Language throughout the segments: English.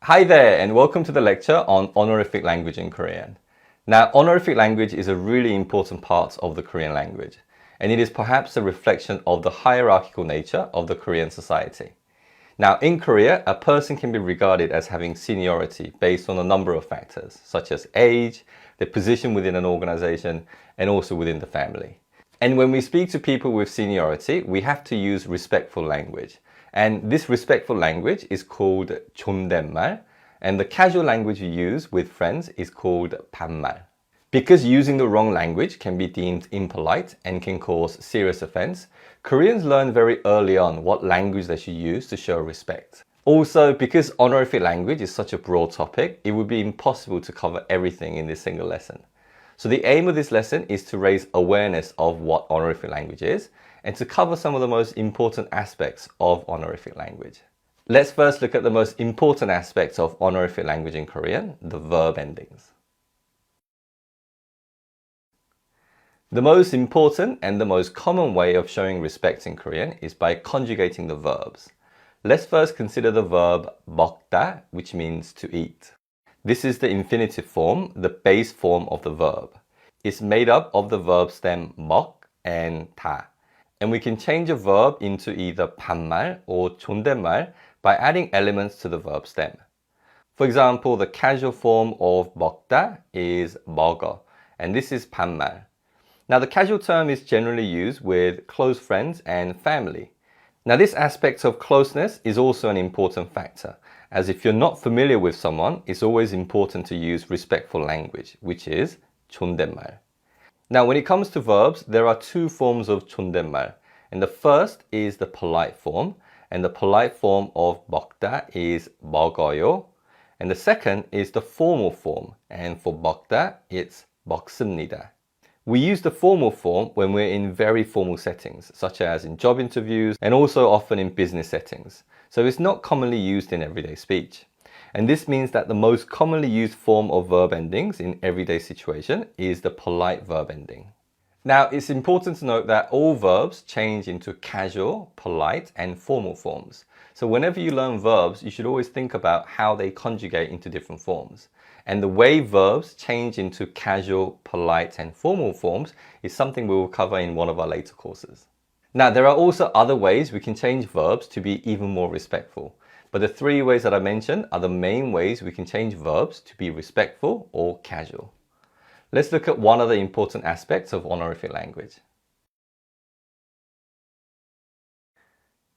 Hi there, and welcome to the lecture on honorific language in Korean. Now, honorific language is a really important part of the Korean language, and it is perhaps a reflection of the hierarchical nature of the Korean society. Now, in Korea, a person can be regarded as having seniority based on a number of factors, such as age, their position within an organization, and also within the family. And when we speak to people with seniority, we have to use respectful language. And this respectful language is called 존댓말, and the casual language you use with friends is called 반말. Because using the wrong language can be deemed impolite and can cause serious offense, Koreans learn very early on what language they should use to show respect. Also, because honorific language is such a broad topic, it would be impossible to cover everything in this single lesson. So the aim of this lesson is to raise awareness of what honorific language is and to cover some of the most important aspects of honorific language. Let's first look at the most important aspects of honorific language in Korean, the verb endings. The most important and the most common way of showing respect in Korean is by conjugating the verbs. Let's first consider the verb 먹다, which means to eat. This is the infinitive form, the base form of the verb. It's made up of the verb stem 먹 and 다. And we can change a verb into either 반말 or 존댓말 by adding elements to the verb stem. For example, the casual form of 먹다 is 먹어, and this is 반말. Now, the casual term is generally used with close friends and family. Now, this aspect of closeness is also an important factor, as if you're not familiar with someone, it's always important to use respectful language, which is 존댓말. Now, when it comes to verbs, there are two forms of 존댓말, and the first is the polite form, and the polite form of 먹다 is 먹어요, and the second is the formal form, and for 먹다, it's 먹습니다. We use the formal form when we're in very formal settings, such as in job interviews and also often in business settings, so it's not commonly used in everyday speech. And this means that the most commonly used form of verb endings in everyday situation is the polite verb ending. Now, it's important to note that all verbs change into casual, polite, and formal forms. So whenever you learn verbs, you should always think about how they conjugate into different forms. And the way verbs change into casual, polite, and formal forms is something we will cover in one of our later courses. Now, there are also other ways we can change verbs to be even more respectful. But the three ways that I mentioned are the main ways we can change verbs to be respectful or casual. Let's look at one of the important aspects of honorific language.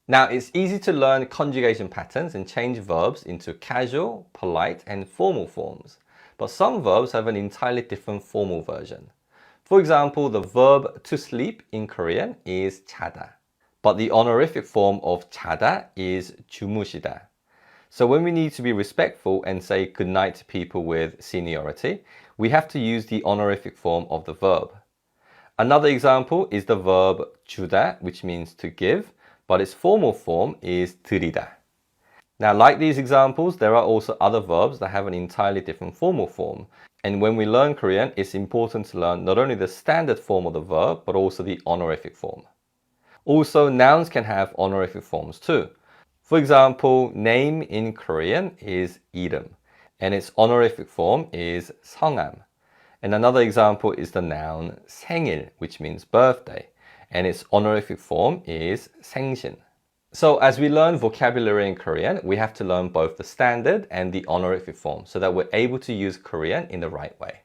Now, it's easy to learn conjugation patterns and change verbs into casual, polite, and formal forms. But some verbs have an entirely different formal version. For example, the verb to sleep in Korean is 자다. But the honorific form of 자다 is 주무시다. So when we need to be respectful and say goodnight to people with seniority, we have to use the honorific form of the verb. Another example is the verb 주다, which means to give, but its formal form is 드리다. Now, like these examples, there are also other verbs that have an entirely different formal form. And when we learn Korean, it's important to learn not only the standard form of the verb, but also the honorific form. Also, nouns can have honorific forms too. For example, name in Korean is 이름, and its honorific form is 성함. And another example is the noun 생일, which means birthday, and its honorific form is 생신. So as we learn vocabulary in Korean, we have to learn both the standard and the honorific form so that we're able to use Korean in the right way.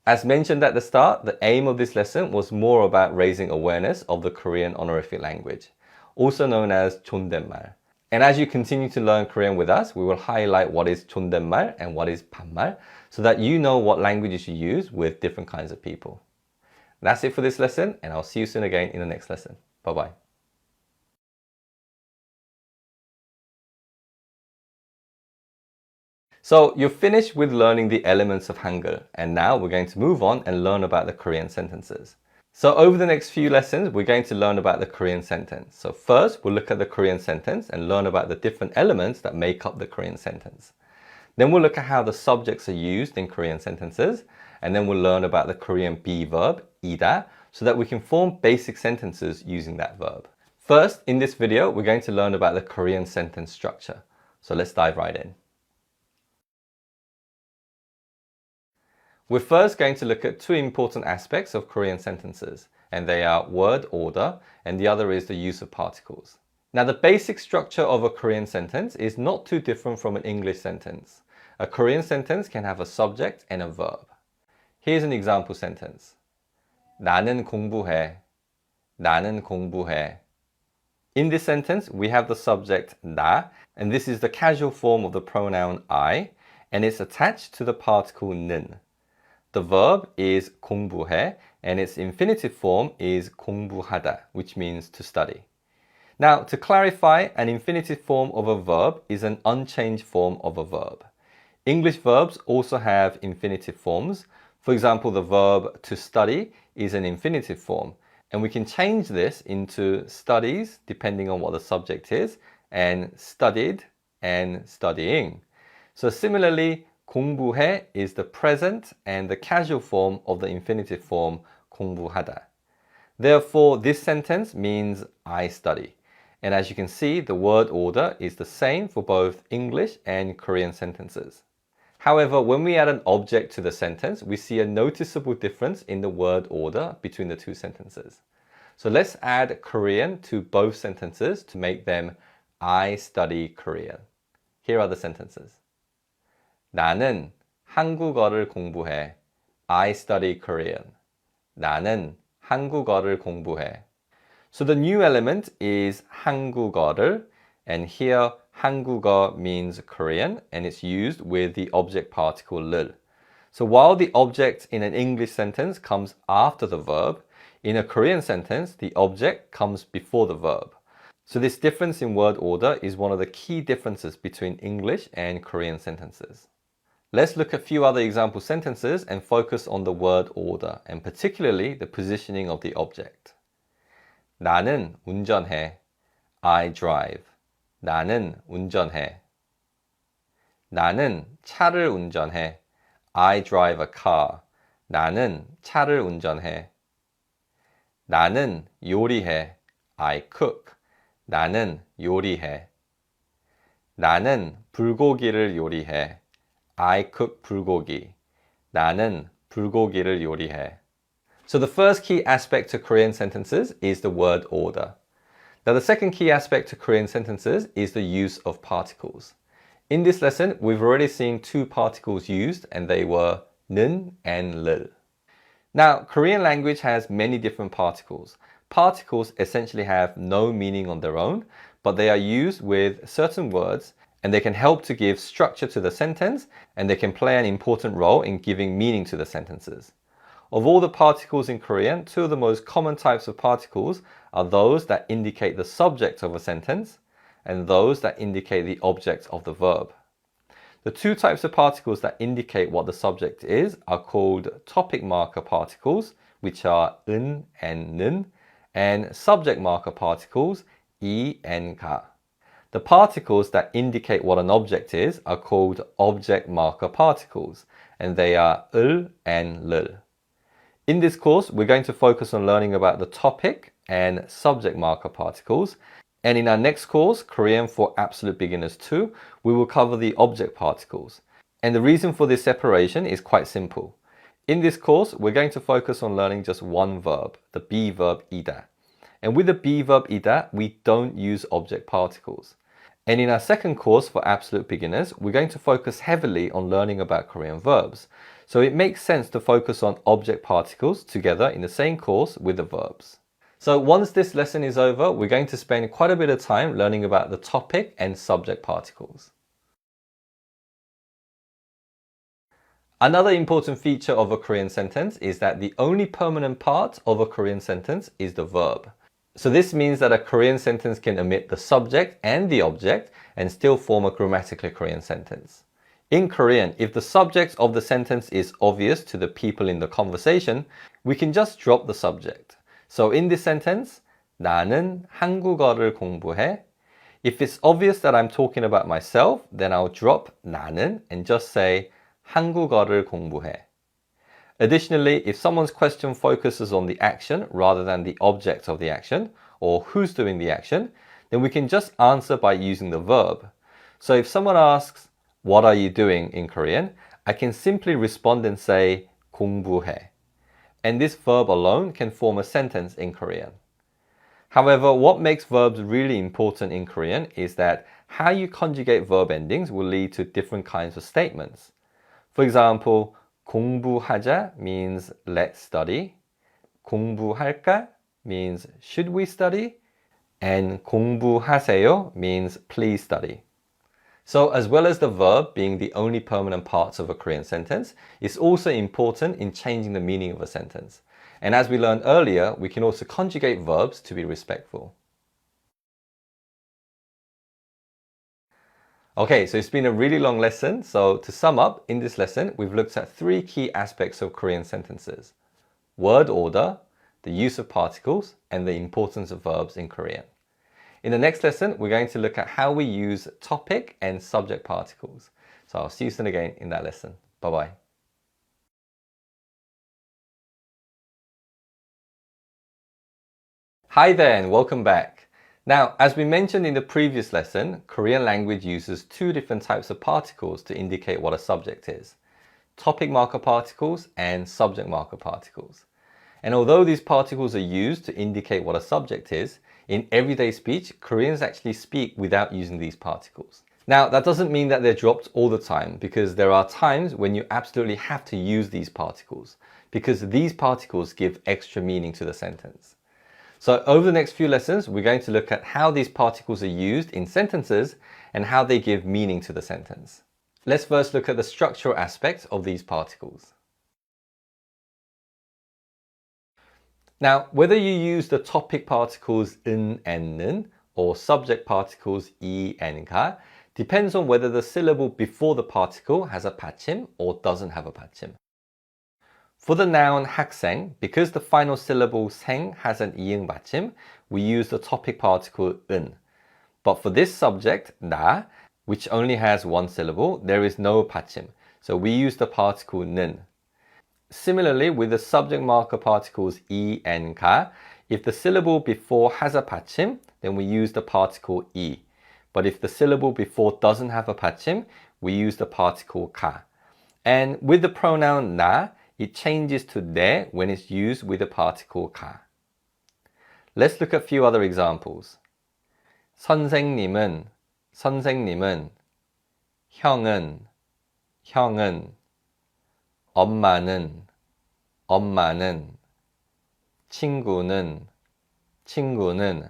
As mentioned at the start, the aim of this lesson was more about raising awareness of the Korean honorific language, also known as 존댓말. And as you continue to learn Korean with us, we will highlight what is 존댓말 and what is 반말 so that you know what languages you use with different kinds of people. That's it for this lesson, and I'll see you soon again in the next lesson. Bye-bye. So you're finished with learning the elements of Hangul, and now we're going to move on and learn about the Korean sentences. So over the next few lessons, we're going to learn about the Korean sentence. So first, we'll look at the Korean sentence and learn about the different elements that make up the Korean sentence. Then we'll look at how the subjects are used in Korean sentences, and then we'll learn about the Korean be-verb, 이다, so that we can form basic sentences using that verb. First, in this video, we're going to learn about the Korean sentence structure. So let's dive right in. We're first going to look at two important aspects of Korean sentences, and they are word order, and the other is the use of particles. Now, the basic structure of a Korean sentence is not too different from an English sentence. A Korean sentence can have a subject and a verb. Here's an example sentence. 나는 공부해. 나는 공부해. In this sentence, we have the subject 나, and this is the casual form of the pronoun I, and it's attached to the particle 는. The verb is 공부해, and its infinitive form is 공부하다, which means to study. Now, to clarify, an infinitive form of a verb is an unchanged form of a verb. English verbs also have infinitive forms. For example, the verb to study is an infinitive form, and we can change this into studies depending on what the subject is, and studied and studying. So similarly, 공부해 is the present and the casual form of the infinitive form 공부하다. Therefore, this sentence means I study. And as you can see, the word order is the same for both English and Korean sentences. However, when we add an object to the sentence, we see a noticeable difference in the word order between the two sentences. So let's add Korean to both sentences to make them I study Korean. Here are the sentences. 나는 한국어를 공부해. I study Korean. 나는 한국어를 공부해. So the new element is 한국어를, and here 한국어 means Korean, and it's used with the object particle 를. So while the object in an English sentence comes after the verb, in a Korean sentence, the object comes before the verb. So this difference in word order is one of the key differences between English and Korean sentences. Let's look at a few other example sentences and focus on the word order, and particularly the positioning of the object. 나는 운전해. I drive. 나는 운전해. 나는 차를 운전해. I drive a car. 나는 차를 운전해. 나는 요리해. I cook. 나는 요리해. 나는 불고기를 요리해. I cook 불고기. 나는 불고기를 요리해. So the first key aspect to Korean sentences is the word order. Now the second key aspect to Korean sentences is the use of particles. In this lesson, we've already seen two particles used, and they were 는 and 를. Now, Korean language has many different particles. Particles essentially have no meaning on their own, but they are used with certain words, and they can help to give structure to the sentence, and they can play an important role in giving meaning to the sentences. Of all the particles in Korean, two of the most common types of particles are those that indicate the subject of a sentence and those that indicate the object of the verb. The two types of particles that indicate what the subject is are called topic marker particles, which are 은 and 는, and subject marker particles, 이 and 가. The particles that indicate what an object is are called object marker particles, and they are 을 and 를. In this course, we're going to focus on learning about the topic and subject marker particles. And in our next course, Korean for Absolute Beginners 2, we will cover the object particles. And the reason for this separation is quite simple. In this course, we're going to focus on learning just one verb, the be-verb 이다. And with the be-verb 이다, we don't use object particles. And in our second course for Absolute Beginners, we're going to focus heavily on learning about Korean verbs. So it makes sense to focus on object particles together in the same course with the verbs. So once this lesson is over, we're going to spend quite a bit of time learning about the topic and subject particles. Another important feature of a Korean sentence is that the only permanent part of a Korean sentence is the verb. So this means that a Korean sentence can omit the subject and the object and still form a grammatically Korean sentence. In Korean, if the subject of the sentence is obvious to the people in the conversation, we can just drop the subject. So in this sentence, 나는 한국어를 공부해. If it's obvious that I'm talking about myself, then I'll drop 나는 and just say 한국어를 공부해. Additionally, if someone's question focuses on the action rather than the object of the action, or who's doing the action, then we can just answer by using the verb. So if someone asks, what are you doing in Korean? I can simply respond and say, 공부해. And this verb alone can form a sentence in Korean. However, what makes verbs really important in Korean is that how you conjugate verb endings will lead to different kinds of statements. For example, 공부하자 means let's study. 공부할까 means should we study? And 공부하세요 means please study. So as well as the verb being the only permanent parts of a Korean sentence, it's also important in changing the meaning of a sentence. And as we learned earlier, we can also conjugate verbs to be respectful. Okay, so it's been a really long lesson. So to sum up, in this lesson, we've looked at 3 key aspects of Korean sentences: word order, the use of particles, and the importance of verbs in Korean. In the next lesson, we're going to look at how we use topic and subject particles. So I'll see you soon again in that lesson. Bye-bye. Hi there and welcome back. Now, as we mentioned in the previous lesson, Korean language uses 2 different types of particles to indicate what a subject is: topic marker particles and subject marker particles. And although these particles are used to indicate what a subject is, in everyday speech, Koreans actually speak without using these particles. Now, that doesn't mean that they're dropped all the time, because there are times when you absolutely have to use these particles, because these particles give extra meaning to the sentence. So over the next few lessons, we're going to look at how these particles are used in sentences and how they give meaning to the sentence. Let's first look at the structural aspects of these particles. Now, whether you use the topic particles 은 and 는 or subject particles 이 and 가 depends on whether the syllable before the particle has a 받침 or doesn't have a 받침. For the noun 학생, because the final syllable 생 has an 이응 받침, we use the topic particle 은. But for this subject, 나, which only has one syllable, there is no 받침, so we use the particle 는. Similarly, with the subject marker particles 이 and 가, if the syllable before has a 받침, then we use the particle 이. But if the syllable before doesn't have a 받침, we use the particle 가. And with the pronoun 나, it changes to 네 when it's used with the particle 가. Let's look at a few other examples. 선생님은, 선생님은, 형은, 형은, 엄마는, 엄마는, 친구는, 친구는.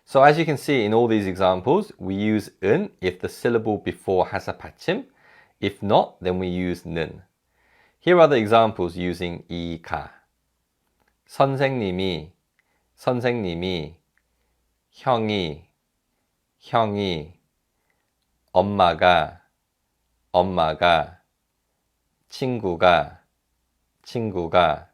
So as you can see in all these examples, we use 은 if the syllable before has a 받침. If not, then we use 는. Here are the examples using 이, 가. 선생님이, 선생님이, 형이, 형이, 엄마가, 엄마가, 친구가, 친구가.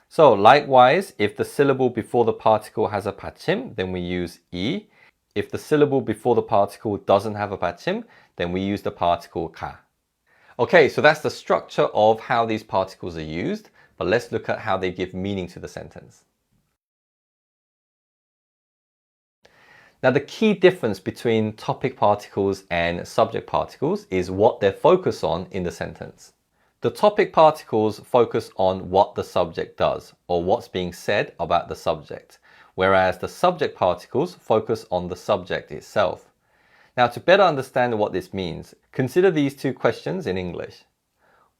So likewise, if the syllable before the particle has a 받침, then we use 이. If the syllable before the particle doesn't have a 받침, then we use the particle 가. Okay, so that's the structure of how these particles are used, but let's look at how they give meaning to the sentence. Now, the key difference between topic particles and subject particles is what they focus on in the sentence. The topic particles focus on what the subject does, or what's being said about the subject, whereas the subject particles focus on the subject itself. Now, to better understand what this means, consider these 2 questions in English.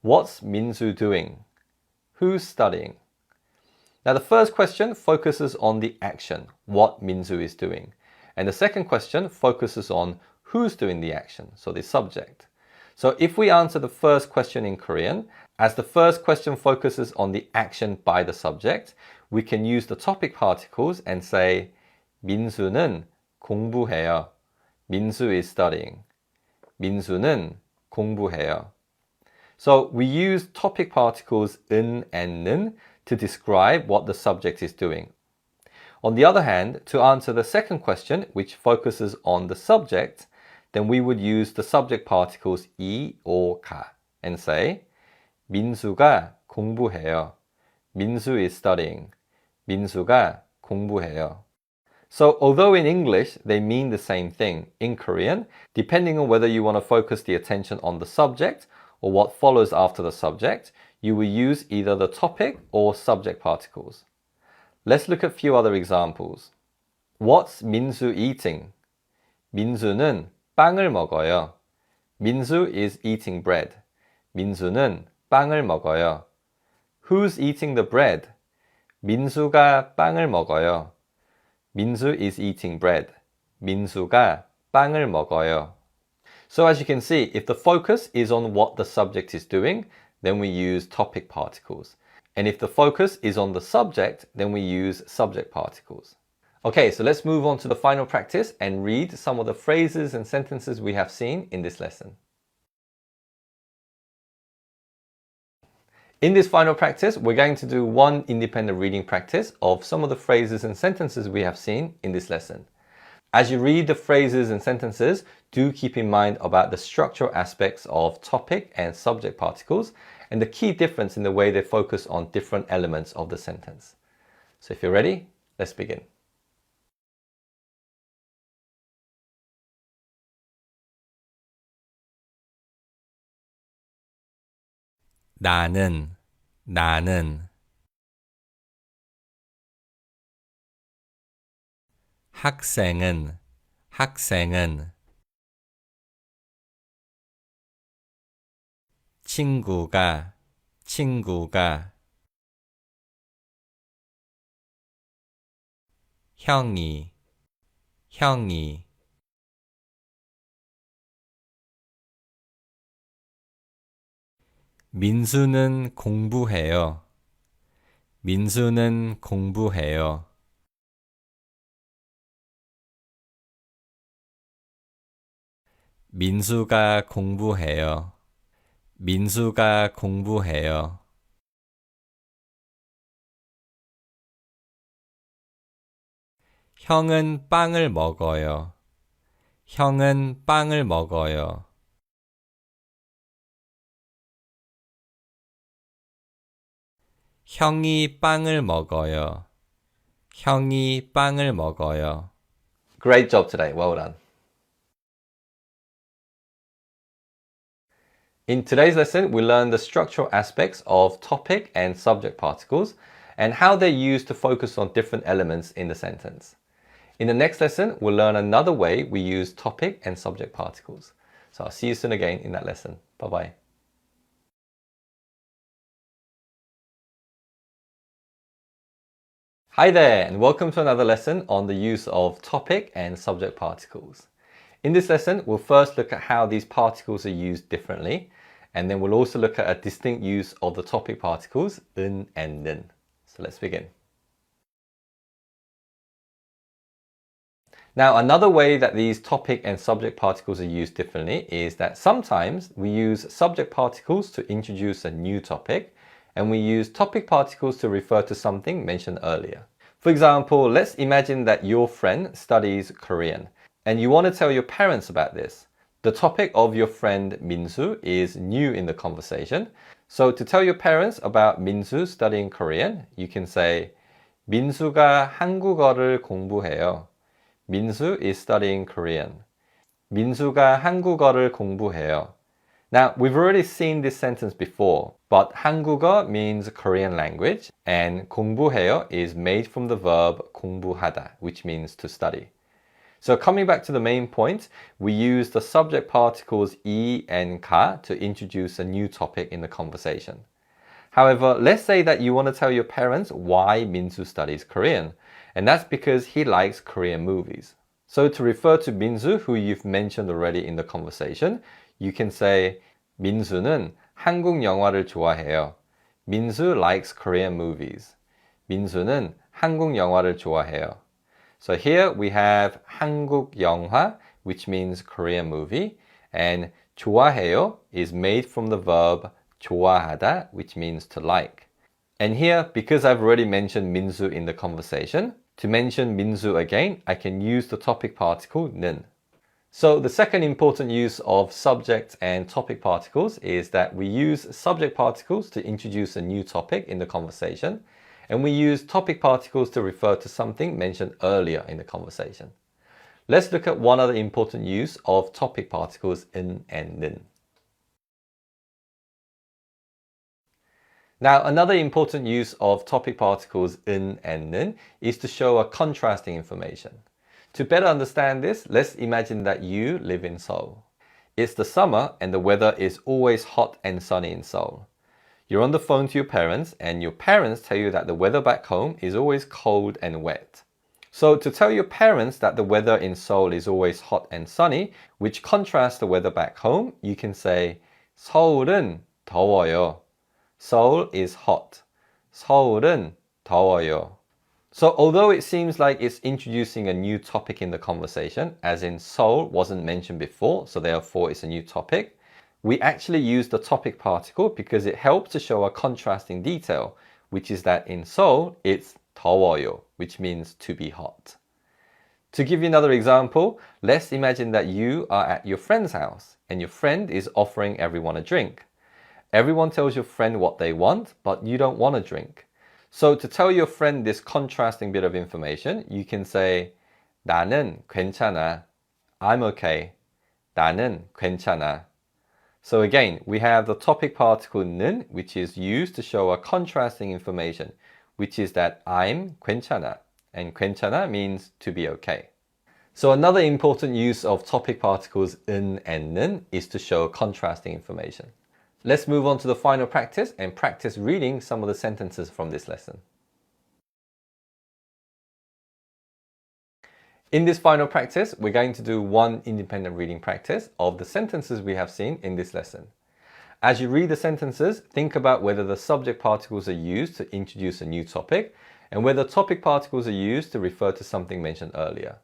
What's Minsu doing? Who's studying? Now, the first question focuses on the action, what Minsu is doing. And the second question focuses on who's doing the action, so the subject. So if we answer the first question in Korean, as the first question focuses on the action by the subject, we can use the topic particles and say 민수는 공부해요. 민수 is studying. 민수는 공부해요. So we use topic particles 은 and 는 to describe what the subject is doing. On the other hand, to answer the second question, which focuses on the subject, then we would use the subject particles 이 or 가 and say 민수가 공부해요. 민수 is studying. 민수가 공부해요. So although in English they mean the same thing, in Korean, depending on whether you want to focus the attention on the subject or what follows after the subject, you will use either the topic or subject particles. Let's look at a few other examples. What's Minsu eating? 민수는 빵을 먹어요. 민수 is eating bread. 민수는 빵을 먹어요. Who's eating the bread? 민수가 빵을 먹어요. 민수 is eating bread. 민수가 빵을 먹어요. So as you can see, if the focus is on what the subject is doing, then we use topic particles. And if the focus is on the subject, then we use subject particles. Okay, so let's move on to the final practice and read some of the phrases and sentences we have seen in this lesson. In this final practice, we're going to do one independent reading practice of some of the phrases and sentences we have seen in this lesson. As you read the phrases and sentences, do keep in mind about the structural aspects of topic and subject particles and the key difference in the way they focus on different elements of the sentence. So if you're ready, let's begin. 나는 학생은 친구가 형이 민수는 공부해요. 민수가 공부해요. 형은 빵을 먹어요. 형이 빵을 먹어요. Great job today, well done. In today's lesson, we learned the structural aspects of topic and subject particles and how they're used to focus on different elements in the sentence. In the next lesson, we'll learn another way we use topic and subject particles. So I'll see you soon again in that lesson. Bye-bye. Hi there, and welcome to another lesson on the use of topic and subject particles. In this lesson, we'll first look at how these particles are used differently, and then we'll also look at a distinct use of the topic particles, 은 and 는. So let's begin. Now, another way that these topic and subject particles are used differently is that sometimes we use subject particles to introduce a new topic, and we use topic particles to refer to something mentioned earlier. For example, let's imagine that your friend studies Korean, and you want to tell your parents about this. The topic of your friend Minsu is new in the conversation, so to tell your parents about Minsu studying Korean, you can say 민수가 한국어를 공부해요. 민수 is studying Korean. 민수가 한국어를 공부해요. Now, we've already seen this sentence before, but 한국어 means Korean language, and 공부해요 is made from the verb 공부하다, which means to study. So coming back to the main point, we use the subject particles 이 and 가 to introduce a new topic in the conversation. However, let's say that you want to tell your parents why Minsu studies Korean, and that's because he likes Korean movies. So to refer to Minsu, who you've mentioned already in the conversation, you can say 민수는 한국 영화를 좋아해요. 민수 likes Korean movies. 민수는 한국 영화를 좋아해요. So here we have 한국 영화, which means Korean movie, and 좋아해요 is made from the verb 좋아하다, which means to like. And here, because I've already mentioned 민수 in the conversation, to mention 민수 again, I can use the topic particle 는. So the second important use of subject and topic particles is that we use subject particles to introduce a new topic in the conversation, and we use topic particles to refer to something mentioned earlier in the conversation. Let's look at one other important use of topic particles in and 는. Now, another important use of topic particles in and 는 is to show a contrasting information. To better understand this, let's imagine that you live in Seoul. It's the summer and the weather is always hot and sunny in Seoul. You're on the phone to your parents and your parents tell you that the weather back home is always cold and wet. So to tell your parents that the weather in Seoul is always hot and sunny, which contrasts the weather back home, you can say 서울은 더워요. Seoul is hot. 서울은 더워요. So although it seems like it's introducing a new topic in the conversation, as in Seoul wasn't mentioned before, so therefore it's a new topic, we actually use the topic particle because it helps to show a contrasting detail, which is that in Seoul it's 더워요, which means to be hot. To give you another example, let's imagine that you are at your friend's house and your friend is offering everyone a drink. Everyone tells your friend what they want, but you don't want a drink. So to tell your friend this contrasting bit of information, you can say 나는 괜찮아. I'm okay. 나는 괜찮아. So again, we have the topic particle 는, which is used to show a contrasting information, which is that I'm 괜찮아. And 괜찮아 means to be okay. So another important use of topic particles in and 는 is to show contrasting information. Let's move on to the final practice and practice reading some of the sentences from this lesson. In this final practice, we're going to do one independent reading practice of the sentences we have seen in this lesson. As you read the sentences, think about whether the subject particles are used to introduce a new topic and whether topic particles are used to refer to something mentioned earlier.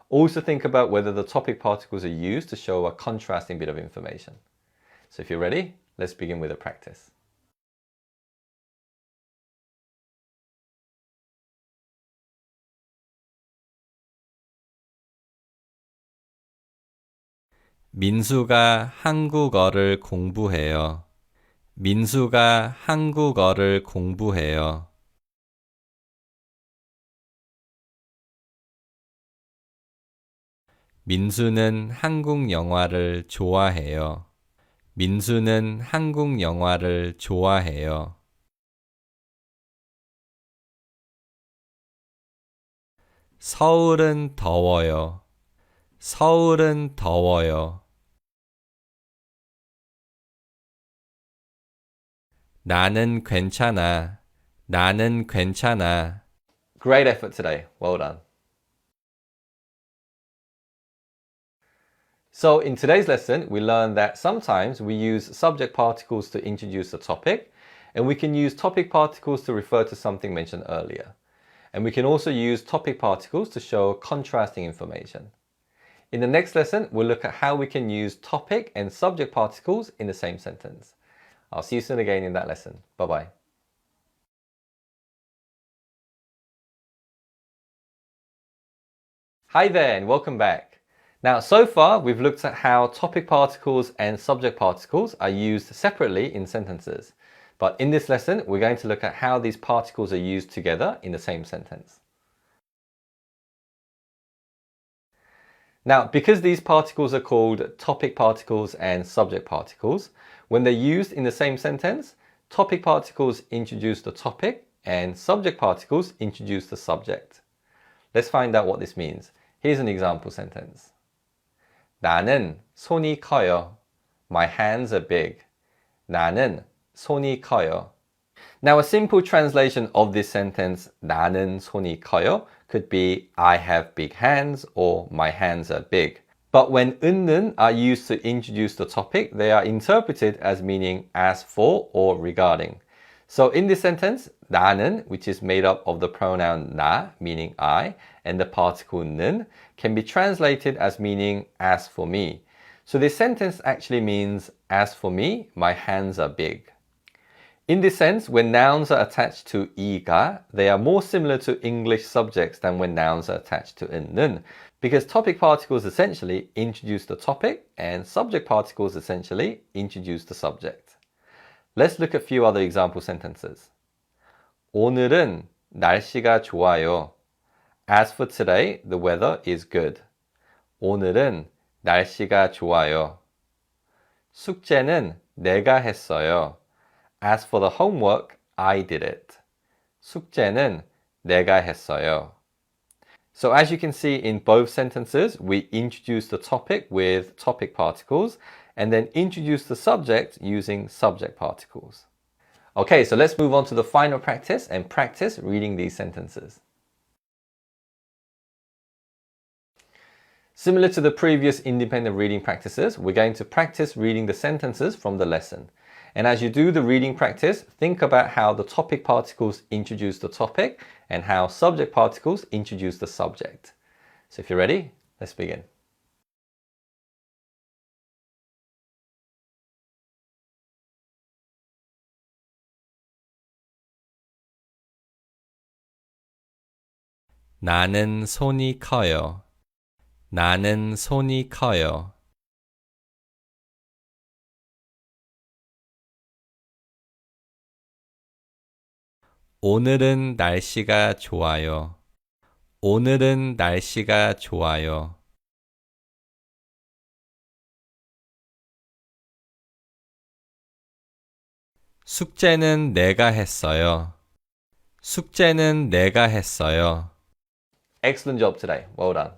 Also think about whether the topic particles are used to show a contrasting bit of information. So if you're ready, let's begin with the practice. 민수가 한국어를 공부해요. 민수가 한국어를 공부해요. 민수는 한국 영화를 좋아해요. 민수는 한국 영화를 좋아해요. 서울은 더워요. 서울은 더워요. 나는 괜찮아. 나는 괜찮아. Great effort today. Well done. So in today's lesson, we learned that sometimes we use subject particles to introduce a topic, and we can use topic particles to refer to something mentioned earlier. And we can also use topic particles to show contrasting information. In the next lesson, we'll look at how we can use topic and subject particles in the same sentence. I'll see you soon again in that lesson. Bye-bye. Hi there and welcome back. Now, so far, we've looked at how topic particles and subject particles are used separately in sentences. But in this lesson, we're going to look at how these particles are used together in the same sentence. Now, because these particles are called topic particles and subject particles, when they're used in the same sentence, topic particles introduce the topic and subject particles introduce the subject. Let's find out what this means. Here's an example sentence. 나는 손이 커요. My hands are big. 나는 손이 커요. Now a simple translation of this sentence, 나는 손이 커요, could be I have big hands or my hands are big. But when 은는 are used to introduce the topic, they are interpreted as meaning as for or regarding. So in this sentence, 나는, which is made up of the pronoun 나, meaning I, and the particle 는, can be translated as meaning as for me. So this sentence actually means, as for me, my hands are big. In this sense, when nouns are attached to 이가, they are more similar to English subjects than when nouns are attached to 는, because topic particles essentially introduce the topic and subject particles essentially introduce the subject. Let's look at a few other example sentences. 오늘은 날씨가 좋아요. As for today, the weather is good. 오늘은 날씨가 좋아요. 숙제는 내가 했어요. As for the homework, I did it. 숙제는 내가 했어요. So as you can see in both sentences, we introduce the topic with topic particles and then introduce the subject using subject particles. Okay, so let's move on to the final practice and practice reading these sentences. Similar to the previous independent reading practices, we're going to practice reading the sentences from the lesson. And as you do the reading practice, think about how the topic particles introduce the topic and how subject particles introduce the subject. So if you're ready, let's begin. 나는 손이 커요. 나는 손이 커요. 오늘은 날씨가 좋아요. 오늘은 날씨가 좋아요. 숙제는 내가 했어요. 숙제는 내가 했어요. Excellent job today. Well done.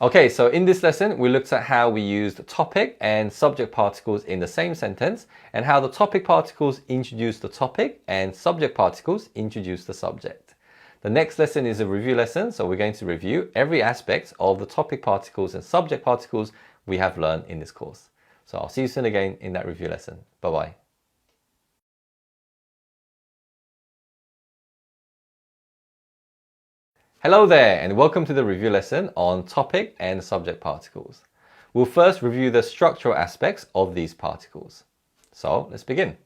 Okay, so in this lesson, we looked at how we used topic and subject particles in the same sentence and how the topic particles introduce the topic and subject particles introduce the subject. The next lesson is a review lesson, so we're going to review every aspect of the topic particles and subject particles we have learned in this course. So I'll see you soon again in that review lesson. Bye-bye. Hello there and welcome to the review lesson on topic and subject particles. We'll first review the structural aspects of these particles. So let's begin.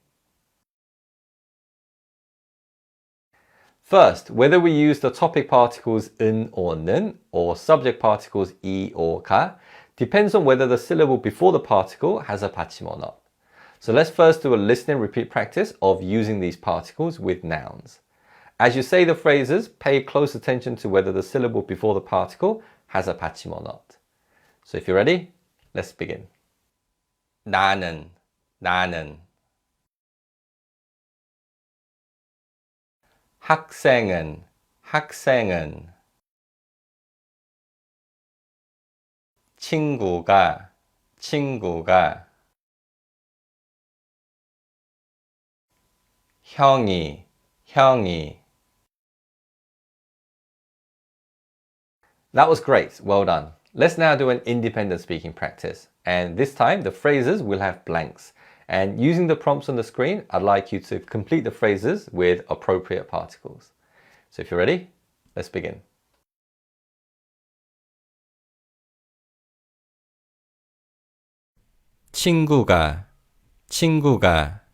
First, whether we use the topic particles 은 or 는 or subject particles 이 or 가 depends on whether the syllable before the particle has a 받침 or not. So let's first do a listen and repeat practice of using these particles with nouns. As you say the phrases, pay close attention to whether the syllable before the particle has a 받침 or not. So if you're ready, let's begin. 나는, 나는. 학생은, 학생은. 친구가, 친구가. 형이, 형이. That was great, well done. Let's now do an independent speaking practice. And this time the phrases will have blanks. And using the prompts on the screen, I'd like you to complete the phrases with appropriate particles. So if you're ready, let's begin. 친구가, 친구가.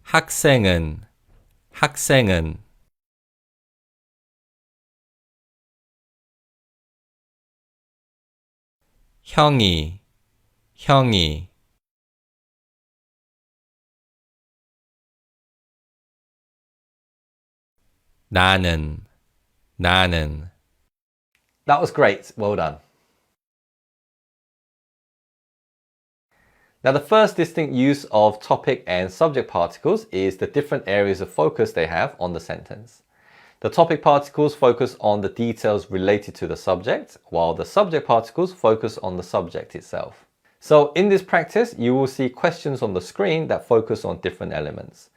학생은, 학생은. 형이, 형이. 나는, 나는. That was great, well done. Now the first distinct use of topic and subject particles is the different areas of focus they have on the sentence. The topic particles focus on the details related to the subject, while the subject particles focus on the subject itself. So in this practice, you will see questions on the screen that focus on different elements.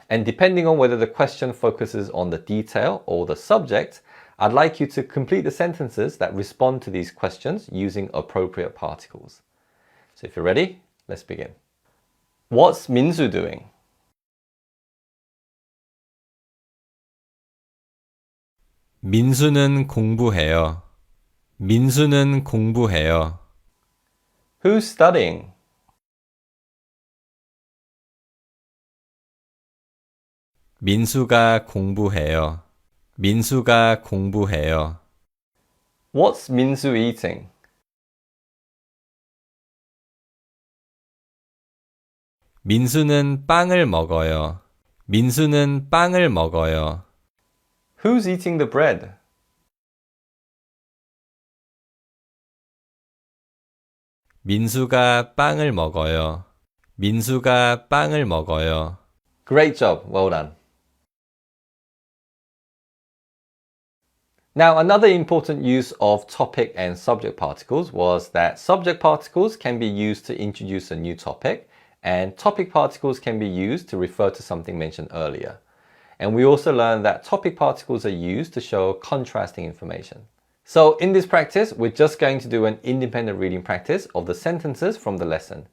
And depending on whether the question focuses on the detail or the subject, I'd like you to complete the sentences that respond to these questions using appropriate particles. So if you're ready, let's begin. What's Minsu doing? 민수는 공부해요. 민수는 공부해요. Who's studying? 민수가 공부해요. 민수가 공부해요. What's Minsu eating? 민수는 빵을 먹어요. 민수는 빵을 먹어요. Who's eating the bread? 민수가 빵을 먹어요. 민수가 빵을 먹어요. Great job, well done. Now, another important use of topic and subject particles was that subject particles can be used to introduce a new topic, and topic particles can be used to refer to something mentioned earlier. And we also learned that topic particles are used to show contrasting information. So in this practice, we're just going to do an independent reading practice of the sentences from the lesson.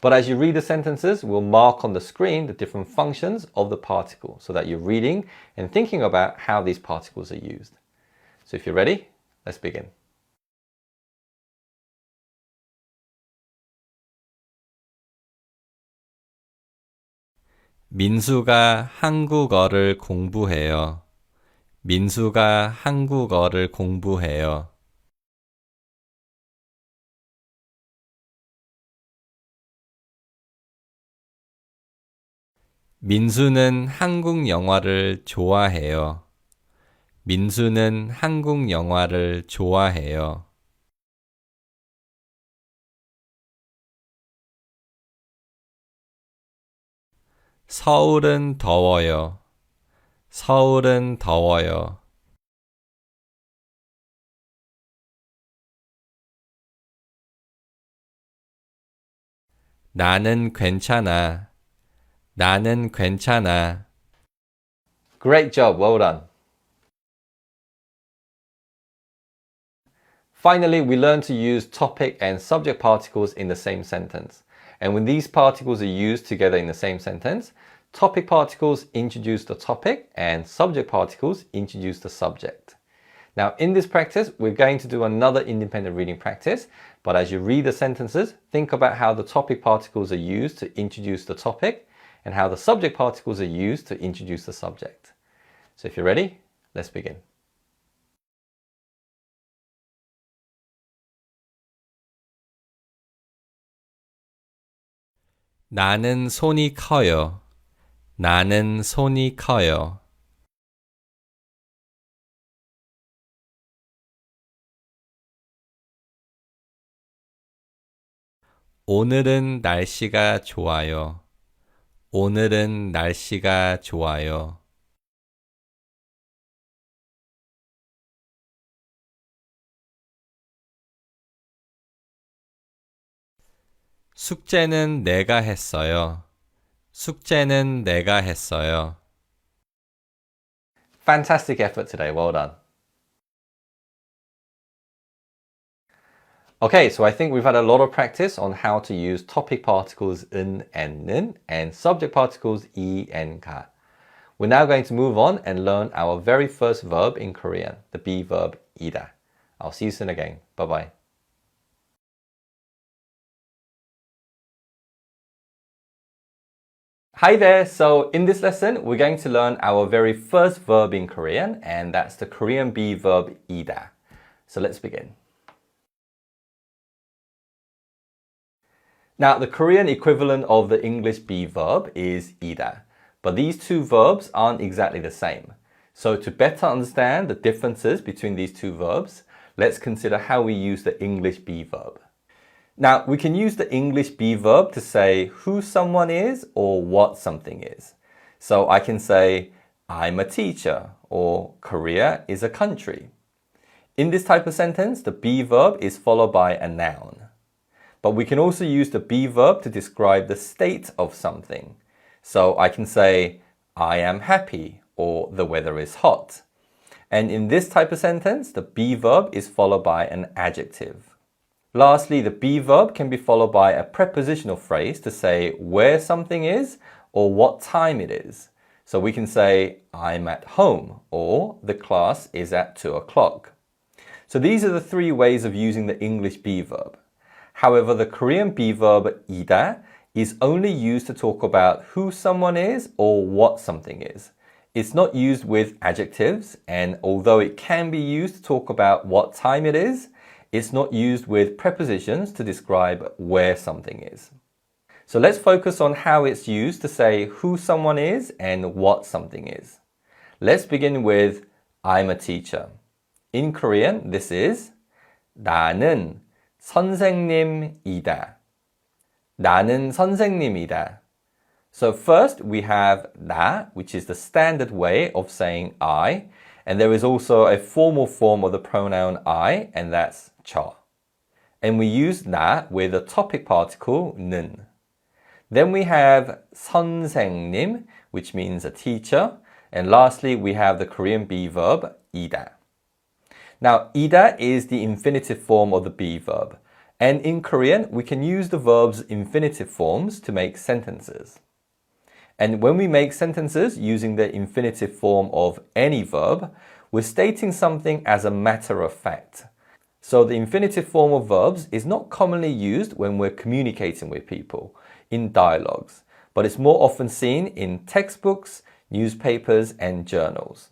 But as you read the sentences, we'll mark on the screen the different functions of the particle so that you're reading and thinking about how these particles are used. So if you're ready, let's begin. 민수가 한국어를 공부해요. 민수가 한국어를 공부해요. 민수는 한국 영화를 좋아해요. 민수는 한국 영화를 좋아해요. 서울은 더워요. 서울은 더워요. 나는 괜찮아. 나는 괜찮아. Great job, well done. Finally, we learned to use topic and subject particles in the same sentence. And when these particles are used together in the same sentence, topic particles introduce the topic and subject particles introduce the subject. Now, in this practice, we're going to do another independent reading practice, but as you read the sentences, think about how the topic particles are used to introduce the topic and how the subject particles are used to introduce the subject. So if you're ready, let's begin. 나는 손이 커요. 나는 손이 커요. 오늘은 날씨가 좋아요. 오늘은 날씨가 좋아요. 숙제는 내가 했어요. 숙제는 내가 했어요. Fantastic effort today, well done. Okay, so I think we've had a lot of practice on how to use topic particles 은 and 는 and subject particles 이 and 가. We're now going to move on and learn our very first verb in Korean, the be verb 이다. I'll see you soon again. Bye-bye. Hi there! So in this lesson, we're going to learn our very first verb in Korean, and that's the Korean be verb 이다. So let's begin. Now, the Korean equivalent of the English be verb is 이다, but these two verbs aren't exactly the same. So to better understand the differences between these two verbs, let's consider how we use the English be verb. Now, we can use the English be verb to say who someone is or what something is. So I can say, I'm a teacher, or Korea is a country. In this type of sentence, the be verb is followed by a noun. But we can also use the be verb to describe the state of something. So I can say, I am happy, or the weather is hot. And in this type of sentence, the be verb is followed by an adjective. Lastly, the be verb can be followed by a prepositional phrase to say where something is or what time it is. So we can say, I'm at home, or the class is at 2 o'clock. So these are the three ways of using the English be verb. However, the Korean be verb 이다 is only used to talk about who someone is or what something is. It's not used with adjectives, and although it can be used to talk about what time it is, it's not used with prepositions to describe where something is. So let's focus on how it's used to say who someone is and what something is. Let's begin with I'm a teacher. In Korean, this is 나는 선생님이다. 나는 선생님이다. So first we have 나, which is the standard way of saying I, and there is also a formal form of the pronoun I, and that's 저. And we use 나 with the topic particle 는. Then we have 선생님, which means a teacher, and lastly we have the Korean be-verb 이다. Now, 이다 is the infinitive form of the be-verb, and in Korean we can use the verb's infinitive forms to make sentences. And when we make sentences using the infinitive form of any verb, we're stating something as a matter of fact. So the infinitive form of verbs is not commonly used when we're communicating with people in dialogues, but it's more often seen in textbooks, newspapers, and journals.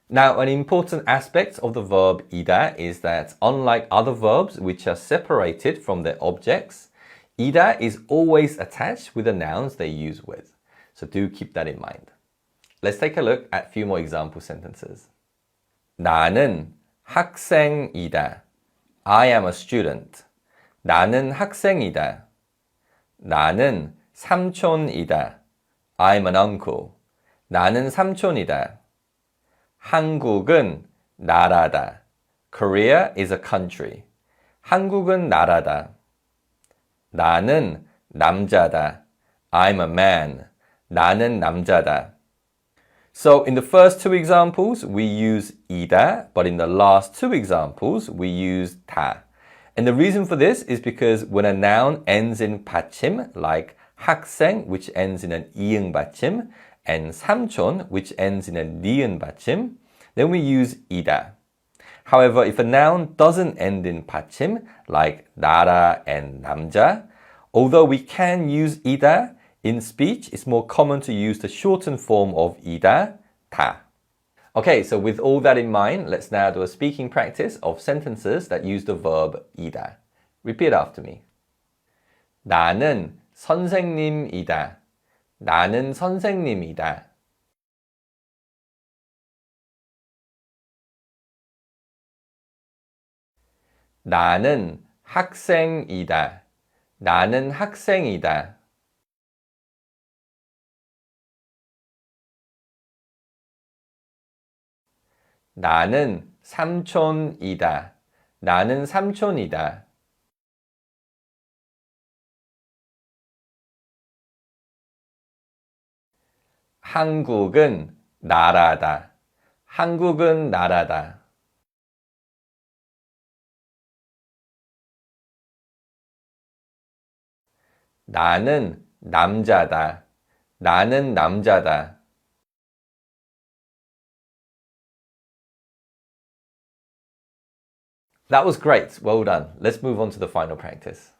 Now, an important aspect of the verb 이다 is that unlike other verbs which are separated from their objects, 이다 is always attached with the nouns they use with. So do keep that in mind. Let's take a look at a few more example sentences. 나는 학생이다. I am a student. 나는 학생이다. 나는 삼촌이다. I'm an uncle. 나는 삼촌이다. 한국은 나라다. Korea is a country. 한국은 나라다. 나는 남자다. I'm a man. 나는 남자다. So in the first two examples, we use 이다, but in the last two examples, we use 다. And the reason for this is because when a noun ends in 받침, like 학생, which ends in an 이응 받침, and 삼촌, which ends in a 니은 받침, then we use 이다. However, if a noun doesn't end in 받침, like 나라 and 남자, although we can use 이다, in speech, it's more common to use the shortened form of 이다, 다. Okay, so with all that in mind, let's now do a speaking practice of sentences that use the verb 이다. Repeat after me. 나는 선생님이다. 나는 선생님이다. 나는 학생이다. 나는 학생이다. 나는 삼촌이다. 나는 삼촌이다. 한국은 나라다. 한국은 나라다. 나는 남자다. 나는 남자다. That was great. Well done. Let's move on to the final practice.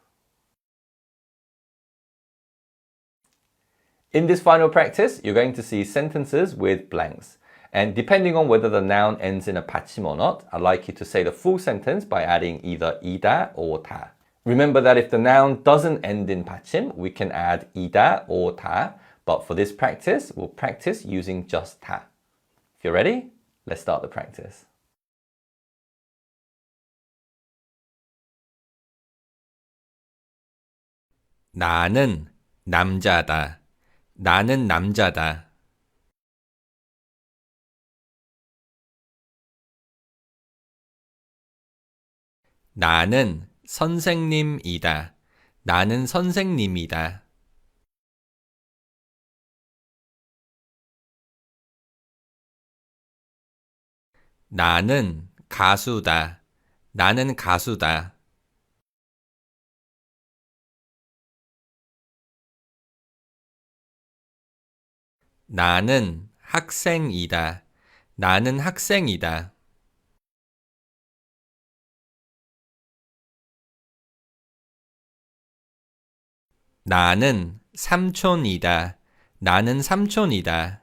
In this final practice, you're going to see sentences with blanks. And depending on whether the noun ends in a 받침 or not, I'd like you to say the full sentence by adding either 이다 or 다. Remember that if the noun doesn't end in 받침, we can add 이다 or 다. But for this practice, we'll practice using just 다. If you're ready, let's start the practice. 나는 남자다. 나는 남자다. 나는 선생님이다. 나는 선생님이다. 나는 가수다. 나는 가수다. 나는 학생이다. 나는 학생이다. 나는 삼촌이다. 나는 삼촌이다.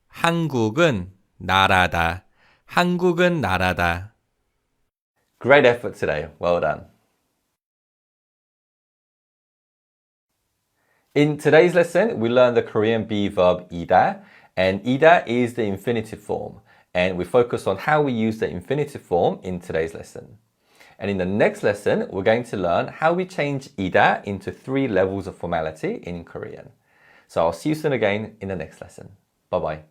한국은 나라다. 한국은 나라다. Great effort today. Well done. In today's lesson, we learned the Korean be-verb 이다, and 이다 is the infinitive form, and we focus on how we use the infinitive form in today's lesson. And in the next lesson, we're going to learn how we change 이다 into 3 levels of formality in Korean. So I'll see you soon again in the next lesson. Bye-bye.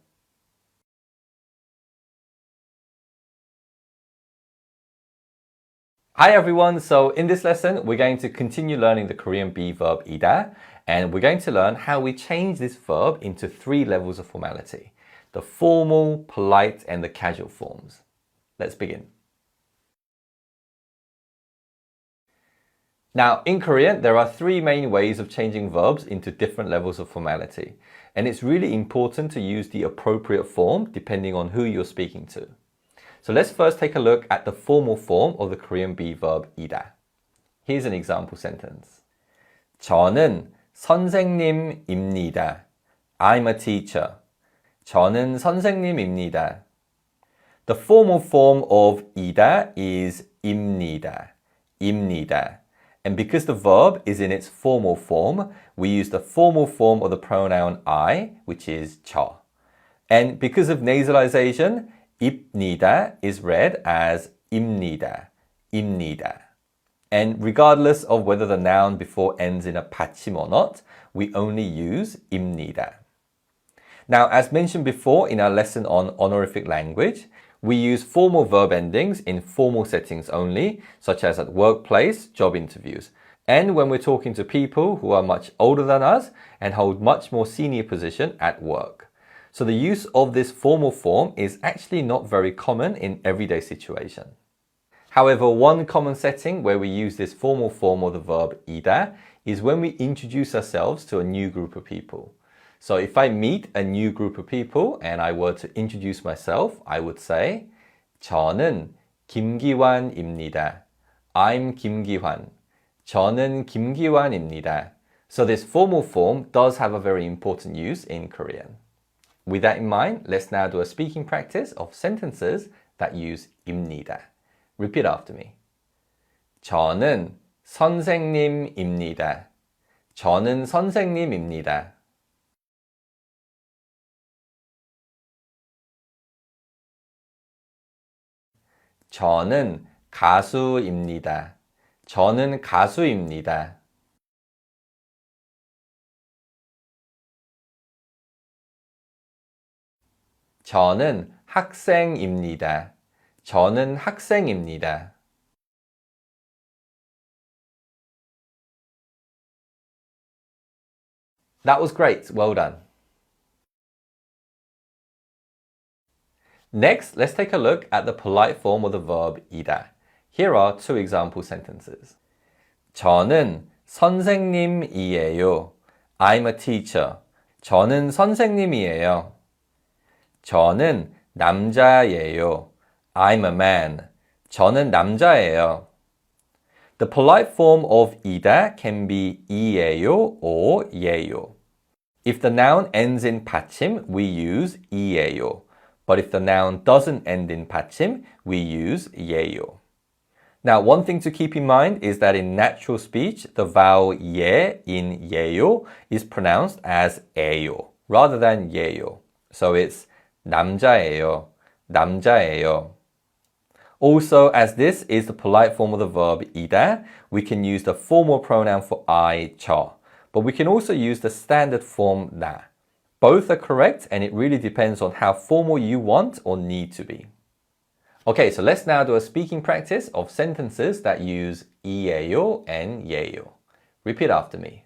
Hi everyone, so in this lesson we're going to continue learning the Korean be-verb 이다, and we're going to learn how we change this verb into 3 levels of formality: the formal, polite, and the casual forms. Let's begin. Now, in Korean, there are 3 main ways of changing verbs into different levels of formality, and it's really important to use the appropriate form depending on who you're speaking to. So let's first take a look at the formal form of the Korean be-verb 이다. Here's an example sentence. 저는 선생님입니다. I'm a teacher. 저는 선생님입니다. The formal form of 이다 is 입니다. 입니다. And because the verb is in its formal form, we use the formal form of the pronoun I, which is 저. And because of nasalization, 입니다 is read as 입니다, 입니다. And regardless of whether the noun before ends in a 받침 or not, we only use 입니다. Now, as mentioned before in our lesson on honorific language, we use formal verb endings in formal settings only, such as at workplace, job interviews, and when we're talking to people who are much older than us and hold much more senior position at work. So the use of this formal form is actually not very common in everyday situation. However, one common setting where we use this formal form of the verb 이다 is when we introduce ourselves to a new group of people. So if I meet a new group of people and I were to introduce myself, I would say 저는 김기환입니다. I'm 김기환. 저는 김기환입니다. So this formal form does have a very important use in Korean. With that in mind, let's now do a speaking practice of sentences that use 입니다. Repeat after me. 저는 선생님입니다. 저는 선생님입니다. 저는 가수입니다. 저는 가수입니다. 저는 학생입니다. 저는 학생입니다. That was great. Well done. Next, let's take a look at the polite form of the verb 이다. Here are 2 example sentences. 저는 선생님이에요. I'm a teacher. 저는 선생님이에요. 저는 남자예요. I'm a man. 저는 남자예요. The polite form of 이다 can be 이예요 or 예요. If the noun ends in 받침, we use 이예요. But if the noun doesn't end in 받침, we use 예요. Now, one thing to keep in mind is that in natural speech, the vowel 예 in 예요 is pronounced as 에요 rather than 예요. So it's 남자예요, 남자예요. Also, as this is the polite form of the verb 이다, we can use the formal pronoun for I, 저. But we can also use the standard form 나. Both are correct, and it really depends on how formal you want or need to be. Okay, so let's now do a speaking practice of sentences that use 이예요 and 예요. Repeat after me.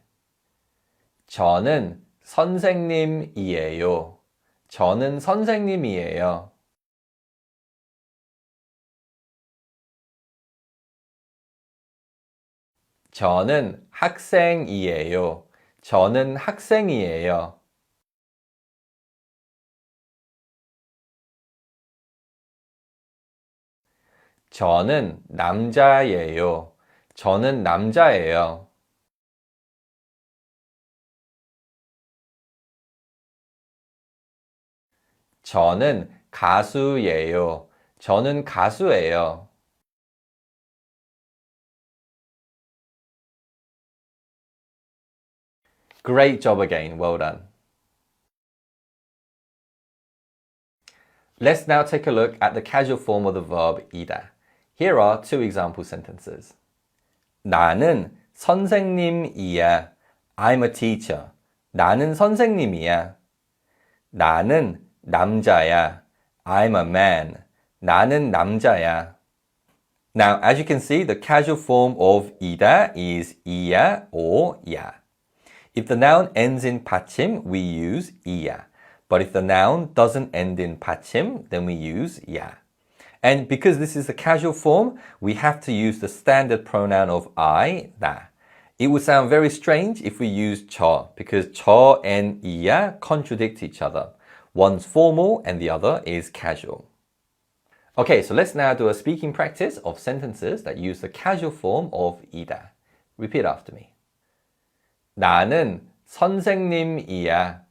저는 선생님이에요. 저는 선생님이에요. 저는 학생이에요. 저는 학생이에요. 저는 남자예요. 저는 남자예요. 저는 가수예요. 저는 가수예요. Great job again. Well done. Let's now take a look at the casual form of the verb 이다. Here are two example sentences. 나는 선생님이야. I'm a teacher. 나는 선생님이야. 나는 남자야. I'm a man. 나는 남자야. Now, as you can see, the casual form of 이다 is 이야 or 야. If the noun ends in 받침, we use 이야. But if the noun doesn't end in 받침, then we use 야. And because this is the casual form, we have to use the standard pronoun of I, 나. It would sound very strange if we use 저, because 저 and 이야 contradict each other. One's formal and the other is casual. Okay, so let's now do a speaking practice of sentences that use the casual form of 이다. Repeat after me. 나는 선생님이야.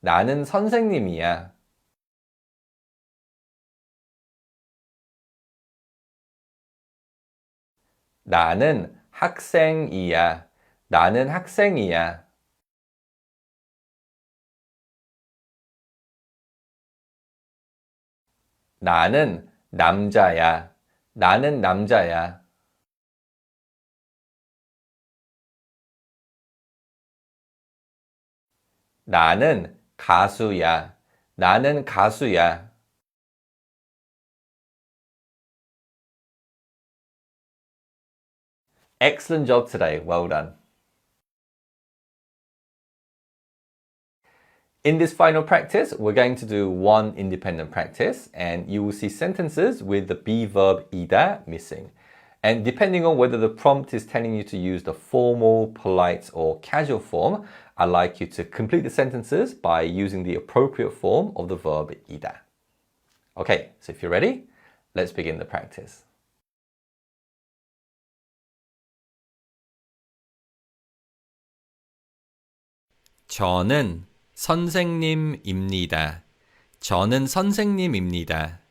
나는 선생님이야. 나는 학생이야. 나는 학생이야. 나는 남자야. 나는 남자야. 나는 가수야. 나는 가수야. Excellent job today. Well done. In this final practice, we're going to do one independent practice and you will see sentences with the be-verb 이다 missing. And depending on whether the prompt is telling you to use the formal, polite or casual form, I'd like you to complete the sentences by using the appropriate form of the verb 이다. Okay, so if you're ready, let's begin the practice. 저는 선생님입니다. 저는 선생님입니다.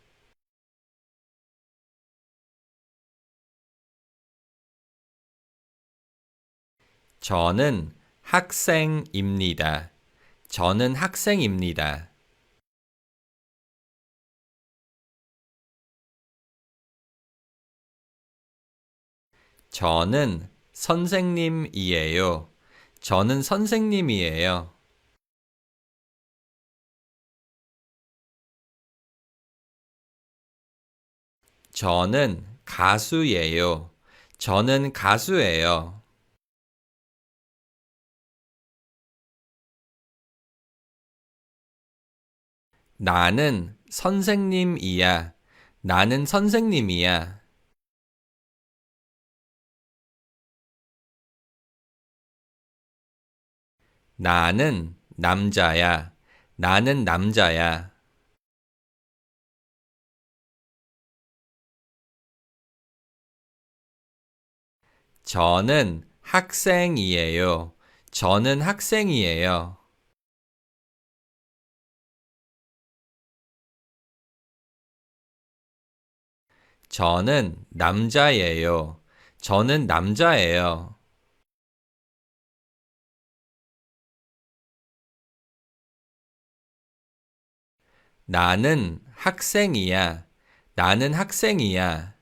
저는 학생입니다. 저는 학생입니다. 저는 선생님이에요. 저는 선생님이에요. 저는 가수예요. 저는 가수예요. 나는 선생님이야. 나는 선생님이야. 나는 남자야. 나는 남자야. 저는 학생이에요. 저는 학생이에요. 저는 남자예요. 저는 남자예요. 나는 학생이야. 나는 학생이야.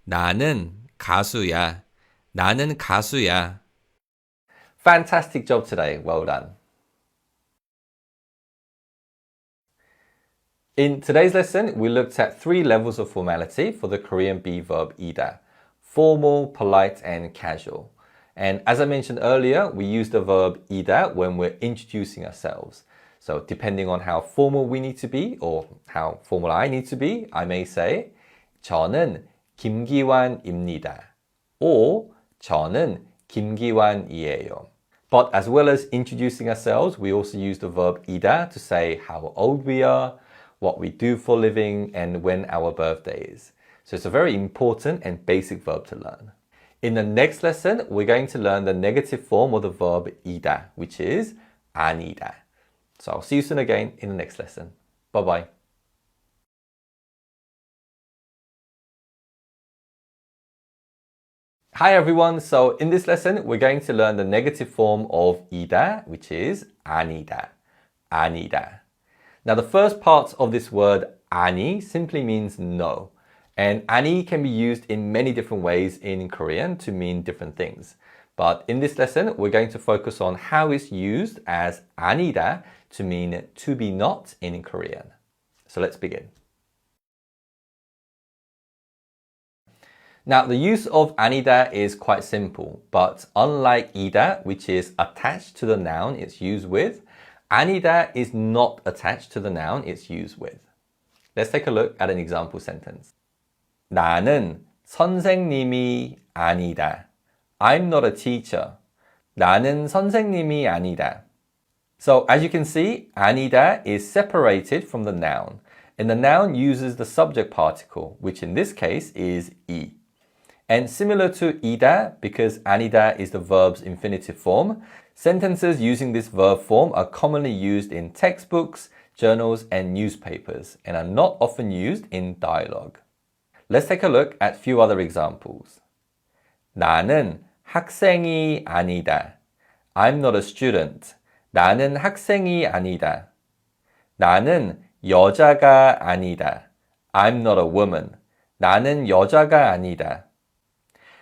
나는 가수야. 나는 가수야. Fantastic job today. Well done. In today's lesson, we looked at 3 levels of formality for the Korean be-verb 이다. Formal, polite, and casual. And as I mentioned earlier, we use the verb 이다 when we're introducing ourselves. So depending on how formal we need to be or how formal I need to be, I may say 저는 김기환입니다. Or 저는 김기환이에요. But as well as introducing ourselves, we also use the verb 이다 to say how old we are, what we do for a living, and when our birthday is. So it's a very important and basic verb to learn. In the next lesson, we're going to learn the negative form of the verb 이다, which is 아니다. So I'll see you soon again in the next lesson. Bye-bye. Hi everyone, so in this lesson we're going to learn the negative form of 이다, which is 아니다, 아니다. Now the first part of this word 아니 simply means no. And 아니 can be used in many different ways in Korean to mean different things. But in this lesson we're going to focus on how it's used as 아니다 to mean to be not in Korean. So let's begin. Now, the use of 아니다 is quite simple, but unlike 이다, which is attached to the noun it's used with, 아니다 is not attached to the noun it's used with. Let's take a look at an example sentence. 나는 선생님이 아니다. I'm not a teacher. 나는 선생님이 아니다. So, as you can see, 아니다 is separated from the noun, and the noun uses the subject particle, which in this case is 이. And similar to 이다, because 아니다 is the verb's infinitive form, sentences using this verb form are commonly used in textbooks, journals, and newspapers, and are not often used in dialogue. Let's take a look at a few other examples. 나는 학생이 아니다. I'm not a student. 나는 학생이 아니다. 나는 여자가 아니다. I'm not a woman. 나는 여자가 아니다.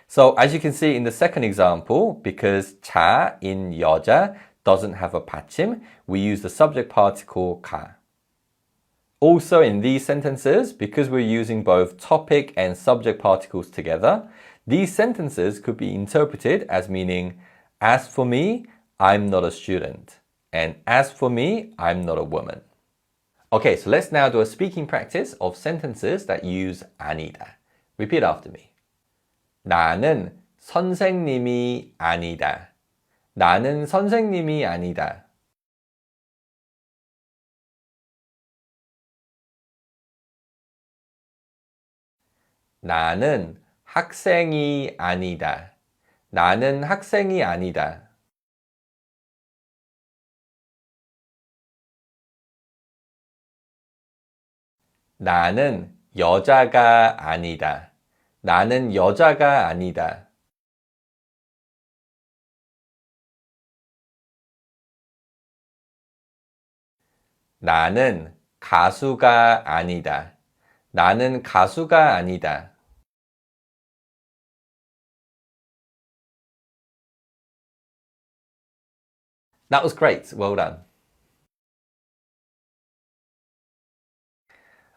So as you can see in the second example, because 자 in 여자 doesn't have a 받침, we use the subject particle 가. Also in these sentences, because we're using both topic and subject particles together, these sentences could be interpreted as meaning, as for me, I'm not a student. And as for me, I'm not a woman. Okay, so let's now do a speaking practice of sentences that use 아니다. Repeat after me. 나는 선생님이 아니다. 나는 선생님이 아니다. 나는 학생이 아니다. 나는 학생이 아니다. 나는 여자가 아니다. 나는 여자가 아니다. 나는 가수가 아니다. 나는 가수가 아니다. That was great. Well done.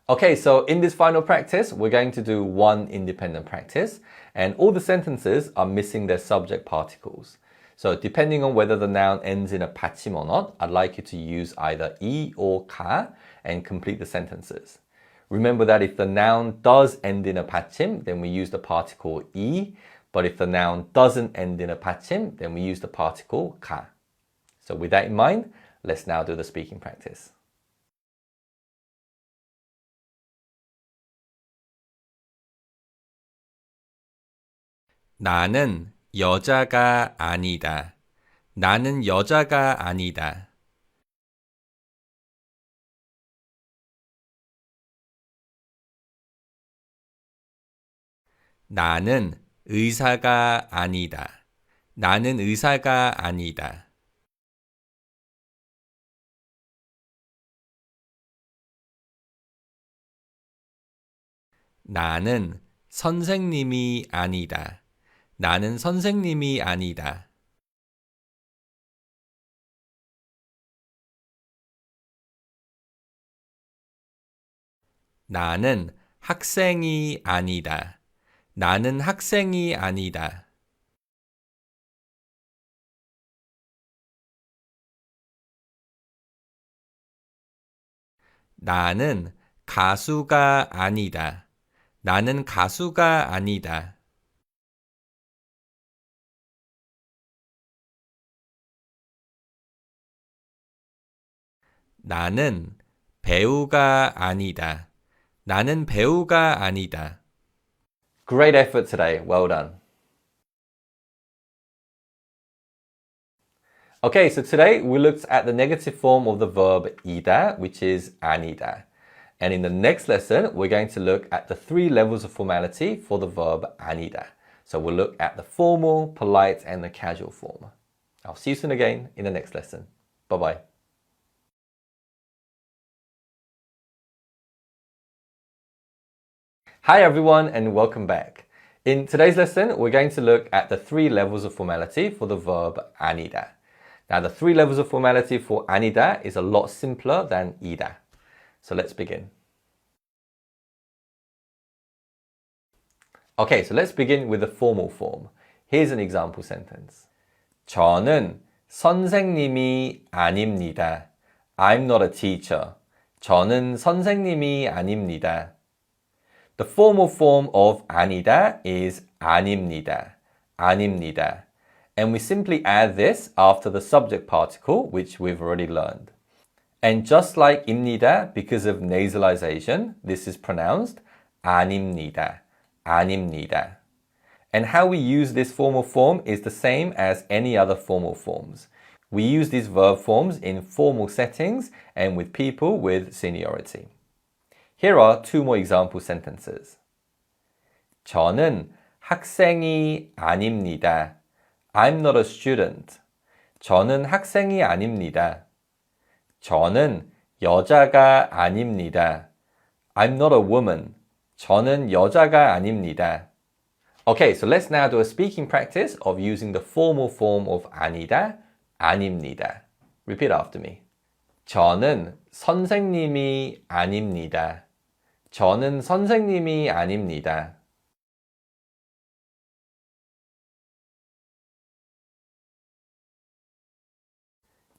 Okay, so in this final practice, we're going to do one independent practice, and all the sentences are missing their subject particles. So depending on whether the noun ends in a 받침 or not, I'd like you to use either 이 or 가 and complete the sentences. Remember that if the noun does end in a 받침, then we use the particle 이, but if the noun doesn't end in a 받침, then we use the particle 가. So with that in mind, let's now do the speaking practice. 나는 여자가 아니다. 나는 여자가 아니다. 나는 의사가 아니다. 나는 의사가 아니다. 나는 선생님이 아니다. 나는 선생님이 아니다. 나는 학생이 아니다. 나는 학생이 아니다. 나는 가수가 아니다. 나는 가수가 아니다. 나는 배우가 아니다. 나는 배우가 아니다. Great effort today. Well done. Okay, so today we looked at the negative form of the verb 이다, which is 아니다. And in the next lesson, we're going to look at the 3 levels of formality for the verb 아니다. So we'll look at the formal, polite, and the casual form. I'll see you soon again in the next lesson. Bye-bye. Hi everyone and welcome back. In today's lesson, we're going to look at the 3 levels of formality for the verb 아니다. Now the 3 levels of formality for 아니다 is a lot simpler than 이다. So let's begin. Okay, so let's begin with the formal form. Here's an example sentence. 저는 선생님이 아닙니다. I'm not a teacher. 저는 선생님이 아닙니다. The formal form of 아니다 is 아닙니다. 아닙니다. And we simply add this after the subject particle, which we've already learned. And just like 입니다, because of nasalization, this is pronounced 아닙니다. 아닙니다. And how we use this formal form is the same as any other formal forms. We use these verb forms in formal settings and with people with seniority. Here are 2 more example sentences. 저는 학생이 아닙니다. I'm not a student. 저는 학생이 아닙니다. 저는 여자가 아닙니다. I'm not a woman. 저는 여자가 아닙니다. Okay, so let's now do a speaking practice of using the formal form of 아니다, 아닙니다. Repeat after me. 저는 선생님이 아닙니다. 저는 선생님이 아닙니다.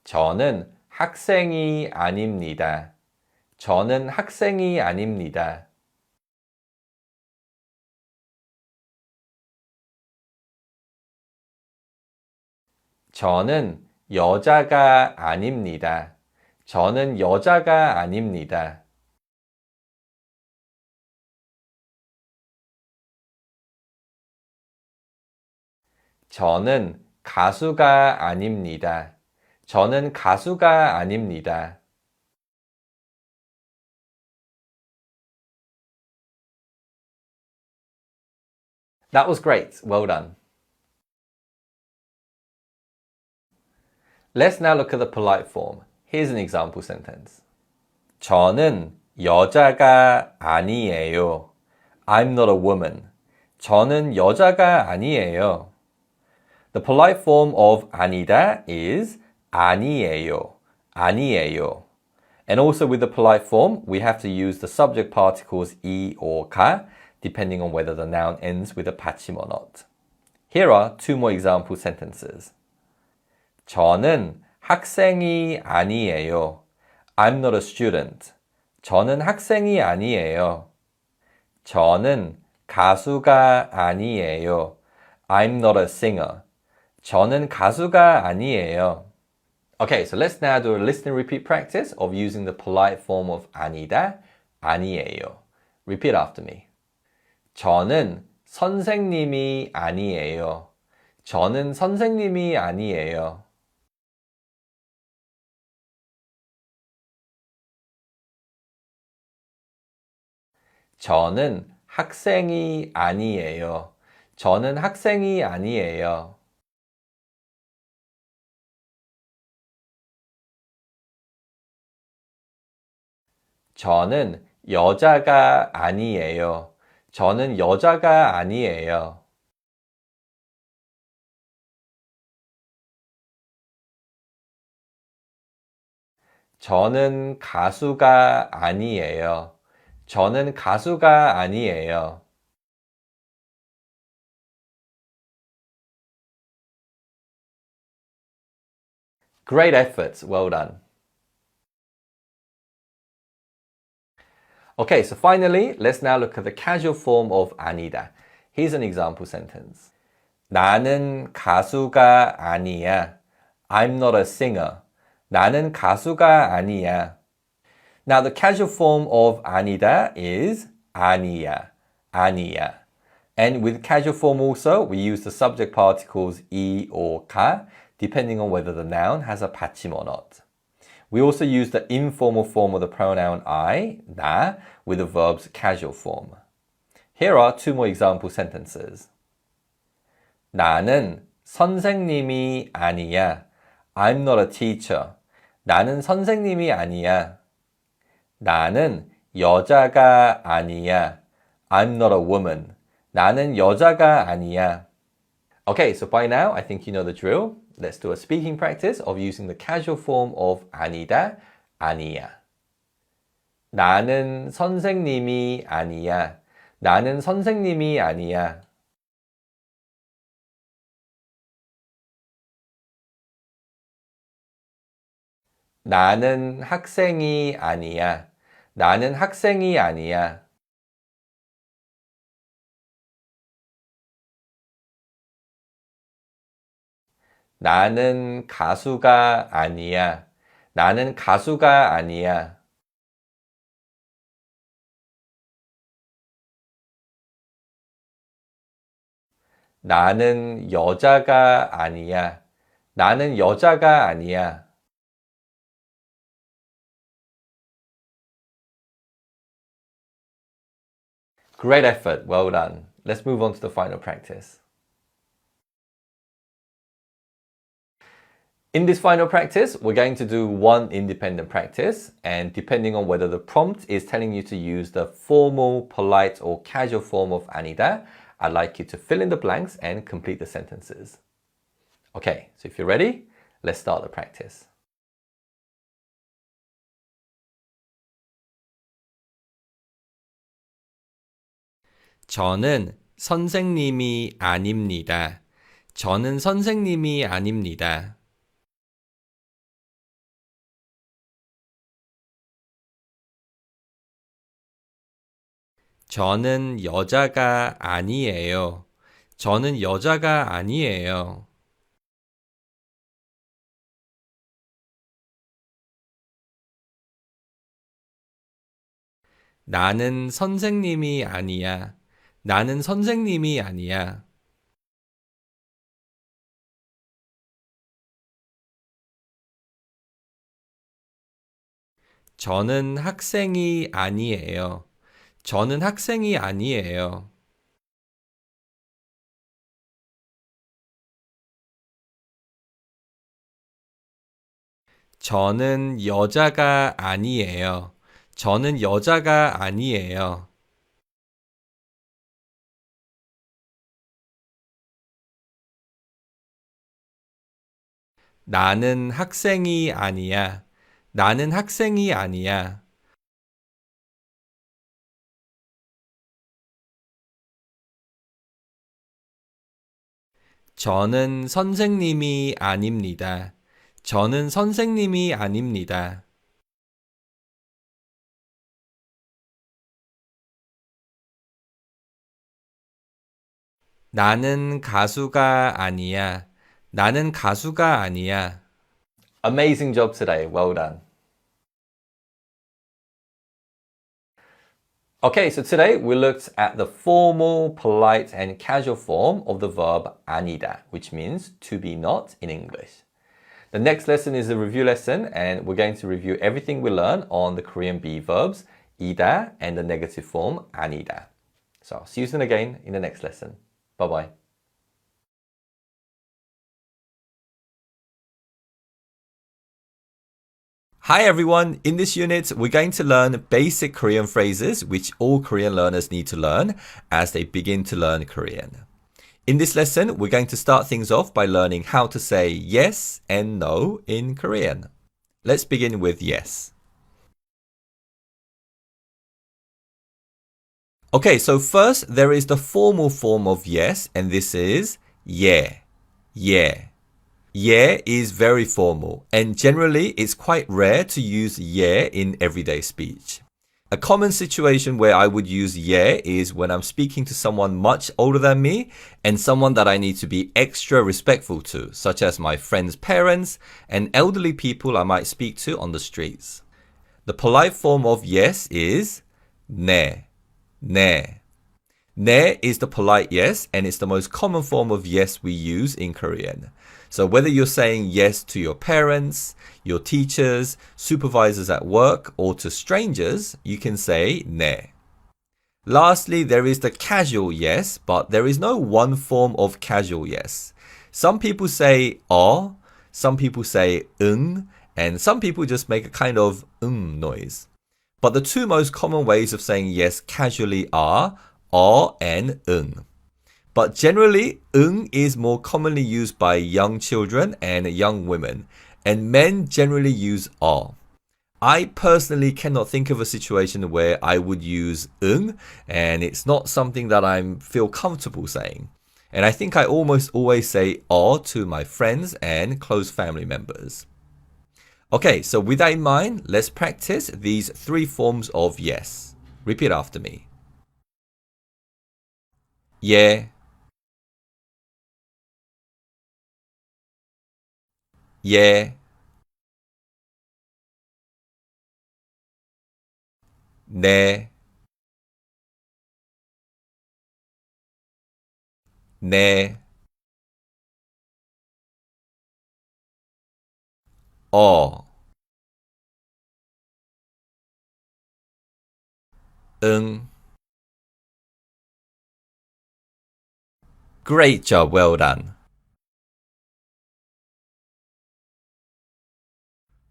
저는 학생이 아닙니다. 저는 학생이 아닙니다. 저는 여자가 아닙니다. 저는 여자가 아닙니다. 저는 가수가 아닙니다. 저는 가수가 아닙니다. That was great. Well done. Let's now look at the polite form. Here's an example sentence. 저는 여자가 아니에요. I'm not a woman. 저는 여자가 아니에요. The polite form of 아니다 is 아니에요. 아니에요. And also with the polite form, we have to use the subject particles 이 or 가, depending on whether the noun ends with a 받침 or not. Here are 2 more example sentences. 저는 학생이 아니에요. I'm not a student. 저는 학생이 아니에요. 저는 가수가 아니에요. I'm not a singer. 저는 가수가 아니에요. Okay, so let's now do a listen and repeat practice of using the polite form of 아니다, 아니에요. Repeat after me. 저는 선생님이 아니에요. 저는 선생님이 아니에요. 저는 학생이 아니에요. 저는 학생이 아니에요. 저는 여자가 아니에요. 저는 여자가 아니에요. 저는 가수가 아니에요. 저는 가수가 아니에요. Great efforts. Well done. Okay, so finally, let's now look at the casual form of 아니다. Here's an example sentence. 나는 가수가 아니야. I'm not a singer. 나는 가수가 아니야. Now, the casual form of 아니다 is 아니야. 아니야. And with casual form also, we use the subject particles 이 or 가, depending on whether the noun has a 받침 or not. We also use the informal form of the pronoun I, 나, with the verb's casual form. Here are 2 more example sentences. 나는 선생님이 아니야. I'm not a teacher. 나는 선생님이 아니야. 나는 여자가 아니야. I'm not a woman. 나는 여자가 아니야. Okay, so by now I think you know the drill. Let's do a speaking practice of using the casual form of 아니다, 아니야. 나는 선생님이 아니야. 나는 선생님이 아니야. 나는 학생이 아니야. 나는 학생이 아니야. 나는 가수가 아니야. 나는 가수가 아니야. 나는 여자가 아니야. 나는 여자가 아니야. Great effort. Well done. Let's move on to the final practice. In this final practice, we're going to do one independent practice, and depending on whether the prompt is telling you to use the formal, polite, or casual form of 아니다, I'd like you to fill in the blanks and complete the sentences. Okay, so if you're ready, let's start the practice. 저는 선생님이 아닙니다. 저는 선생님이 아닙니다. 저는 여자가 아니에요. 저는 여자가 아니에요. 나는 선생님이 아니야. 나는 선생님이 아니야. 저는 학생이 아니에요. 저는 학생이 아니에요. 저는 여자가 아니에요. 저는 여자가 아니에요. 나는 학생이 아니야. 나는 학생이 아니야. 저는 선생님이 아닙니다. 저는 선생님이 아닙니다. 나는 가수가 아니야. 나는 가수가 아니야. Amazing job today. Well done. Okay, so today we looked at the formal, polite, and casual form of the verb 아니다, which means to be not in English. The next lesson is a review lesson, and we're going to review everything we learn on the Korean be verbs 이다 and the negative form 아니다. So I'll see you soon again in the next lesson. Bye bye. Hi everyone, in this unit we're going to learn basic Korean phrases which all Korean learners need to learn as they begin to learn Korean. In this lesson, we're going to start things off by learning how to say yes and no in Korean. Let's begin with yes. Okay, so first there is the formal form of yes, and this is yeah, yeah. Yeah is very formal, and generally it's quite rare to use yeah in everyday speech. A common situation where I would use yeah is when I'm speaking to someone much older than me and someone that I need to be extra respectful to, such as my friend's parents and elderly people I might speak to on the streets. The polite form of yes is 네, 네. 네 is the polite yes, and it's the most common form of yes we use in Korean. So whether you're saying yes to your parents, your teachers, supervisors at work, or to strangers, you can say 네. Lastly, there is the casual yes, but there is no one form of casual yes. Some people say some people say and some people just make a kind of noise. But the two most common ways of saying yes casually are and But generally, is more commonly used by young children and young women, and men generally use I personally cannot think of a situation where I would use and it's not something that I feel comfortable saying. And I think I almost always say to my friends and close family members. Okay, so with that in mind, let's practice these three forms of yes. Repeat after me. 예, 예, 네, 네, 응. Great job, well done.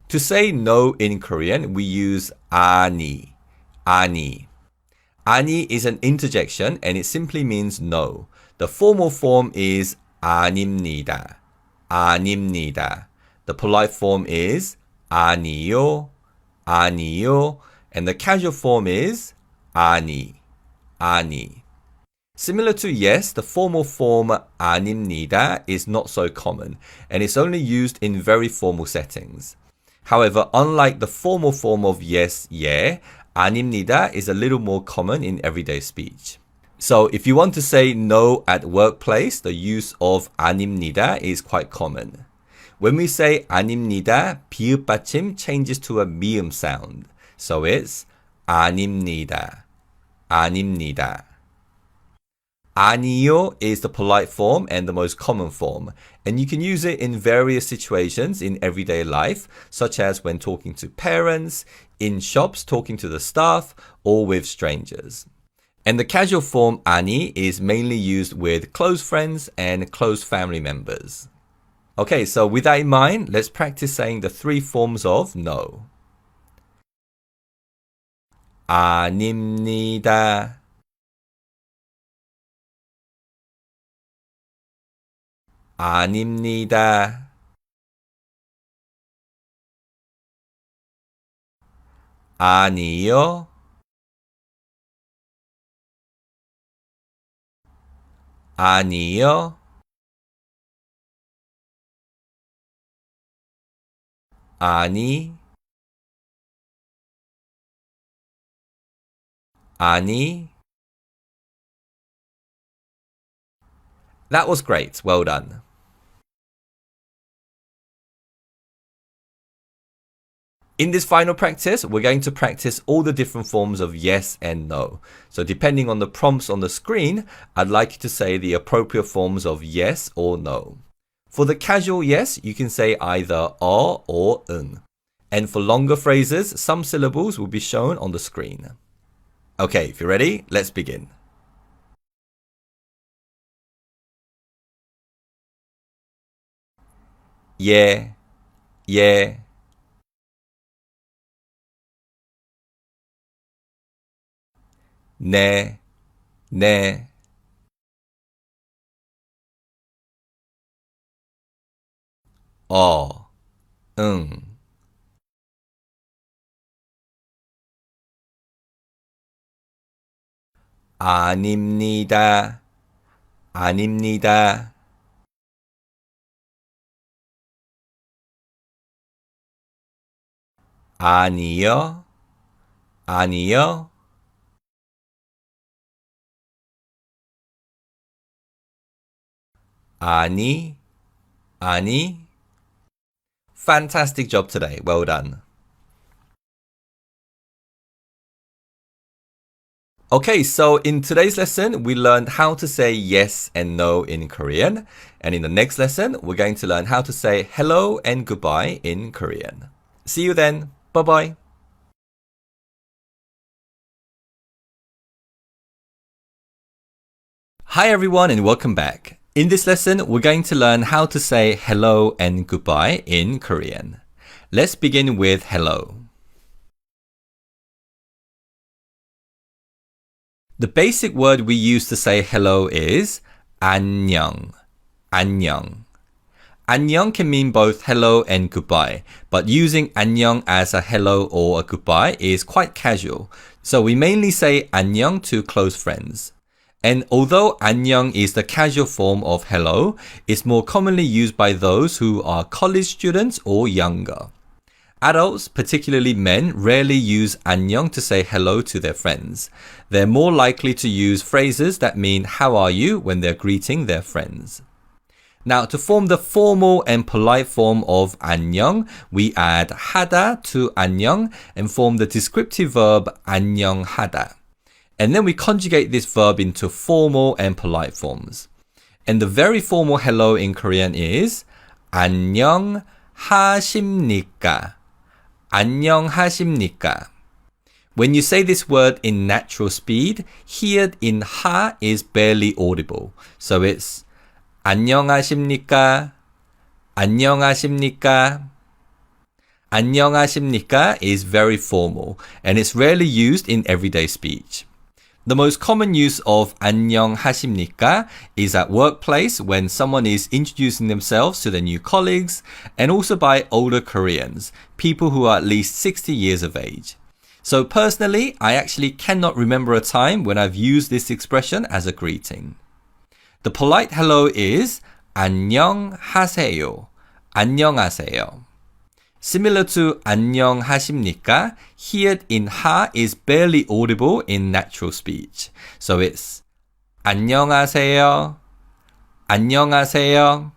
To say no in Korean, we use 아니. 아니. 아니 is an interjection and it simply means no. The formal form is 아닙니다. 아닙니다. The polite form is 아니요. 아니요. And the casual form is 아니. 아니. Similar to yes, the formal form 아닙니다 is not so common and it's only used in very formal settings. However, unlike the formal form of yes, 예, 아닙니다 is a little more common in everyday speech. So if you want to say no at workplace, the use of 아닙니다 is quite common. When we say 아닙니다, 비읍 받침 changes to a 미음 sound. So it's 아닙니다. 아닙니다. 아니요 is the polite form and the most common form, and you can use it in various situations in everyday life, such as when talking to parents, in shops talking to the staff, or with strangers. And the casual form 아니 is mainly used with close friends and close family members. Okay, so with that in mind, let's practice saying the three forms of no. 아닙니다. 아닙니다. 아니요. 아니요. 아니. 아니. That was great. Well done. In this final practice, we're going to practice all the different forms of yes and no. So depending on the prompts on the screen, I'd like you to say the appropriate forms of yes or no. For the casual yes, you can say either or 응. And for longer phrases, some syllables will be shown on the screen. Okay, if you're ready, let's begin. 예, 예. 네, 네. 응. 아닙니다. 아닙니다. 아니요. 아니요. 아니. 아니. Fantastic job today. Well done. Okay, so in today's lesson, we learned how to say yes and no in Korean. And in the next lesson, we're going to learn how to say hello and goodbye in Korean. See you then. Bye-bye. Hi everyone and welcome back. In this lesson, we're going to learn how to say hello and goodbye in Korean. Let's begin with hello. The basic word we use to say hello is 안녕. 안녕. 안녕 can mean both hello and goodbye, but using 안녕 as a hello or a goodbye is quite casual, so we mainly say 안녕 to close friends. And although 안녕 is the casual form of hello, it's more commonly used by those who are college students or younger. Adults, particularly men, rarely use 안녕 to say hello to their friends. They're more likely to use phrases that mean how are you when they're greeting their friends. Now, to form the formal and polite form of 안녕, we add 하다 to 안녕 and form the descriptive verb 안녕하다. And then we conjugate this verb into formal and polite forms. And the very formal hello in Korean is 안녕하십니까? 안녕하십니까? When you say this word in natural speed, here in 하 is barely audible. So it's 안녕하십니까? 안녕하십니까? 안녕하십니까 is very formal and it's rarely used in everyday speech. The most common use of 안녕하십니까 is at workplace when someone is introducing themselves to their new colleagues and also by older Koreans, people who are at least 60 years of age. So personally, I actually cannot remember a time when I've used this expression as a greeting. The polite hello is 안녕하세요. 안녕하세요. Similar to 안녕하십니까, here in 하 is barely audible in natural speech. So it's 안녕하세요. 안녕하세요.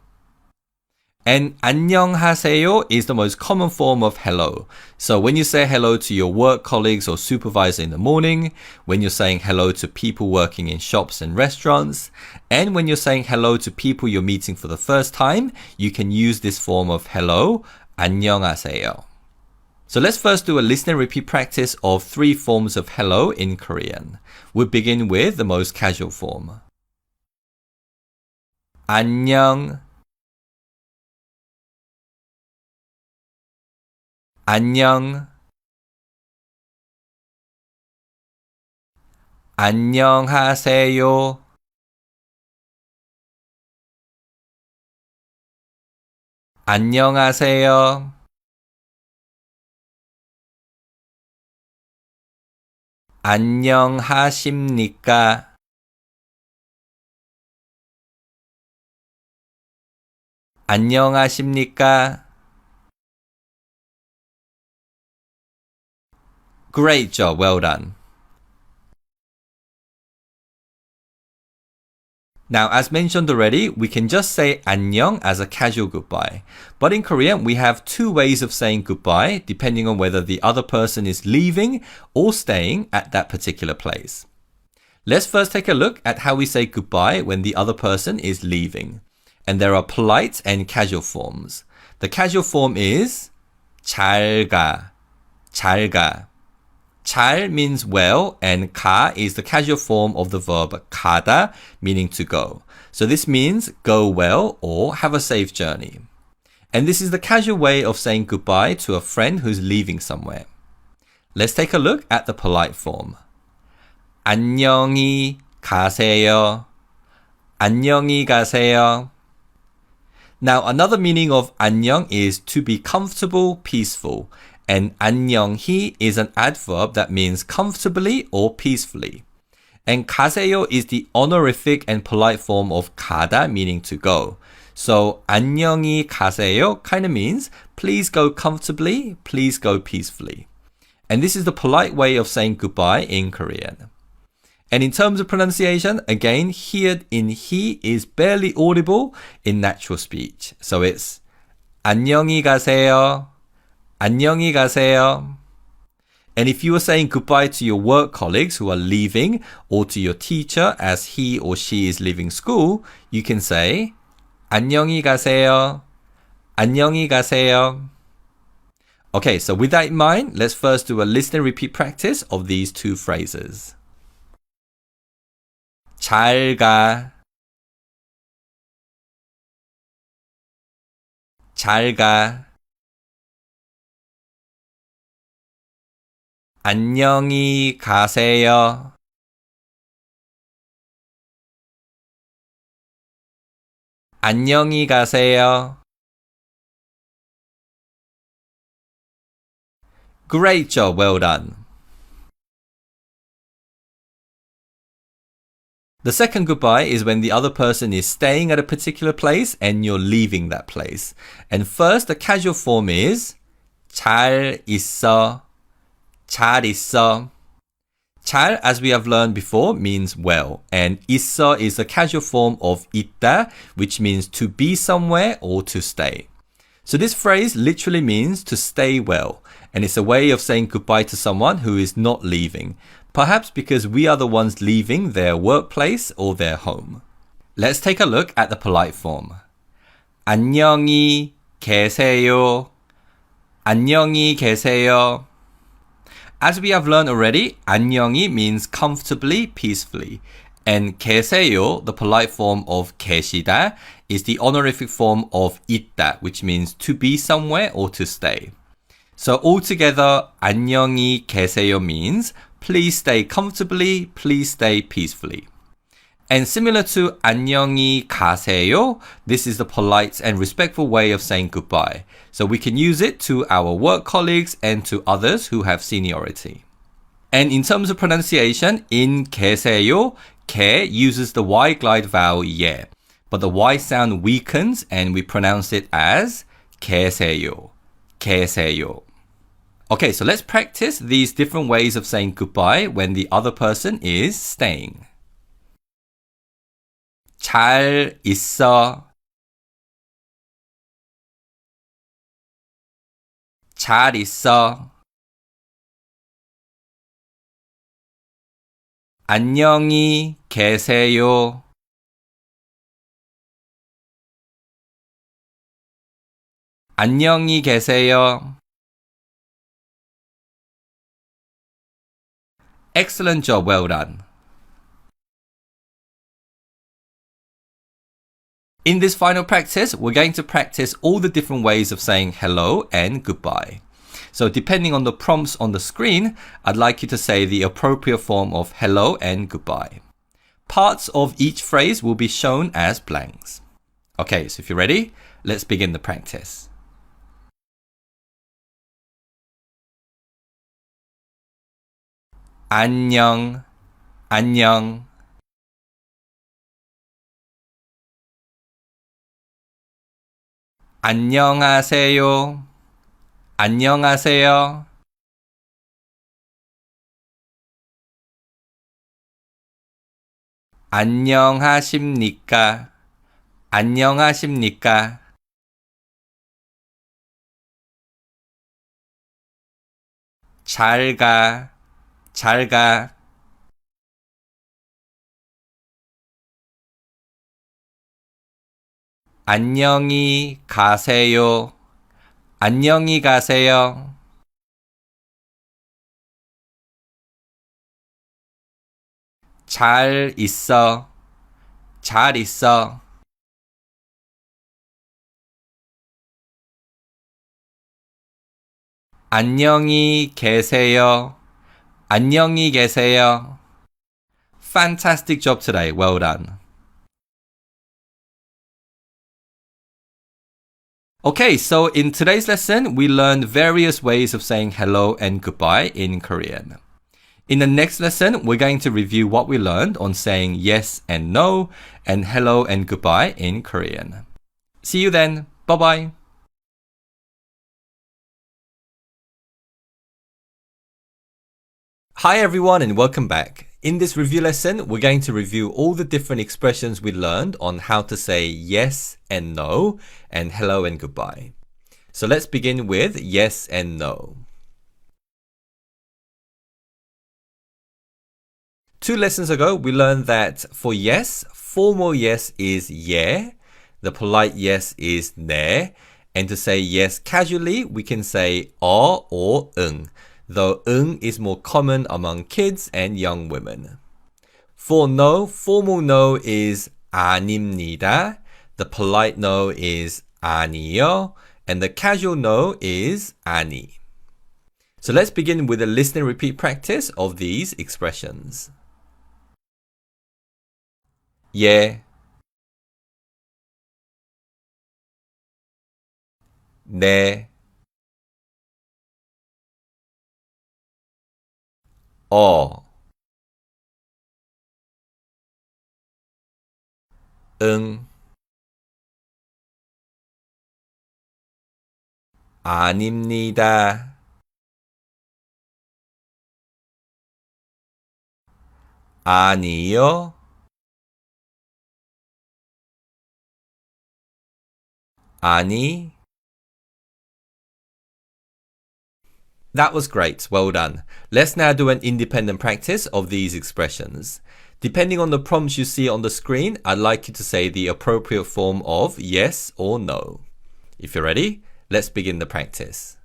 And 안녕하세요 is the most common form of hello. So when you say hello to your work colleagues or supervisor in the morning, when you're saying hello to people working in shops and restaurants, and when you're saying hello to people you're meeting for the first time, you can use this form of hello, 안녕하세요. So let's first do a listen and repeat practice of 3 forms of hello in Korean. We'll begin with the most casual form. 안녕. 안녕. 안녕하세요. 안녕하세요. 안녕하십니까? 안녕하십니까? Great job, well done. Now, as mentioned already, we can just say 안녕 as a casual goodbye. But in Korean, we have 2 ways of saying goodbye, depending on whether the other person is leaving or staying at that particular place. Let's first take a look at how we say goodbye when the other person is leaving. And there are polite and casual forms. The casual form is 잘 가, 잘 가. 잘 means well, and 가 is the casual form of the verb 가다, meaning to go. So this means go well or have a safe journey. And this is the casual way of saying goodbye to a friend who's leaving somewhere. Let's take a look at the polite form. 안녕히 가세요. 안녕히 가세요. Now, another meaning of 안녕 is to be comfortable, peaceful. And 안녕히 is an adverb that means comfortably or peacefully. And 가세요 is the honorific and polite form of 가다, meaning to go. So 안녕히 가세요 kind of means please go comfortably, please go peacefully. And this is the polite way of saying goodbye in Korean. And in terms of pronunciation, again, here in he is barely audible in natural speech. So it's 안녕히 가세요. 안녕히 가세요. And if you are saying goodbye to your work colleagues who are leaving or to your teacher as he or she is leaving school, you can say 안녕히 가세요. 안녕히 가세요. Okay, so with that in mind, let's first do a listen and repeat practice of these 2 phrases. 잘 가, 잘 가. 안녕히 가세요. 안녕히 가세요. Great job, well done. The second goodbye is when the other person is staying at a particular place and you're leaving that place. And first, the casual form is 잘 있어, 잘 있어. 잘, as we have learned before, means well. And 있어 is the casual form of 있다, which means to be somewhere or to stay. So this phrase literally means to stay well. And it's a way of saying goodbye to someone who is not leaving. Perhaps because we are the ones leaving their workplace or their home. Let's take a look at the polite form. 안녕히 계세요. 안녕히 계세요. As we have learned already, 안녕히 means comfortably, peacefully. And 계세요, the polite form of 계시다, is the honorific form of 있다, which means to be somewhere or to stay. So altogether, 안녕히 계세요 means please stay comfortably, please stay peacefully. And similar to 안녕히 가세요, this is the polite and respectful way of saying goodbye. So we can use it to our work colleagues and to others who have seniority. And in terms of pronunciation, in 계세요, 개 uses the Y glide vowel 예, but the Y sound weakens and we pronounce it as 계세요, 계세요. Okay, so let's practice these different ways of saying goodbye when the other person is staying. 잘 있어. 잘 있어. 안녕히 계세요. 안녕히 계세요. Excellent job, well done. In this final practice, we're going to practice all the different ways of saying hello and goodbye. So depending on the prompts on the screen, I'd like you to say the appropriate form of hello and goodbye. Parts of each phrase will be shown as blanks. Okay, so if you're ready, let's begin the practice. 안녕, 안녕. 안녕하세요. 안녕하세요. 안녕하십니까? 안녕하십니까? 잘 가, 잘 가. 안녕히 가세요. 안녕히 가세요. 잘 있어. 잘 있어. 안녕히 계세요. 안녕히 계세요. Fantastic job today. Well done. Okay, so in today's lesson, we learned various ways of saying hello and goodbye in Korean. In the next lesson, we're going to review what we learned on saying yes and no and hello and goodbye in Korean. See you then. Bye-bye. Hi everyone and welcome back. In this review lesson, we're going to review all the different expressions we learned on how to say yes and no and hello and goodbye. So let's begin with yes and no. 2 lessons ago, we learned that for yes, formal yes is 예, the polite yes is 네, and to say yes casually, we can say or 응, though 응 is more common among kids and young women. For no, formal no is 아닙니다. The polite no is 아니요. And the casual no is 아니. So let's begin with a listen and repeat practice of these expressions. 예, 네, 응, 아닙니다. 아니요, 아니. That was great, well done. Let's now do an independent practice of these expressions. Depending on the prompts you see on the screen, I'd like you to say the appropriate form of yes or no. If you're ready, let's begin the practice.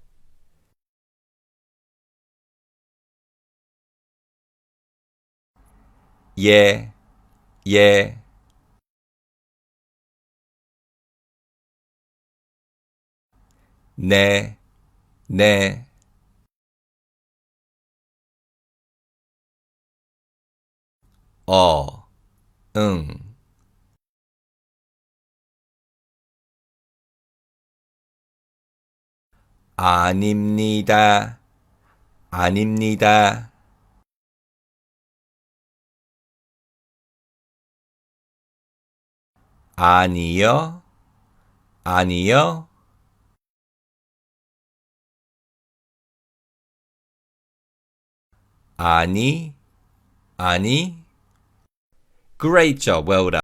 예, 예, 네, 네, 응, 아닙니다, 아닙니다, 아니요, 아니요, 아니, 아니. Great job, well done.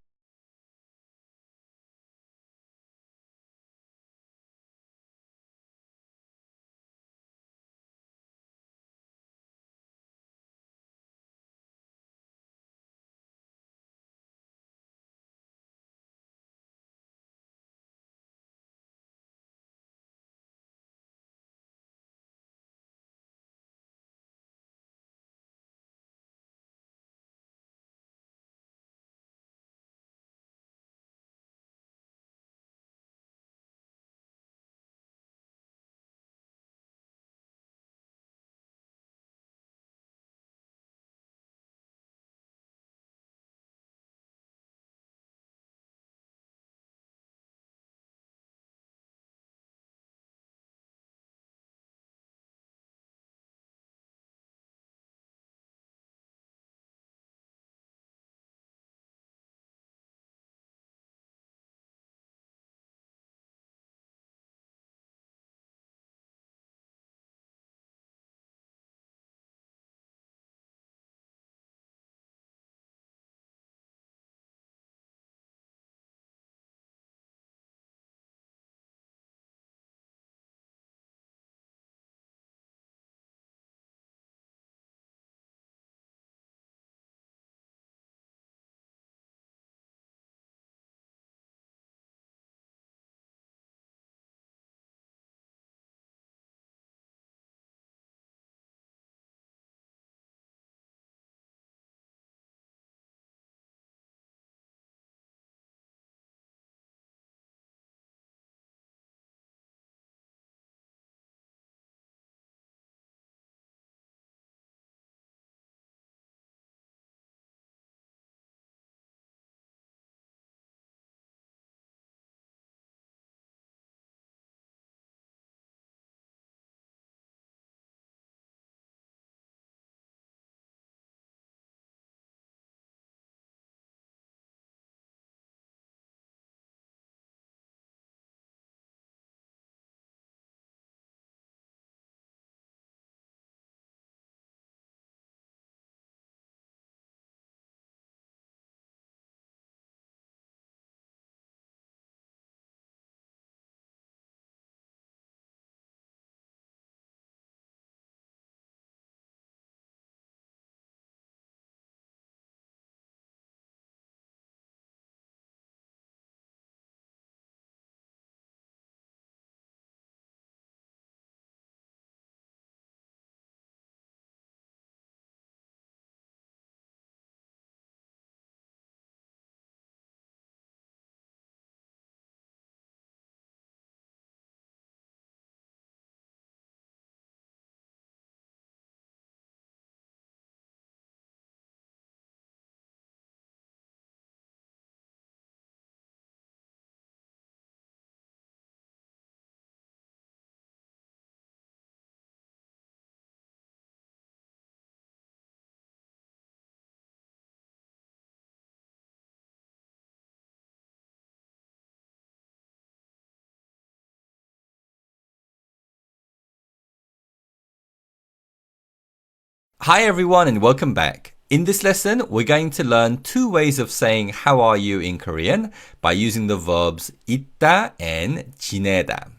Hi everyone and welcome back. In this lesson, we're going to learn two ways of saying how are you in Korean by using the verbs 있다 and 지내다.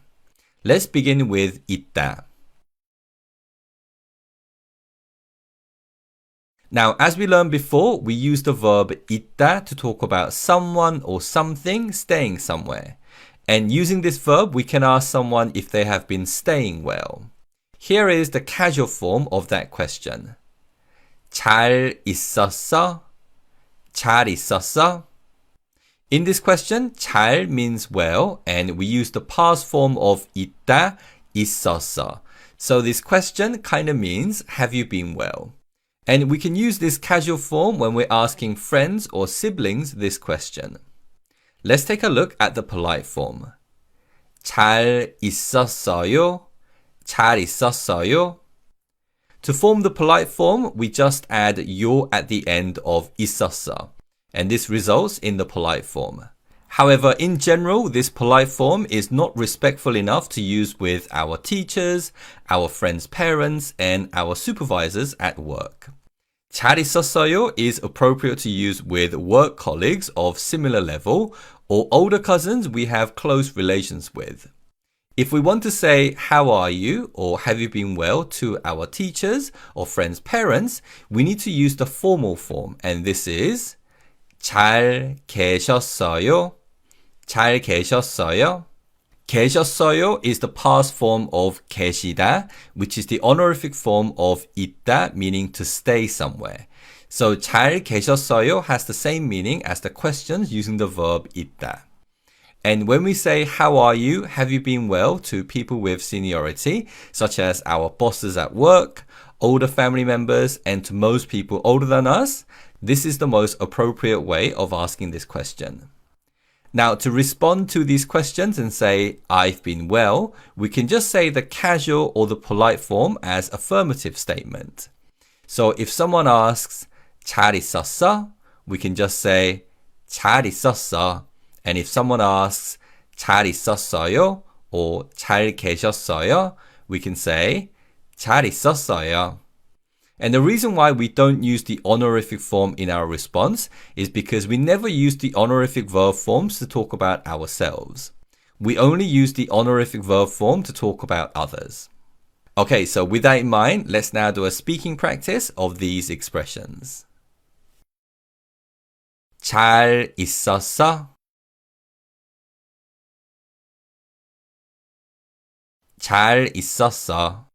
Let's begin with 있다. Now, as we learned before, we use the verb 있다 to talk about someone or something staying somewhere. And using this verb, we can ask someone if they have been staying well. Here is the casual form of that question. 잘 있었어? 잘 있었어? In this question, 잘 means well, and we use the past form of 있다, 있었어. So this question kind of means, have you been well? And we can use this casual form when we're asking friends or siblings this question. Let's take a look at the polite form. 잘 있었어요? 잘 있었어요? To form the polite form, we just add 요 at the end of 있었어, and this results in the polite form. However, in general, this polite form is not respectful enough to use with our teachers, our friends' parents, and our supervisors at work. 잘 있었어요 is appropriate to use with work colleagues of similar level or older cousins we have close relations with. If we want to say, how are you, or have you been well to our teachers or friends' parents, we need to use the formal form, and this is 잘 계셨어요? 잘 계셨어요? 계셨어요 is the past form of 계시다, which is the honorific form of 있다, meaning to stay somewhere. So 잘 계셨어요 has the same meaning as the questions using the verb 있다. And when we say, how are you, have you been well to people with seniority, such as our bosses at work, older family members, and to most people older than us, this is the most appropriate way of asking this question. Now, to respond to these questions and say, I've been well, we can just say the casual or the polite form as affirmative statement. So if someone asks, 잘 있었어? We can just say, 잘 있었어. And if someone asks, 잘 있었어요? Or 잘 계셨어요? We can say, 잘 있었어요. And the reason why we don't use the honorific form in our response is because we never use the honorific verb forms to talk about ourselves. We only use the honorific verb form to talk about others. Okay, so with that in mind, let's now do a speaking practice of these expressions. 잘 있었어? 잘 있었어.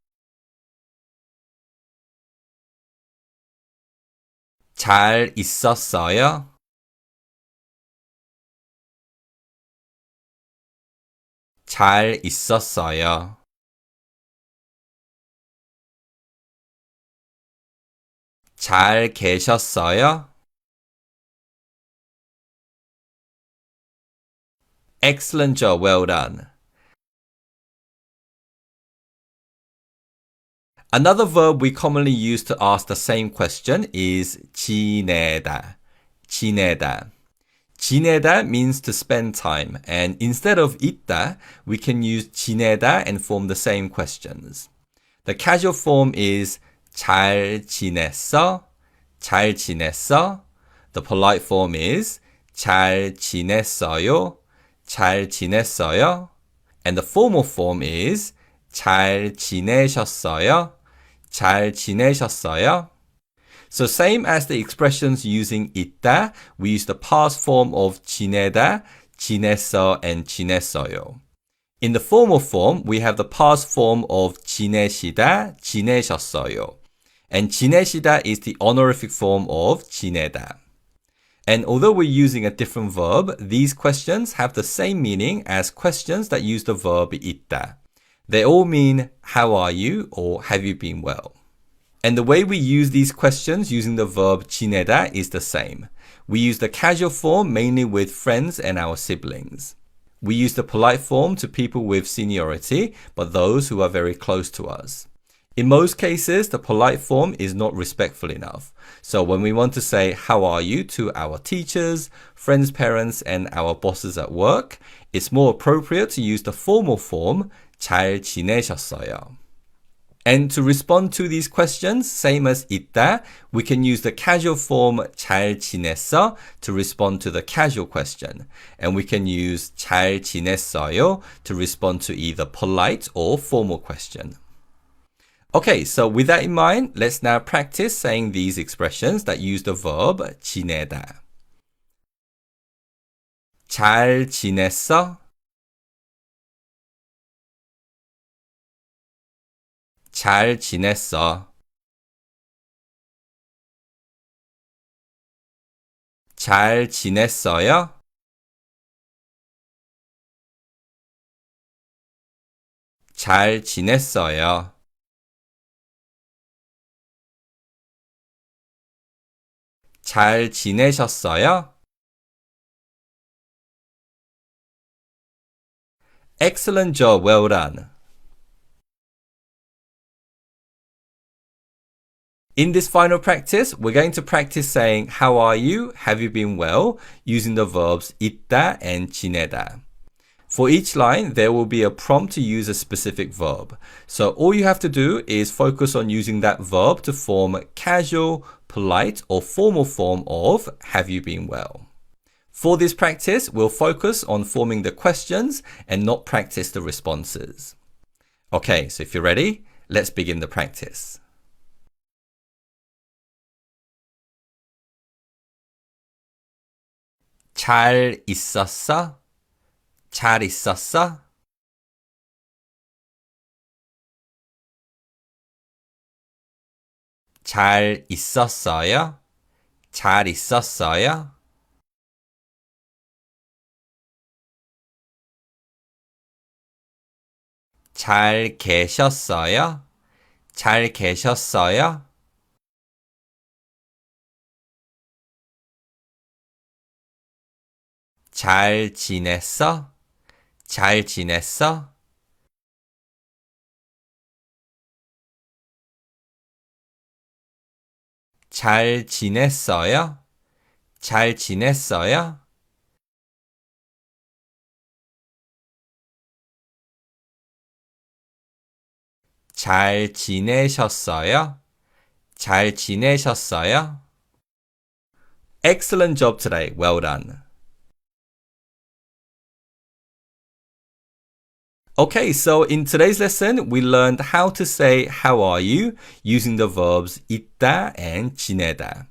잘 있었어요? 잘 있었어요. 잘 계셨어요? Excellent job, well done. Another verb we commonly use to ask the same question is 지내다. 지내다. 지내다 means to spend time, and instead of 있다, we can use 지내다 and form the same questions. The casual form is 잘 지냈어? 잘 지냈어? The polite form is 잘 지냈어요? 잘 지냈어요? And the formal form is 잘 지내셨어요? 잘 지내셨어요? So same as the expressions using 있다, we use the past form of 지내다, 지냈어, and 지냈어요. In the formal form, we have the past form of 지내시다, 지내셨어요. And 지내시다 is the honorific form of 지내다. And although we're using a different verb, these questions have the same meaning as questions that use the verb 있다. They all mean, how are you, or have you been well? And the way we use these questions using the verb 지내다 is the same. We use the casual form mainly with friends and our siblings. We use the polite form to people with seniority, but those who are very close to us. In most cases, the polite form is not respectful enough. So when we want to say, how are you to our teachers, friends' parents, and our bosses at work, it's more appropriate to use the formal form, 잘 지내셨어요. And to respond to these questions, same as 있다, we can use the casual form 잘 지냈어 to respond to the casual question. And we can use 잘 지냈어요 to respond to either polite or formal question. Okay, so with that in mind, let's now practice saying these expressions that use the verb 지내다. 잘 지냈어? 잘 지냈어. 잘 지냈어요? 잘 지냈어요. 잘 지내셨어요? Excellent job, well done. In this final practice, we're going to practice saying how are you, have you been well, using the verbs 있다 and 지내다. For each line, there will be a prompt to use a specific verb. So all you have to do is focus on using that verb to form casual, polite, or formal form of have you been well. For this practice, we'll focus on forming the questions and not practice the responses. Okay, so if you're ready, let's begin the practice. 잘 있었어? 잘 있었어? 잘 있었어요? 잘 있었어요? 잘 계셨어요? 잘 계셨어요? 잘 지냈어? 잘 지냈어? 잘 지냈어요? 잘 지냈어요? 잘 지내셨어요? 잘 지내셨어요? Excellent job today. Well done. Okay, so in today's lesson, we learned how to say how are you using the verbs 있다 and 지내다.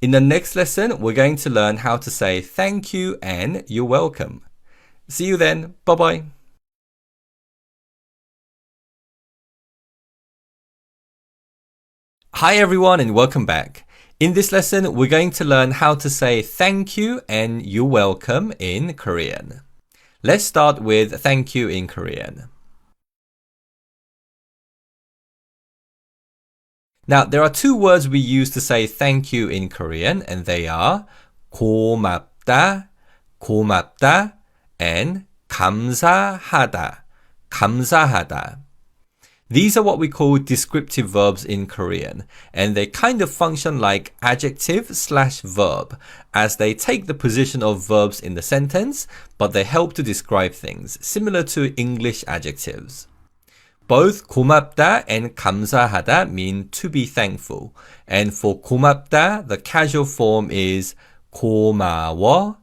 In the next lesson, we're going to learn how to say thank you and you're welcome. See you then. Bye-bye. Hi everyone and welcome back. In this lesson, we're going to learn how to say thank you and you're welcome in Korean. Let's start with thank you in Korean. Now, there are two words we use to say thank you in Korean, and they are 고맙다, 고맙다, and 감사하다, 감사하다. These are what we call descriptive verbs in Korean, and they kind of function like adjective/verb, as they take the position of verbs in the sentence, but they help to describe things, similar to English adjectives. Both 고맙다 and 감사하다 mean to be thankful, and for 고맙다, the casual form is 고마워,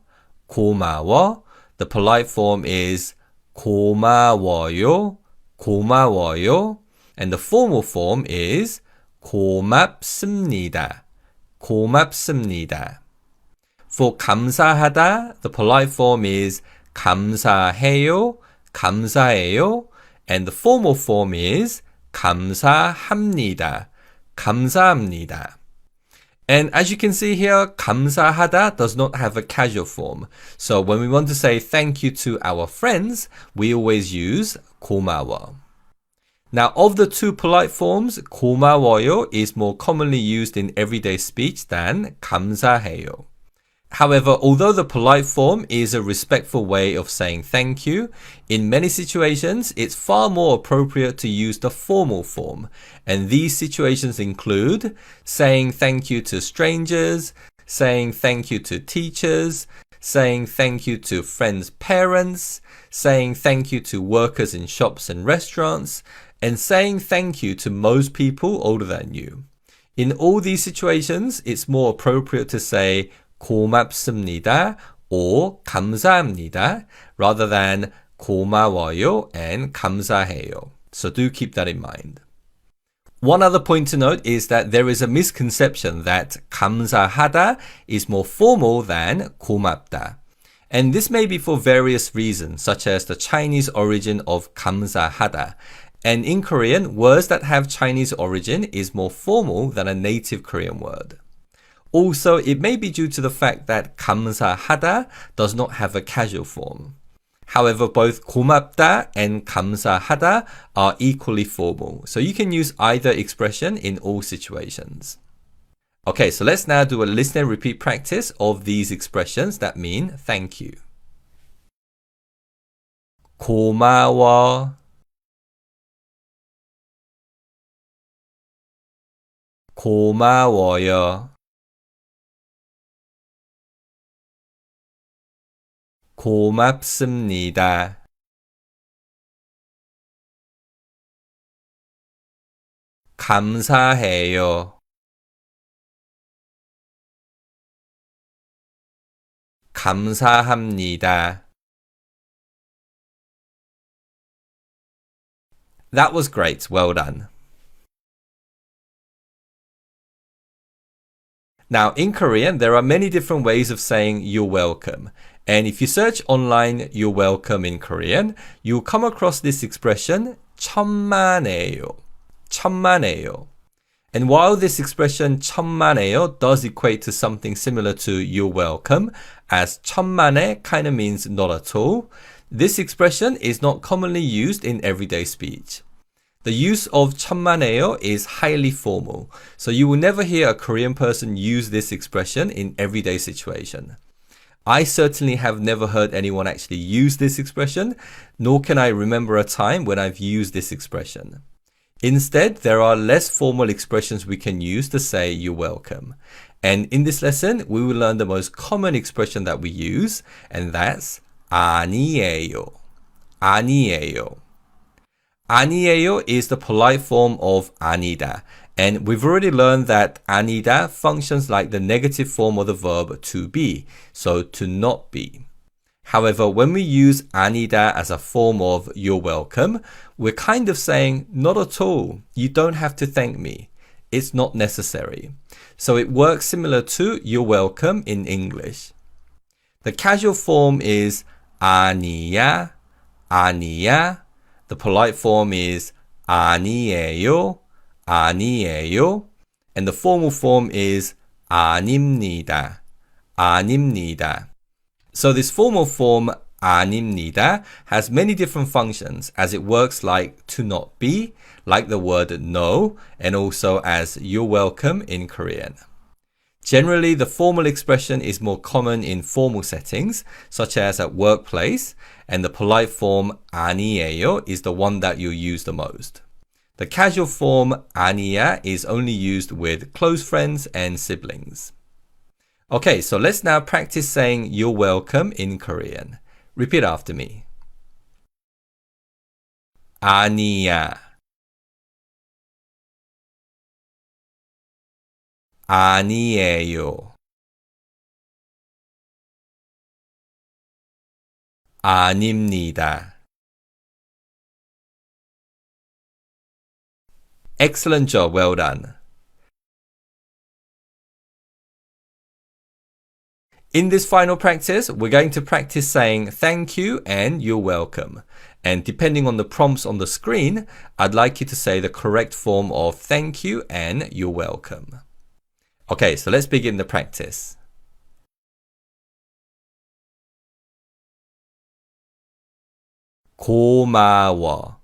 고마워. The polite form is 고마워요, 고마워요, and the formal form is 고맙습니다, 고맙습니다. For 감사하다, the polite form is 감사해요, 감사해요, and the formal form is 감사합니다, 감사합니다. And as you can see here, 감사하다 does not have a casual form. So when we want to say thank you to our friends, we always use 고마워. Now, of the two polite forms, 고마워요 is more commonly used in everyday speech than 감사해요. However, although the polite form is a respectful way of saying thank you, in many situations, it's far more appropriate to use the formal form. And these situations include saying thank you to strangers, saying thank you to teachers, saying thank you to friends' parents, saying thank you to workers in shops and restaurants, and saying thank you to most people older than you. In all these situations, it's more appropriate to say 고맙습니다 or 감사합니다 rather than 고마워요 and 감사해요. So do keep that in mind. One other point to note is that there is a misconception that 감사하다 is more formal than 고맙다. And this may be for various reasons, such as the Chinese origin of 감사하다. And in Korean, words that have Chinese origin is more formal than a native Korean word. Also, it may be due to the fact that 감사하다 does not have a casual form. However, both 고맙다 and 감사하다 are equally formal, so you can use either expression in all situations. Okay, so let's now do a listen and repeat practice of these expressions that mean thank you. 고마워, 고마워요, 고맙습니다. 감사해요. 감사합니다. That was great. Well done. Now, in Korean, there are many different ways of saying you're welcome. And if you search online, you're welcome in Korean, you'll come across this expression, 천만에요. 천만에요. And while this expression 천만에요 does equate to something similar to you're welcome, as 천만에 kind of means not at all, this expression is not commonly used in everyday speech. The use of 천만에요 is highly formal, so you will never hear a Korean person use this expression in everyday situation. I certainly have never heard anyone actually use this expression, nor can I remember a time when I've used this expression. Instead, there are less formal expressions we can use to say you're welcome. And in this lesson, we will learn the most common expression that we use, and that's 아니에요. 아니에요. 아니에요 is the polite form of 아니다. And we've already learned that 아니다 functions like the negative form of the verb to be, so to not be. However, when we use 아니다 as a form of you're welcome, we're kind of saying, not at all, you don't have to thank me. It's not necessary. So it works similar to you're welcome in English. The casual form is 아니야, 아니야. The polite form is 아니에요, 아니에요. And the formal form is 아닙니다, 아닙니다. So this formal form 아닙니다 has many different functions as it works like to not be, like the word no, and also as you're welcome in Korean. Generally, the formal expression is more common in formal settings, such as at workplace, and the polite form 아니에요 is the one that you'll use the most. The casual form 아니야 is only used with close friends and siblings. Okay, so let's now practice saying you're welcome in Korean. Repeat after me. 아니야, 아니에요, 아닙니다. Excellent job, well done. In this final practice, we're going to practice saying thank you and you're welcome. And depending on the prompts on the screen, I'd like you to say the correct form of thank you and you're welcome. Okay, so let's begin the practice. 고마워,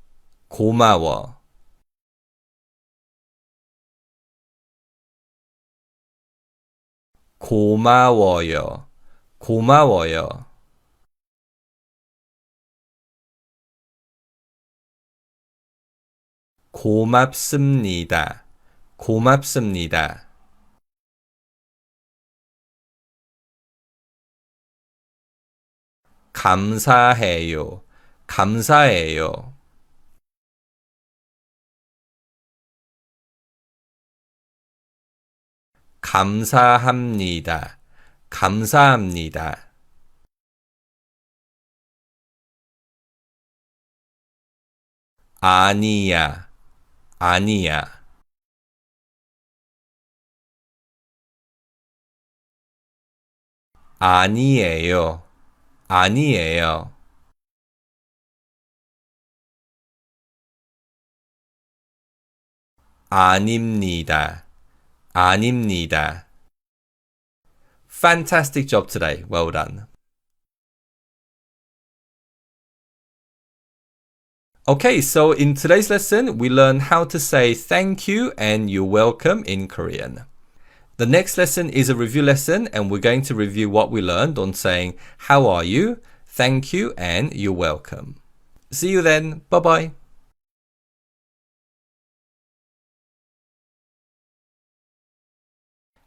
고마워. 고마워요, 고마워요. 고맙습니다, 고맙습니다. 감사해요, 감사해요. 감사합니다. 감사합니다. 아니야. 아니야. 아니에요. 아니에요. 아닙니다. 아닙니다. Fantastic job today. Well done. Okay, so in today's lesson, we learn how to say thank you and you're welcome in Korean. The next lesson is a review lesson, and we're going to review what we learned on saying how are you, thank you, and you're welcome. See you then. Bye-bye.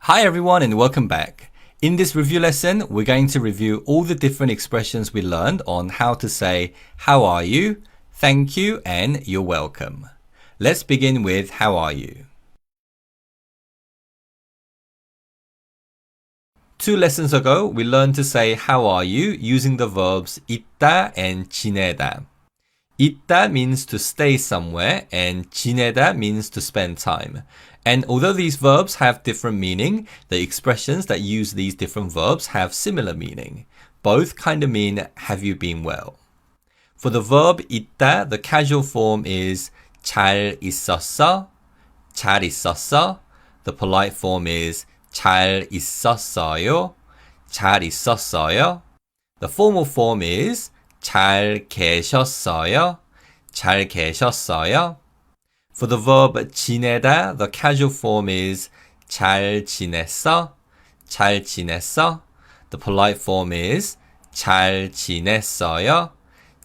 Hi everyone and welcome back. In this review lesson, we're going to review all the different expressions we learned on how to say how are you, thank you, and you're welcome. Let's begin with how are you. 2 lessons ago, we learned to say how are you using the verbs 있다 and 지내다. 있다 means to stay somewhere and 지내다 means to spend time. And although these verbs have different meaning, the expressions that use these different verbs have similar meaning. Both kind of mean have you been well. For the verb 있다, the casual form is 잘 있었어, 잘 있었어. The polite form is 잘 있었어요, 잘 있었어요. The formal form is 잘 계셨어요, 잘 계셨어요. For the verb 지내다, the casual form is 잘 지냈어, 잘 지냈어. The polite form is 잘 지냈어요,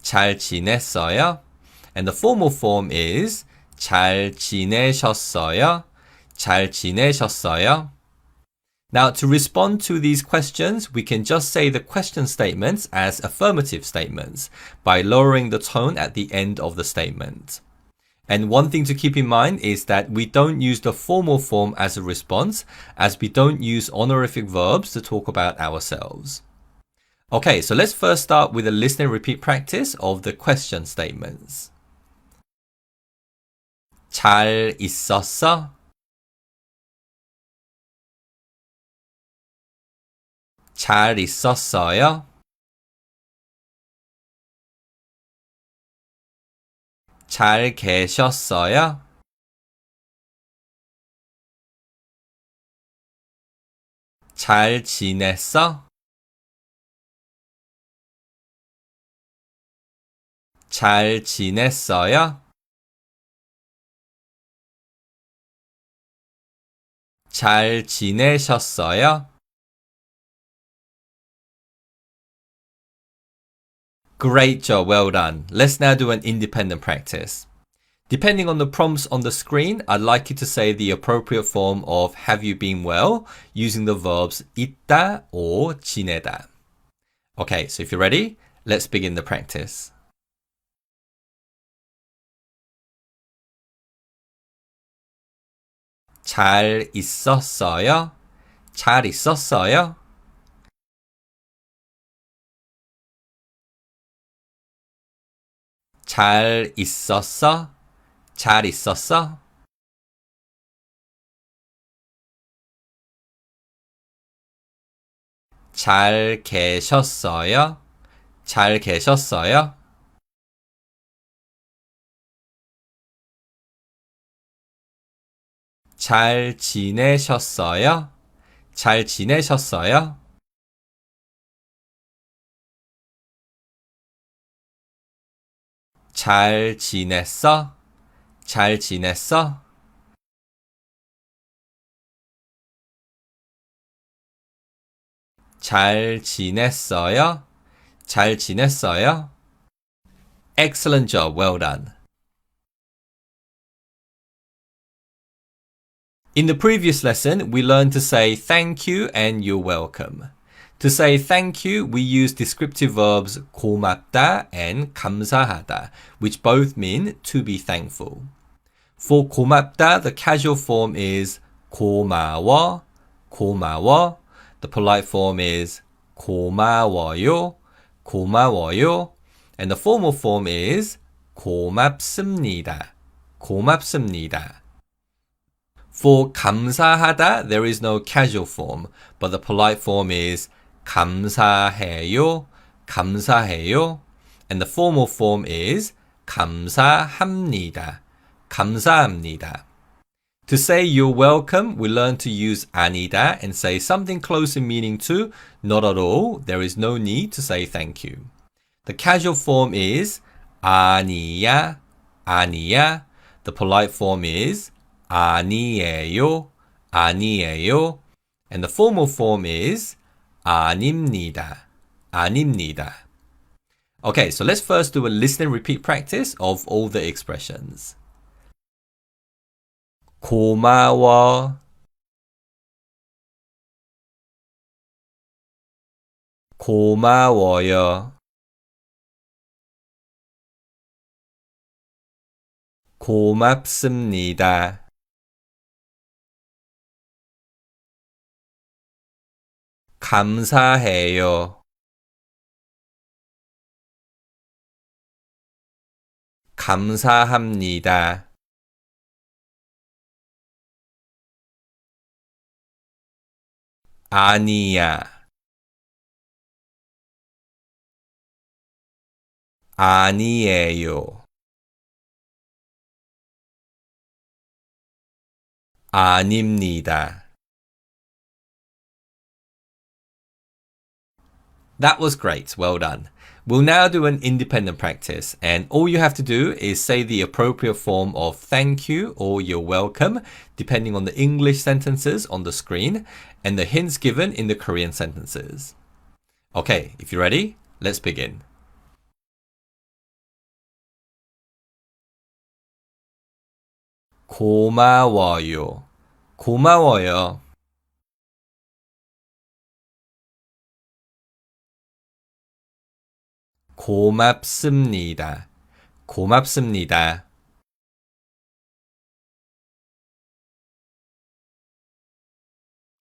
잘 지냈어요. And the formal form is 잘 지내셨어요, 잘 지내셨어요. Now, to respond to these questions, we can just say the question statements as affirmative statements by lowering the tone at the end of the statement. And one thing to keep in mind is that we don't use the formal form as a response, as we don't use honorific verbs to talk about ourselves. Okay, so let's first start with a listen and repeat practice of the question statements. 잘 있었어? 잘 있었어요? 잘 계셨어요? 잘 지냈어? 잘 지냈어요? 잘 지내셨어요? Great job, well done. Let's now do an independent practice. Depending on the prompts on the screen, I'd like you to say the appropriate form of have you been well using the verbs 있다 or 지내다. Okay, so if you're ready, let's begin the practice. 잘 있었어요? 잘 있었어요? 잘 있었어? 잘 있었어? 잘 계셨어요? 잘 계셨어요? 잘 지내셨어요? 잘 지내셨어요? 잘 지냈어? 잘 지냈어? 잘 지냈어요? 잘 지냈어요? Excellent job, well done. In the previous lesson, we learned to say thank you and you're welcome. To say thank you, we use descriptive verbs 고맙다 and 감사하다, which both mean to be thankful. For 고맙다, the casual form is 고마워, 고마워. The polite form is 고마워요. 고마워요. And the formal form is 고맙습니다. 고맙습니다. For 감사하다, there is no casual form, but the polite form is 감사해요. 감사해요. And the formal form is 감사합니다. 감사합니다. To say you're welcome, we learn to use 아니다 and say something close in meaning to not at all. There is no need to say thank you. The casual form is 아니야, 아니야. The polite form is 아니에요, 아니에요. And the formal form is 아닙니다, 아닙니다. Okay, so let's first do a listen and repeat practice of all the expressions. 고마워. 고마워요. 고맙습니다. 감사해요. 감사합니다. 아니야. 아니에요. 아닙니다. That was great. Well done. We'll now do an independent practice, and all you have to do is say the appropriate form of thank you or you're welcome, depending on the English sentences on the screen and the hints given in the Korean sentences. Okay, if you're ready, let's begin. 고마워요. 고마워요. 고맙습니다. 고맙습니다.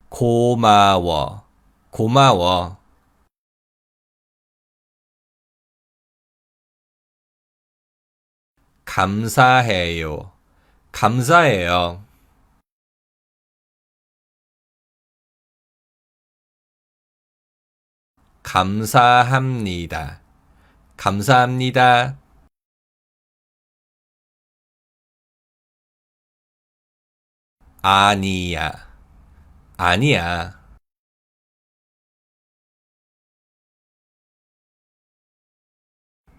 고마워. 고마워. 감사해요. 감사해요. 감사합니다. 감사합니다. 아니야. 아니야.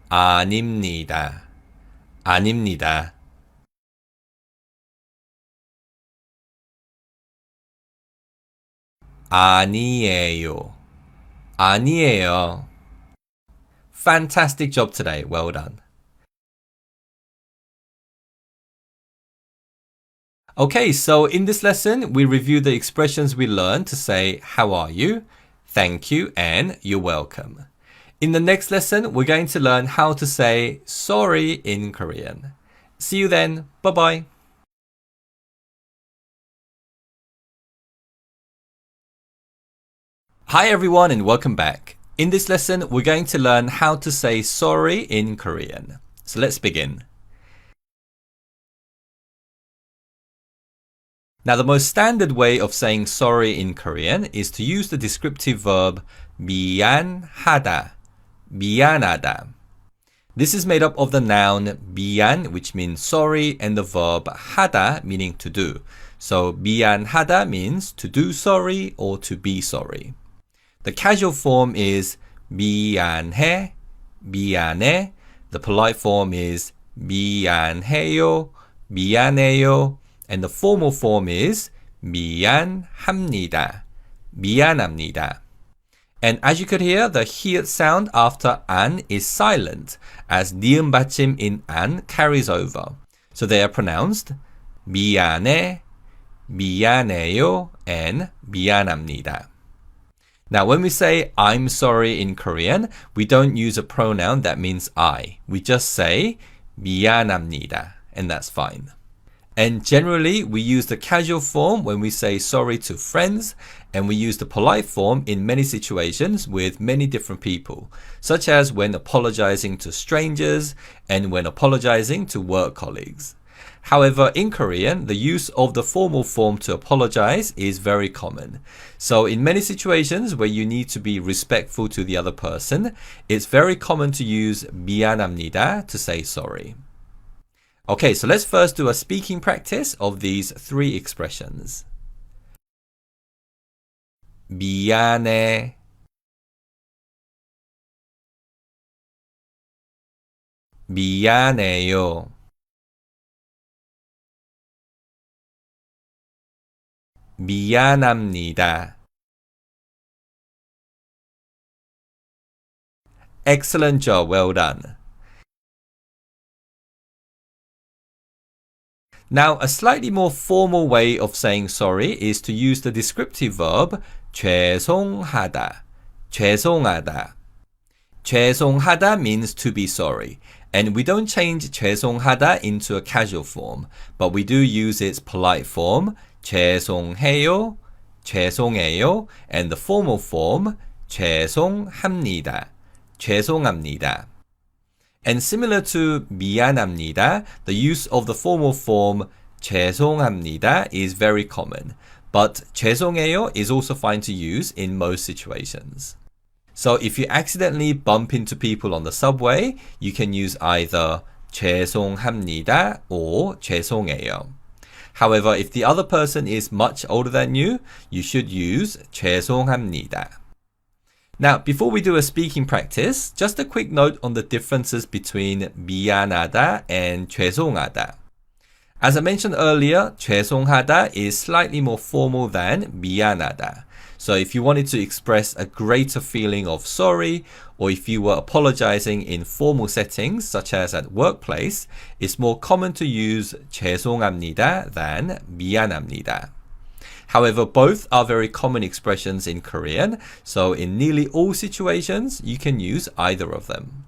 아닙니다. 아닙니다. 아니에요. 아니에요. Fantastic job today. Well done. Okay, so in this lesson, we review the expressions we learned to say, how are you, thank you, and you're welcome. In the next lesson, we're going to learn how to say sorry in Korean. See you then. Bye-bye. Hi everyone and welcome back. In this lesson, we're going to learn how to say sorry in Korean. So let's begin. Now, the most standard way of saying sorry in Korean is to use the descriptive verb 미안하다. 미안하다. This is made up of the noun 미안, which means sorry, and the verb 하다, meaning to do. So 미안하다 means to do sorry or to be sorry. The casual form is 미안해, 미안해. The polite form is 미안해요, 미안해요. And the formal form is 미안합니다, 미안합니다. And as you could hear, the 히읗 sound after an is silent, as 니은 받침 in an carries over. So they are pronounced 미안해, 미안해요, and 미안합니다. Now, when we say I'm sorry in Korean, we don't use a pronoun that means I. We just say 미안합니다, and that's fine. And generally, we use the casual form when we say sorry to friends, and we use the polite form in many situations with many different people, such as when apologizing to strangers and when apologizing to work colleagues. However, in Korean, the use of the formal form to apologize is very common. So in many situations where you need to be respectful to the other person, it's very common to use 미안합니다 to say sorry. Okay, so let's first do a speaking practice of these three expressions. 미안해, 미안해요, 미안합니다. Excellent job, well done. Now, a slightly more formal way of saying sorry is to use the descriptive verb 죄송하다. 죄송하다. 죄송하다 means to be sorry. And we don't change 죄송하다 into a casual form, but we do use its polite form 죄송해요, 죄송해요, and the formal form 죄송합니다. 죄송합니다. And similar to 미안합니다, the use of the formal form 죄송합니다 is very common, but 죄송해요 is also fine to use in most situations. So if you accidentally bump into people on the subway, you can use either 죄송합니다 or 죄송해요. However, if the other person is much older than you, you should use 죄송합니다. Now, before we do a speaking practice, just a quick note on the differences between 미안하다 and 죄송하다. As I mentioned earlier, 죄송하다 is slightly more formal than 미안하다. So if you wanted to express a greater feeling of sorry, or if you were apologizing in formal settings, such as at workplace, it's more common to use 죄송합니다 than 미안합니다. However, both are very common expressions in Korean, so in nearly all situations, you can use either of them.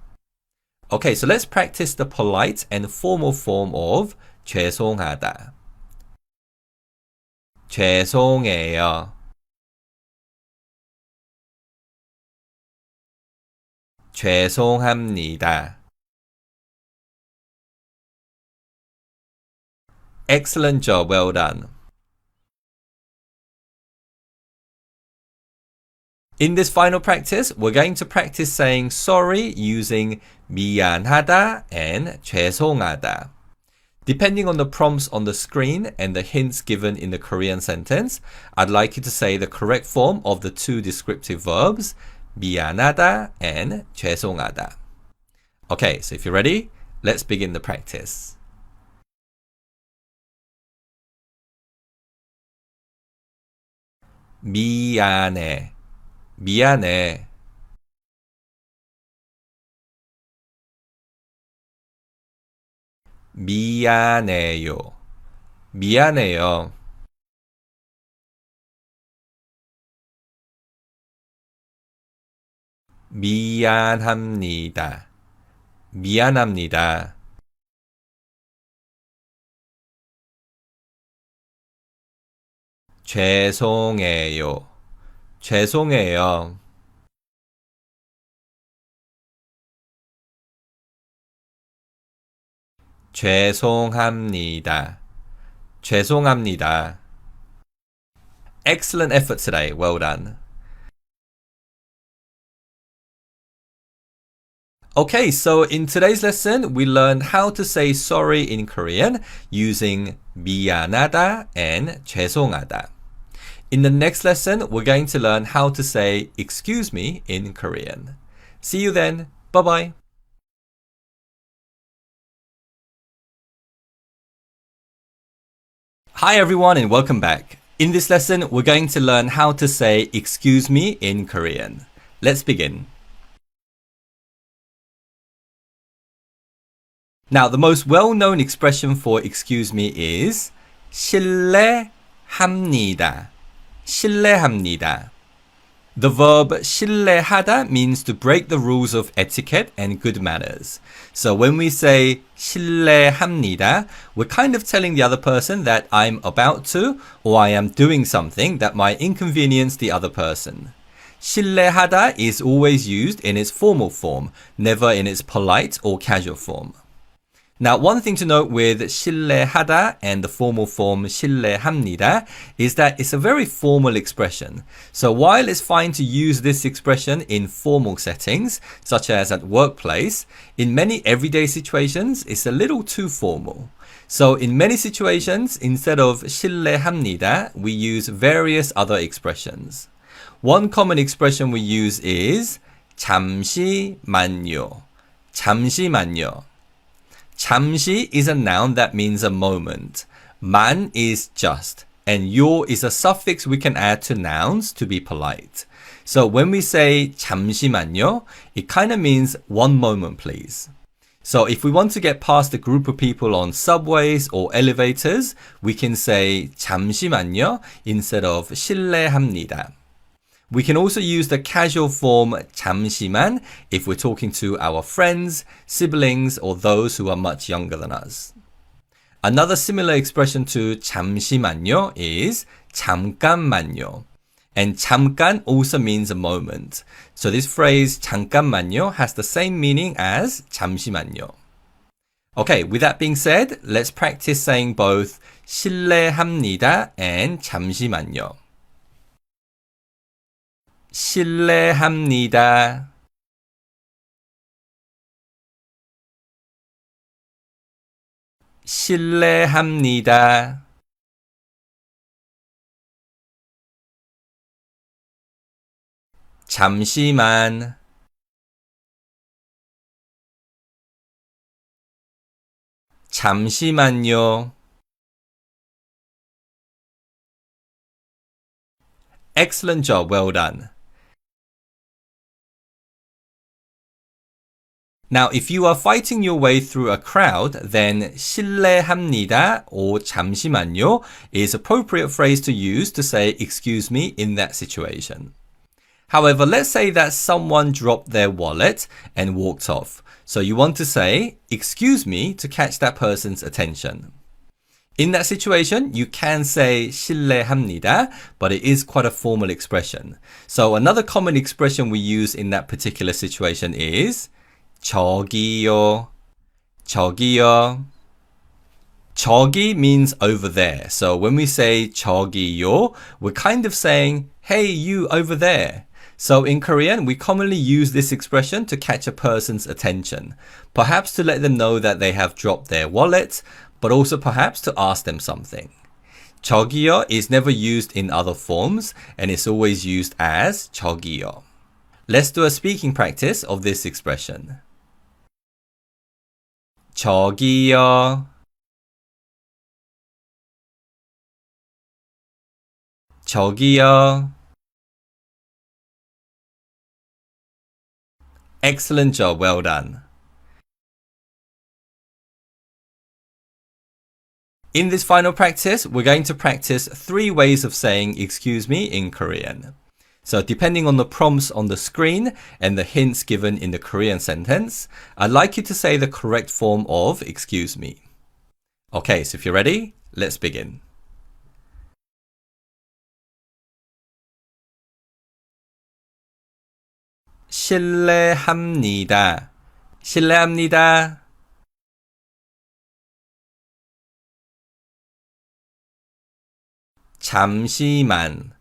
Okay, so let's practice the polite and formal form of 죄송하다. 죄송해요. 죄송합니다. Excellent job, well done. In this final practice, we're going to practice saying sorry using 미안하다 and 죄송하다. Depending on the prompts on the screen and the hints given in the Korean sentence, I'd like you to say the correct form of the two descriptive verbs, 미안하다 and 죄송하다. Okay, so if you're ready, let's begin the practice. 미안해. 미안해. 미안해요. 미안해요. 미안합니다. 미안합니다. 죄송해요. 죄송해요. 죄송합니다. 죄송합니다. Excellent effort today. Well done. Okay, so in today's lesson, we learned how to say sorry in Korean using 미안하다 and 죄송하다. In the next lesson, we're going to learn how to say excuse me in Korean. See you then. Bye-bye. Hi everyone and welcome back. In this lesson, we're going to learn how to say excuse me in Korean. Let's begin. Now, the most well-known expression for excuse me is 실례합니다. 실례합니다. The verb 신뢰하다 means to break the rules of etiquette and good manners. So when we say 신뢰합니다, we're kind of telling the other person that I'm about to or I am doing something that might inconvenience the other person. 신뢰하다 is always used in its formal form, never in its polite or casual form. Now, one thing to note with 신뢰하다 and the formal form 신뢰합니다 is that it's a very formal expression. So while it's fine to use this expression in formal settings, such as at workplace, in many everyday situations, it's a little too formal. So in many situations, instead of 신뢰합니다, we use various other expressions. One common expression we use is 잠시만요. 잠시만요. 잠시 is a noun that means a moment. 만 is just. And 요 is a suffix we can add to nouns to be polite. So when we say 잠시만요, it kind of means one moment please. So if we want to get past a group of people on subways or elevators, we can say 잠시만요 instead of 실례합니다. We can also use the casual form 잠시만 if we're talking to our friends, siblings, or those who are much younger than us. Another similar expression to 잠시만요 is 잠깐만요. And 잠깐 also means a moment. So this phrase 잠깐만요 has the same meaning as 잠시만요. Okay, with that being said, let's practice saying both 실례합니다 and 잠시만요. 실례합니다. 실례합니다. 잠시만. 잠시만요. Excellent job, well done. Now, if you are fighting your way through a crowd, then 실례합니다 or 잠시만요 is appropriate phrase to use to say excuse me in that situation. However, let's say that someone dropped their wallet and walked off. So you want to say excuse me to catch that person's attention. In that situation, you can say 실례합니다, but it is quite a formal expression. So another common expression we use in that particular situation is 저기요, 저기요. 저기 means over there. So when we say 저기요, we're kind of saying, hey, you over there. So in Korean, we commonly use this expression to catch a person's attention. Perhaps to let them know that they have dropped their wallet, but also perhaps to ask them something. 저기요 is never used in other forms, and it's always used as 저기요. Let's do a speaking practice of this expression. 저기요. 저기요. Excellent job, well done. In this final practice, we're going to practice 3 ways of saying excuse me in Korean. So depending on the prompts on the screen and the hints given in the Korean sentence, I'd like you to say the correct form of excuse me. Okay, so if you're ready, let's begin. 실례합니다. 실례합니다. 잠시만.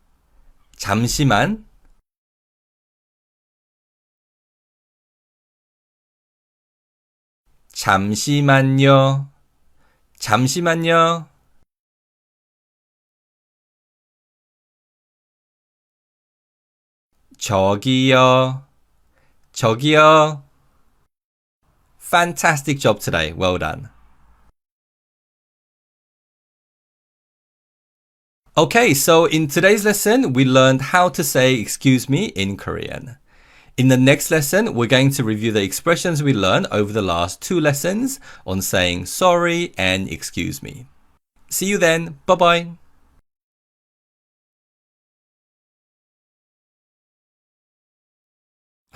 잠시만. 잠시만요. 잠시만요. 저기요. 저기요. Fantastic job today. Well done. Okay, so in today's lesson, we learned how to say excuse me in Korean. In the next lesson, we're going to review the expressions we learned over the last 2 lessons on saying sorry and excuse me. See you then. Bye-bye.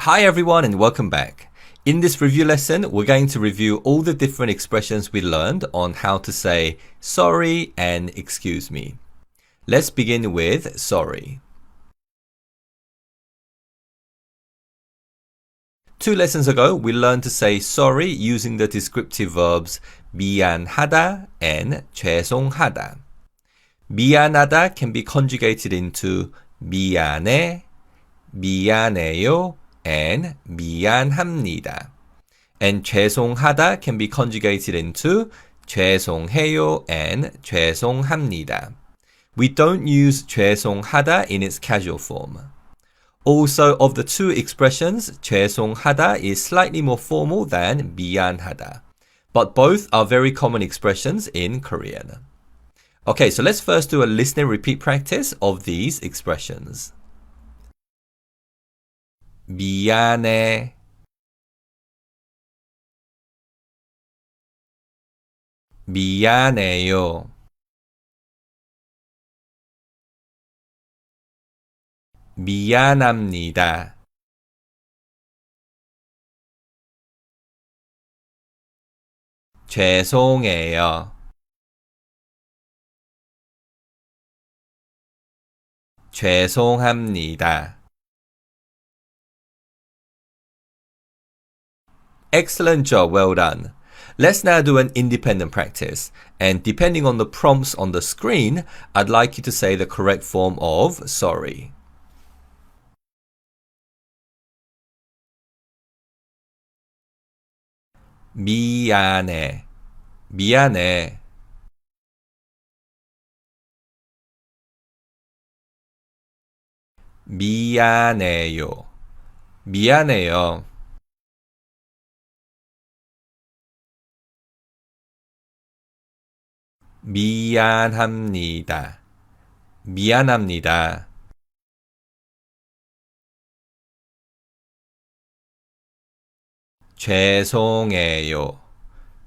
Hi everyone and welcome back. In this review lesson, we're going to review all the different expressions we learned on how to say sorry and excuse me. Let's begin with sorry. 2 lessons ago, we learned to say sorry using the descriptive verbs 미안하다 and 죄송하다. 미안하다 can be conjugated into 미안해, 미안해요, and 미안합니다. And 죄송하다 can be conjugated into 죄송해요 and 죄송합니다. We don't use 죄송하다 in its casual form. Also, of the 2 expressions, 죄송하다 is slightly more formal than 미안하다. But both are very common expressions in Korean. Okay, so let's first do a listen and repeat practice of these expressions. 미안해, 미안해요, 미안합니다, 죄송해요, 죄송합니다. Excellent job, well done. Let's now do an independent practice. And depending on the prompts on the screen, I'd like you to say the correct form of sorry. 미안해, 미안해. 미안해요, 미안해요. 미안합니다, 미안합니다. 죄송해요,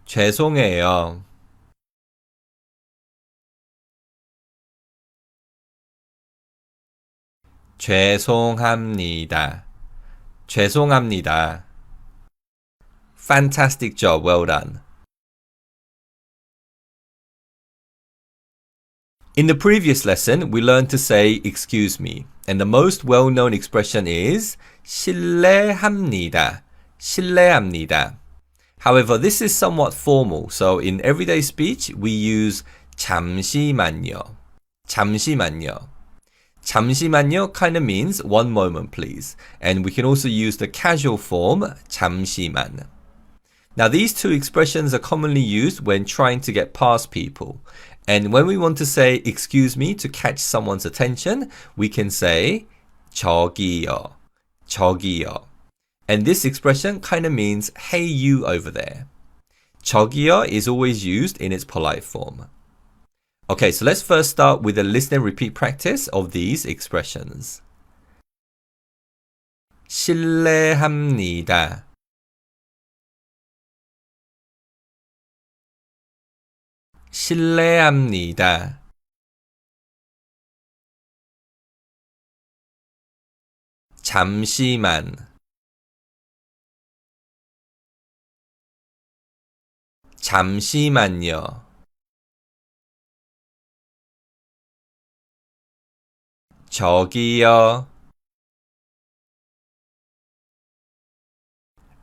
죄송해요. 죄송합니다, 죄송합니다. Fantastic job, well done. In the previous lesson, we learned to say excuse me, and the most well-known expression is 실례합니다, 실례합니다. However, this is somewhat formal, so in everyday speech, we use 잠시만요, 잠시만요. 잠시만요 kind of means one moment please, and we can also use the casual form 잠시만. Now these 2 expressions are commonly used when trying to get past people. And when we want to say excuse me to catch someone's attention, we can say 저기요, 저기요. And this expression kind of means hey you over there. 저기요 is always used in its polite form. Okay, so let's first start with a listen and repeat practice of these expressions. 실례합니다. 실례합니다. 잠시만. 잠시만요. 저기요.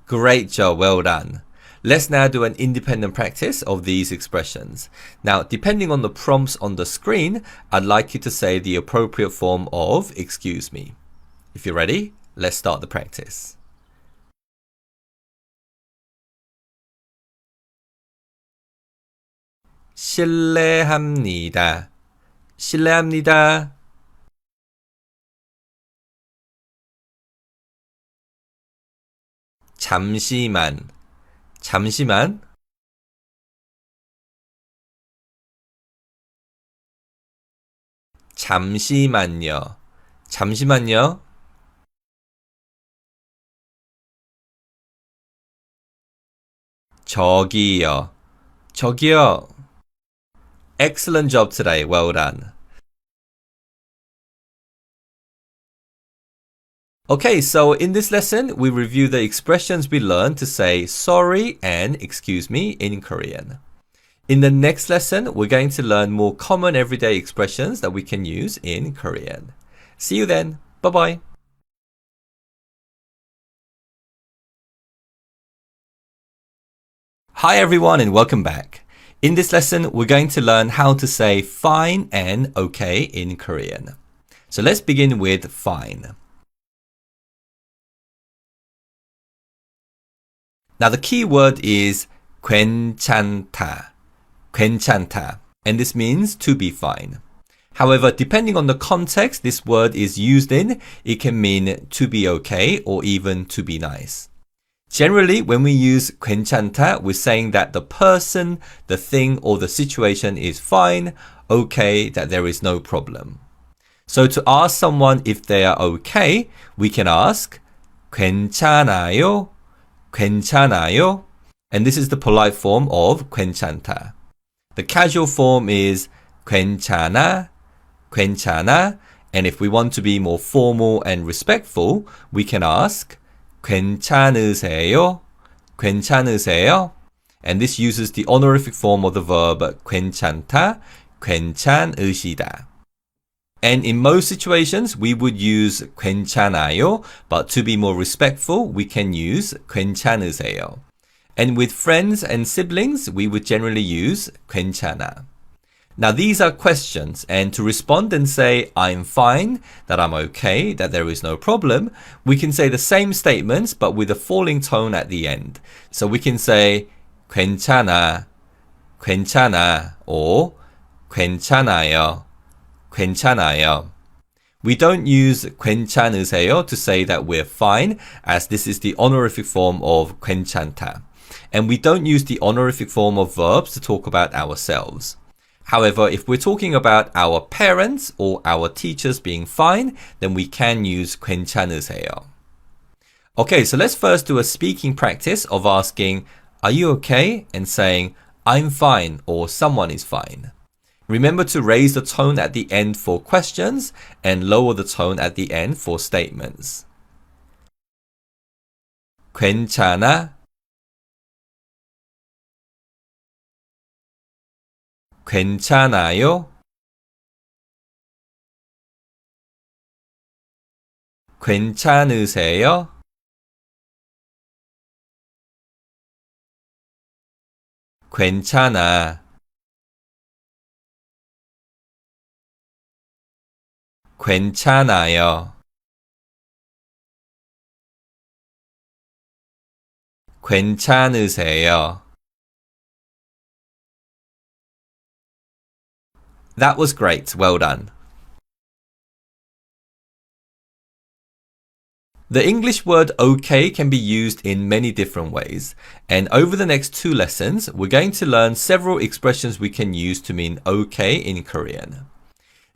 Great job, well done. Let's now do an independent practice of these expressions. Now, depending on the prompts on the screen, I'd like you to say the appropriate form of excuse me. If you're ready, let's start the practice. 실례합니다. 실례합니다. 잠시만. 잠시만. 잠시만요. 잠시만요. 저기요. 저기요. Excellent job today. Well done. Okay, so in this lesson, we review the expressions we learned to say sorry and excuse me in Korean. In the next lesson, we're going to learn more common everyday expressions that we can use in Korean. See you then. Bye-bye. Hi everyone and welcome back. In this lesson, we're going to learn how to say fine and okay in Korean. So let's begin with fine. Now the key word is 괜찮다. 괜찮다. And this means to be fine. However, depending on the context this word is used in, it can mean to be okay or even to be nice. Generally, when we use 괜찮다, we're saying that the person, the thing, or the situation is fine, okay, that there is no problem. So to ask someone if they are okay, we can ask 괜찮아요? 괜찮아요? And this is the polite form of 괜찮다. The casual form is 괜찮아, 괜찮아. And if we want to be more formal and respectful, we can ask 괜찮으세요? 괜찮으세요? And this uses the honorific form of the verb 괜찮다, 괜찮으시다. And in most situations, we would use 괜찮아요, but to be more respectful, we can use 괜찮으세요. And with friends and siblings, we would generally use 괜찮아. Now these are questions, and to respond and say, I'm fine, that I'm okay, that there is no problem, we can say the same statements, but with a falling tone at the end. So we can say, 괜찮아, 괜찮아, or 괜찮아요, 괜찮아요. We don't use 괜찮으세요 to say that we're fine, as this is the honorific form of 괜찮다. And we don't use the honorific form of verbs to talk about ourselves. However, if we're talking about our parents or our teachers being fine, then we can use 괜찮으세요. Okay, so let's first do a speaking practice of asking, are you okay? And saying, I'm fine, or someone is fine. Remember to raise the tone at the end for questions and lower the tone at the end for statements. 괜찮아? 괜찮아요? 괜찮으세요? 괜찮아. 괜찮아요. 괜찮으세요. That was great. Well done. The English word okay can be used in many different ways. And over the next 2 lessons, we're going to learn several expressions we can use to mean okay in Korean.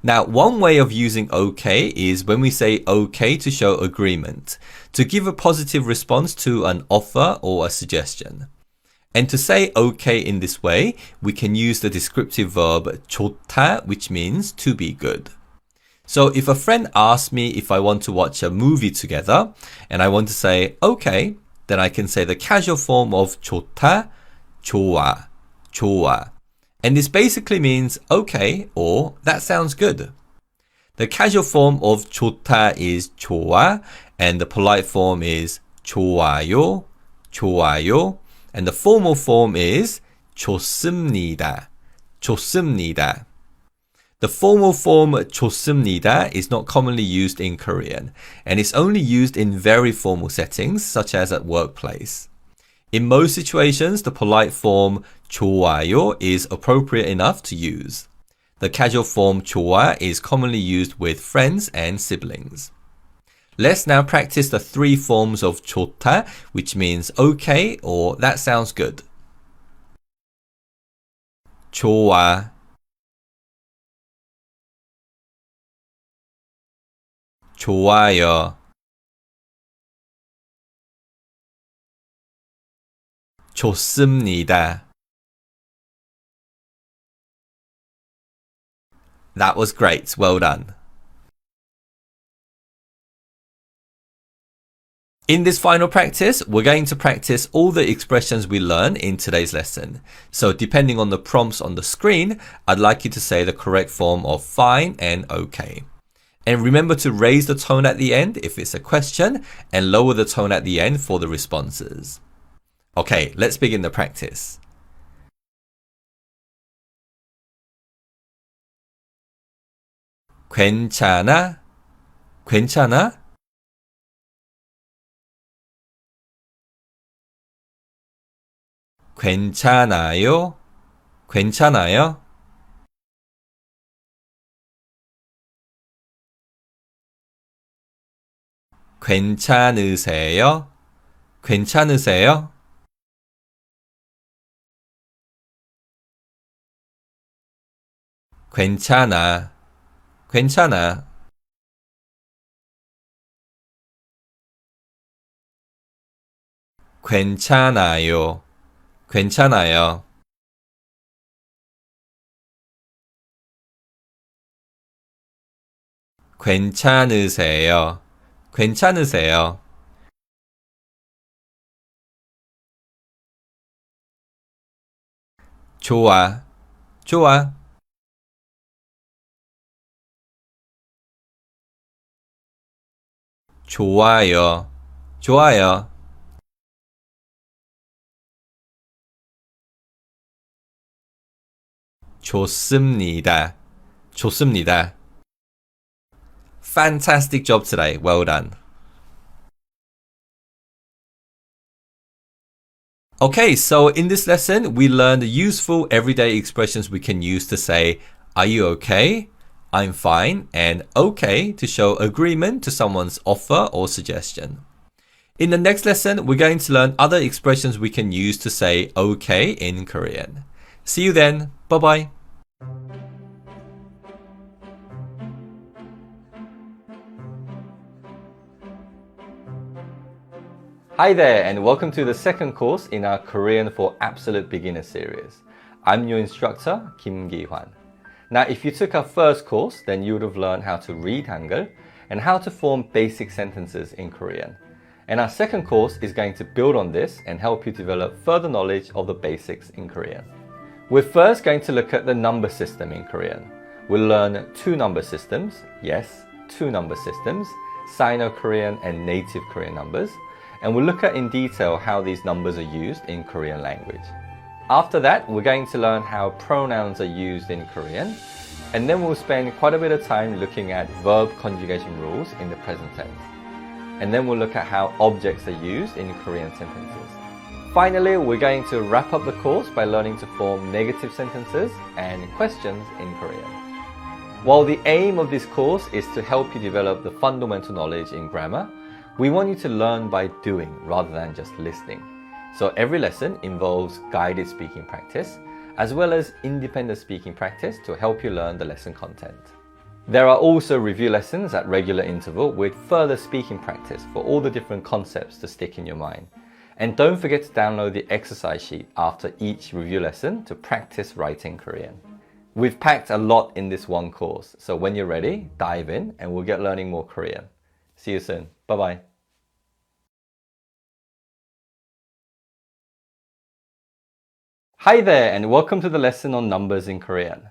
Now, one way of using okay is when we say okay to show agreement, to give a positive response to an offer or a suggestion. And to say okay in this way, we can use the descriptive verb 좋다, which means to be good. So if a friend asks me if I want to watch a movie together, and I want to say okay, then I can say the casual form of 좋다, 좋아, 좋아. And this basically means okay or that sounds good. The casual form of 좋다 is 좋아, and the polite form is 좋아요, 좋아요. And the formal form is 좋습니다, 좋습니다. The formal form 좋습니다 is not commonly used in Korean, and it's only used in very formal settings, such as at workplace. In most situations, the polite form 좋아요 is appropriate enough to use. The casual form 좋아 is commonly used with friends and siblings. Let's now practice the 3 forms of 좋다, which means okay or that sounds good. 좋아, 좋아요, 좋습니다. That was great. Well done. In this final practice, we're going to practice all the expressions we learn in today's lesson. So depending on the prompts on the screen, I'd like you to say the correct form of fine and okay. And remember to raise the tone at the end if it's a question and lower the tone at the end for the responses. Okay, let's begin the practice. 괜찮아? 괜찮아? 괜찮아요? 괜찮아요? 괜찮으세요? 괜찮으세요? 괜찮아. 괜찮아. 괜찮아요. 괜찮아요. 괜찮으세요. 괜찮으세요. 좋아. 좋아. 좋아요. 좋아요. 좋습니다. 좋습니다. Fantastic job today. Well done. Okay, so in this lesson, we learned useful everyday expressions we can use to say, are you okay? I'm fine, and okay to show agreement to someone's offer or suggestion. In the next lesson, we're going to learn other expressions we can use to say okay in Korean. See you then. Bye-bye. Hi there, and welcome to the second course in our Korean for Absolute Beginner series. I'm your instructor, Kim Gi-hwan. Now, if you took our first course, then you would have learned how to read Hangul and how to form basic sentences in Korean. And our second course is going to build on this and help you develop further knowledge of the basics in Korean. We're first going to look at the number system in Korean. We'll learn two number systems, yes, two number systems, Sino-Korean and native Korean numbers. And we'll look at in detail how these numbers are used in Korean language. After that, we're going to learn how pronouns are used in Korean, and then we'll spend quite a bit of time looking at verb conjugation rules in the present tense. And then we'll look at how objects are used in Korean sentences. Finally, we're going to wrap up the course by learning to form negative sentences and questions in Korean. While the aim of this course is to help you develop the fundamental knowledge in grammar, we want you to learn by doing rather than just listening. So every lesson involves guided speaking practice, as well as independent speaking practice to help you learn the lesson content. There are also review lessons at regular interval with further speaking practice for all the different concepts to stick in your mind. And don't forget to download the exercise sheet after each review lesson to practice writing Korean. We've packed a lot in this one course, so when you're ready, dive in and we'll get learning more Korean. See you soon. Bye-bye. Hi there, and welcome to the lesson on numbers in Korean.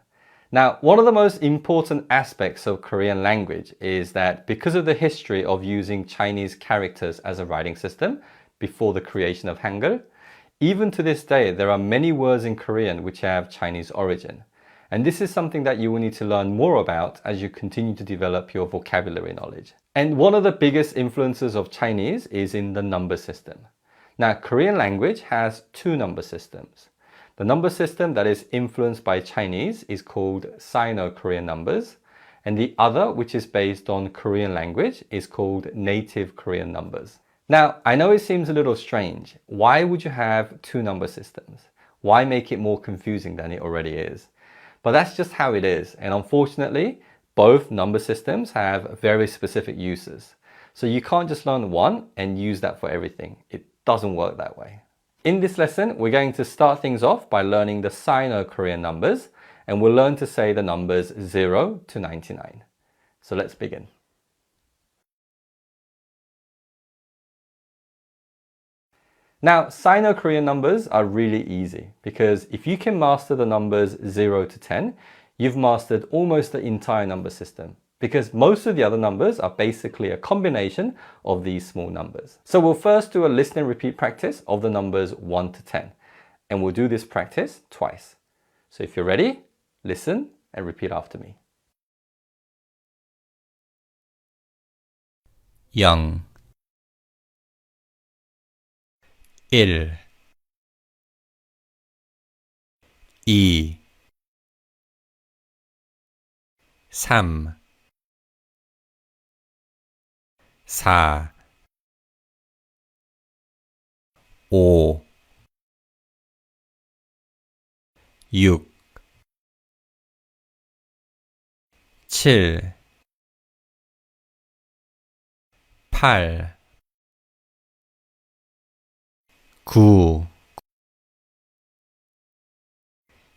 Now, one of the most important aspects of Korean language is that because of the history of using Chinese characters as a writing system before the creation of Hangul, even to this day, there are many words in Korean which have Chinese origin. And this is something that you will need to learn more about as you continue to develop your vocabulary knowledge. And one of the biggest influences of Chinese is in the number system. Now, Korean language has two number systems. The number system that is influenced by Chinese is called Sino-Korean numbers, and the other, which is based on Korean language, is called native Korean numbers. Now, I know it seems a little strange. Why would you have two number systems? Why make it more confusing than it already is? But that's just how it is, and unfortunately, both number systems have very specific uses. So you can't just learn one and use that for everything. It doesn't work that way. In this lesson, we're going to start things off by learning the Sino-Korean numbers, and we'll learn to say the numbers 0 to 99. So let's begin. Now, Sino-Korean numbers are really easy because if you can master the numbers 0 to 10, you've mastered almost the entire number system because most of the other numbers are basically a combination of these small numbers. So we'll first do a listen and repeat practice of the numbers 1 to 10, and we'll do this practice twice. So if you're ready, listen and repeat after me. 0 1 2 3 4 5 6 7 8 9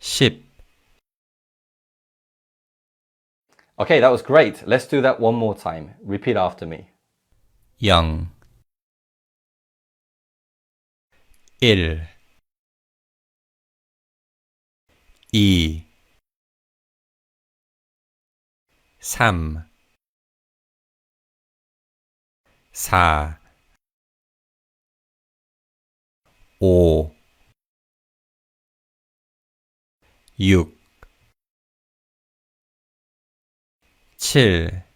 10 Okay, that was great. Let's do that one more time. Repeat after me. 0 1 2 3 4 5 6 7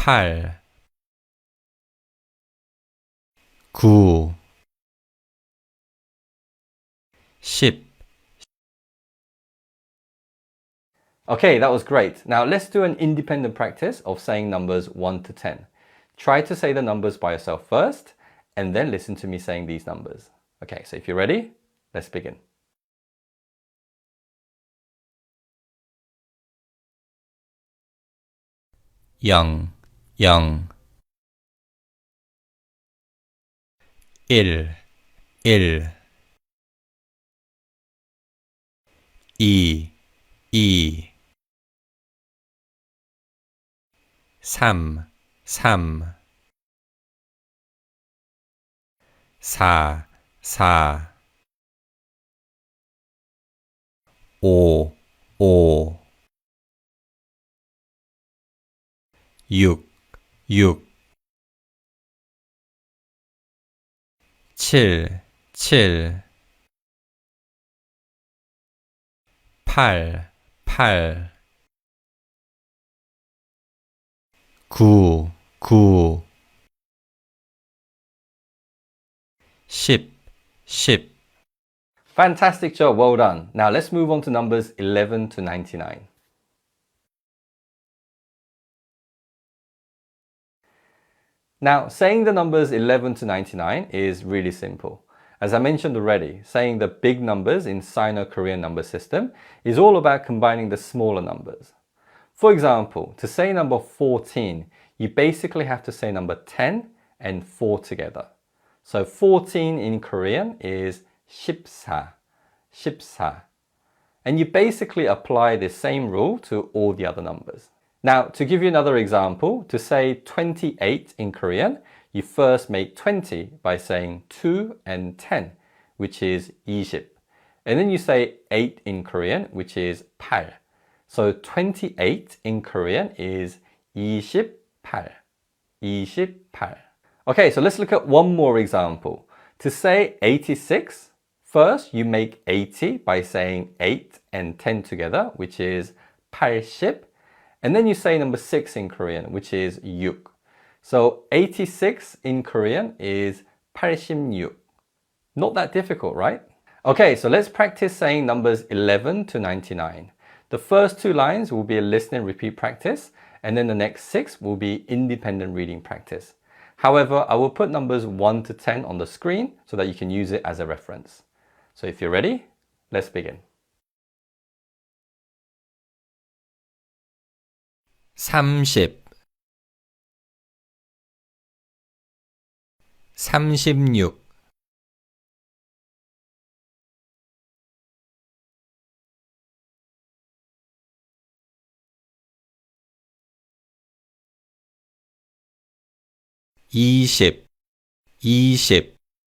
8 9 10 Okay, that was great. Now let's do an independent practice of saying numbers 1 to 10. Try to say the numbers by yourself first, and then listen to me saying these numbers. Okay, so if you're ready, let's begin. 0 0 1 1 2 2 3 3 4 4 5 5 6 6 7 7 8 8 9 9 10 10 Fantastic job, well done. Now let's move on to numbers 11 to 99. Now, saying the numbers 11 to 99 is really simple. As I mentioned already, saying the big numbers in Sino-Korean number system is all about combining the smaller numbers. For example, to say number 14, you basically have to say number 10 and 4 together. So 14 in Korean is 14, 14. And you basically apply the same rule to all the other numbers. Now, to give you another example, to say 28 in Korean, you first make 20 by saying 2 and 10, which is 20. And then you say 8 in Korean, which is 8. So 28 in Korean is 28, 28. Okay, so let's look at one more example. To say 86, first you make 80 by saying 8 and 10 together, which is 80. And then you say number 6 in Korean, which is 6. So 86 in Korean is 86. Not that difficult, right? Okay, so let's practice saying numbers 11 to 99. The first 2 lines will be a listen and repeat practice, and then the next 6 will be independent reading practice. However, I will put numbers 1 to 10 on the screen so that you can use it as a reference. So if you're ready, let's begin. 30 36 20 20 50 50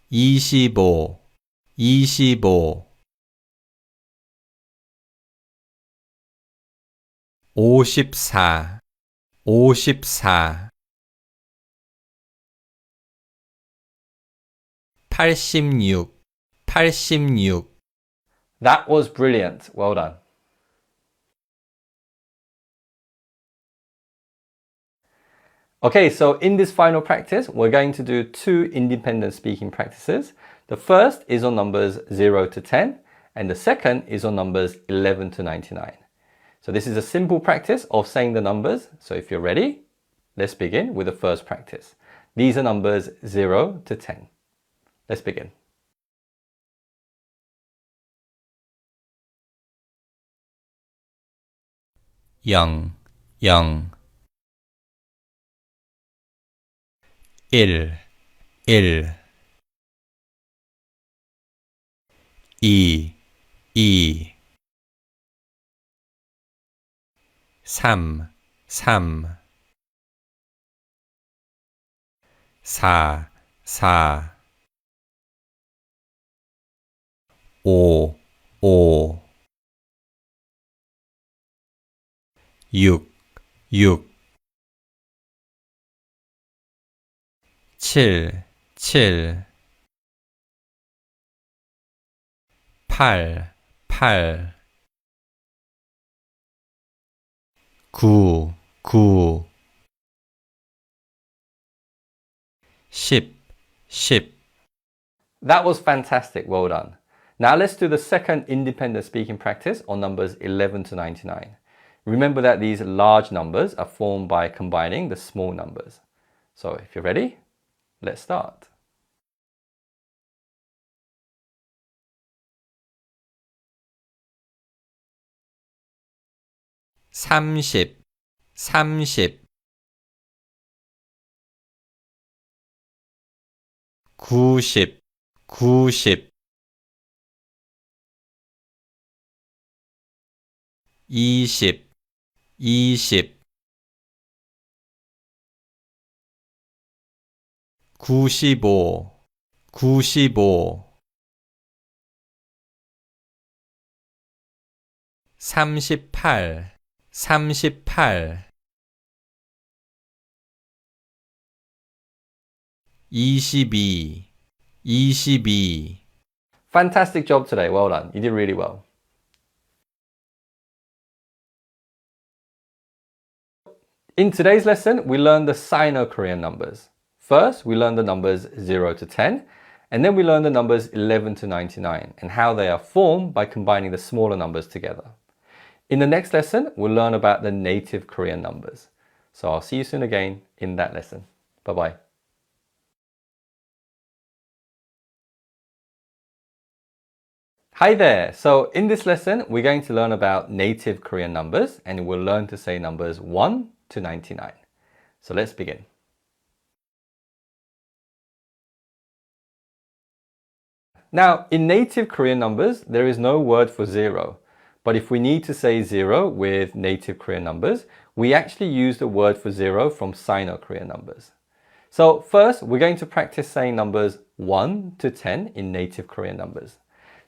80 80 25 25 54 54 86 86 That was brilliant. Well done. Okay, so in this final practice, we're going to do two independent speaking practices. The first is on numbers 0 to 10, and the second is on numbers 11 to 99. So this is a simple practice of saying the numbers. So if you're ready, let's begin with the first practice. These are numbers 0 to 10. Let's begin. 영, 영 1, 1 2, 2 3, 3 4, 4 5, 5 6, 6 7, 7 8, 8 9, 9 10, 10 That was fantastic. Well done. Now let's do the second independent speaking practice on numbers 11 to 99. Remember that these large numbers are formed by combining the small numbers. So if you're ready, let's start. 삼십, 삼십 구십, 구십 이십, 이십 구십오, 구십오 삼십팔, 삼십팔 이십이, 이십이 Fantastic job today. Well done. You did really well. In today's lesson, we learned the Sino-Korean numbers. First, we learned the numbers 0 to 10, and then we learned the numbers 11 to 99 and how they are formed by combining the smaller numbers together. In the next lesson, we'll learn about the native Korean numbers. So I'll see you soon again in that lesson. Bye-bye. Hi there! So in this lesson, we're going to learn about native Korean numbers and we'll learn to say numbers 1 to 99. So let's begin. Now, in native Korean numbers, there is no word for 0. But if we need to say 0 with native Korean numbers, we actually use the word for 0 from Sino-Korean numbers. So first, we're going to practice saying numbers 1 to 10 in native Korean numbers.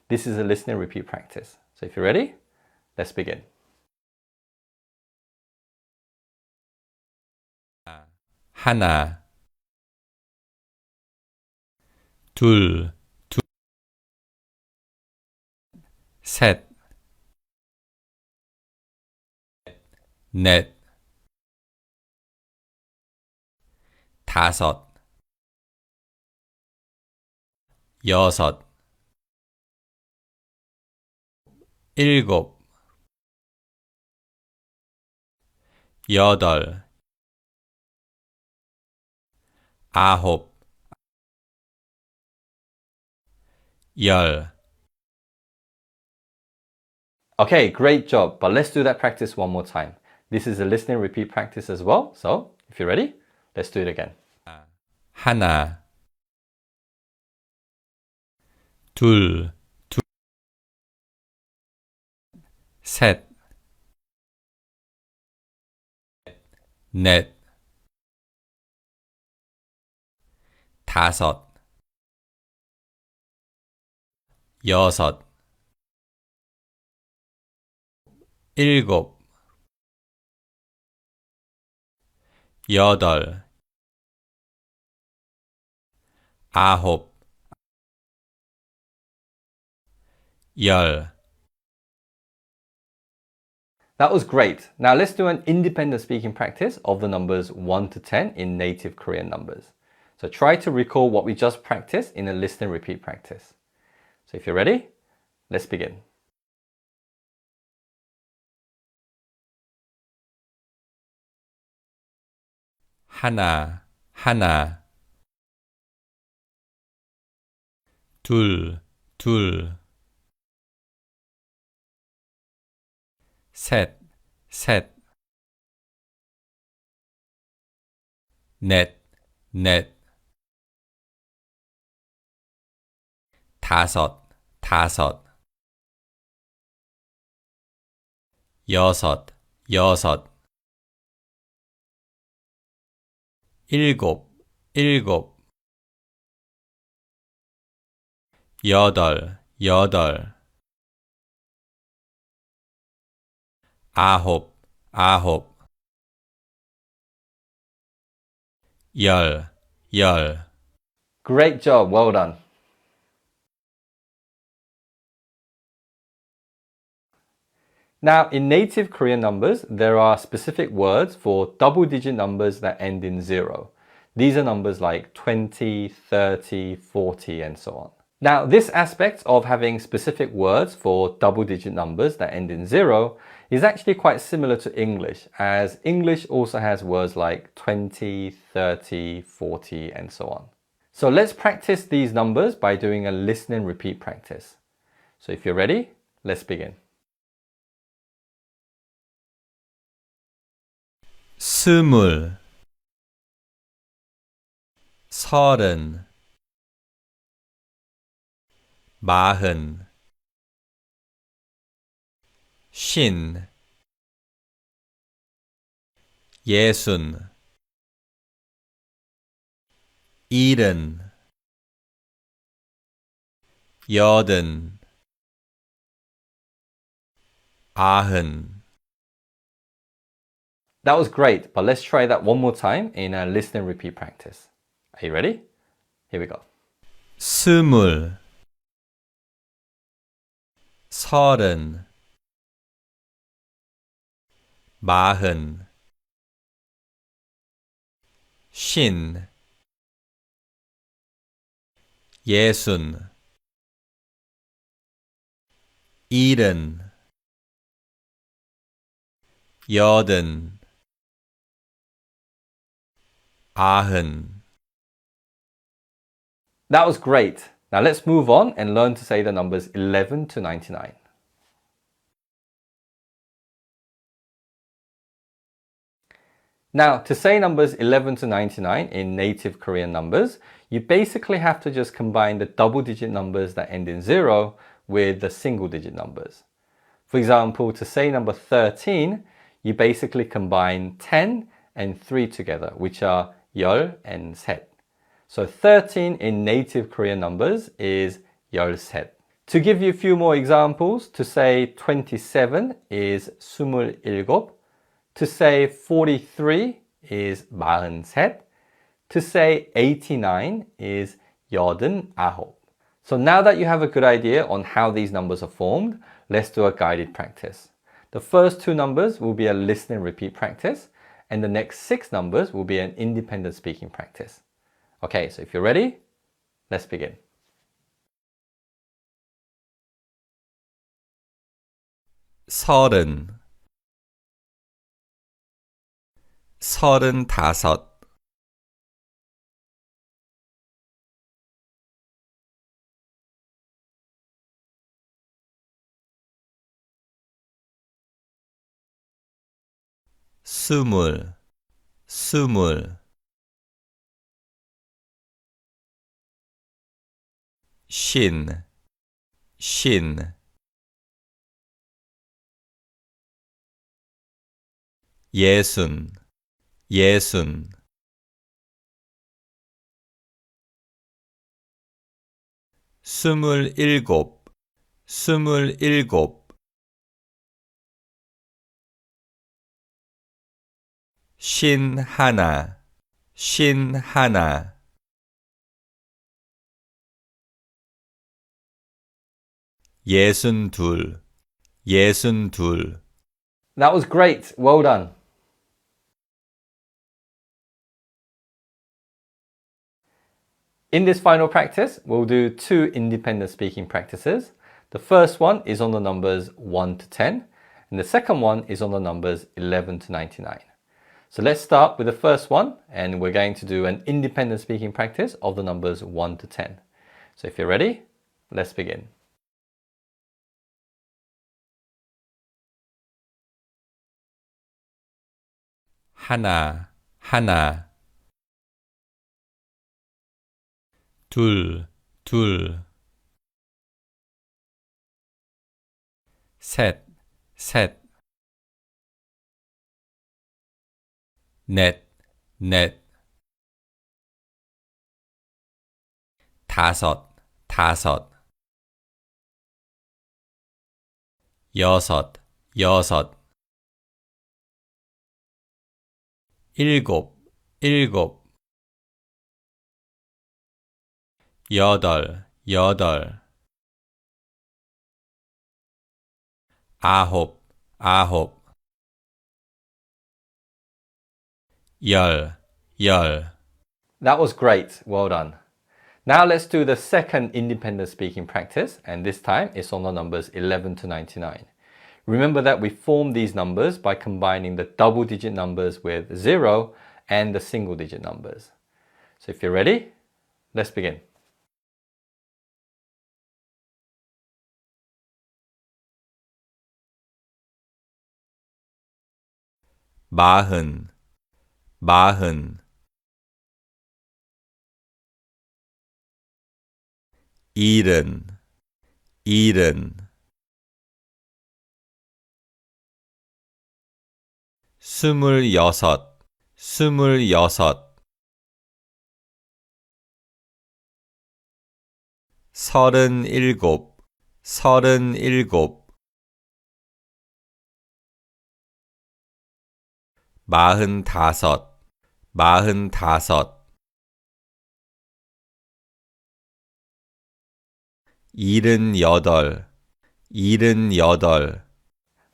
This is a listen and repeat practice. So if you're ready, let's begin. 하나 둘, 셋 넷 다섯 여섯 일곱 여덟 아홉 열 Okay, great job. But let's do that practice one more time. This is a listen and repeat practice as well. So if you're ready, Let's do it again. 하나, 둘, 셋, 넷, 다섯, 여섯, 일곱, 여덟, 아홉, 열. That was great. Now let's do an independent speaking practice of the numbers 1 to 10 in native Korean numbers. So try to recall what we just practiced in a listen and repeat practice. So if you're ready, let's begin. 하나, 하나, 둘, 둘, 셋, 셋, 넷, 넷, 다섯, 다섯, 여섯, 여섯, 일곱, 일곱, 여덟, 여덟, 아홉, 아홉, 열, 열. Great job, well done. Now, in native Korean numbers, there are specific words for double-digit numbers that end in 0. These are numbers like 20, 30, 40, and so on. Now, this aspect of having specific words for double-digit numbers that end in 0 is actually quite similar to English, as English also has words like 20, 30, 40, and so on. So let's practice these numbers by doing a listen and repeat practice. So if you're ready, let's begin. 스물, 서른, 마흔, 쉰, 예순, 일흔, 여든, 아흔. That was great, but let's try that one more time in a listen and repeat practice. Are you ready? Here we go. 스물, 서른, 마흔, 쉰, 예순, 일흔, 여든, 아흔. That was great. Now let's move on and learn to say the numbers 11 to 99. Now, to say numbers 11 to 99 in native Korean numbers, you basically have to just combine the double-digit numbers that end in 0 with the single-digit numbers. For example, to say number 13, you basically combine 10 and 3 together, which are 열 and 셋. So 13 in native Korean numbers is 열셋. To give you a few more examples, to say 27 is 스물일곱. To say 43 is 43. To say 89 is 여든아홉. So now that you have a good idea on how these numbers are formed, let's do a guided practice. The first two numbers will be a listen and repeat practice, and the next 6 numbers will be an independent speaking practice. Okay, so if you're ready, let's begin. 서른, 서른다섯, 스물, 스물, 신, 신. 예순, 예순. 스물일곱, 스물일곱. 신하나, 신하나. 예순둘, 예순둘. That was great. Well done. In this final practice, we'll do two independent speaking practices. The first one is on the numbers 1 to 10, and the second one is on the numbers 11 to 99. So let's start with the first one, and we're going to do an independent speaking practice of the numbers 1 to 10. So if you're ready, let's begin. 하나, 하나. 둘, 둘. 셋, 셋. 넷, 넷. 다섯, 다섯. 여섯, 여섯. 일곱, 일곱. 여덟, 여덟. 아홉, 아홉. 열, 열. That was great. Well done. Now let's do the second independent speaking practice, and this time it's on the numbers 11 to 99. Remember that we form these numbers by combining the double digit numbers with 0 and the single digit numbers. So if you're ready, let's begin. 마흔, 마흔. 일흔, 일흔. 스물여섯, 스물여섯. 서른일곱, 서른일곱. 마흔다섯, 마흔다섯. 일흔여덟, 일흔여덟.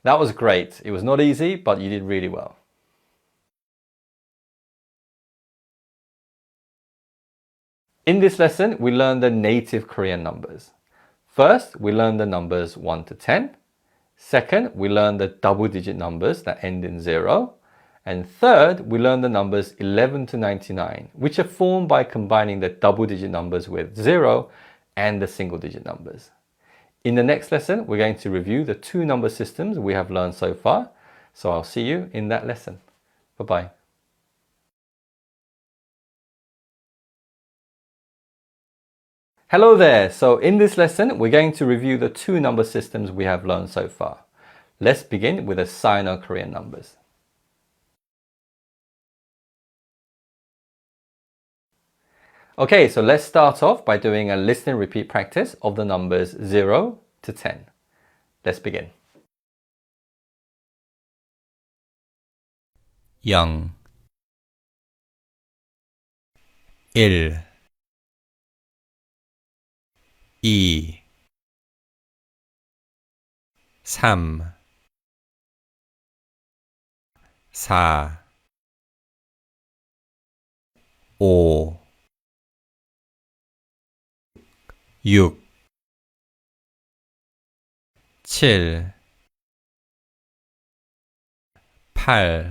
That was great. It was not easy, but you did really well. In this lesson, we learned the native Korean numbers. First, we learned the numbers 1 to 10. Second, we learned the double-digit numbers that end in 0. And third, we learned the numbers 11 to 99, which are formed by combining the double-digit numbers with 0 and the single-digit numbers. In the next lesson, we're going to review the two number systems we have learned so far. So I'll see you in that lesson. Bye-bye. Hello there. So in this lesson, we're going to review the two number systems we have learned so far. Let's begin with the Sino-Korean numbers. Okay, so let's start off by doing a listen and repeat practice of the numbers 0 to 10. Let's begin. 0 1 2 3 4 5 6 7 8 9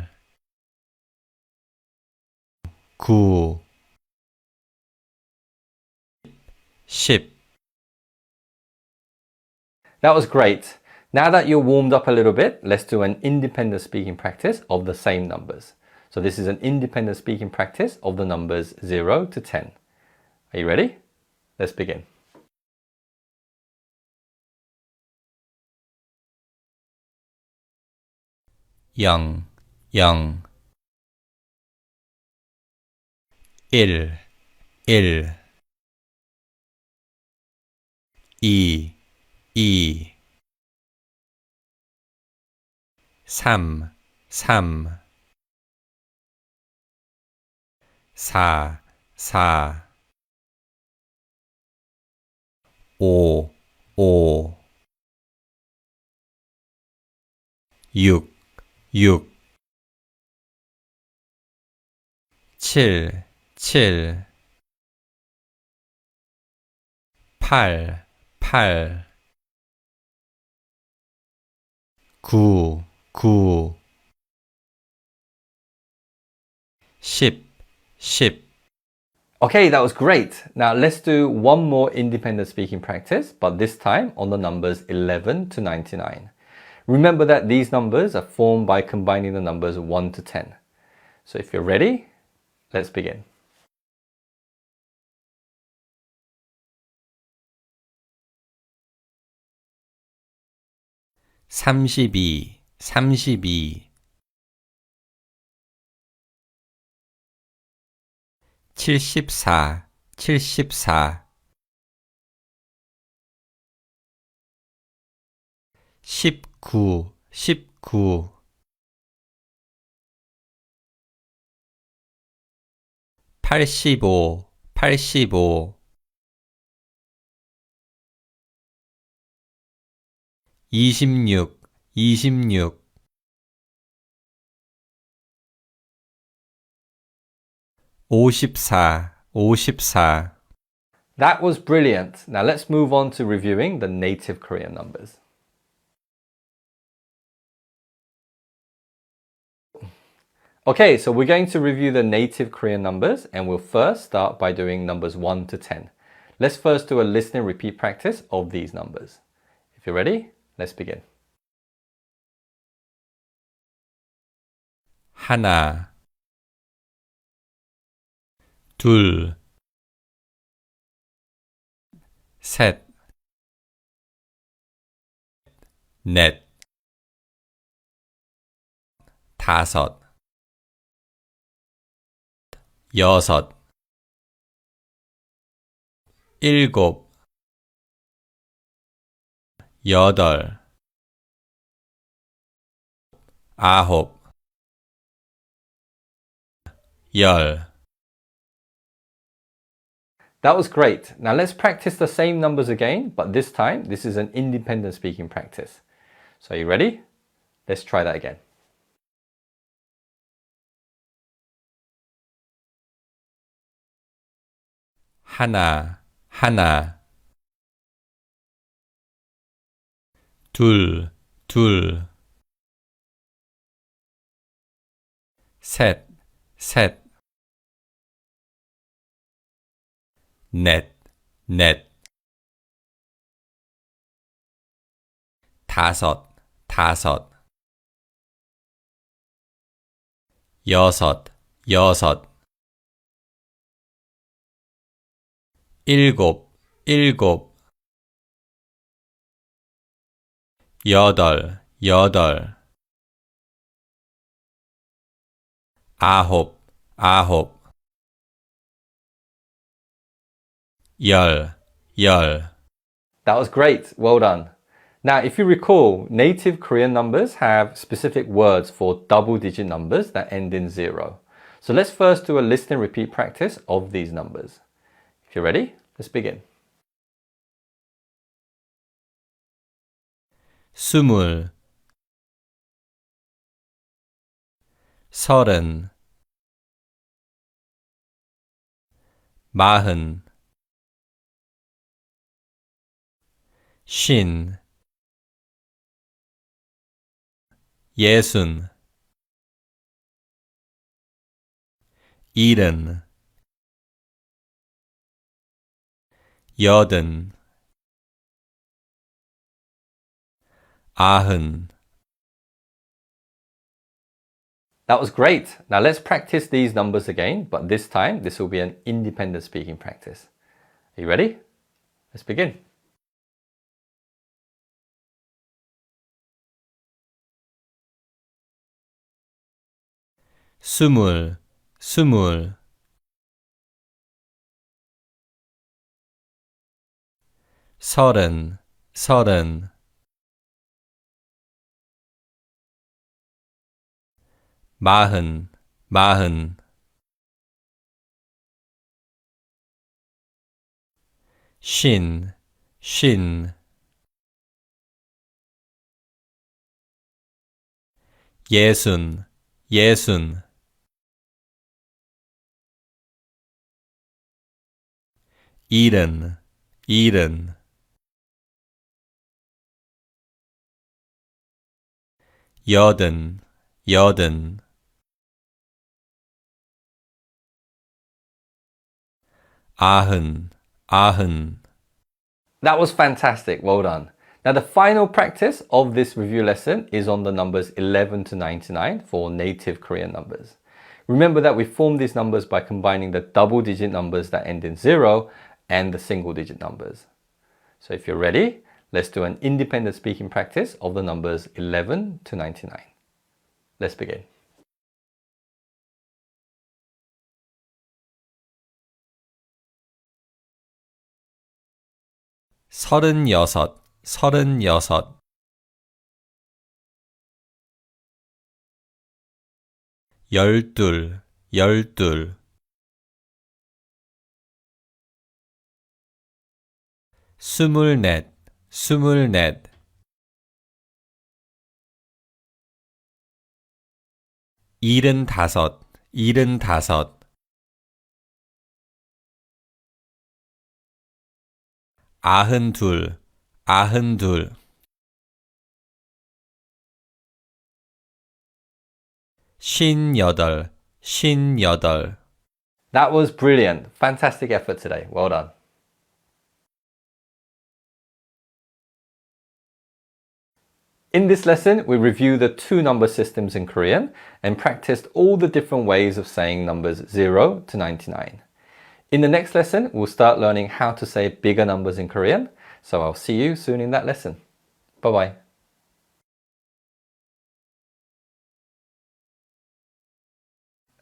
10 That was great. Now that you're warmed up a little bit, let's do an independent speaking practice of the same numbers. So this is an independent speaking practice of the numbers 0 to 10. Are you ready? Let's begin. 영, 영. 일, 일. 이, 이. 삼, 삼. 사, 사. 오, 오. 육, 육. 칠, 칠. 팔, 팔. 구, 구. 십, 십. Okay, that was great. Now let's do one more independent speaking practice, but this time on the numbers 11 to 99. Remember that these numbers are formed by combining the numbers 1 to 10. So if you're ready, let's begin. 삼십이, 삼십이. 칠십사, 칠십사. 십구, 십구. 팔십오, 팔십오. 이십육, 이십육. 오십사, 오십사. That was brilliant. Now let's move on to reviewing the native Korean numbers. Okay, so we're going to review the native Korean numbers and we'll first start by doing numbers 1 to 10. Let's first do a listen and repeat practice of these numbers. If you're ready, let's begin. 하나, 둘, 셋, 넷, 다섯, 여섯, 일곱, 여덟, 아홉, 열. That was great. Now let's practice the same numbers again, but this time this is an independent speaking practice. So are you ready? Let's try that again. 하나, 하나. 둘, 둘. 셋, 셋. 넷, 넷. 다섯, 다섯. 여섯, 여섯. 일곱, 일곱. 여덟, 여덟. 아홉, 아홉. 열, 열. That was great. Well done. Now, if you recall, native Korean numbers have specific words for double-digit numbers that end in 0. So let's first do a listen and repeat practice of these numbers. If you're ready, let's begin. 스물, 서른, 마흔, 쉰, 예순, 일흔, 여든, 아흔. That was great. Now let's practice these numbers again, but this time this will be an independent speaking practice. Are you ready? Let's begin. 스물, 스물. 서른, 서른. 마흔, 마흔. 쉰, 쉰. 예순, 예순. 일흔, 일흔. 여든, 여든. 아흔, 아흔. That was fantastic. Well done. Now, the final practice of this review lesson is on the numbers 11 to 99 for native Korean numbers. Remember that we formed these numbers by combining the double-digit numbers that end in 0 and the single-digit numbers. So if you're ready, let's do an independent speaking practice of the numbers 11 to 99. Let's begin. 서른여섯, 서른여섯. 열둘, 열둘. 스물넷, 스물넷. 일흔다섯, 일흔다섯. 아흔둘, 아흔둘. 쉰여덟, 쉰여덟. That was brilliant. Fantastic effort today. Well done. In this lesson, we review the two number systems in Korean and practiced all the different ways of saying numbers 0 to 99. In the next lesson, we'll start learning how to say bigger numbers in Korean. So I'll see you soon in that lesson. Bye-bye.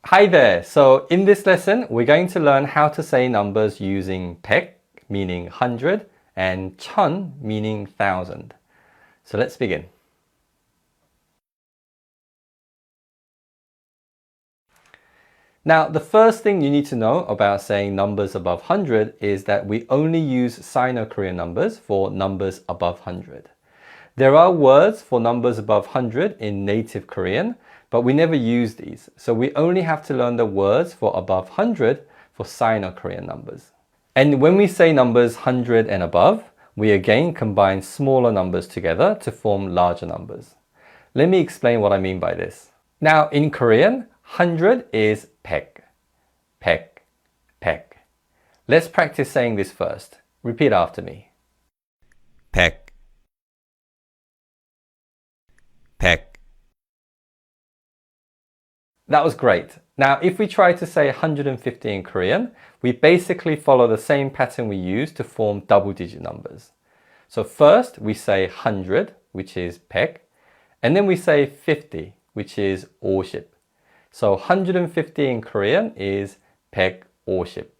Hi there. So in this lesson, we're going to learn how to say numbers using 백, meaning 100, and 천, meaning 1,000. So let's begin. Now, the first thing you need to know about saying numbers above 100 is that we only use Sino-Korean numbers for numbers above 100. There are words for numbers above 100 in native Korean, but we never use these. So we only have to learn the words for above 100 for Sino-Korean numbers. And when we say numbers 100 and above, we again combine smaller numbers together to form larger numbers. Let me explain what I mean by this. Now, in Korean, 100 is 백, 백, 백. Let's practice saying this first. Repeat after me. 백, 백. That was great. Now, if we try to say 150 in Korean, we basically follow the same pattern we use to form double-digit numbers. So first, we say 100, which is 백, and then we say 50, which is 50. So 150 in Korean is 150.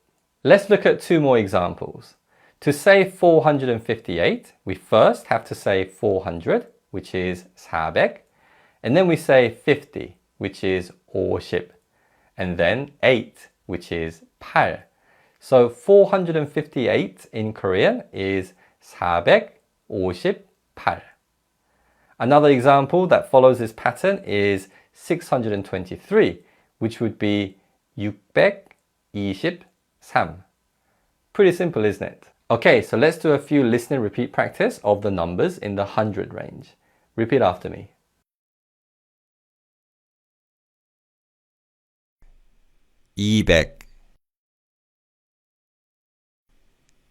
Let's look at two more examples. To say 458, we first have to say 400, which is 400, and then we say 50, which is 50, and then 8, which is 8. So 458 in Korean is 458. Another example that follows this pattern is 623, which would be 623. Pretty simple, isn't it? Okay, so let's do a few listen and repeat practice of the numbers in the 100 range. Repeat after me. 200,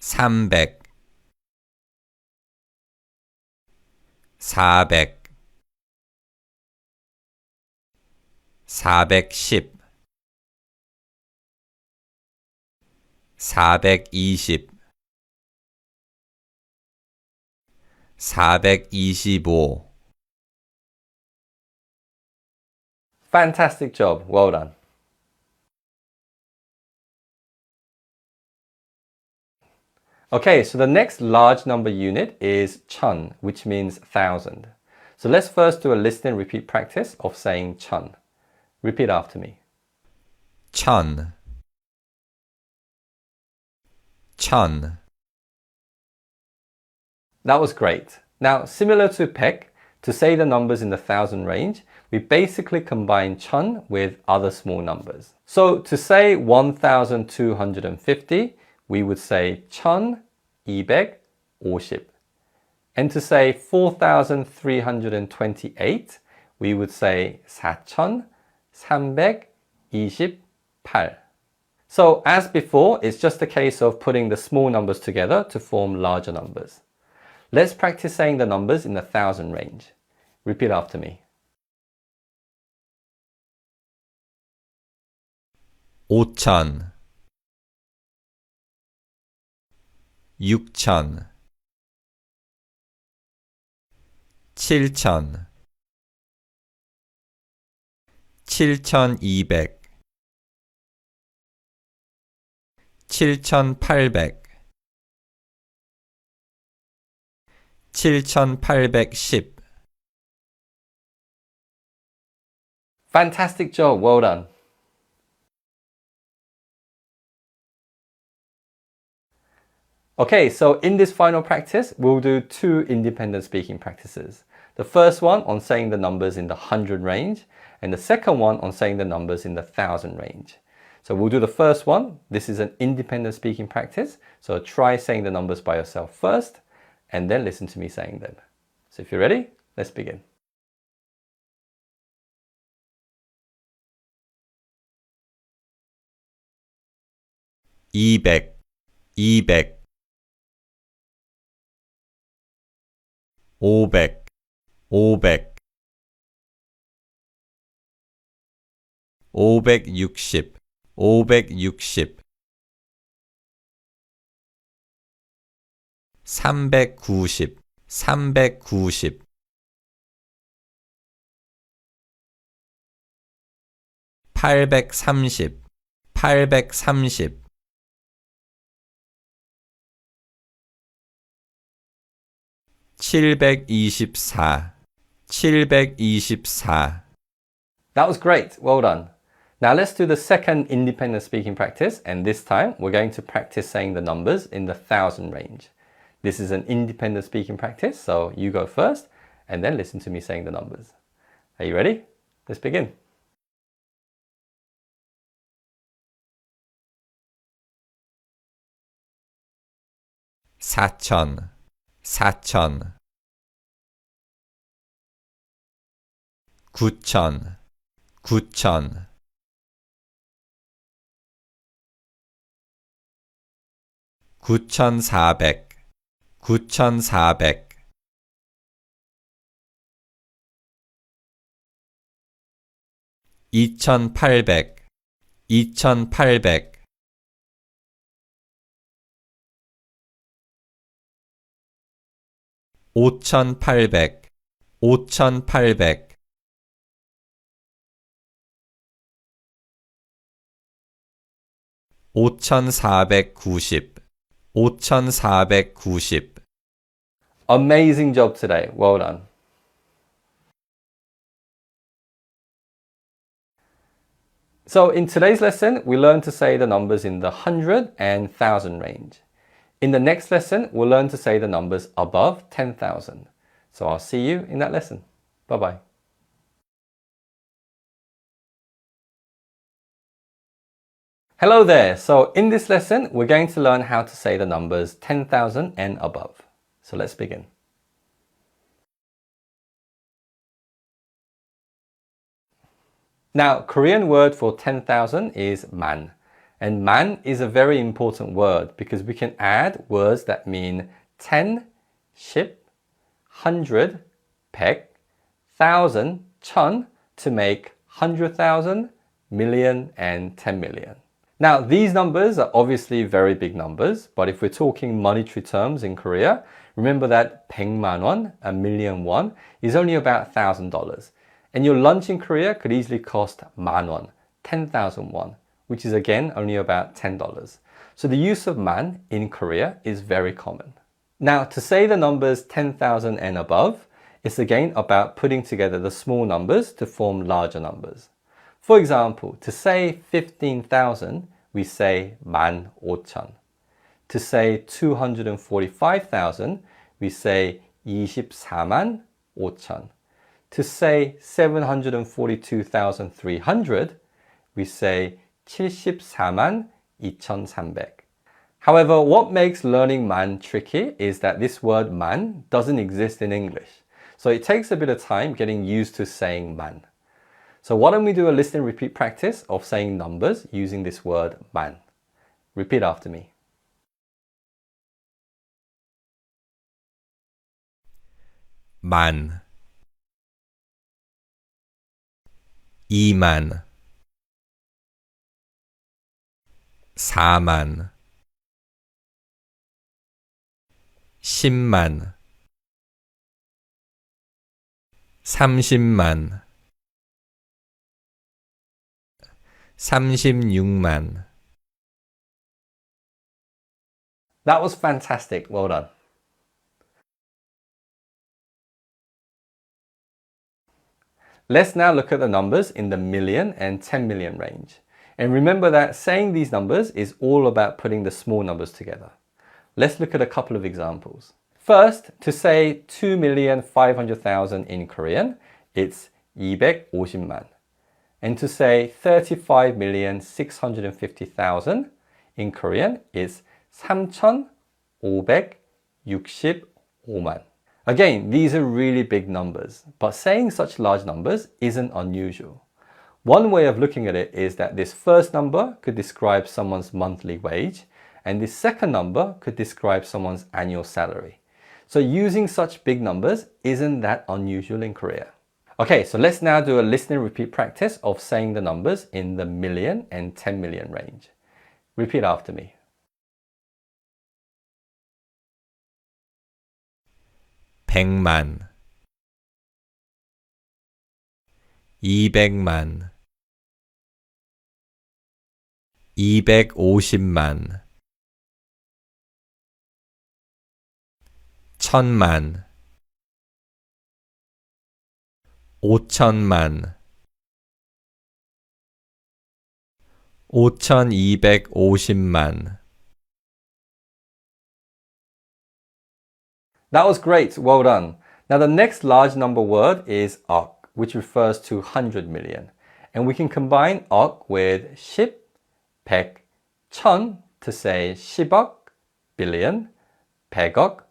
300, 400, 410, 420, 425. Fantastic job. Well done. Okay, so the next large number unit is 천, which means 1,000. So let's first do a listen and repeat practice of saying 천. Repeat after me. 천, 천, That was great. Now, similar to 백, to say the numbers in the 1,000 range, we basically combine 천 with other small numbers. So to say 1,250, we would say 1,250. And to say 4,328, we would say 4,328. So as before, it's just a case of putting the small numbers together to form larger numbers. Let's practice saying the numbers in the 1,000 range. Repeat after me. 5천, 6천, 7천, 7,200, 7,800, 7,810. Fantastic job, well done. Okay, so in this final practice, we'll do two independent speaking practices. The first one on saying the numbers in the 100 range, and the second one on saying the numbers in the 1,000 range. So we'll do the first one. This is an independent speaking practice, so try saying the numbers by yourself first, and then listen to me saying them. So if you're ready, let's begin. 이백, 500, 500, 560, 560, 390, 390, 830, 830, 724, 724. That was great, well done. Now let's do the second independent speaking practice, and this time we're going to practice saying the numbers in the 1,000 range. This is an independent speaking practice, so you go first and then listen to me saying the numbers. Are you ready? Let's begin. 사천, 9천, 9,400, 2,800, 2,800, 5,800, 5,800, 5,490, 5,490. Amazing job today, well done. So in today's lesson, we learned to say the numbers in the 100 and 1,000 range. In the next lesson, we'll learn to say the numbers above 10,000. So I'll see you in that lesson. Bye-bye. Hello there. So in this lesson, we're going to learn how to say the numbers 10,000 and above. So let's begin. Now, Korean word for 10,000 is 만. And 만 is a very important word because we can add words that mean 10, 10, 100, 100, 1,000, 1,000 to make 100,000, million, and 10 million. Now, these numbers are obviously very big numbers, but if we're talking monetary terms in Korea, remember that 100만 won, a million won, is only about $1,000. And your lunch in Korea could easily cost 10,000won, 10,000 won, which is again only about $10. So the use of man in Korea is very common. Now, to say the numbers 10,000 and above, it's again about putting together the small numbers to form larger numbers. For example, to say 15,000, we say 15,000. To say 245,000, we say 24만 5천. To say 742,300, we say 74만 2,300. However, what makes learning man tricky is that this word man doesn't exist in English. So it takes a bit of time getting used to saying man. So why don't we do a listen and repeat practice of saying numbers using this word man. Repeat after me. 만 2만 4만 10만 30만 36만. That was fantastic. Well done. Let's now look at the numbers in the million and 10 million range. And remember that saying these numbers is all about putting the small numbers together. Let's look at a couple of examples. First, to say 2,500,000 in Korean, it's 250만. And to say 35,650,000 in Korean is 3,565만. Again, these are really big numbers, but saying such large numbers isn't unusual. One way of looking at it is that this first number could describe someone's monthly wage, and this second number could describe someone's annual salary. So using such big numbers isn't that unusual in Korea. Okay, so let's now do a listen and repeat practice of saying the numbers in the million and 10 million range. Repeat after me. 100만 200만 250만 1000만 5천만 5250만. That was great, well done. Now the next large number word is 억, which refers to 100 million. And we can combine 억 with 10, 100, 1000 to say 10억, billion, 100억,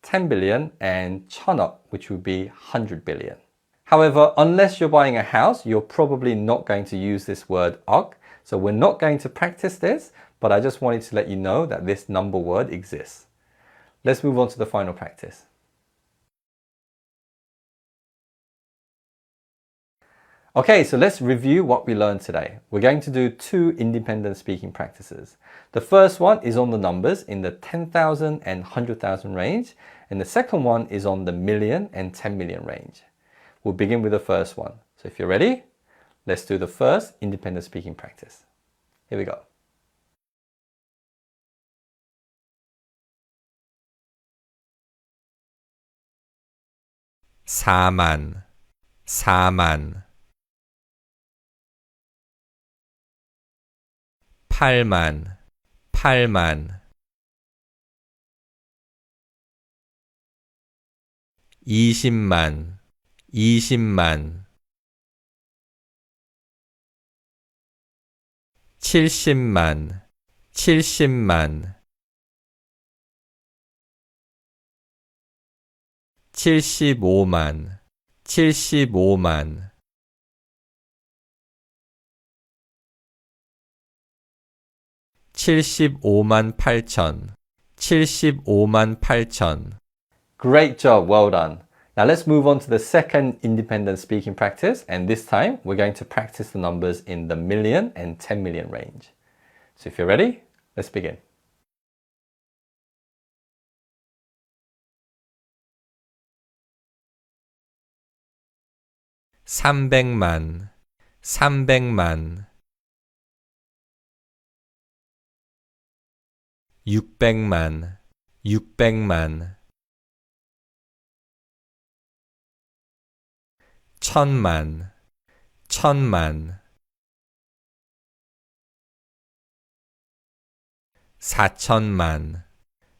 10 billion, and 1000억, which would be 100 billion. However, unless you're buying a house, you're probably not going to use this word 억. So we're not going to practice this, but I just wanted to let you know that this number word exists. Let's move on to the final practice. Okay, so let's review what we learned today. We're going to do 2 independent speaking practices. The first one is on the numbers in the 10,000 and 100,000 range, and the second one is on the million and 10 million range. We'll begin with the first one. So if you're ready, let's do the first independent speaking practice. Here we go. 사만 8만 20만 70만 75만 75만 8천. Great job, well done. Now let's move on to the second independent speaking practice, and this time we're going to practice the numbers in the million and 10 million range. So if you're ready, let's begin. 300만, 300만. 600만, 600만. 1000만, 1000만. 4천만,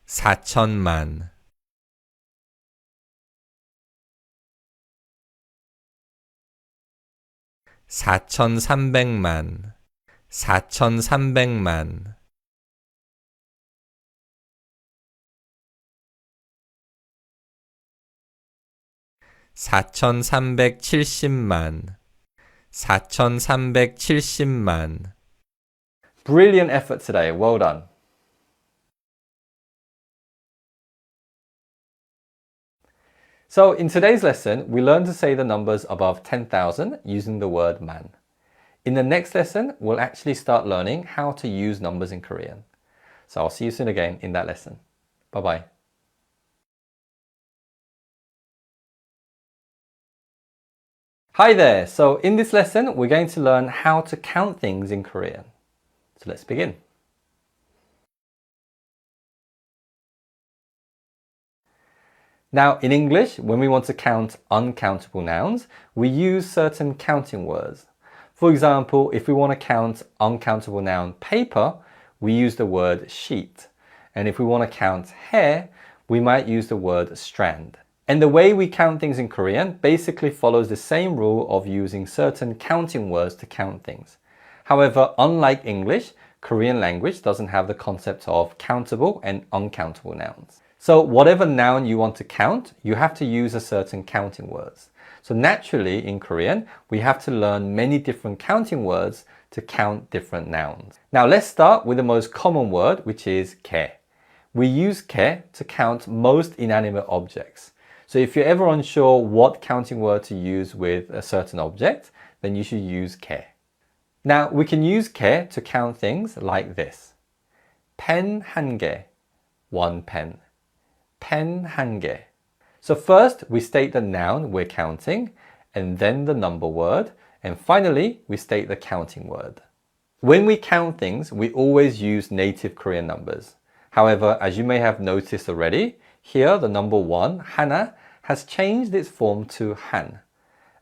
4천만. 4300만, 4300만. 4370만, 4370만. Brilliant effort today. Well done. So in today's lesson, we learned to say the numbers above 10,000 using the word man. In the next lesson, we'll actually start learning how to use numbers in Korean. So I'll see you soon again in that lesson. Bye-bye. Hi there! So in this lesson, we're going to learn how to count things in Korean. So let's begin. Now, in English, when we want to count uncountable nouns, we use certain counting words. For example, if we want to count uncountable noun paper, we use the word sheet. And if we want to count hair, we might use the word strand. And the way we count things in Korean basically follows the same rule of using certain counting words to count things. However, unlike English, Korean language doesn't have the concept of countable and uncountable nouns. So whatever noun you want to count, you have to use a certain counting words. So naturally, in Korean, we have to learn many different counting words to count different nouns. Now let's start with the most common word, which is 개. We use 개 to count most inanimate objects. So if you're ever unsure what counting word to use with a certain object, then you should use 개. Now we can use 개 to count things like this. 펜 한 개, one pen. pen 한 개. So first we state the noun we're counting, and then the number word, and finally we state the counting word. When we count things, we always use native Korean numbers. However, as you may have noticed already, here the number 1, 하나, has changed its form to 한.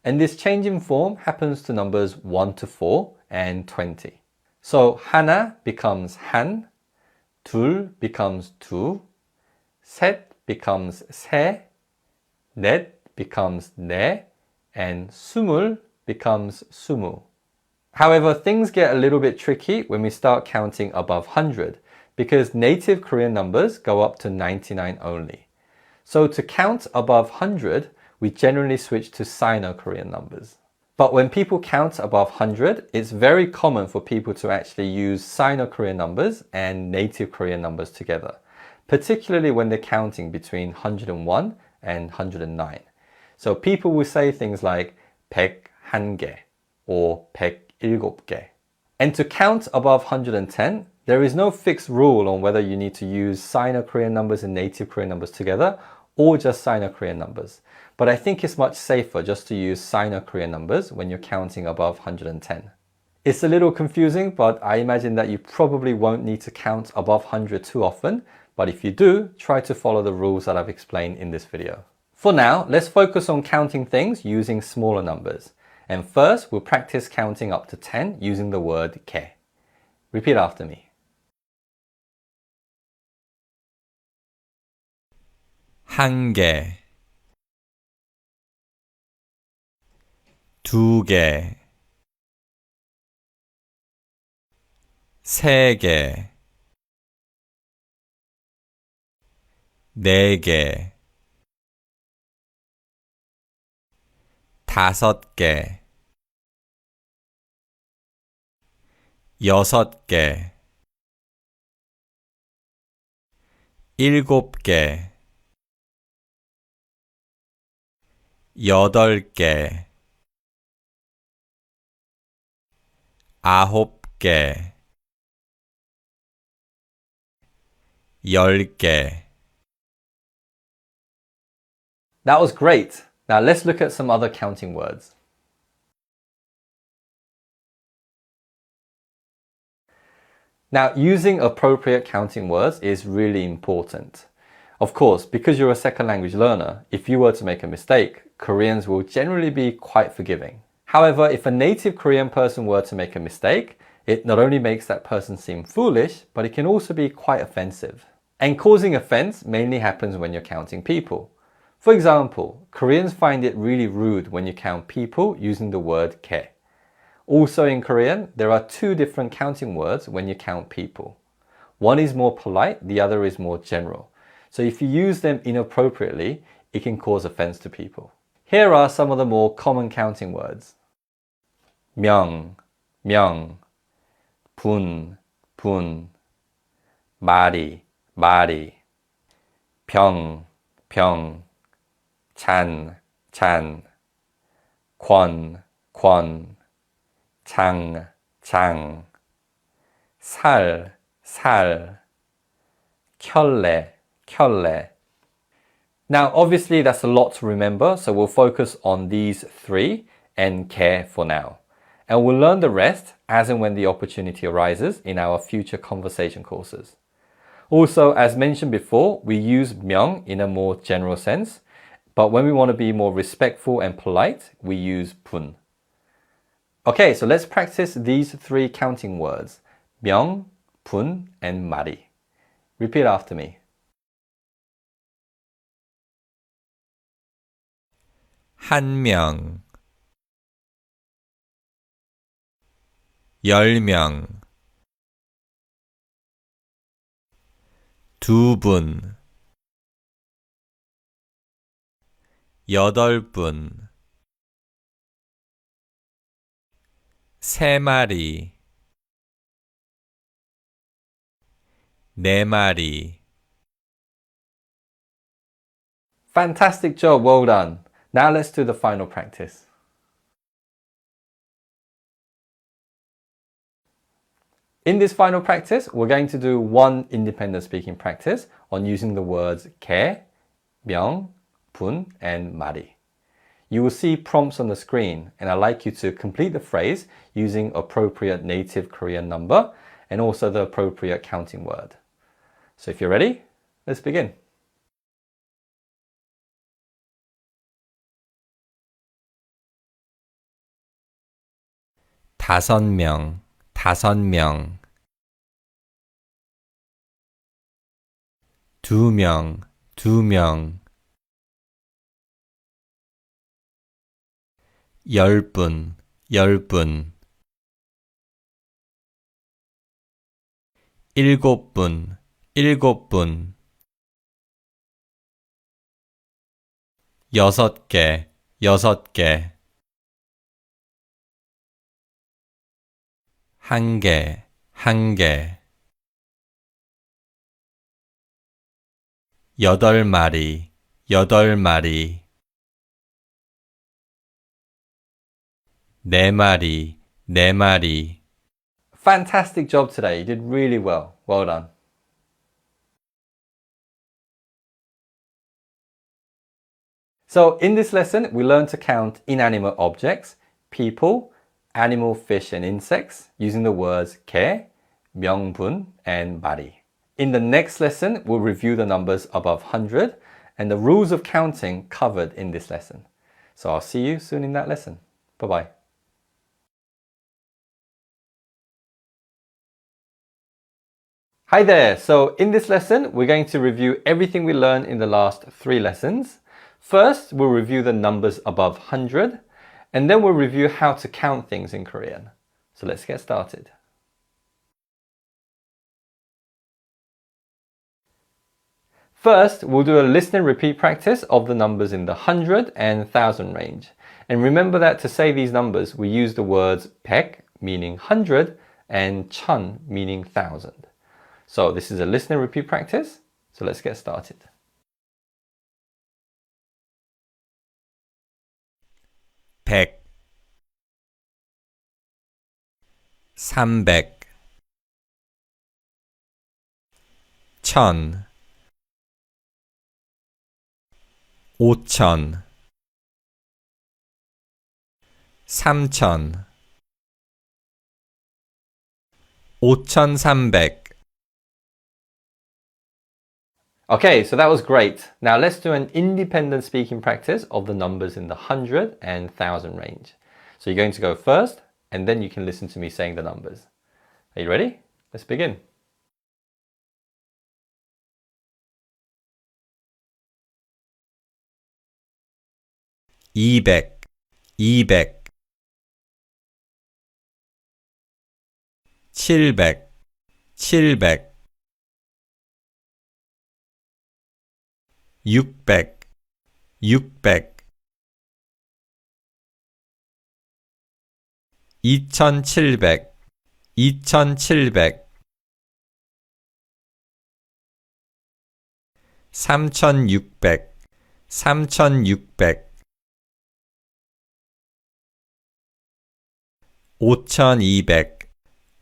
And this change in form happens to numbers 1 to 4 and 20. So 하나 becomes 한, 둘 becomes 두, 셋 becomes 세, 넷 becomes 네, and 스물 becomes 스무. However, things get a little bit tricky when we start counting above 100 because native Korean numbers go up to 99 only. So to count above 100, we generally switch to Sino-Korean numbers. But when people count above 100, it's very common for people to actually use Sino-Korean numbers and native Korean numbers together, particularly when they're counting between 101 and 109. So people will say things like 101개 or 107개. And to count above 110, there is no fixed rule on whether you need to use Sino-Korean numbers and native Korean numbers together or just Sino-Korean numbers. But I think it's much safer just to use Sino-Korean numbers when you're counting above 110. It's a little confusing, but I imagine that you probably won't need to count above 100 too often. But if you do, try to follow the rules that I've explained in this video. For now, let's focus on counting things using smaller numbers. And first, we'll practice counting up to 10 using the word 개. Repeat after me. 한 개, 두 개, 세 개, 네 개, 다섯 개, 여섯 개, 일곱 개, 여덟 개, 아홉 개, 열 개. That was great. Now let's look at some other counting words. Now, using appropriate counting words is really important. Of course, because you're a second language learner, if you were to make a mistake, Koreans will generally be quite forgiving. However, if a native Korean person were to make a mistake, it not only makes that person seem foolish, but it can also be quite offensive. And causing offense mainly happens when you're counting people. For example, Koreans find it really rude when you count people using the word 개. Also in Korean, there are two different counting words when you count people. One is more polite, the other is more general. So if you use them inappropriately, it can cause offense to people. Here are some of the more common counting words. 명, 명, 분, 분, 마리, 마리, 병, 병, 잔, 잔, 권, 권, 장, 장, 살, 살, 켤레, 켤레. Now, obviously, that's a lot to remember, so we'll focus on these three and 개 for now. And we'll learn the rest as and when the opportunity arises in our future conversation courses. Also, as mentioned before, we use 명 in a more general sense, but when we want to be more respectful and polite, we use 분. Okay, so let's practice these three counting words. 명, 분, and 마리. Repeat after me. 한 명, 10명, 두 분, 8분, 세 마리, 네 마리. Fantastic job, well done. Now let's do the final practice. In this final practice, we're going to do one independent speaking practice on using the words 개, 명, 분, and 마리. You will see prompts on the screen, and I'd like you to complete the phrase using appropriate native Korean number and also the appropriate counting word. So if you're ready, let's begin. 다섯 명, 다섯 명. 두 명, 두 명. 10분, 10분. 7분, 7분. 6개, 6개. 1개, 1개. 8마리, 8마리. 4마리, 4마리. Fantastic job today. You did really well. Well done. So in this lesson, we learned to count inanimate objects, people, animal, fish, and insects using the words 개, 명분, and 마리. In the next lesson, we'll review the numbers above 100 and the rules of counting covered in this lesson. So I'll see you soon in that lesson. Bye-bye. Hi there! So in this lesson, we're going to review everything we learned in the last 3 lessons. First, we'll review the numbers above 100, and then we'll review how to count things in Korean. So let's get started. First, we'll do a listen and repeat practice of the numbers in the 100 and 1000 range. And remember that to say these numbers, we use the words 백, meaning 100, and 천, meaning 1000. So this is a listen and repeat practice. So let's get started. 100, 300, 1000, 5000, 3000, 5,300 Okay, so that was great. Now let's do an independent speaking practice of the numbers in the 100 and 1000 range. So you're going to go first, and then you can listen to me saying the numbers. Are you ready? Let's begin. 200 200 700 700 600 600 2700 2700 3600 3600 5200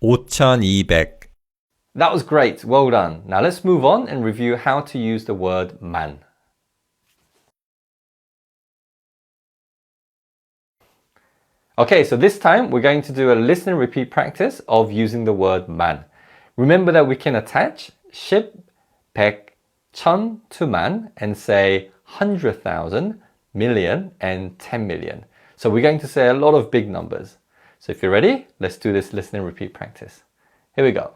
5200 That was great. Well done. Now let's move on and review how to use the word man. Okay, so this time we're going to do a listen and repeat practice of using the word man. Remember that we can attach 10, 100, 1000 to man and say 100,000, million and 10 million. So we're going to say a lot of big numbers. So if you're ready, let's do this listen and repeat practice. Here we go.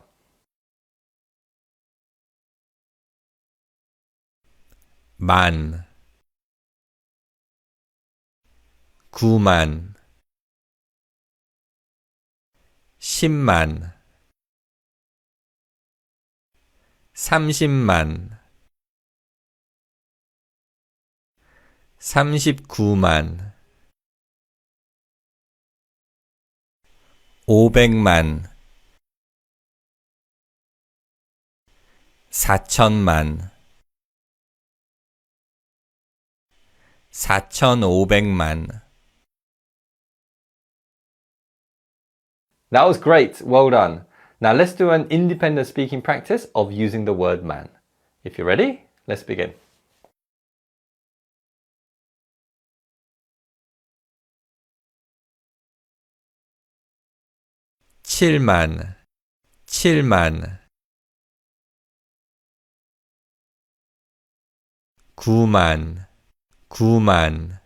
만 9만 10만 30만 39만 500만 4천만 4,500만 That was great. Well done. Now let's do an independent speaking practice of using the word man. If you're ready, let's begin. 7만 7만 9만 9만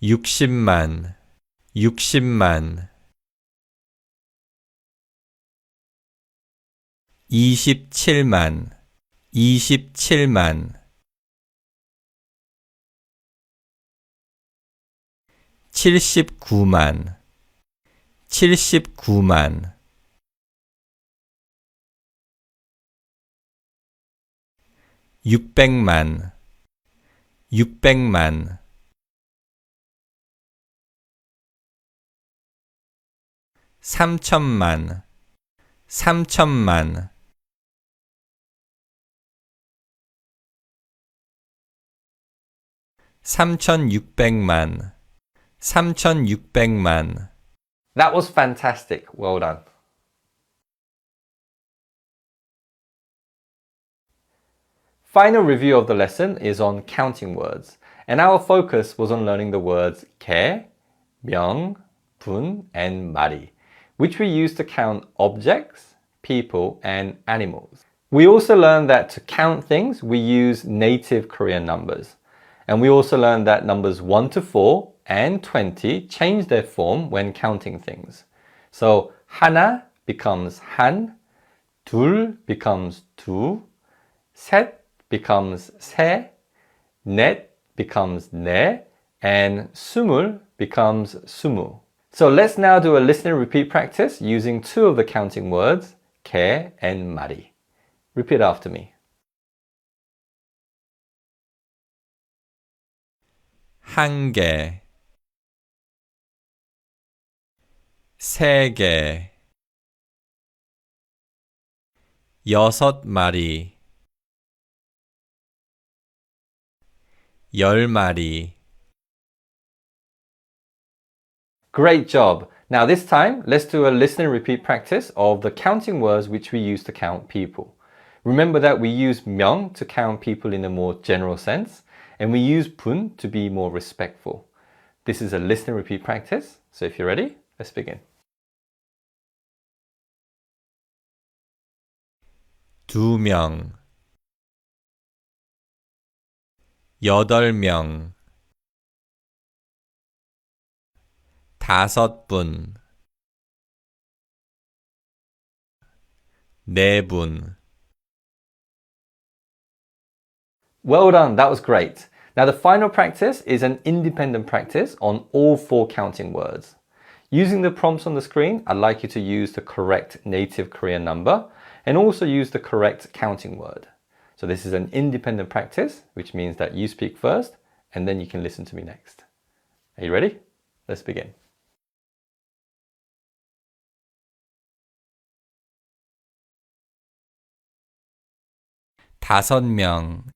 60만 60만 27만 27만 79만 79만 600만 600만 3천만 3천만 3,600만 3,600만 That was fantastic. Well done. Final review of the lesson is on counting words, and our focus was on learning the words 개, 명, 분, and 마리, which we use to count objects, people, and animals. We also learned that to count things, we use native Korean numbers. And we also learned that numbers 1 to 4 and 20 change their form when counting things. So 하나 becomes 한, 둘 becomes 두, 셋 becomes 세, 넷 becomes 네, and 스물 becomes 스무. So let's now do a listen and repeat practice using two of the counting words, 개 and 마리. Repeat after me. 한 개, 세 개, 6마리, 10마리. Great job. Now this time, let's do a listen and repeat practice of the counting words which we use to count people. Remember that we use 명 to count people in a more general sense, and we use 분 to be more respectful. This is a listen and repeat practice. So if you're ready, let's begin. 2명 8명 5분 4분 Well done, that was great. Now the final practice is an independent practice on all 4 counting words. Using the prompts on the screen, I'd like you to use the correct native Korean number and also use the correct counting word. So this is an independent practice, which means that you speak first and then you can listen to me next. Are you ready? Let's begin. 다섯 명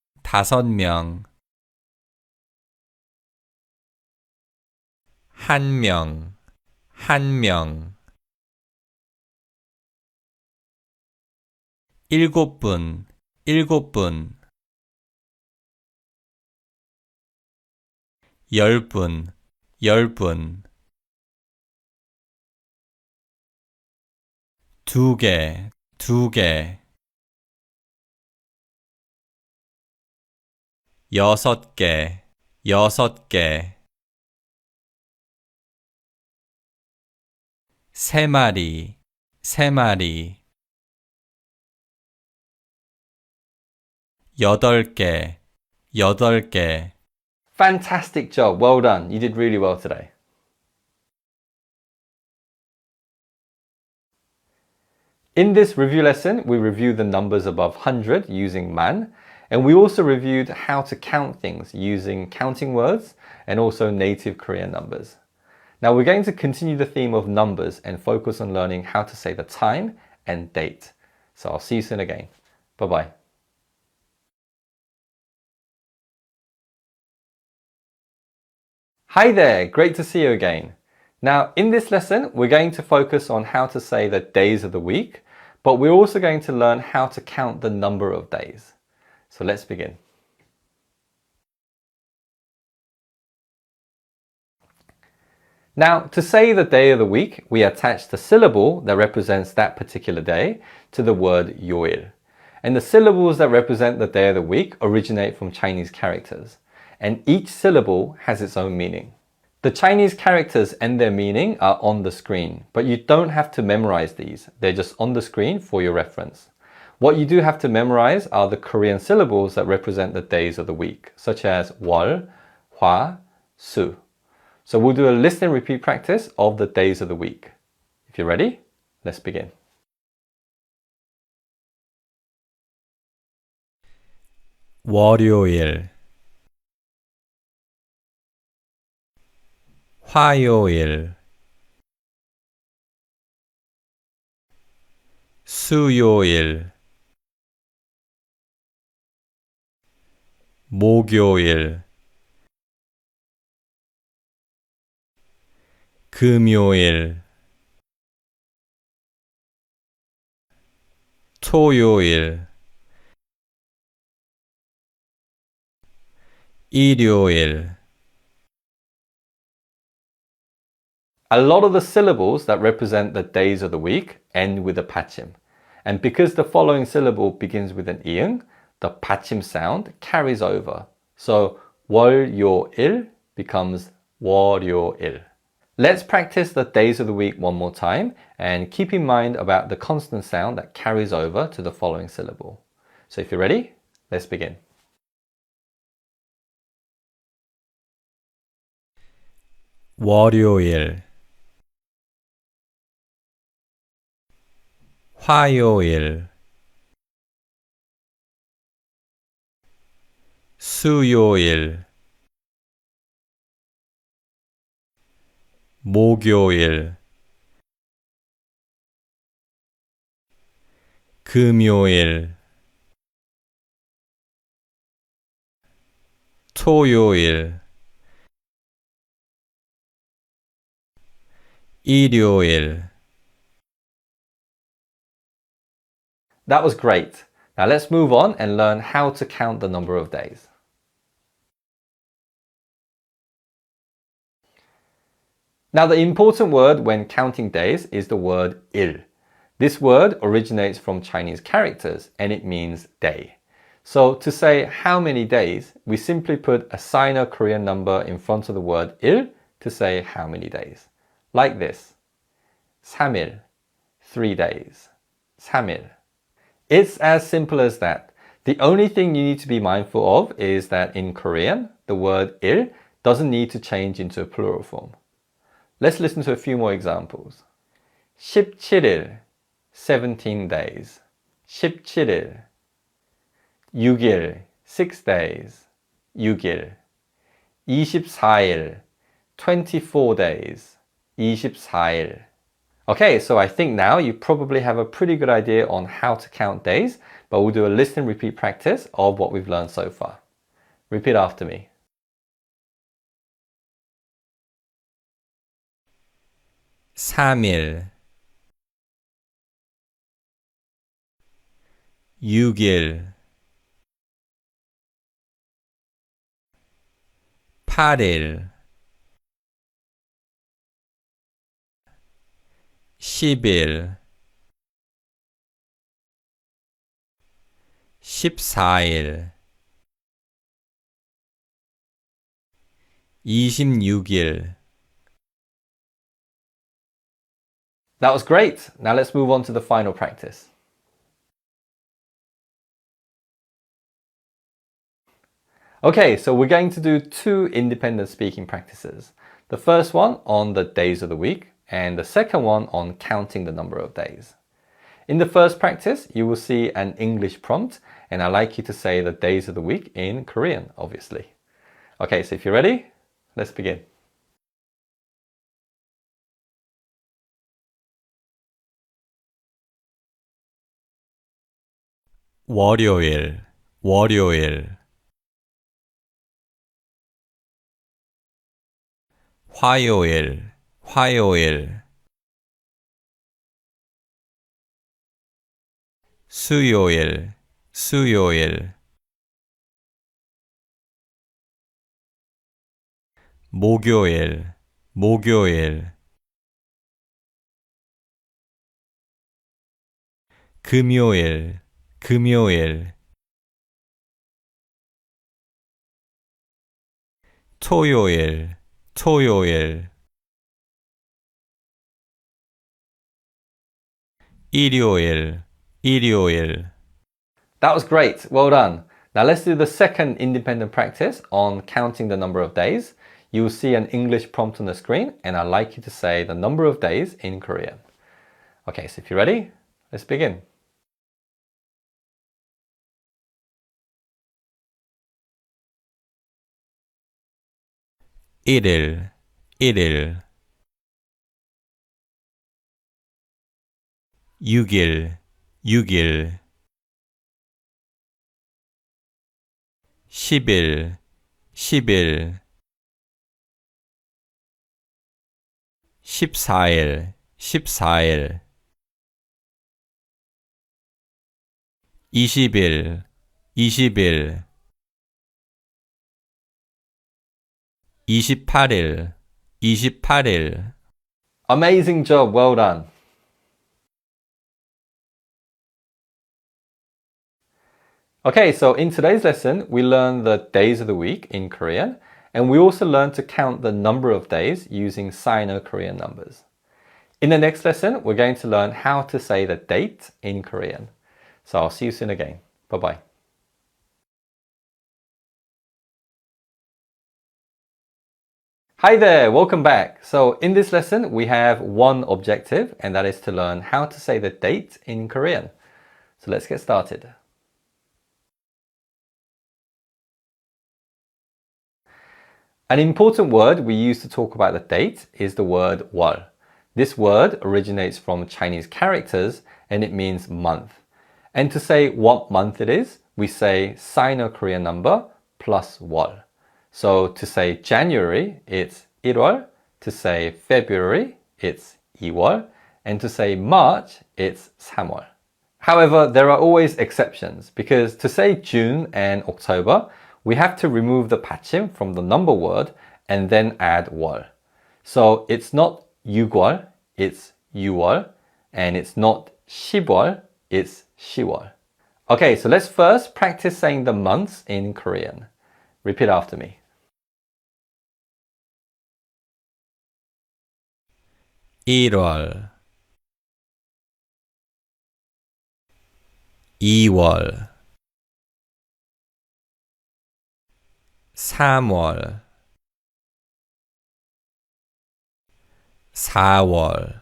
한 명 일곱 분 열 분 두 개 여섯 개 세 마리 여덟 개 Fantastic job, well done. You did really well today. In this review lesson, we reviewed the numbers above 100 using man, and we also reviewed how to count things using counting words and also native Korean numbers. Now we're going to continue the theme of numbers and focus on learning how to say the time and date. So I'll see you soon again. Bye-bye. Hi there, great to see you again. Now in this lesson, we're going to focus on how to say the days of the week, but we're also going to learn how to count the number of days. So let's begin. Now, to say the day of the week, we attach the syllable that represents that particular day to the word 요일. And the syllables that represent the day of the week originate from Chinese characters. And each syllable has its own meaning. The Chinese characters and their meaning are on the screen, but you don't have to memorize these. They're just on the screen for your reference. What you do have to memorize are the Korean syllables that represent the days of the week, such as 월, 화, 수. So we'll do a listen and repeat practice of the days of the week. If you're ready, let's begin. 월요일 화요일 수요일 목요일 금요일 토요일 일요일 A lot of the syllables that represent the days of the week end with a 받침. And because the following syllable begins with an 이응, the 받침 sound carries over. So 월요일 becomes 월요일. Let's practice the days of the week one more time and keep in mind about the consonant sound that carries over to the following syllable. So if you're ready, let's begin. 월요일 화요일 수요일 목요일 금요일 토요일 일요일 That was great. Now let's move on and learn how to count the number of days. Now the important word when counting days is the word 일. This word originates from Chinese characters and it means day. So to say how many days, we simply put a Sino-Korean number in front of the word 일 to say how many days. Like this. 3일, 3 days. 3일. It's as simple as that. The only thing you need to be mindful of is that in Korean, the word 일 doesn't need to change into a plural form. Let's listen to a few more examples. 17일, 17 days. 17일. 6일, 6 days. 6일. 24일, 24 days. 24일. Okay, so I think now you probably have a pretty good idea on how to count days, but we'll do a listen and repeat practice of what we've learned so far. Repeat after me. 3일 6일 8일 10일 14일 26일 That was great. Now let's move on to the final practice. Okay, so we're going to do 2 independent speaking practices. The first one on the days of the week and the second one on counting the number of days. In the first practice, you will see an English prompt and I'd like you to say the days of the week in Korean, obviously. Okay, so if you're ready, let's begin. 월요일 월요일 화요일 화요일 수요일 수요일 목요일 목요일 금요일 금요일 토요일 토요일 일요일 일요일 That was great. Well done. Now let's do the second independent practice on counting the number of days. You will see an English prompt on the screen and I'd like you to say the number of days in Korean. Okay, so if you're ready, let's begin. 일일 일일 6일 6일 10일 10일 14일 14일 20일 20일 28일 28일 Amazing job. Well done. Okay, so in today's lesson, we learned the days of the week in Korean, and we also learned to count the number of days using Sino-Korean numbers. In the next lesson, we're going to learn how to say the date in Korean. So I'll see you soon again. Bye-bye. Hi there, welcome back. So in this lesson, we have one objective, and that is to learn how to say the date in Korean. So let's get started. An important word we use to talk about the date is the word 월. This word originates from Chinese characters and it means month. And to say what month it is, we say Sino-Korean number plus 월. So to say January, it's 1월. To say February, it's 2월. And to say March, it's 3월. However, there are always exceptions because to say June and October, we have to remove the 받침 from the number word and then add 월. So it's not 6월, it's 6월, and it's not 10월, it's 10월. Okay, so let's first practice saying the months in Korean. Repeat after me. 1월 2월 3월 4월 5월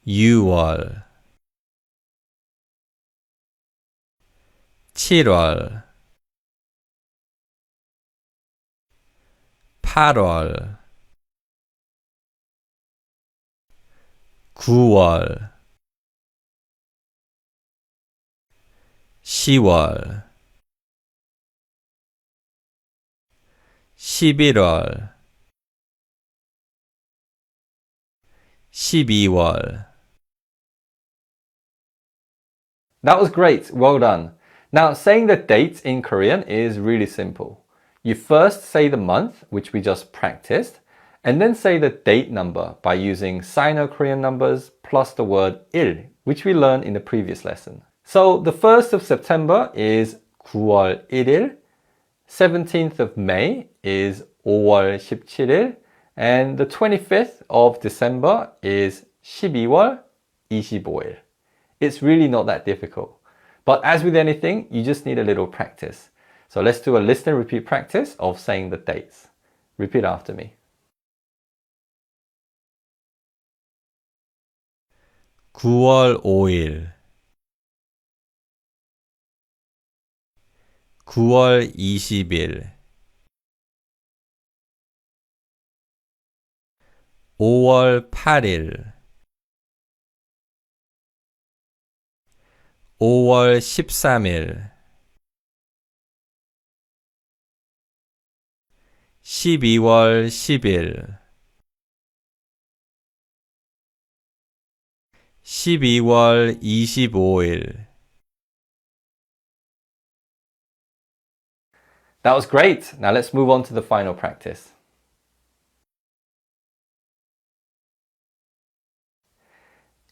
6월 7월 8월 9월 10월 11월 12월 That was great, well done. Now, saying the date in Korean is really simple. You first say the month, which we just practiced, and then say the date number by using Sino-Korean numbers plus the word 일, which we learned in the previous lesson. So the 1st of September is 9월 1일, 17th of May is 5월 17일, and the 25th of December is 12월 25일. It's really not that difficult. But as with anything, you just need a little practice. So let's do a list and repeat practice of saying the dates. Repeat after me. 9월 5일 9월 20일 5월 8일 5월 13일 12월 10일 12월 25일 That was great. Now let's move on to the final practice.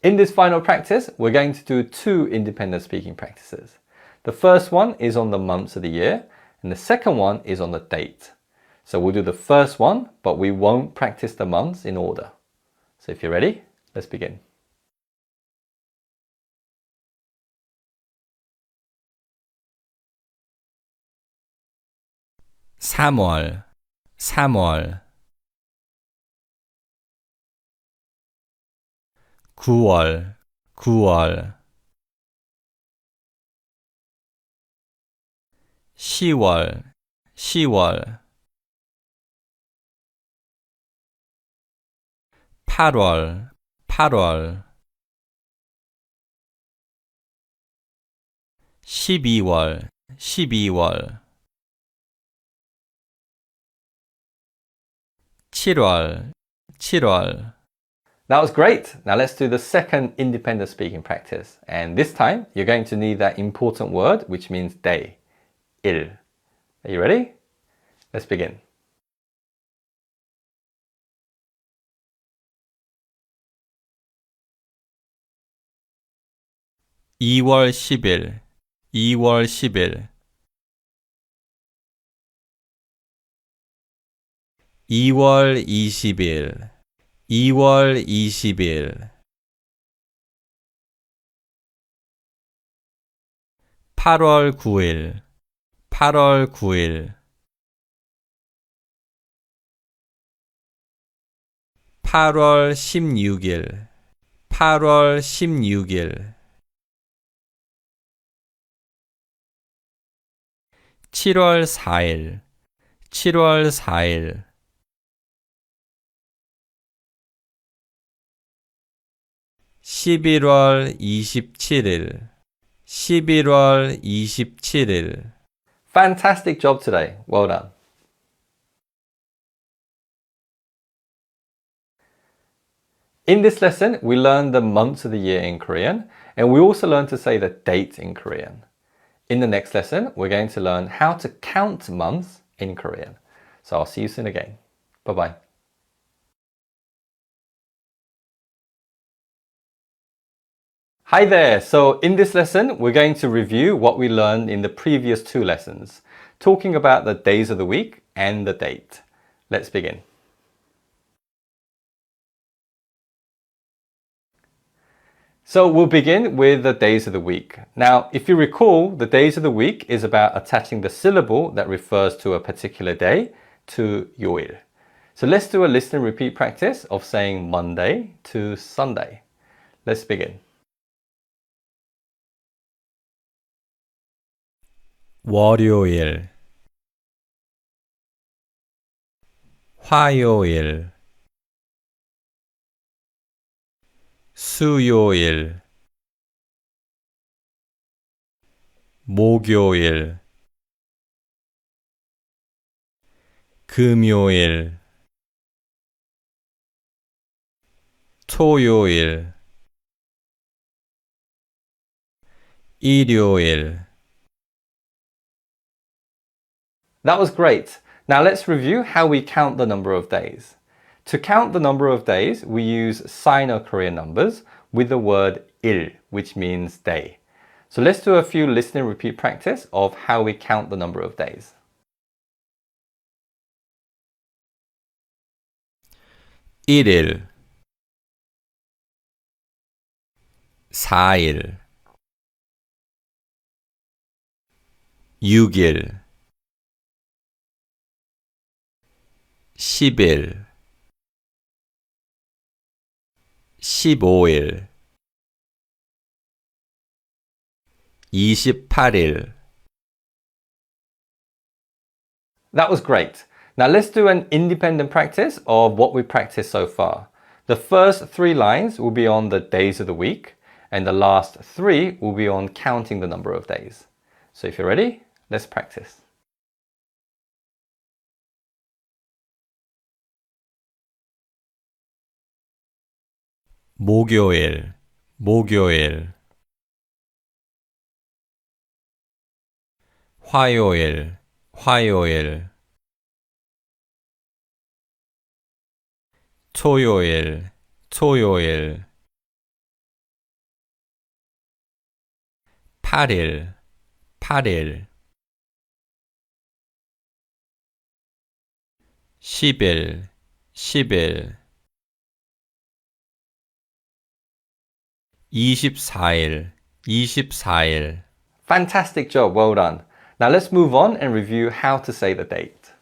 In this final practice, we're going to do 2 independent speaking practices. The first one is on the months of the year, and the second one is on the date. So we'll do the first one, but we won't practice the months in order. So if you're ready, let's begin. 3월 3월 9월 9월 10월 10월 8월 8월 12월 12월 7월 7월 That was great. Now let's do the second independent speaking practice. And this time, you're going to need that important word, which means day. 일. Are you ready? Let's begin. 2월 10일 2월 10일 2월 20일 2월 20일 8월 9일 8월 9일 8월 16일 8월 16일 7월 4일 7월 4일 11월 27일 11월 27일 Fantastic job today. Well done. In this lesson, we learned the months of the year in Korean, and we also learned to say the date in Korean. In the next lesson, we're going to learn how to count months in Korean. So I'll see you soon again. Bye-bye. Hi there! So in this lesson, we're going to review what we learned in the previous two lessons, talking about the days of the week and the date. Let's begin. So we'll begin with the days of the week. Now, if you recall, the days of the week is about attaching the syllable that refers to a particular day to 요일. So let's do a listen and repeat practice of saying Monday to Sunday. Let's begin. 월요일, 화요일, 수요일, 목요일, 금요일, 토요일, 일요일. That was great. Now let's review how we count the number of days. To count the number of days, we use Sino-Korean numbers with the word 일, which means day. So let's do a few listen and repeat practice of how we count the number of days. 1일, 4일, 6일, 10일, 15일, 28일. That was great. Now let's do an independent practice of what we practiced so far. The first 3 lines will be on the days of the week, and the last 3 will be on counting the number of days. So if you're ready, let's practice. 목요일, 목요일. 화요일, 화요일. 토요일, 토요일. 8일, 8일. 10일, 10일. 24일, 24일. Fantastic job, well done. Now let's move on and review how to say the date.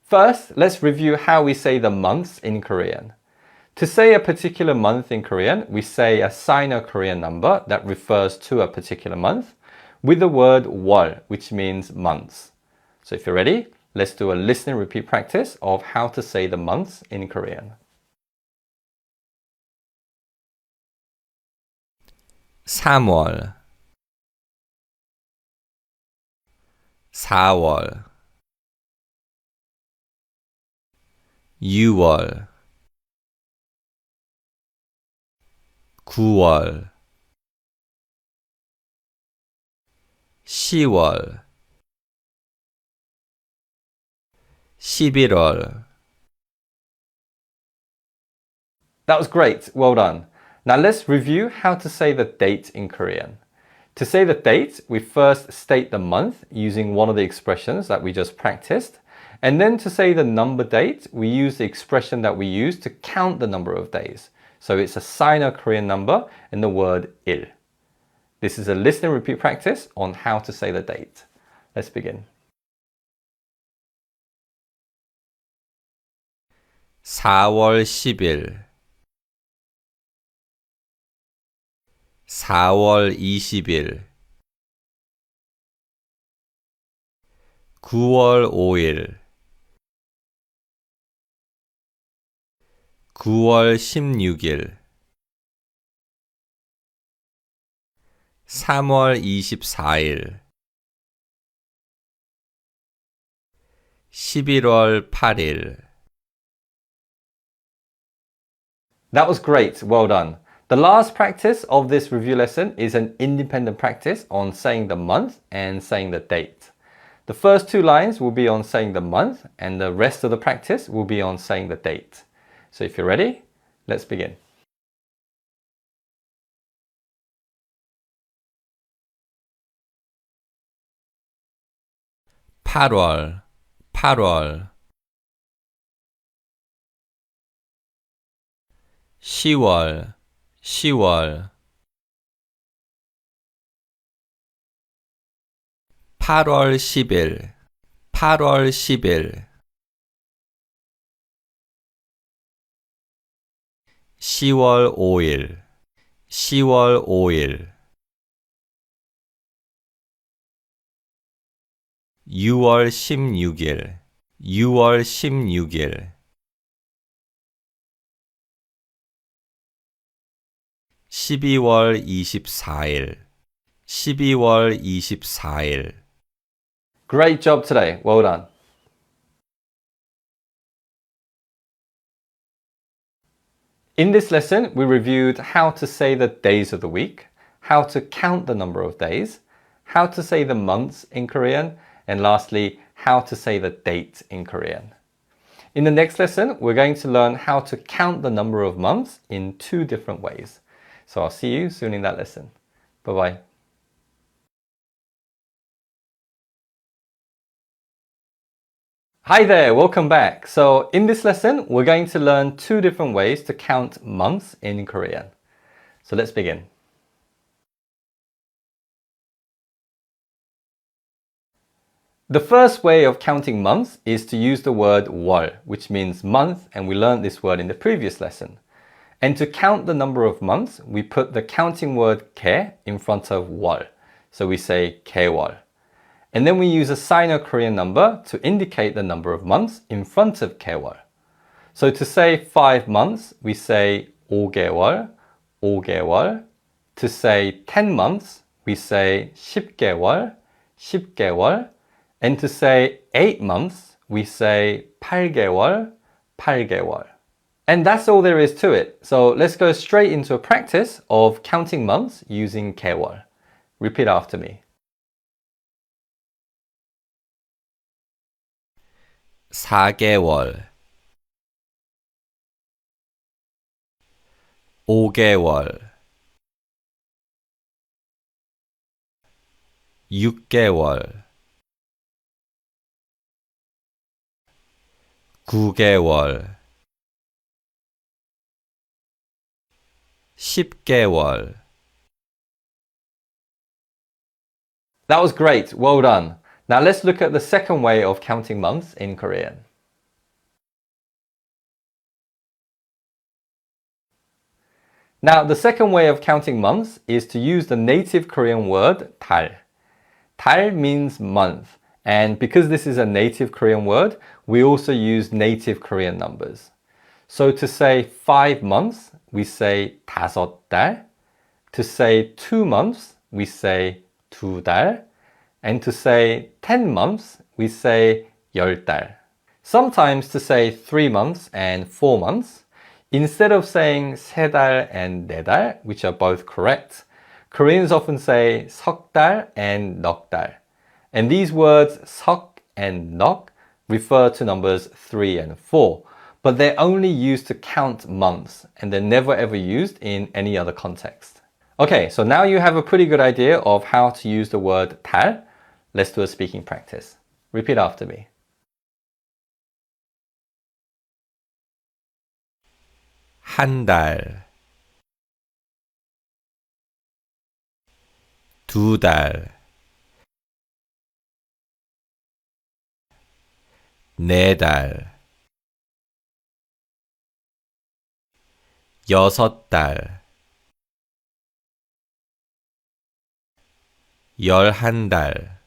First, let's review how we say the months in Korean. To say a particular month in Korean, we say a Sino-Korean number that refers to a particular month with the word 월, which means months. So if you're ready, let's do a listen and repeat practice of how to say the months in Korean. 3월, 4월, 6월, 9월, 10월, 11월. That was great, well done. Now let's review how to say the date in Korean. To say the date, we first state the month using one of the expressions that we just practiced. And then to say the number date, we use the expression that we use to count the number of days. So it's a Sino-Korean number and the word 일. This is a listen and repeat practice on how to say the date. Let's begin. 4월 10일, 4월 20일, 9월 5일, 9월 16일, 3월 24일, 11월 8일. That was great, well done. The last practice of this review lesson is an independent practice on saying the month and saying the date. The first two lines will be on saying the month and the rest of the practice will be on saying the date. So if you're ready, let's begin. (8월) 8월 10월 10월 8월 10일 8월 10일 10월 5일 10월 5일 6월 16일 6월 16일 12월 24일 12월 24일 Great job today. Well done. In this lesson, we reviewed how to say the days of the week, how to count the number of days, how to say the months in Korean, and lastly, how to say the date in Korean. In the next lesson, we're going to learn how to count the number of months in two different ways. So I'll see you soon in that lesson. Bye-bye. Hi there, welcome back. So in this lesson, we're going to learn two different ways to count months in Korean. So let's begin. The first way of counting months is to use the word 월, which means month, and we learned this word in the previous lesson. And to count the number of months, we put the counting word 개 in front of 월. So we say 개월. And then we use a Sino-Korean number to indicate the number of months in front of 개월. So to say 5 months, we say 5개월, 5개월. To say 10 months, we say 10개월, 10개월. And to say 8 months, we say 8개월, 8개월. And that's all there is to it. So let's go straight into a practice of counting months using 개월. Repeat after me. 4개월 5개월 6개월 9개월 10개월 That was great. Well done. Now let's look at the second way of counting months in Korean. Now the second way of counting months is to use the native Korean word 달. 달 means month, and because this is a native Korean word, we also use native Korean numbers. So to say 5 months, we say 5달. To say 2 months, we say 2달. And to say 10 months, we say 10달. Sometimes to say 3 months and 4 months, instead of saying 3달 and 4달, which are both correct, Koreans often say 석달 and 넉달. And these words 석 and 넉 refer to numbers 3 and 4, but they're only used to count months and they're never ever used in any other context. Okay, so now you have a pretty good idea of how to use the word 달. Let's do a speaking practice. Repeat after me. 한 달, 2 달, 4 달, 6 달, 11 달.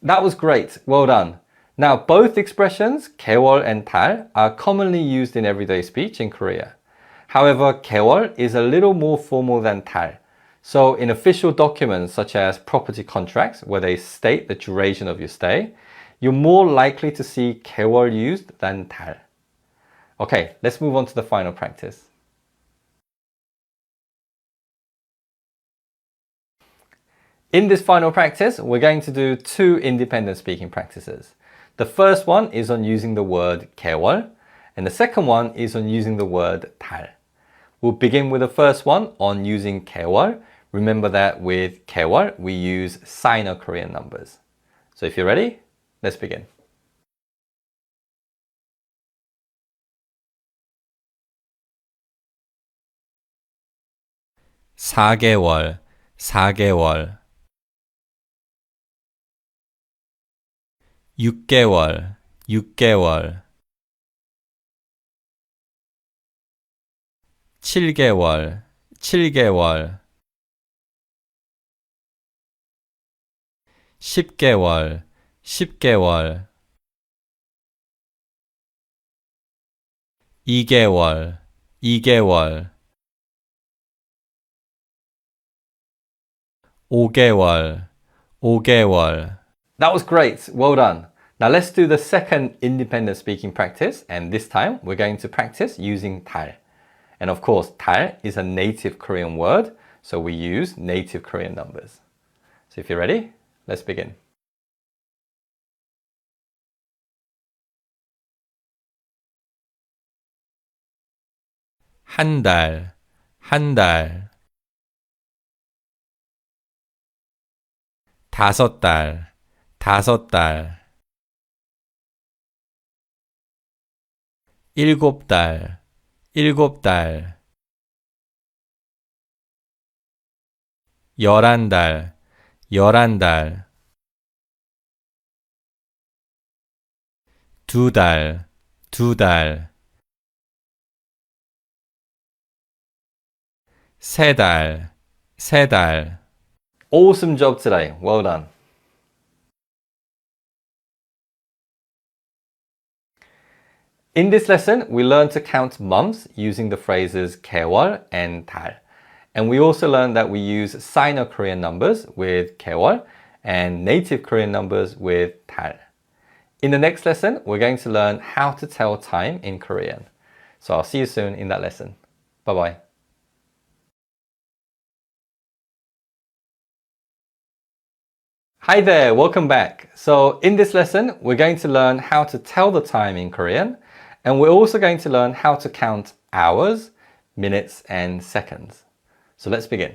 That was great. Well done. Now, both expressions, 개월 and 달, are commonly used in everyday speech in Korea. However, 개월 is a little more formal than 달. So in official documents such as property contracts, where they state the duration of your stay, you're more likely to see 개월 used than 달. Okay, let's move on to the final practice. In this final practice, we're going to do two independent speaking practices. The first one is on using the word 개월, and the second one is on using the word 달. We'll begin with the first one on using 개월. Remember that with 개월, we use Sino-Korean numbers. So if you're ready, let's begin. 4개월, 4개월. 6개월, 6개월. 7개월, 7개월. 10개월, 10개월. 2개월, 2개월. 5개월, 5개월. That was great. Well done. Now let's do the second independent speaking practice, and this time we're going to practice using 달. And of course, 달 is a native Korean word, so we use native Korean numbers. So if you're ready, let's begin. 한 달, 한 달. 5달, 5달. 7달, 7달. 11달, 11달. 2달, 2달. 3달, 3달. Awesome job today. Well done. In this lesson, we learned to count months using the phrases 개월 and 달. And we also learned that we use Sino-Korean numbers with 개월 and native Korean numbers with 달. In the next lesson, we're going to learn how to tell time in Korean. So I'll see you soon in that lesson. Bye-bye. Hi there, welcome back. So in this lesson, we're going to learn how to tell the time in Korean, and we're also going to learn how to count hours, minutes, and seconds. So let's begin.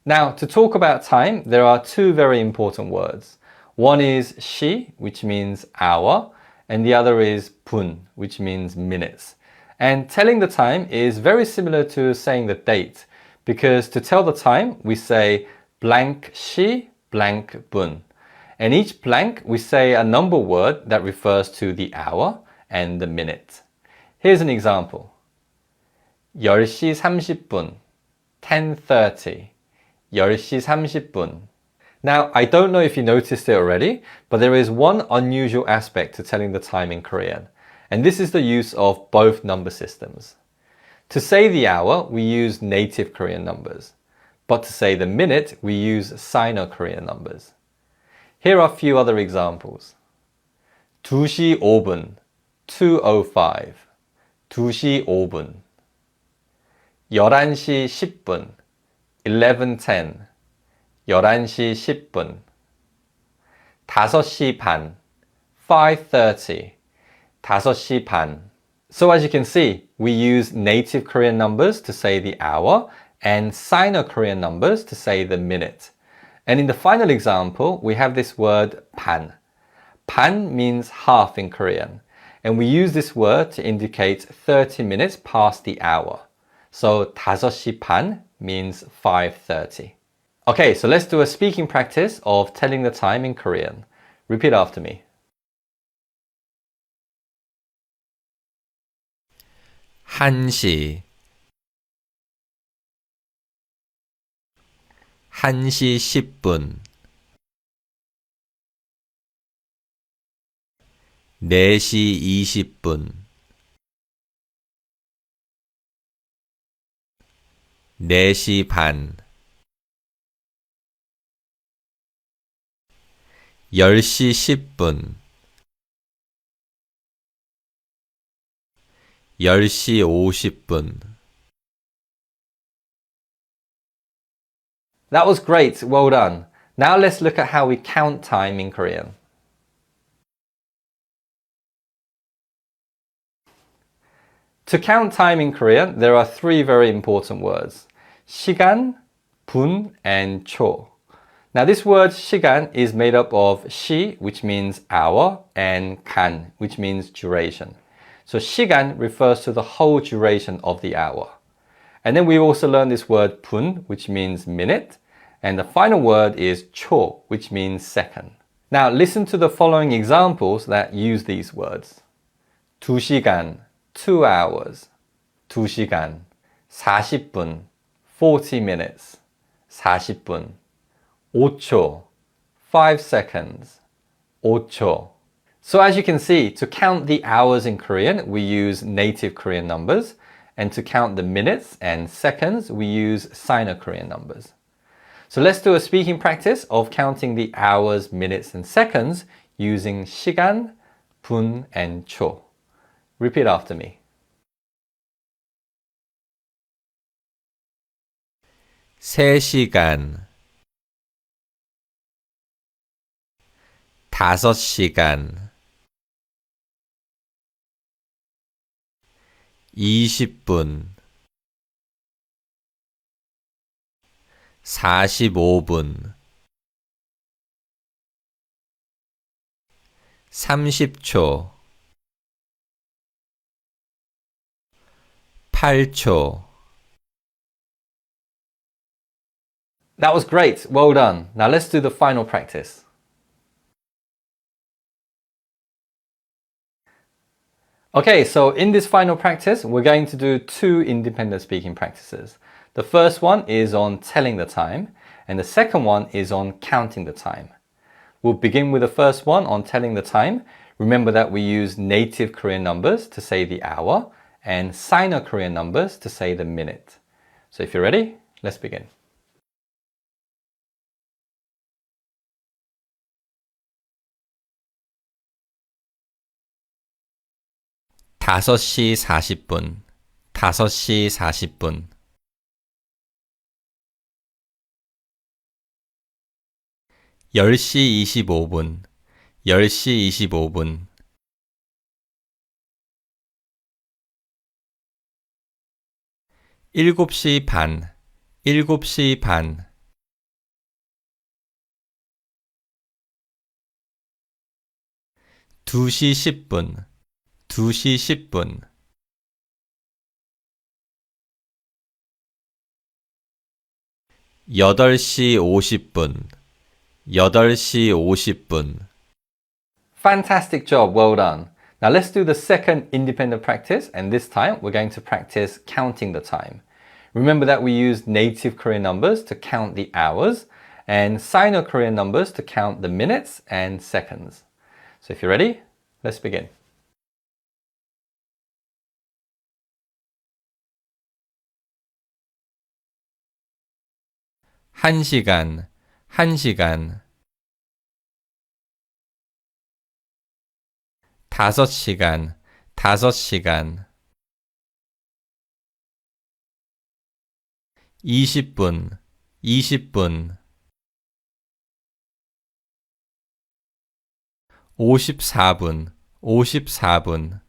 Now, to talk about time, there are two very important words. One is 시, which means hour, and the other is 분, which means minutes. And telling the time is very similar to saying the date, because to tell the time, we say blank 시, blank 분. And each blank, we say a number word that refers to the hour and the minute. Here's an example. 10시 30분, 10:30, 10시 30분. Now, I don't know if you noticed it already, but there is one unusual aspect to telling the time in Korean, and this is the use of both number systems. To say the hour, we use native Korean numbers, but to say the minute, we use Sino-Korean numbers. Here are a few other examples. 2시 5분, 2:05, 2시 5분. 11시 10분, 11:10, 11시 10분. 5시 반, 5:30, 5시 반. So as you can see, we use native Korean numbers to say the hour and Sino-Korean numbers to say the minute. And in the final example, we have this word 반. 반 means half in Korean, and we use this word to indicate 30 minutes past the hour. So 5시 반 means 5:30. Okay, so let's do a speaking practice of telling the time in Korean. Repeat after me. 1시 1시 10분 4시 20분 4시 반 10시 10분 10시 50분 That was great, well done. Now let's look at how we count time in Korean. To count time in Korean, there are three very important words. 시간, 분, and 초. Now this word 시간 is made up of 시, which means hour, and 간, which means duration. So 시간 refers to the whole duration of the hour. And then we also learned this word 분, which means minute. And the final word is 초, which means second. Now listen to the following examples that use these words. 2시간, 2 hours. 2시간, 40분, 40 minutes. 40분. 5초, 5 seconds. 5초. So as you can see, to count the hours in Korean, we use native Korean numbers. And to count the minutes and seconds, we use Sino-Korean numbers. So let's do a speaking practice of counting the hours, minutes, and seconds using 시간, 분, and 초. Repeat after me. 3시간 5시간 20분 45분 30초 8초 That was great, well done. Now let's do the final practice. Okay, so in this final practice, we're going to do two independent speaking practices. The first one is on telling the time, and the second one is on counting the time. We'll begin with the first one on telling the time. Remember that we use native Korean numbers to say the hour, and Sino-Korean numbers to say the minute. So if you're ready, let's begin. 5시 40분 5시 40분 10시 25분 10시 25분 7시 반 7시 반 2시 10분 2시 10분 8시 50분 8시 50분 Fantastic job, well done. Now let's do the second independent practice, and this time we're going to practice counting the time. Remember that we use native Korean numbers to count the hours and Sino-Korean numbers to count the minutes and seconds. So if you're ready, let's begin. 1시간 1시간 5시간 5시간 20분 20분 54분 54분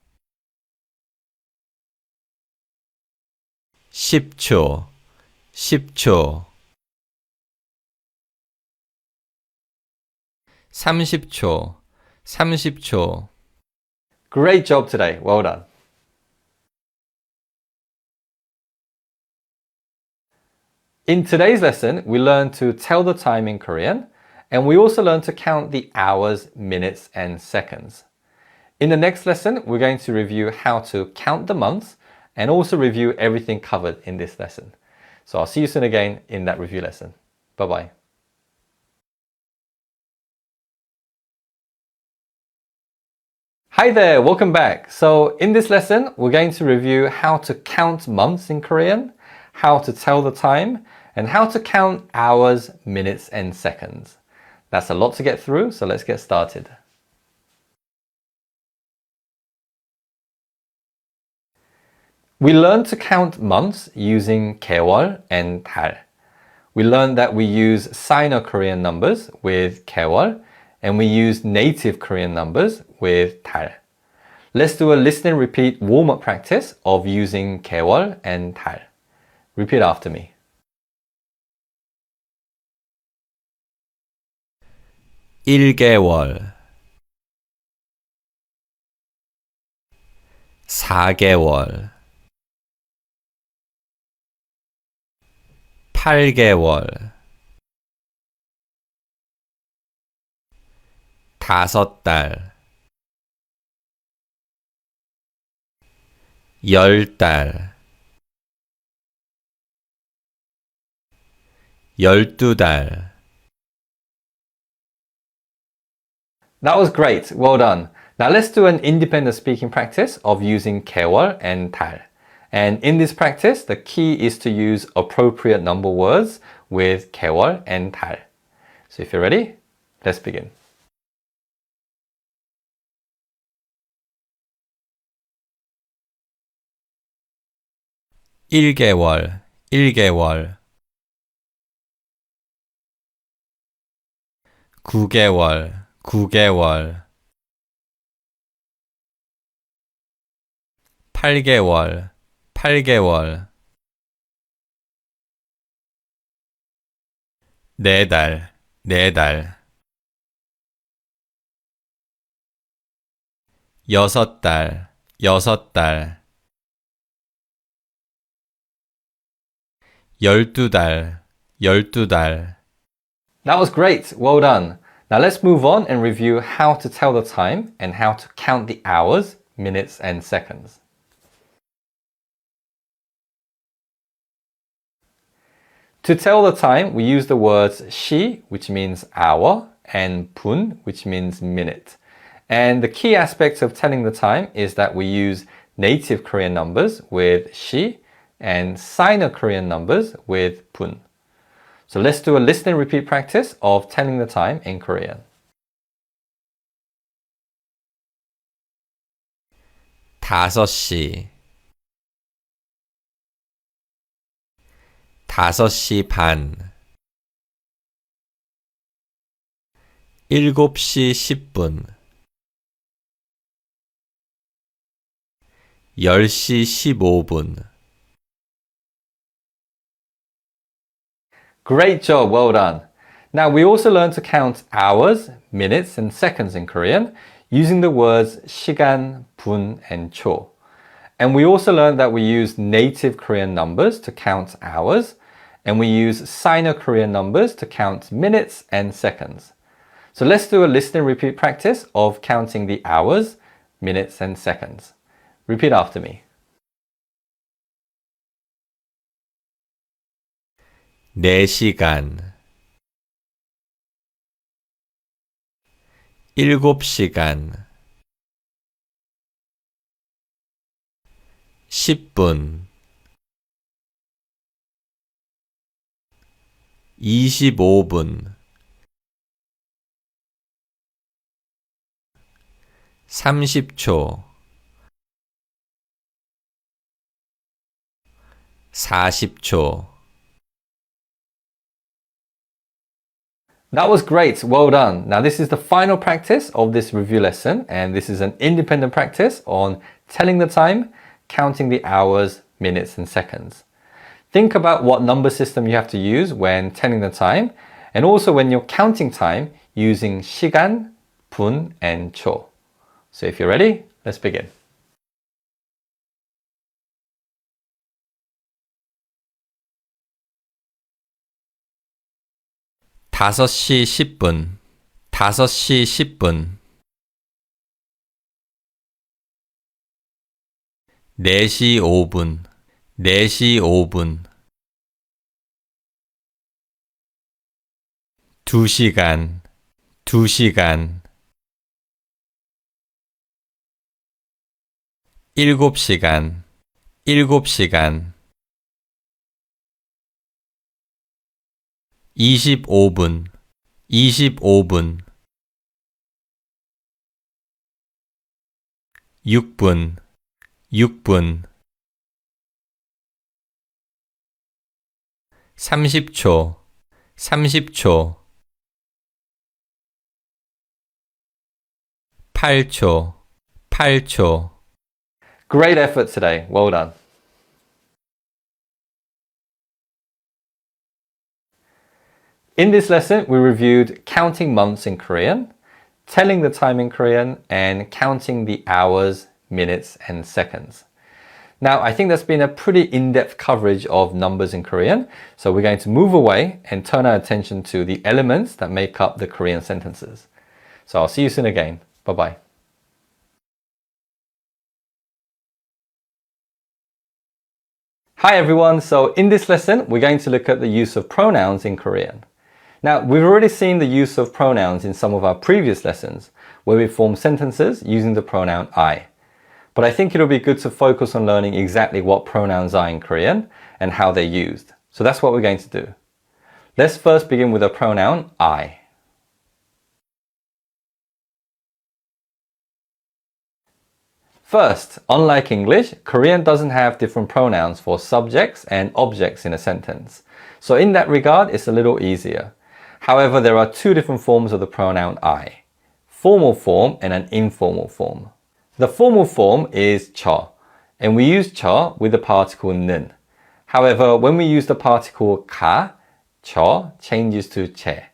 10초 10초 30초 30초 Great job today, well done. In today's lesson, we learned to tell the time in Korean, and we also learned to count the hours, minutes, and seconds. In the next lesson, we're going to review how to count the months and also review everything covered in this lesson. So I'll see you soon again in that review lesson. Bye-bye. Hi there, welcome back. So in this lesson, we're going to review how to count months in Korean, how to tell the time, and how to count hours, minutes, and seconds. That's a lot to get through, so let's get started. We learned to count months using 개월 and 달. We learned that we use Sino-Korean numbers with 개월, and we use native Korean numbers with 달. Let's do a listen and repeat warm-up practice of using 개월 and 달. Repeat after me. 1개월 4개월 8개월 5달 10달 12달 That was great. Well done. Now let's do an independent speaking practice of using 개월 and 달. And in this practice, the key is to use appropriate number words with 개월 and 달. So if you're ready, let's begin. 일개월 9개월 8개월 4달 6달 12달 That was great. Well done. Now let's move on and review how to tell the time and how to count the hours, minutes, and seconds. To tell the time, we use the words 시, which means hour, and 분, which means minute. And the key aspect of telling the time is that we use native Korean numbers with 시 and Sino-Korean numbers with 분. So let's do a listen and repeat practice of telling the time in Korean. 5시 5시 반 7시 10분 10시 15분 Great job, well done. Now we also learned to count hours, minutes, and seconds in Korean using the words 시간, 분, and 초. And we also learned that we use native Korean numbers to count hours, and we use Sino-Korean numbers to count minutes and seconds. So let's do a listen and repeat practice of counting the hours, minutes, and seconds. Repeat after me. 4시간 7시간 10분 25분 30초 40초 That was great, well done. Now this is the final practice of this review lesson, and this is an independent practice on telling the time, counting the hours, minutes, and seconds. Think about what number system you have to use when telling the time, and also when you're counting time using 시간, 분, and 초. So if you're ready, let's begin. 5시 10분 5시 10분 4시 5분 4시 5분 2시간 2시간 7시간 7시간 25분 25분 6분 6분 30초 30초 8초 8초 Great effort today. Well done. In this lesson, we reviewed counting months in Korean, telling the time in Korean, and counting the hours, minutes, and seconds. Now, I think that's been a pretty in-depth coverage of numbers in Korean, so we're going to move away and turn our attention to the elements that make up the Korean sentences. So I'll see you soon again. Bye-bye. Hi everyone, so in this lesson, we're going to look at the use of pronouns in Korean. Now, we've already seen the use of pronouns in some of our previous lessons, where we form sentences using the pronoun I. But I think it'll be good to focus on learning exactly what pronouns are in Korean and how they're used. So that's what we're going to do. Let's first begin with the pronoun I. First, unlike English, Korean doesn't have different pronouns for subjects and objects in a sentence. So in that regard, it's a little easier. However, there are two different forms of the pronoun I, formal form and an informal form. The formal form is 저, and we use 저 with the particle 는. However, when we use the particle 가, 저 changes to 제.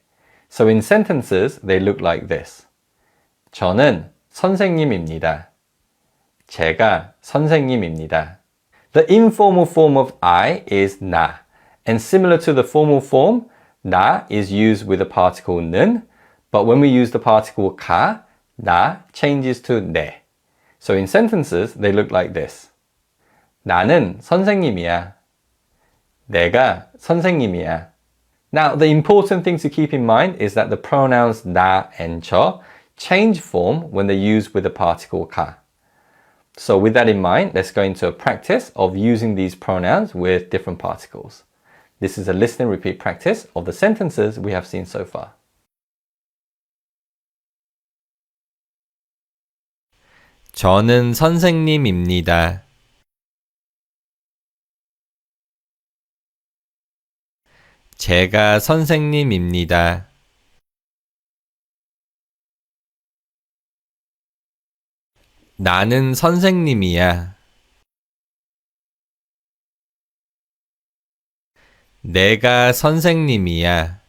So in sentences, they look like this. 저는 선생님입니다. 제가 선생님입니다. The informal form of I is 나, and similar to the formal form, 나 is used with the particle 는, but when we use the particle 가, 나 changes to 네. So in sentences, they look like this. 나는 선생님이야. 내가 선생님이야. Now, the important thing to keep in mind is that the pronouns 나 and 저 change form when they're used with the particle 가. So with that in mind, let's go into a practice of using these pronouns with different particles. This is a listen and repeat practice of the sentences we have seen so far. 저는 선생님입니다. 제가 선생님입니다. 나는 선생님이야. 내가 선생님이야.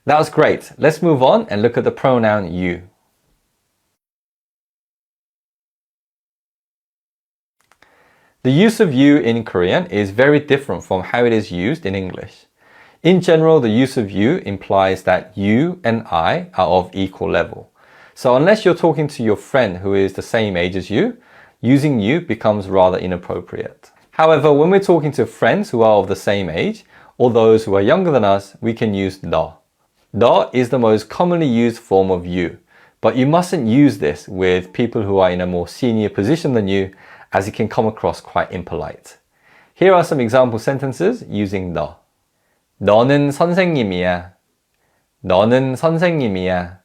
That was great. Let's move on and look at the pronoun you. The use of you in Korean is very different from how it is used in English. In general, the use of you implies that you and I are of equal level. So unless you're talking to your friend who is the same age as you, using you becomes rather inappropriate. However, when we're talking to friends who are of the same age, or those who are younger than us, we can use 너. 너 is the most commonly used form of you, but you mustn't use this with people who are in a more senior position than you, as it can come across quite impolite. Here are some example sentences using 너. 너는 선생님이야. 너는 선생님이야.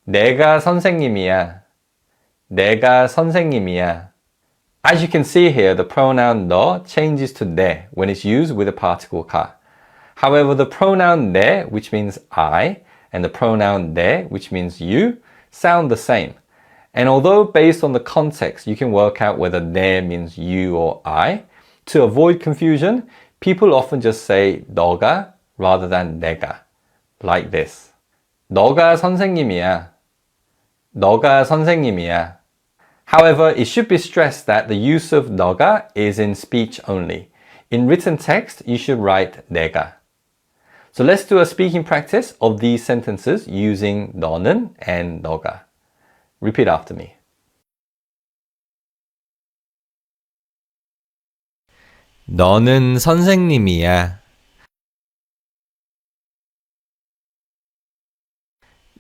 내가 선생님이야. 내가 선생님이야. As you can see here, the pronoun 너 changes to 내 when it's used with the particle 가. However, the pronoun 내, which means I, and the pronoun 내, which means you, sound the same. And although based on the context, you can work out whether 내 means you or I, to avoid confusion, people often just say 너가 rather than 내가, like this. 너가 선생님이야. 너가 선생님이야. However, it should be stressed that the use of 너가 is in speech only. In written text, you should write 내가. So let's do a speaking practice of these sentences using 너는 and 너가. Repeat after me. 너는 선생님이야.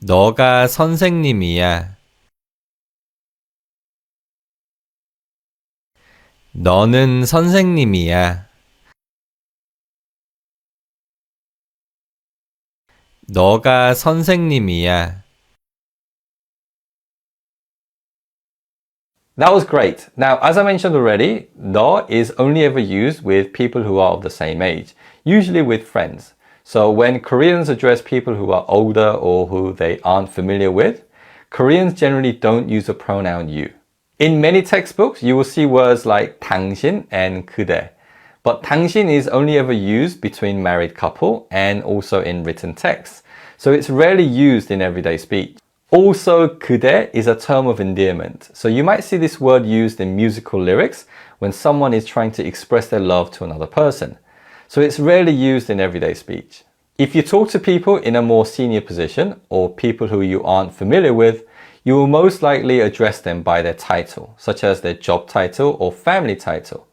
너가 선생님이야. 너는 선생님이야. 너가 선생님이야. That was great. Now, as I mentioned already, 너 is only ever used with people who are of the same age, usually with friends. So when Koreans address people who are older or who they aren't familiar with, Koreans generally don't use the pronoun you. In many textbooks, you will see words like 당신 and 그대. But 당신 is only ever used between married couple and also in written text. So it's rarely used in everyday speech. Also, 그대 is a term of endearment. So you might see this word used in musical lyrics when someone is trying to express their love to another person. So it's rarely used in everyday speech. If you talk to people in a more senior position or people who you aren't familiar with, you will most likely address them by their title, such as their job title or family title,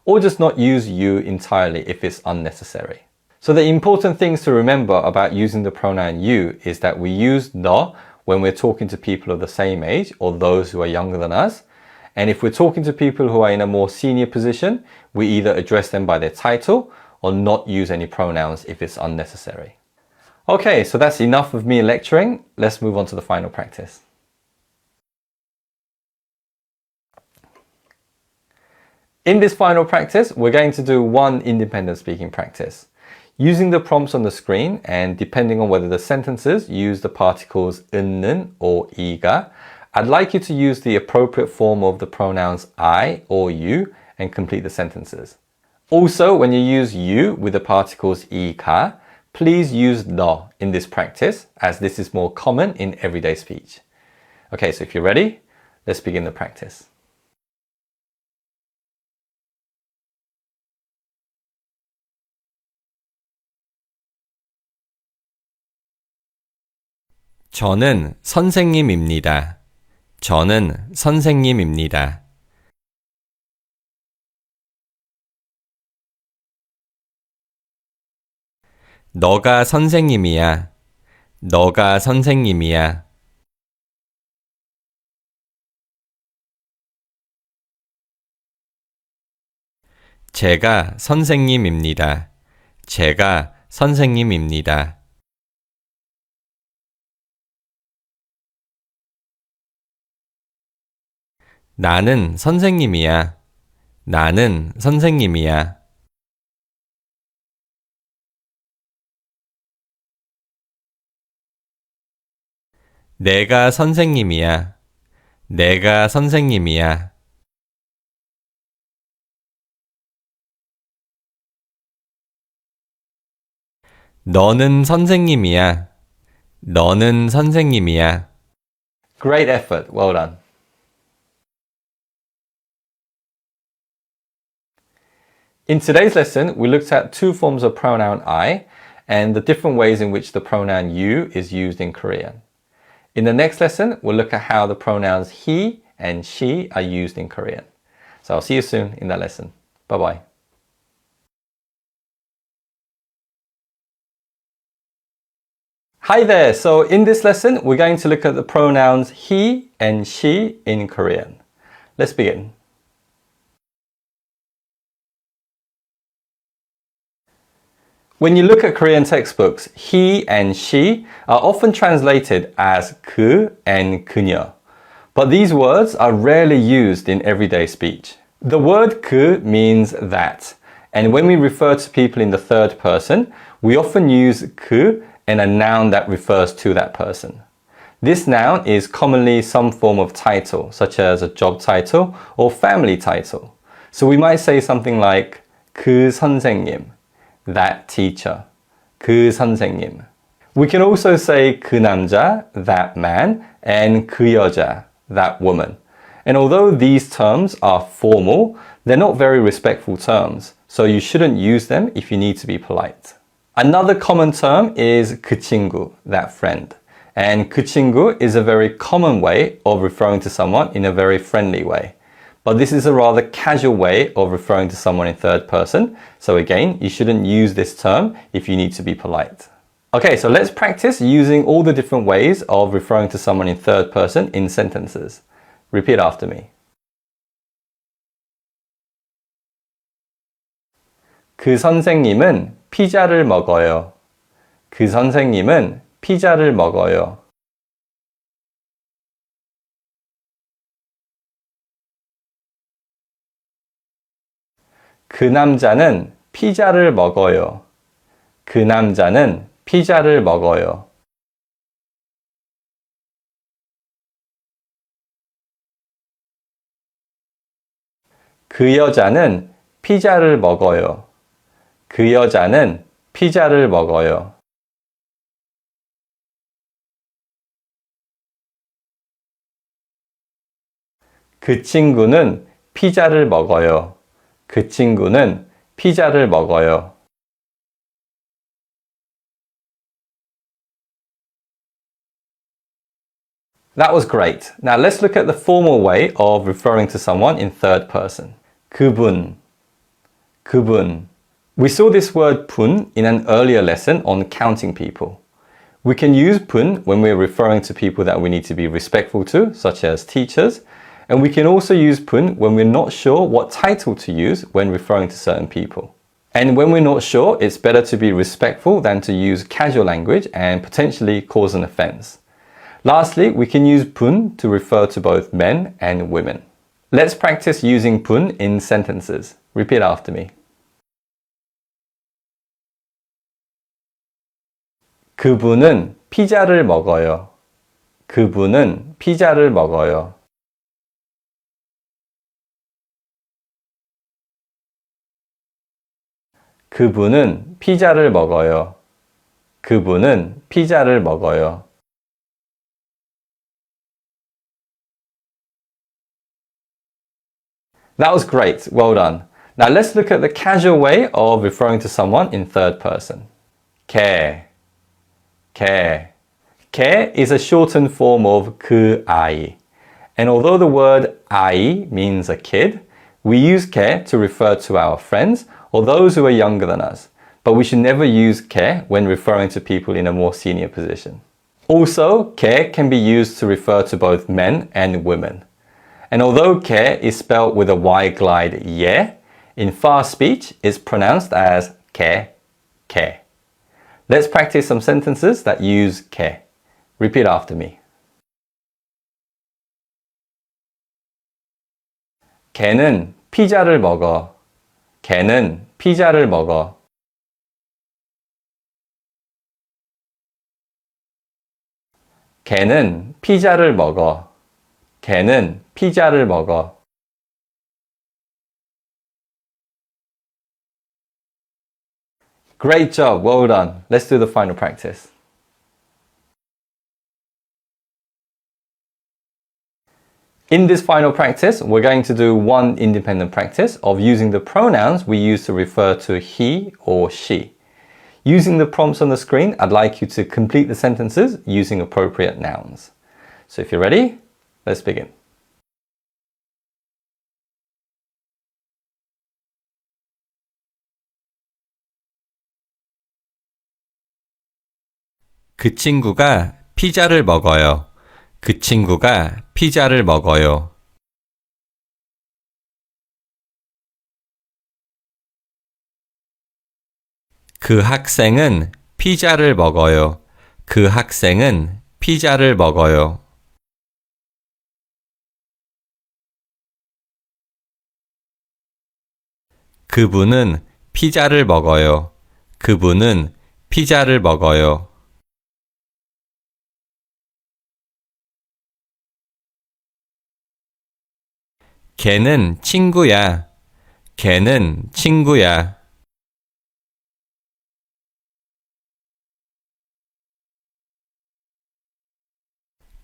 or just not use you entirely if it's unnecessary. So the important things to remember about using the pronoun you is that we use 너 when we're talking to people of the same age or those who are younger than us. And if we're talking to people who are in a more senior position, we either address them by their title or not use any pronouns if it's unnecessary. Okay, so that's enough of me lecturing. Let's move on to the final practice. In this final practice, we're going to do one independent speaking practice. Using the prompts on the screen and depending on whether the sentences use the particles 은는 or 이가, I'd like you to use the appropriate form of the pronouns I or you and complete the sentences. Also, when you use you with the particles 이가, please use 너 in this practice as this is more common in everyday speech. Okay, so if you're ready, let's begin the practice. 저는 선생님입니다. 저는 선생님입니다. 너가 선생님이야. 너가 선생님이야. 제가 선생님입니다. 제가 선생님입니다. 나는 선생님이야. 나는 선생님이야. 내가 선생님이야. 내가 선생님이야. 너는 선생님이야. 너는 선생님이야. Great effort, well done. In today's lesson, we looked at two forms of pronoun I and the different ways in which the pronoun you is used in Korean. In the next lesson, we'll look at how the pronouns he and she are used in Korean. So I'll see you soon in that lesson. Bye-bye. Hi there! So in this lesson, we're going to look at the pronouns he and she in Korean. Let's begin. When you look at Korean textbooks, he and she are often translated as 그 and 그녀. But these words are rarely used in everyday speech. The word 그 means that. And when we refer to people in the third person, we often use 그 and a noun that refers to that person. This noun is commonly some form of title, such as a job title or family title. So we might say something like 그 선생님, that teacher, 그 선생님. We can also say 그 남자, that man, and 그 여자, that woman. And although these terms are formal, they're not very respectful terms, so you shouldn't use them if you need to be polite. Another common term is 그 친구, that friend. And 그 친구 is a very common way of referring to someone in a very friendly way. But this is a rather casual way of referring to someone in third person. So again, you shouldn't use this term if you need to be polite. Okay, so let's practice using all the different ways of referring to someone in third person in sentences. Repeat after me. 그 선생님은 피자를 먹어요. 그 선생님은 피자를 먹어요. 그 남자는 피자를 먹어요. 그 남자는 피자를 먹어요. 그 여자는 피자를 먹어요. 그 여자는 피자를 먹어요. 그 친구는 피자를 먹어요. 그 친구는 피자를 먹어요. That was great. Now let's look at the formal way of referring to someone in third person. 그분, 그분. We saw this word 분 in an earlier lesson on counting people. We can use 분 when we're referring to people that we need to be respectful to, such as teachers, and we can also use 분 when we're not sure what title to use when referring to certain people. And when we're not sure, it's better to be respectful than to use casual language and potentially cause an offense. Lastly, we can use 분 to refer to both men and women. Let's practice using 분 in sentences. Repeat after me. 그분은 피자를 먹어요. 그분은 피자를 먹어요. 그분은 피자를 먹어요. 그분은 피자를 먹어요. That was great. Well done. Now let's look at the casual way of referring to someone in third person. 걔, 걔. 걔 is a shortened form of 그 아이. And although the word 아이 means a kid, we use 걔 to refer to our friends or those who are younger than us. But we should never use 걔 when referring to people in a more senior position. Also, 걔 can be used to refer to both men and women. And although 걔 is spelled with a Y glide 예, in fast speech it's pronounced as 걔, 걔. Let's practice some sentences that use 걔. Repeat after me. 걔는 피자를 먹어. 걔는 피자를 먹어. 걔는 피자를 먹어. 걔는 피자를 먹어. Great job, well done. Let's do the final practice. In this final practice, we're going to do one independent practice of using the pronouns we use to refer to he or she. Using the prompts on the screen, I'd like you to complete the sentences using appropriate nouns. So if you're ready, let's begin. 그 친구가 피자를 먹어요. 그 친구가 피자를 먹어요. 그 학생은 피자를 먹어요. 그 학생은 피자를 먹어요. 그분은 피자를 먹어요. 그분은 피자를 먹어요. 걔는 친구야. 걔는 친구야.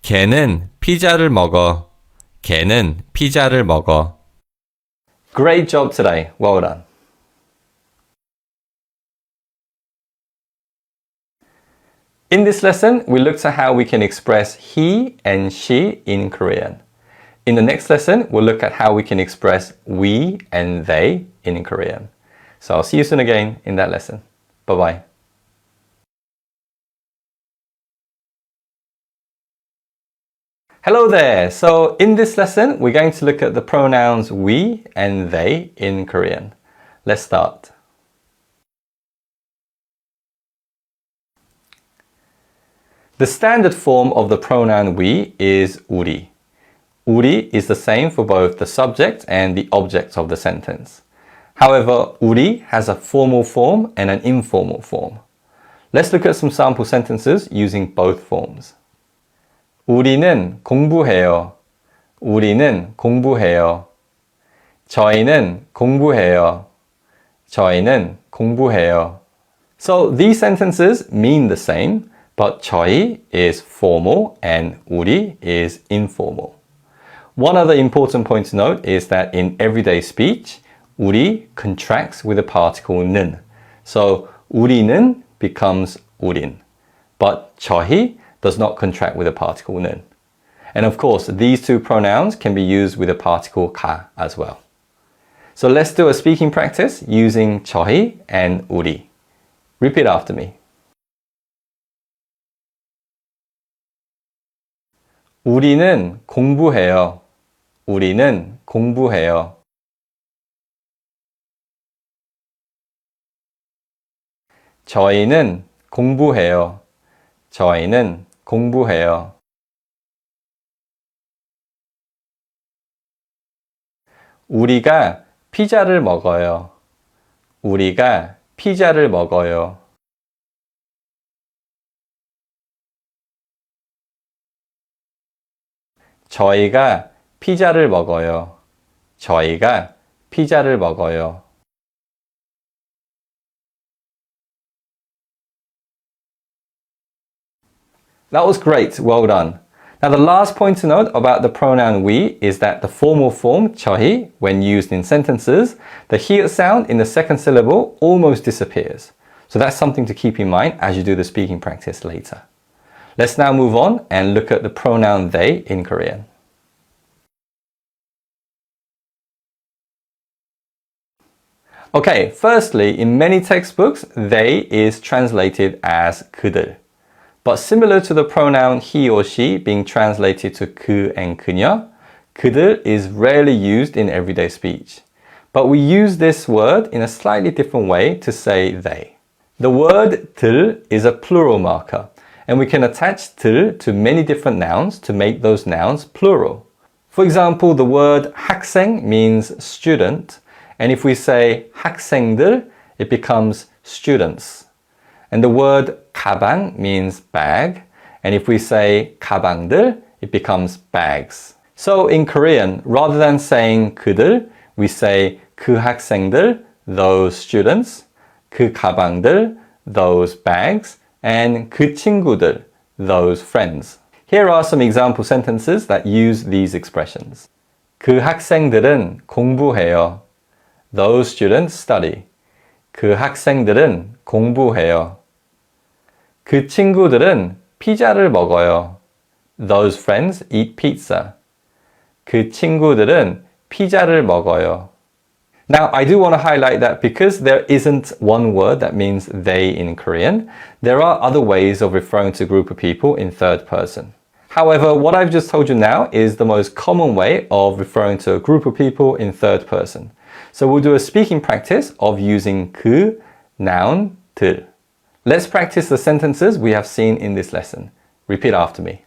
걔는 피자를 먹어. 걔는 피자를 먹어. Great job today. Well done. In this lesson, we looked at how we can express he and she in Korean. In the next lesson, we'll look at how we can express we and they in Korean. So I'll see you soon again in that lesson. Bye-bye. Hello there! So in this lesson, we're going to look at the pronouns we and they in Korean. Let's start. The standard form of the pronoun we is 우리. 우리 is the same for both the subject and the object of the sentence. However, 우리 has a formal form and an informal form. Let's look at some sample sentences using both forms. 우리는 공부해요. 우리는 공부해요. 저희는 공부해요. 저희는 공부해요. So these sentences mean the same, but 저희 is formal and 우리 is informal. One other important point to note is that in everyday speech, 우리 contracts with the particle 는. So 우리는 becomes 우린. But 저희 does not contract with the particle 는. And of course, these two pronouns can be used with the particle 가 as well. So let's do a speaking practice using 저희 and 우리. Repeat after me. 우리는 공부해요. 우리는 공부해요. 저희는 공부해요. 저희는 공부해요. 우리가 피자를 먹어요. 우리가 피자를 먹어요. 저희가 피자를 먹어요. 저희가 피자를 먹어요. That was great. Well done. Now the last point to note about the pronoun we is that the formal form 저희, when used in sentences, the here sound in the second syllable almost disappears. So that's something to keep in mind as you do the speaking practice later. Let's now move on and look at the pronoun they in Korean. Okay, firstly, in many textbooks, they is translated as 그들. But similar to the pronoun he or she being translated to 그 and 그녀, 그들 is rarely used in everyday speech. But we use this word in a slightly different way to say they. The word 들 is a plural marker, and we can attach 들 to many different nouns to make those nouns plural. For example, the word 학생 means student, and if we say 학생들, it becomes students. And the word 가방 means bag, and if we say 가방들, it becomes bags. So in Korean, rather than saying 그들, we say 그 학생들, those students, 그 가방들, those bags, and 그 친구들, those friends. Here are some example sentences that use these expressions. 그 학생들은 공부해요. Those students study. 그 학생들은 공부해요. 그 친구들은 피자를 먹어요. Those friends eat pizza. 그 친구들은 피자를 먹어요. Now, I do want to highlight that because there isn't one word that means they in Korean, there are other ways of referring to a group of people in third person. However, what I've just told you now is the most common way of referring to a group of people in third person. So we'll do a speaking practice of using 그, noun, 들. Let's practice the sentences we have seen in this lesson. Repeat after me.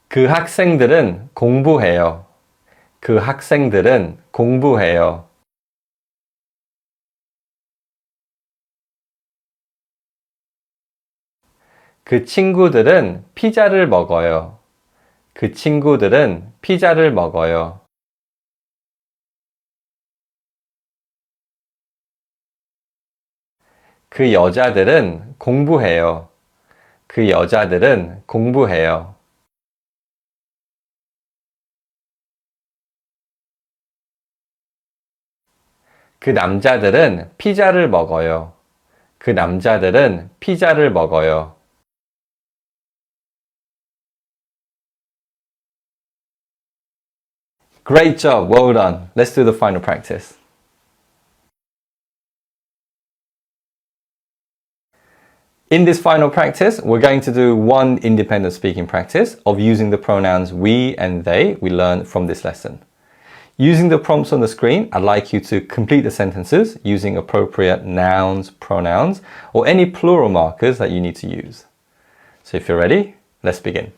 그 학생들은 공부해요. 그 학생들은 공부해요. 그 친구들은 피자를 먹어요. 그 친구들은 피자를 먹어요. 그 여자들은 공부해요. 그 여자들은 공부해요. 그 남자들은 피자를 먹어요. 그 남자들은 피자를 먹어요. Great job, well done. Let's do the final practice. In this final practice, we're going to do one independent speaking practice of using the pronouns we and they we learned from this lesson. Using the prompts on the screen, I'd like you to complete the sentences using appropriate nouns, pronouns, or any plural markers that you need to use. So if you're ready, let's begin.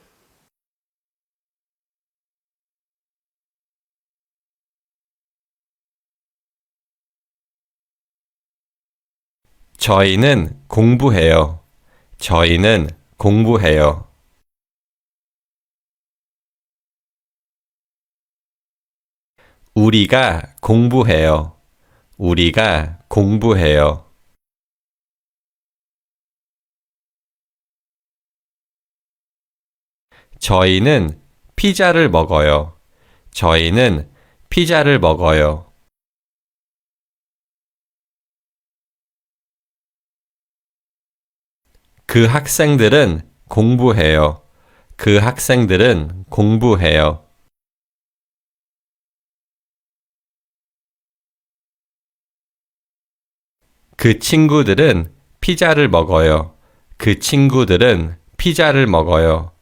저희는 공부해요. 저희는 공부해요. 우리가 공부해요. 우리가 공부해요. 저희는 피자를 먹어요. 저희는 피자를 먹어요. 그 학생들은 공부해요. 그 학생들은 공부해요. 그 친구들은 피자를 먹어요. 그 친구들은 피자를 먹어요.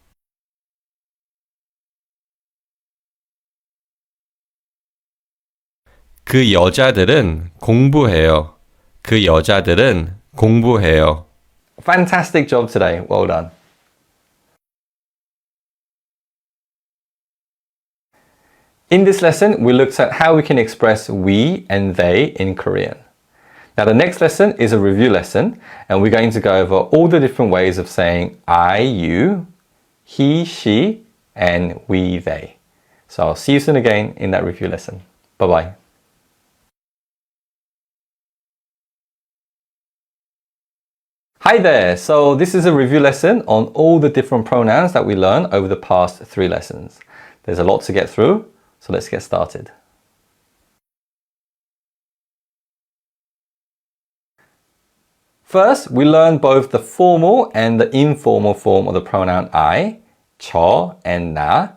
그 여자들은 공부해요. 그 여자들은 공부해요. Fantastic job today. Well done. In this lesson, we looked at how we can express we and they in Korean. Now, the next lesson is a review lesson, and we're going to go over all the different ways of saying I, you, he, she, and we, they. So I'll see you soon again in that review lesson. Bye-bye. Hi there! So this is a review lesson on all the different pronouns that we learned over the past 3 lessons. There's a lot to get through, so let's get started. First, we learned both the formal and the informal form of the pronoun I, 저 and 나,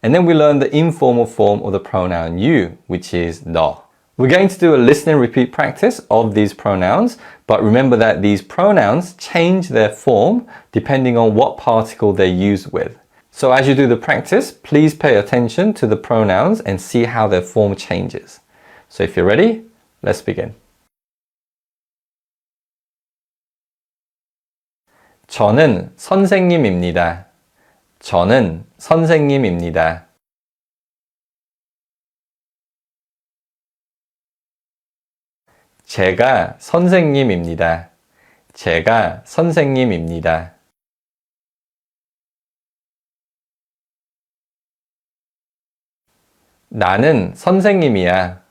and then we learned the informal form of the pronoun you, which is 너. We're going to do a listen and repeat practice of these pronouns, but remember that these pronouns change their form depending on what particle they're used with. So as you do the practice, please pay attention to the pronouns and see how their form changes. So if you're ready, let's begin. 저는 선생님입니다. 저는 선생님입니다. 제가 선생님입니다. 제가 선생님입니다. 나는 선생님이야.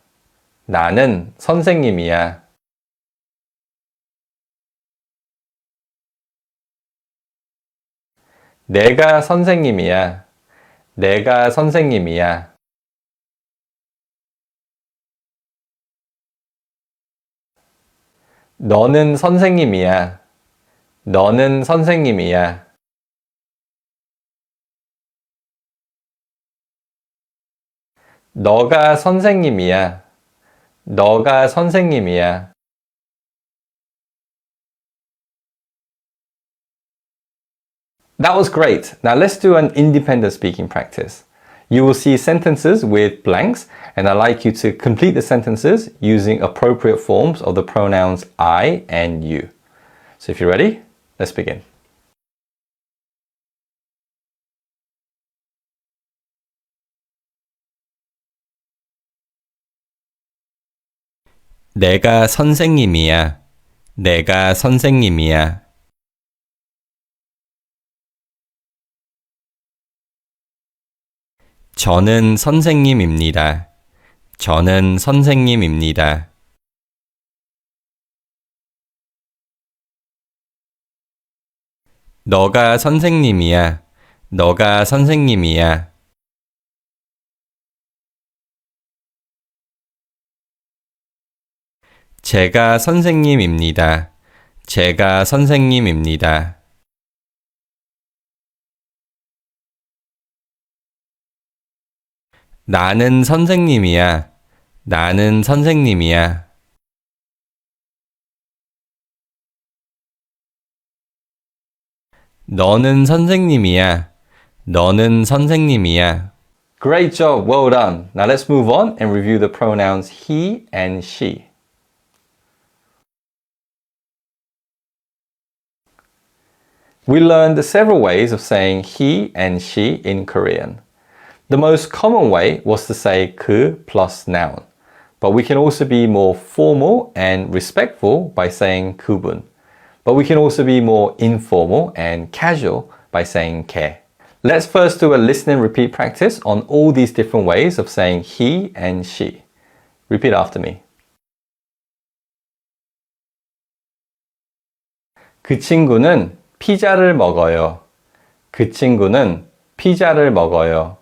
나는 선생님이야. 내가 선생님이야. 내가 선생님이야. 너는 선생님이야. 너는 선생님이야. 너가 선생님이야. 너가 선생님이야. That was great. Now let's do an independent speaking practice. You will see sentences with blanks, and I'd like you to complete the sentences using appropriate forms of the pronouns I and you. So if you're ready, let's begin. 내가 선생님이야. 내가 선생님이야. 저는 선생님입니다. 저는 선생님입니다. 너가 선생님이야. 너가 선생님이야. 제가 선생님입니다. 제가 선생님입니다. 나는 선생님이야. 나는 선생님이야. 너는 선생님이야. 너는 선생님이야. Great job, well done. Now let's move on and review the pronouns he and she. We learned several ways of saying he and she in Korean. The most common way was to say 그 plus noun, but we can also be more formal and respectful by saying 그분. But we can also be more informal and casual by saying 걔. Let's first do a listen and repeat practice on all these different ways of saying he and she. Repeat after me. 그 친구는 피자를 먹어요. 그 친구는 피자를 먹어요.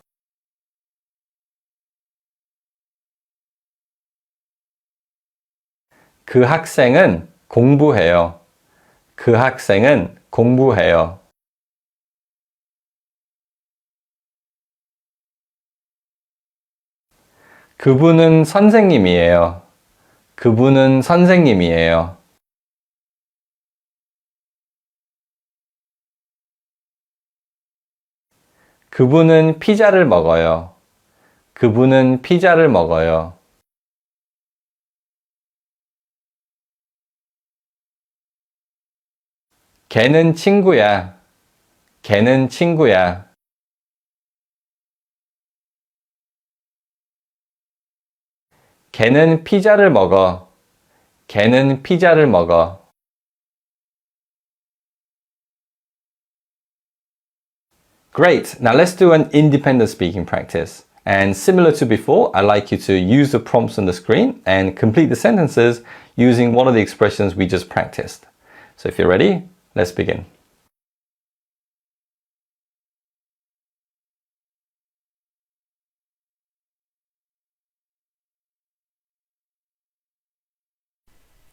그 학생은 공부해요. 그 학생은 공부해요. 그분은 선생님이에요. 그분은 선생님이에요. 그분은 피자를 먹어요. 그분은 피자를 먹어요. 걔는 친구야. 걔는 친구야. 걔는 피자를 먹어. 걔는 피자를 먹어. Great. Now let's do an independent speaking practice. And similar to before, I'd like you to use the prompts on the screen and complete the sentences using one of the expressions we just practiced. So if you're ready, let's begin.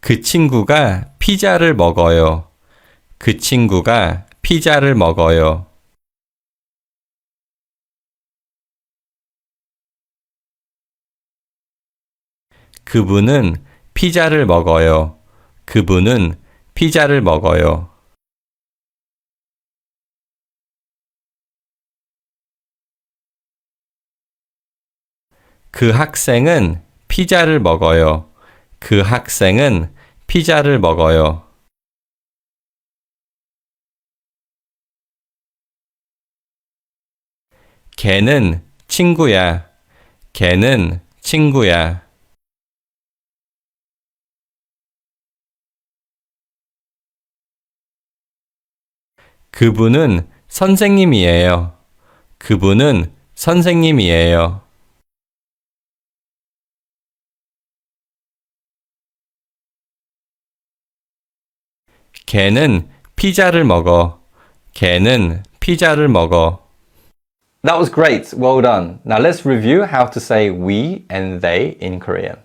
그 친구가 피자를 먹어요. 그 친구가 피자를 먹어요. 그분은 피자를 먹어요. 그분은 피자를 먹어요. 그 학생은 피자를 먹어요. 그 학생은 피자를 먹어요. 걔는 친구야. 걔는 친구야. 그분은 선생님이에요. 그분은 선생님이에요. 걔는 피자를 먹어. 걔는 피자를 먹어. That was great. Well done. Now let's review how to say we and they in Korean.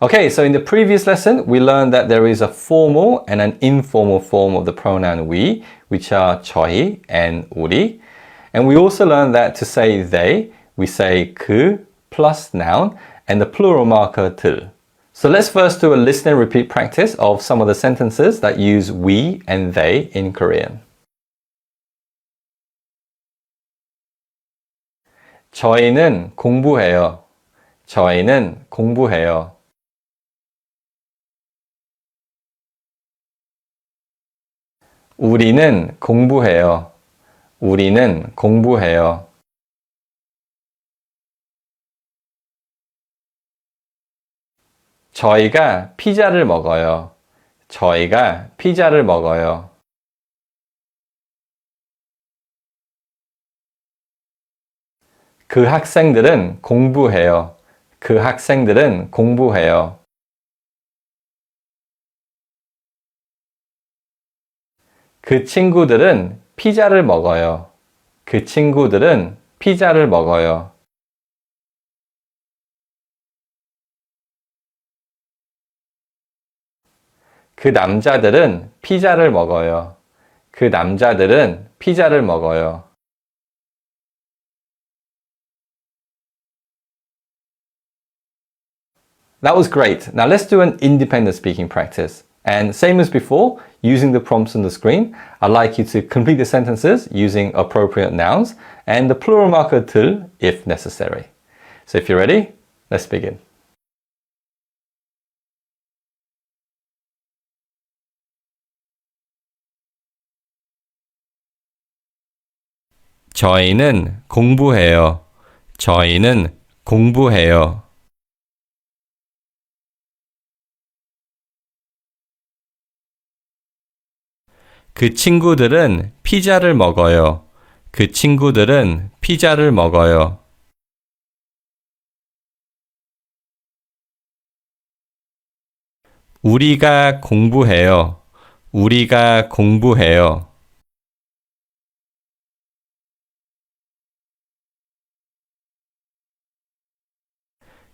Okay, so in the previous lesson, we learned that there is a formal and an informal form of the pronoun we, which are 저희 and 우리. And we also learned that to say they, we say 그 plus noun and the plural marker 들. So let's first do a listen and repeat practice of some of the sentences that use we and they in Korean. 저희는 공부해요. 저희는 공부해요. 우리는 공부해요. 우리는 공부해요. 저희가 피자를 먹어요. 저희가 피자를 먹어요. 그 학생들은 공부해요. 그 학생들은 공부해요. 그 친구들은 피자를 먹어요. 그 친구들은 피자를 먹어요. 그 남자들은 피자를 먹어요. 그 남자들은 피자를 먹어요. That was great. Now let's do an independent speaking practice. And same as before, using the prompts on the screen, I'd like you to complete the sentences using appropriate nouns and the plural marker 들 if necessary. So if you're ready, let's begin. 저희는 공부해요. 저희는 공부해요. 그 친구들은 피자를 먹어요. 그 친구들은 피자를 먹어요. 우리가 공부해요. 우리가 공부해요.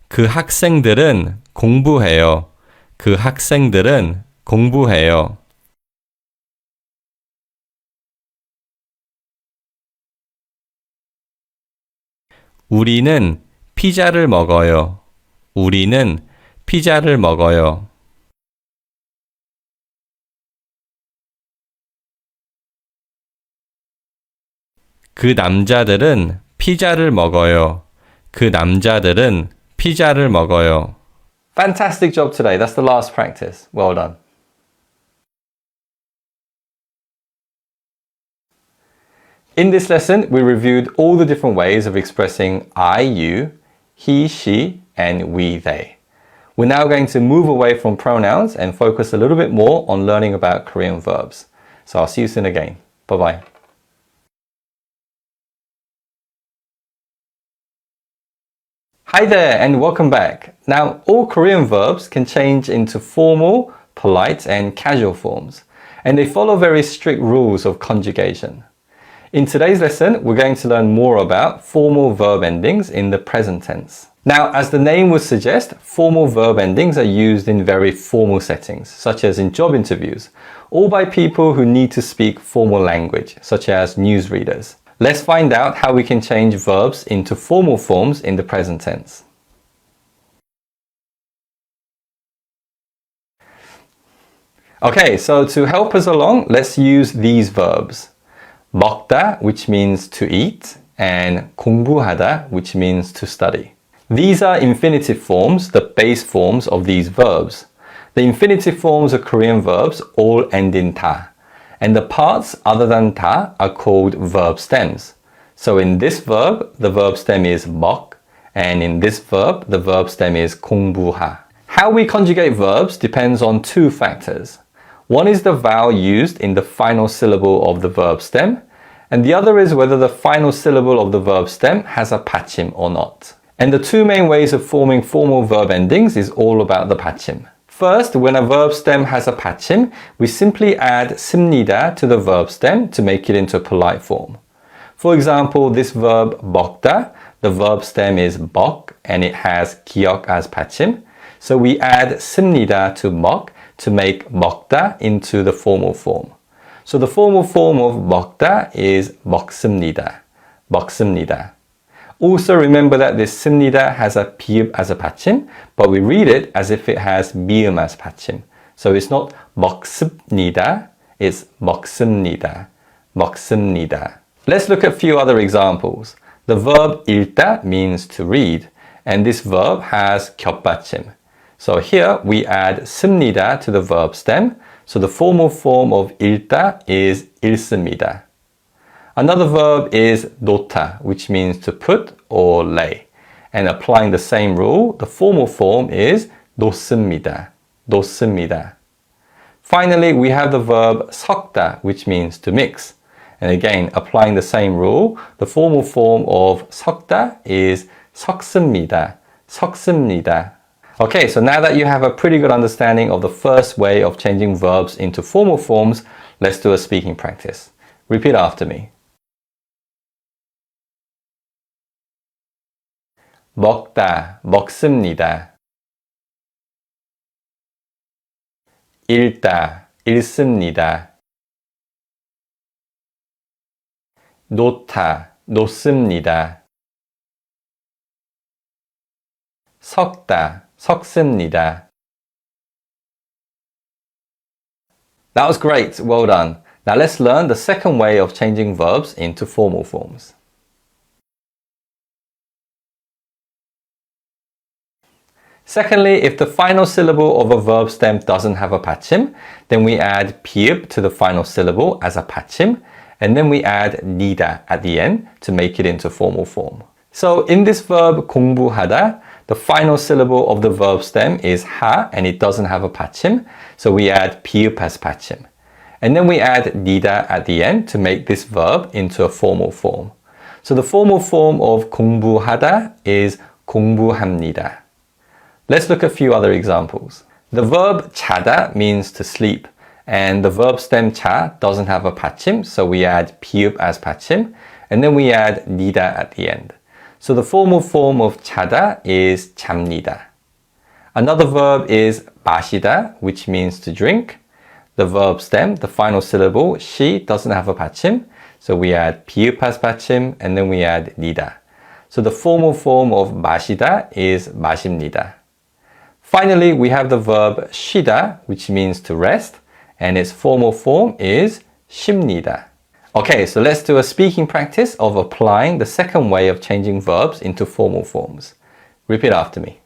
그 학생들은 공부해요. 그 학생들은 공부해요. 우리는 피자를 먹어요. 우리는 피자를 먹어요. 그 남자들은 피자를 먹어요. 그 남자들은 피자를 먹어요. Fantastic job today. That's the last practice. Well done. In this lesson, we reviewed all the different ways of expressing I, you, he, she, and we, they. We're now going to move away from pronouns and focus a little bit more on learning about Korean verbs. So I'll see you soon again. Bye-bye. Hi there and welcome back. Now, all Korean verbs can change into formal, polite, and casual forms, and they follow very strict rules of conjugation. In today's lesson, we're going to learn more about formal verb endings in the present tense. Now, as the name would suggest, formal verb endings are used in very formal settings, such as in job interviews, or by people who need to speak formal language, such as newsreaders. Let's find out how we can change verbs into formal forms in the present tense. Okay, so to help us along, let's use these verbs. 먹다, which means to eat, and 공부하다, which means to study. These are infinitive forms, the base forms of these verbs. The infinitive forms of Korean verbs all end in 다. And the parts other than 다 are called verb stems. So in this verb, the verb stem is 먹, and in this verb, the verb stem is 공부하. How we conjugate verbs depends on two factors. One is the vowel used in the final syllable of the verb stem, and the other is whether the final syllable of the verb stem has a 받침 or not. And the two main ways of forming formal verb endings is all about the 받침. First, when a verb stem has a 받침, we simply add 씁니다 to the verb stem to make it into a polite form. For example, this verb 먹다, the verb stem is 먹 and it has 기역 as 받침. So we add 씁니다 to 먹 to make 먹다 into the formal form. So the formal form of 먹다 is 먹습니다. 먹습니다. Also remember that this 씁니다 has a 비읍 as a 받침, but we read it as if it has 미음 as 받침. So it's not 먹습니다, it's 먹습니다. 먹습니다. Let's look at a few other examples. The verb 읽다 means to read, and this verb has 겹받침. So here we add 씁니다 to the verb stem, so the formal form of 읽다 is 읽습니다. Another verb is 놓다, which means to put or lay. And applying the same rule, the formal form is 놓습니다. 놓습니다. Finally, we have the verb 섞다, which means to mix. And again, applying the same rule, the formal form of 섞다 is 섞습니다. 섞습니다. Okay, so now that you have a pretty good understanding of the first way of changing verbs into formal forms, let's do a speaking practice. Repeat after me. 먹다, 먹습니다. 읽다, 읽습니다. 놓다, 놓습니다. 섞다, 섞습니다. That was great, well done. Now let's learn the second way of changing verbs into formal forms. Secondly, if the final syllable of a verb stem doesn't have a 받침, then we add 비읍 to the final syllable as a 받침, and then we add 니다 at the end to make it into formal form. So in this verb 공부하다, the final syllable of the verb stem is 하 and it doesn't have a 받침, so we add 비읍 as 받침. And then we add 니다 at the end to make this verb into a formal form. So the formal form of 공부하다 is 공부합니다. Let's look at a few other examples. The verb 자다 means to sleep, and the verb stem 자 doesn't have a 받침, so we add 비읍 as 받침, and then we add 니다 at the end. So the formal form of 자다 is 잡니다. Another verb is 마시다, which means to drink. The verb stem, the final syllable, 시, doesn't have a 받침, so we add 비읍 as 받침, and then we add 니다. So the formal form of 마시다 is 마십니다. Finally, we have the verb 쉬다, which means to rest, and its formal form is 쉽니다. Okay, so let's do a speaking practice of applying the second way of changing verbs into formal forms. Repeat after me.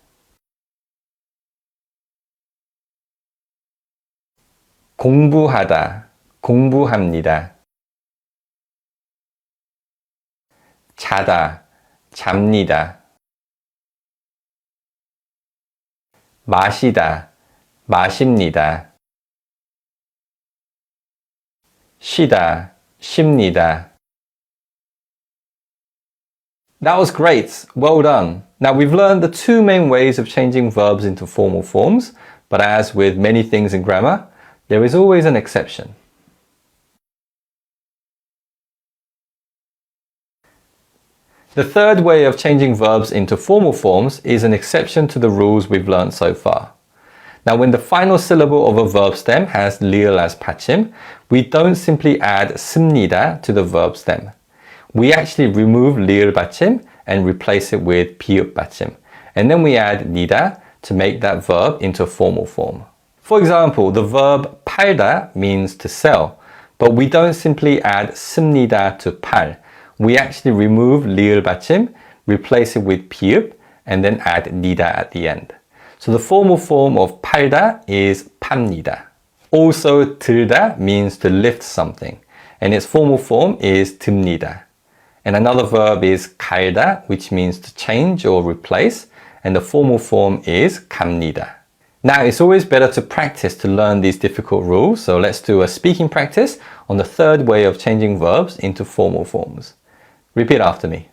공부하다, 공부합니다. 자다, 잡니다. 마시다, 마십니다. 쉬다, 쉽니다. That was great. Well done. Now we've learned the two main ways of changing verbs into formal forms, but as with many things in grammar, there is always an exception. The third way of changing verbs into formal forms is an exception to the rules we've learned so far. Now, when the final syllable of a verb stem has 리을 as 받침, we don't simply add 씁니다 to the verb stem. We actually remove 리을 받침 and replace it with 비읍 받침. And then we add 니다 to make that verb into a formal form. For example, the verb 팔다 means to sell, but we don't simply add 씁니다 to 팔. We actually remove 리을 받침, replace it with 비읍, and then add 니다 at the end. So the formal form of 팔다 is 팝니다. Also, 들다 means to lift something, and its formal form is 듭니다. And another verb is 갈다, which means to change or replace, and the formal form is 갑니다. Now, it's always better to practice to learn these difficult rules, so let's do a speaking practice on the third way of changing verbs into formal forms. Repeat after me.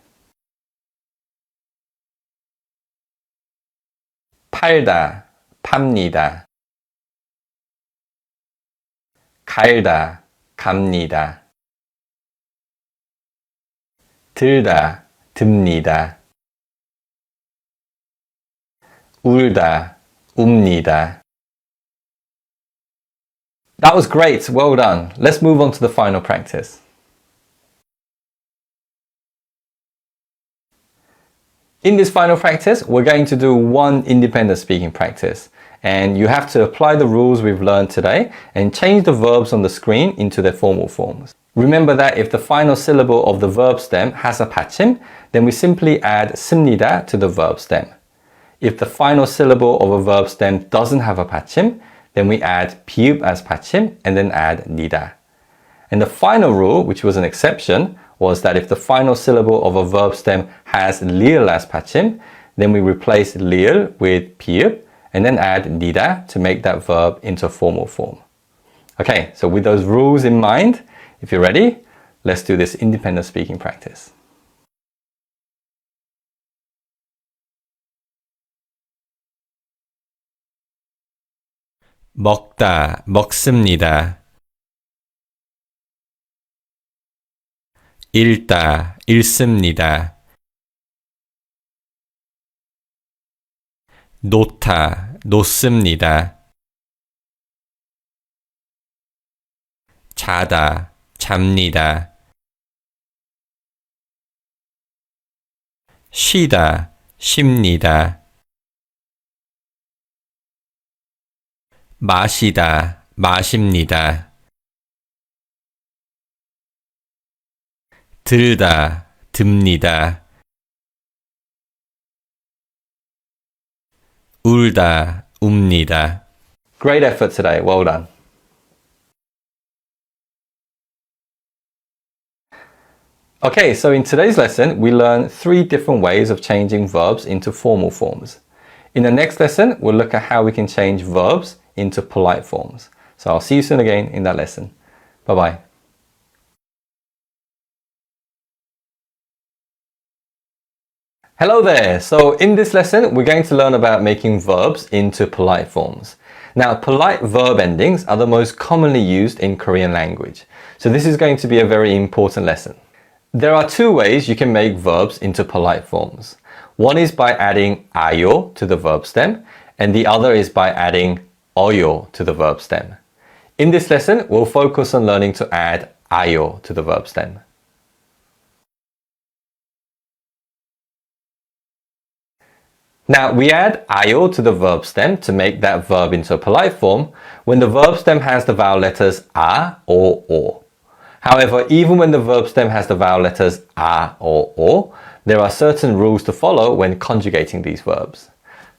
팔다, 팝니다. 갈다, 갑니다. 들다, 듭니다. 울다, 웁니다. That was great, well done. Let's move on to the final practice. In this final practice, we're going to do one independent speaking practice. And you have to apply the rules we've learned today and change the verbs on the screen into their formal forms. Remember that if the final syllable of the verb stem has a 받침, then we simply add 씁니다 to the verb stem. If the final syllable of a verb stem doesn't have a 받침, then we add 비읍 as 받침 and then add 니다. And the final rule, which was an exception, was that if the final syllable of a verb stem has 리을 as 받침, then we replace 리을 with 비읍 and then add 니다 to make that verb into a formal form. Okay, so with those rules in mind, if you're ready, let's do this independent speaking practice. 먹다, 먹습니다. 읽다, 읽습니다. 놓다, 놓습니다. 자다, 잡니다. 쉬다, 쉽니다. 마시다, 마십니다. 들다, 듭니다. 울다, 웁니다. Great effort today. Well done. Okay, so in today's lesson, we learn 3 different ways of changing verbs into formal forms. In the next lesson, we'll look at how we can change verbs into polite forms. So I'll see you soon again in that lesson. Bye-bye. Hello there! So in this lesson, we're going to learn about making verbs into polite forms. Now, polite verb endings are the most commonly used in Korean language. So this is going to be a very important lesson. There are 2 ways you can make verbs into polite forms. One is by adding ayo to the verb stem, and the other is by adding oyo to the verb stem. In this lesson, we'll focus on learning to add ayo to the verb stem. Now, we add ayo to the verb stem to make that verb into a polite form when the verb stem has the vowel letters a or o. However, even when the verb stem has the vowel letters a or o, there are certain rules to follow when conjugating these verbs.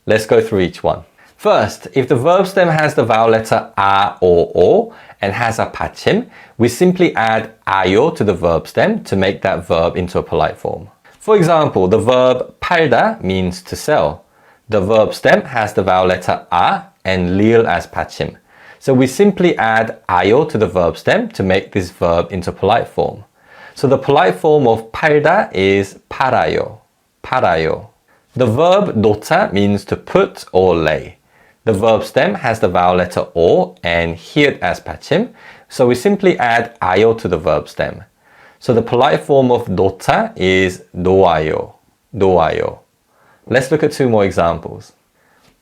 Let's go through each one. First, if the verb stem has the vowel letter a or o and has a 받침, we simply add ayo to the verb stem to make that verb into a polite form. For example, the verb 팔다 means to sell. The verb stem has the vowel letter a and 리을 as 받침. So we simply add ayo to the verb stem to make this verb into polite form. So the polite form of 팔다 is 팔아요, 팔아요. The verb 놓다 means to put or lay. The verb stem has the vowel letter o and 히읗 as 받침. So we simply add ayo to the verb stem. So the polite form of 놓다 is 놓아요, 놓아요. Let's look at 2 more examples.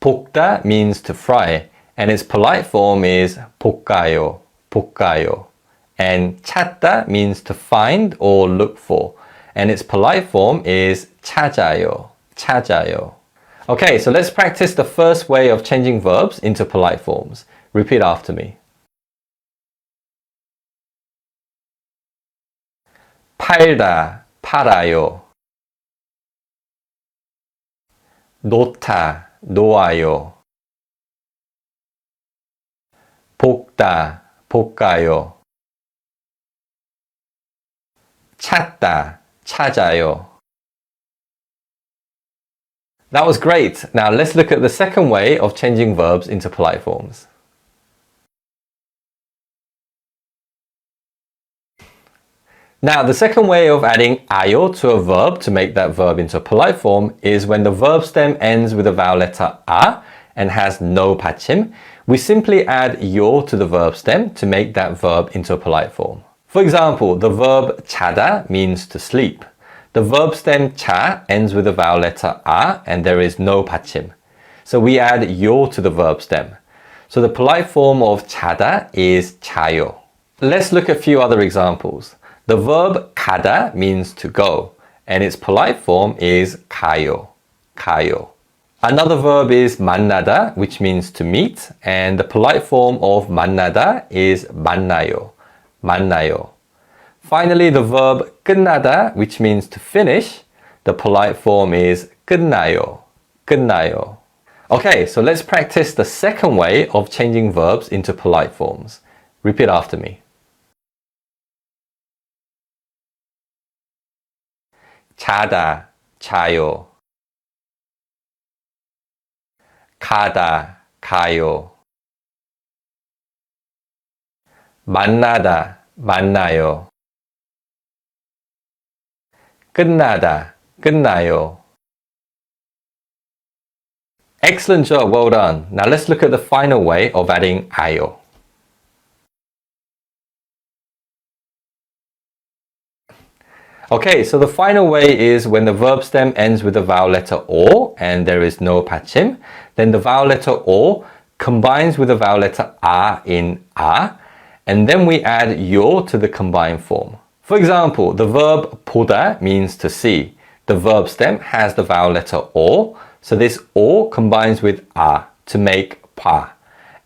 볶다 means to fry, and its polite form is 볶아요, 볶아요. And 찾다 means to find or look for, and its polite form is 찾아요, 찾아요. Okay, so let's practice the first way of changing verbs into polite forms. Repeat after me. 팔다, 팔아요. 놓다, 놓아요. 볶다, 볶아요. 찾다, 찾아요. That was great. Now let's look at the second way of changing verbs into polite forms. Now, the second way of adding ayo to a verb to make that verb into a polite form is when the verb stem ends with a vowel letter a and has no 받침. We simply add 요 to the verb stem to make that verb into a polite form. For example, the verb 자다 means to sleep. The verb stem 자 ends with a vowel letter a and there is no 받침. So we add 요 to the verb stem. So the polite form of 자다 is 자요. Let's look at a few other examples. The verb 가다 means to go, and its polite form is 가요, 가요. Another verb is 만나다, which means to meet, and the polite form of 만나다 is 만나요, 만나요. Finally, the verb 끝나다, which means to finish, the polite form is 끝나요, 끝나요. Okay, so let's practice the second way of changing verbs into polite forms. Repeat after me. 자다, 자요. 가다, 가요. 만나다, 만나요. 끝나다, 끝나요. Excellent job, well done. Now let's look at the final way of adding ayo. Okay, so the final way is when the verb stem ends with the vowel letter o and there is no 받침, then the vowel letter o combines with the vowel letter a in a, and then we add 요 to the combined form. For example, the verb 보다 means to see. The verb stem has the vowel letter o, so this o combines with a to make 봐.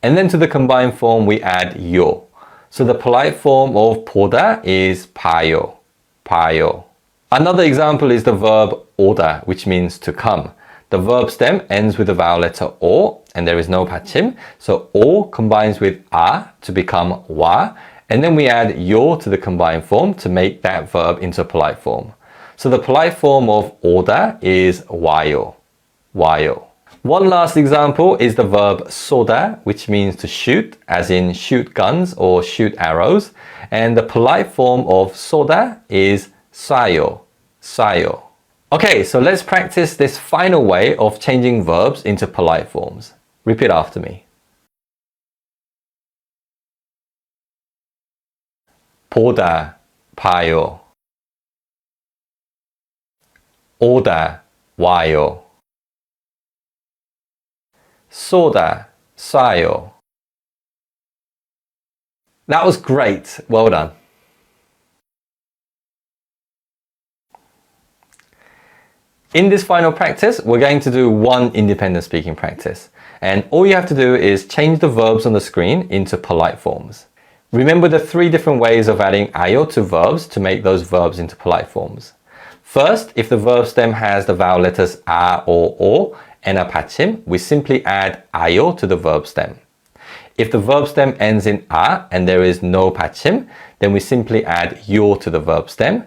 And then to the combined form we add 요. So the polite form of 보다 is 봐요, 봐요. Another example is the verb 오다, which means to come. The verb stem ends with the vowel letter O, and there is no 받침. So O combines with 아 to become 와, and then we add 요 to the combined form to make that verb into polite form. So the polite form of 오다 is 와요. 와요. One last example is the verb 쏘다, which means to shoot, as in shoot guns or shoot arrows. And the polite form of 쏘다 is 쏴요. 쏴요. Okay, so let's practice this final way of changing verbs into polite forms. Repeat after me. 보다, 봐요. 오다, 와요. 쏘다, 쏴요. That was great. Well done. In this final practice, we're going to do one independent speaking practice. And all you have to do is change the verbs on the screen into polite forms. Remember the 3 different ways of adding ayo to verbs to make those verbs into polite forms. First, if the verb stem has the vowel letters a or o and a 받침, we simply add ayo to the verb stem. If the verb stem ends in a and there is no 받침, then we simply add 요 to the verb stem.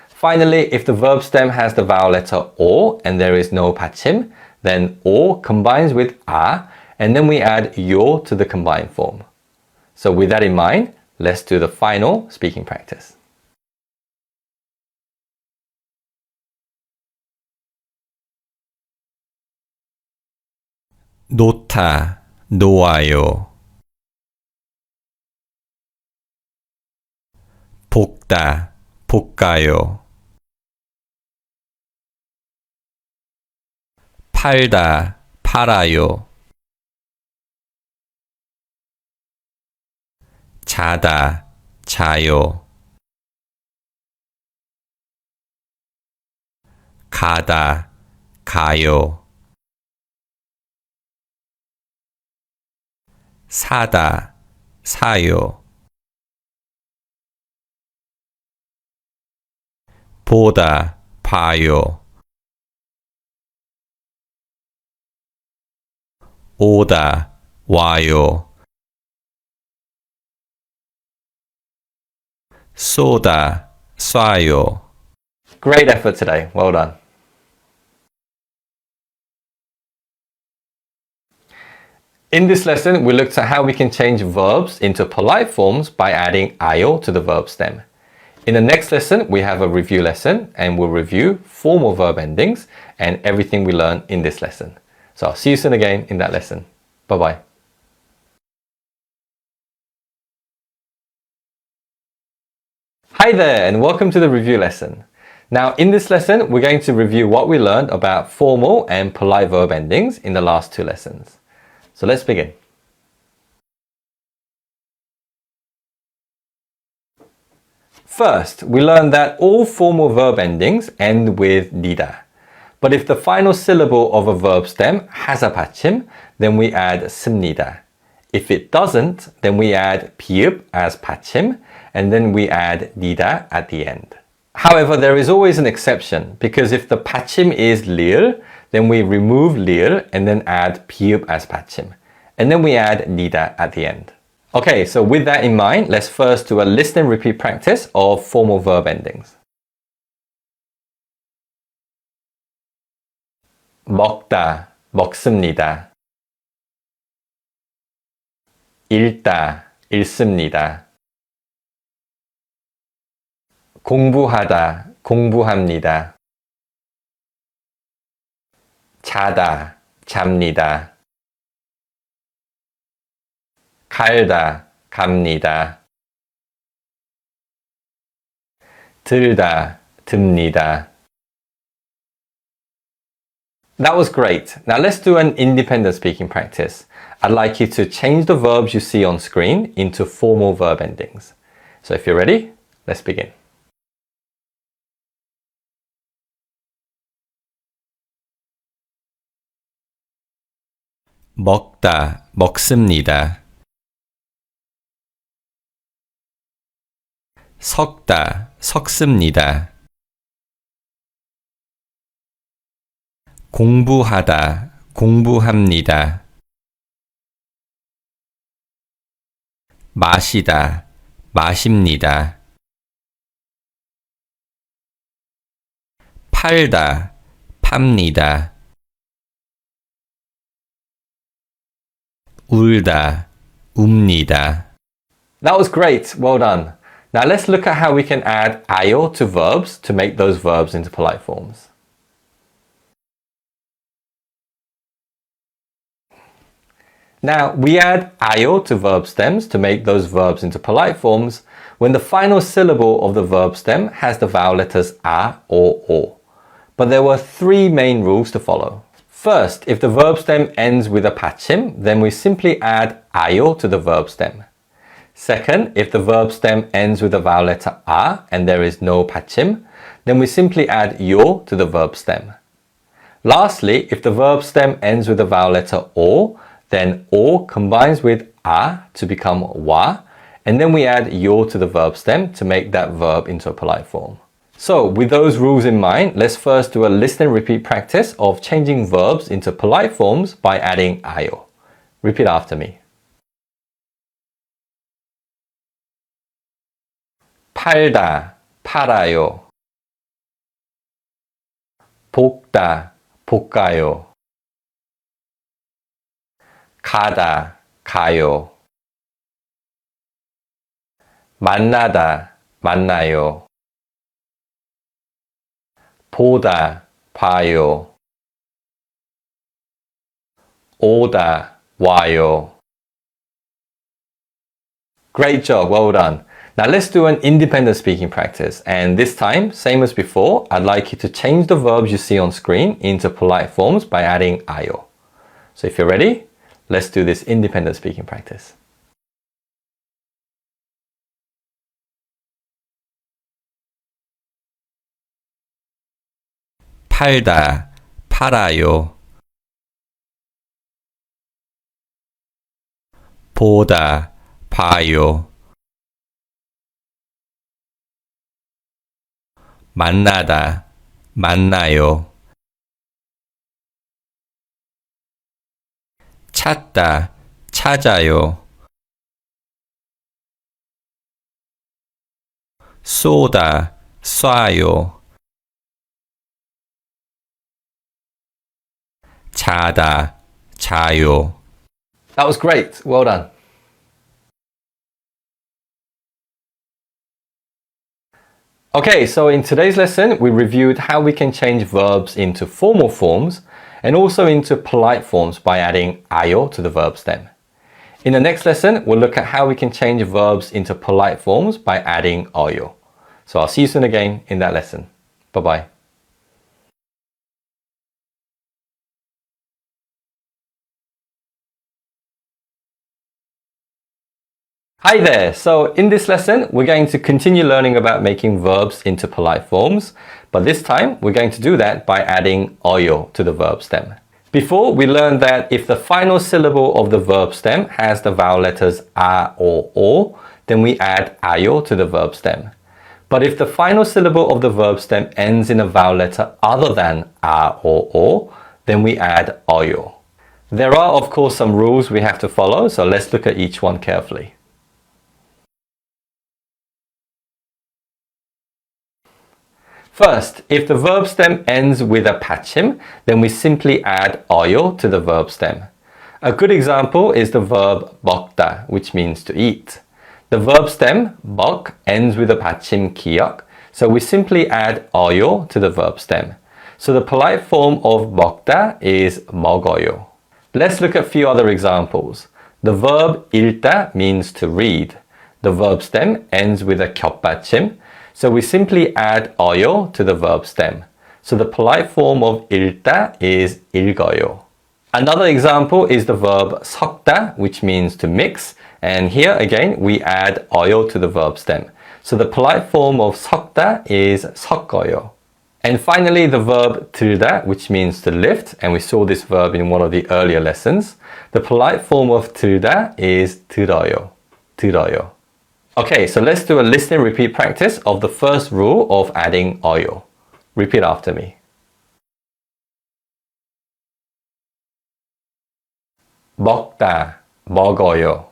Finally, if the verb stem has the vowel letter o and there is no 받침, then o combines with a and then we add 요 to the combined form. So with that in mind, let's do the final speaking practice. 놓다, 놓아요. 볶다, 볶아요. 팔다, 팔아요. 자다, 자요. 가다, 가요. 사다, 사요. 보다, 봐요. 오다, 와요. 쏘다, 쏴요. Great effort today. Well done. In this lesson, we looked at how we can change verbs into polite forms by adding ayo to the verb stem. In the next lesson, we have a review lesson and we'll review formal verb endings and everything we learned in this lesson. So I'll see you soon again in that lesson. Bye-bye. Hi there and welcome to the review lesson. Now in this lesson, we're going to review what we learned about formal and polite verb endings in the last 2 lessons. So let's begin. First, we learned that all formal verb endings end with 니다. But if the final syllable of a verb stem has a 받침, then we add 씁니다. If it doesn't, then we add 비읍 as 받침, and then we add 니다 at the end. However, there is always an exception, because if the 받침 is 리을, then we remove 리을 and then add 비읍 as 받침. And then we add 니다 at the end. Okay, so with that in mind, let's first do a list and repeat practice of formal verb endings. 먹다, 먹습니다. 읽다, 읽습니다. 공부하다, 공부합니다. 자다, 잡니다. 갈다, 갑니다. 들다, 듭니다. That was great. Now let's do an independent speaking practice. I'd like you to change the verbs you see on screen into formal verb endings. So if you're ready, let's begin. 먹다, 먹습니다. 섞다, 섞습니다. 공부하다, 공부합니다. 마시다, 마십니다. 팔다, 팝니다. 울다, 웁니다. That was great. Well done. Now let's look at how we can add ayo to verbs to make those verbs into polite forms. Now, we add ayo to verb stems to make those verbs into polite forms when the final syllable of the verb stem has the vowel letters a or o. But there were three main rules to follow. First, if the verb stem ends with a 받침, then we simply add ayo to the verb stem. Second, if the verb stem ends with the vowel letter a and there is no 받침, then we simply add yo to the verb stem. Lastly, if the verb stem ends with the vowel letter o, then o combines with a to become wa, and then we add yo to the verb stem to make that verb into a polite form. So, with those rules in mind, let's first do a listen and repeat practice of changing verbs into polite forms by adding ayo. Repeat after me. 팔다, 팔아요. 볶다, 볶아요. 가다, 가요. 만나다, 만나요. 보다, 봐요. 오다, 와요. Great job, well done. Now let's do an independent speaking practice, and this time, same as before, I'd like you to change the verbs you see on screen into polite forms by adding ayo. So if you're ready, let's do this independent speaking practice. 팔다, 팔아요. 보다, 봐요. 만나다, 만나요. 찾다, 찾아요. 쏘다, 쏴요. 자다, 자요. That was great, well done. Okay, so in today's lesson, we reviewed how we can change verbs into formal forms and also into polite forms by adding ayo to the verb stem. In the next lesson, we'll look at how we can change verbs into polite forms by adding oyo. So I'll see you soon again in that lesson. Bye-bye. Hi there! So in this lesson, we're going to continue learning about making verbs into polite forms, but this time we're going to do that by adding oyo to the verb stem. Before, we learned that if the final syllable of the verb stem has the vowel letters a or o, then we add ayo to the verb stem. But if the final syllable of the verb stem ends in a vowel letter other than a or o, then we add oyo. There are, of course, some rules we have to follow, so let's look at each one carefully. First, if the verb stem ends with a 받침, then we simply add oyo to the verb stem. A good example is the verb 먹다, which means to eat. The verb stem 먹 ends with a 받침 기역, so we simply add oyo to the verb stem. So the polite form of 먹다 is 먹어요. Let's look at a few other examples. The verb 읽다 means to read. The verb stem ends with a 겹받침, so we simply add oyo to the verb stem. So the polite form of 읽다 is 읽어요. Another example is the verb 섞다, which means to mix. And here again, we add oyo to the verb stem. So the polite form of 섞다 is 섞어요. And finally, the verb 들다, which means to lift. And we saw this verb in one of the earlier lessons. The polite form of 들다 is 들어요. 들어요. Okay, so let's do a listen and repeat practice of the first rule of adding 어요. Repeat after me. 먹다, 먹어요.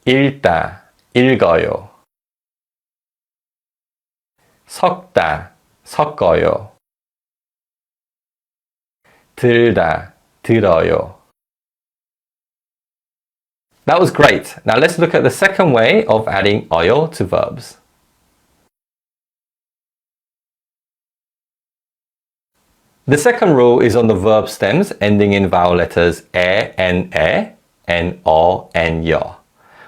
읽다, 읽어요. 섞다, 섞어요. 들다, 들어요. That was great. Now let's look at the second way of adding 어요 to verbs. The second rule is on the verb stems ending in vowel letters 에 and 어 and 여.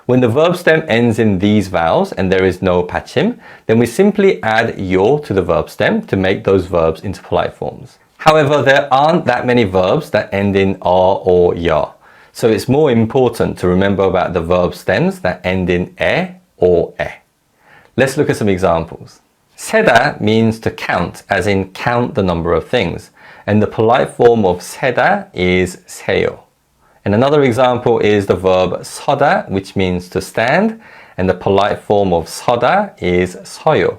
When the verb stem ends in these vowels and there is no 받침, then we simply add 요 to the verb stem to make those verbs into polite forms. However, there aren't that many verbs that end in 어 or 여. So it's more important to remember about the verb stems that end in 에 or 에. Let's look at some examples. 세다 means to count, as in count the number of things. And the polite form of 세다 is 세요. And another example is the verb 서다, which means to stand. And the polite form of 서다 is 서요.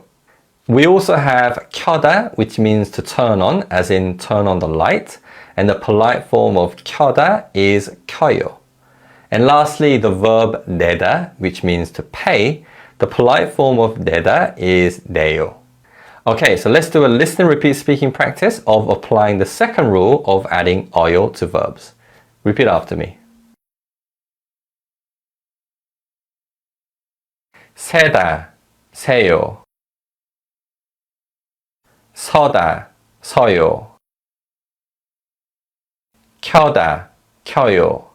We also have 켜다, which means to turn on, as in turn on the light. And the polite form of 켜다 is 켜요. And lastly, the verb 내다, which means to pay. The polite form of 내다 is 내요. Okay, so let's do a listen and repeat speaking practice of applying the second rule of adding 어요 to verbs. Repeat after me. 세다, 세요. 서다, 서요. 켜다, 켜요.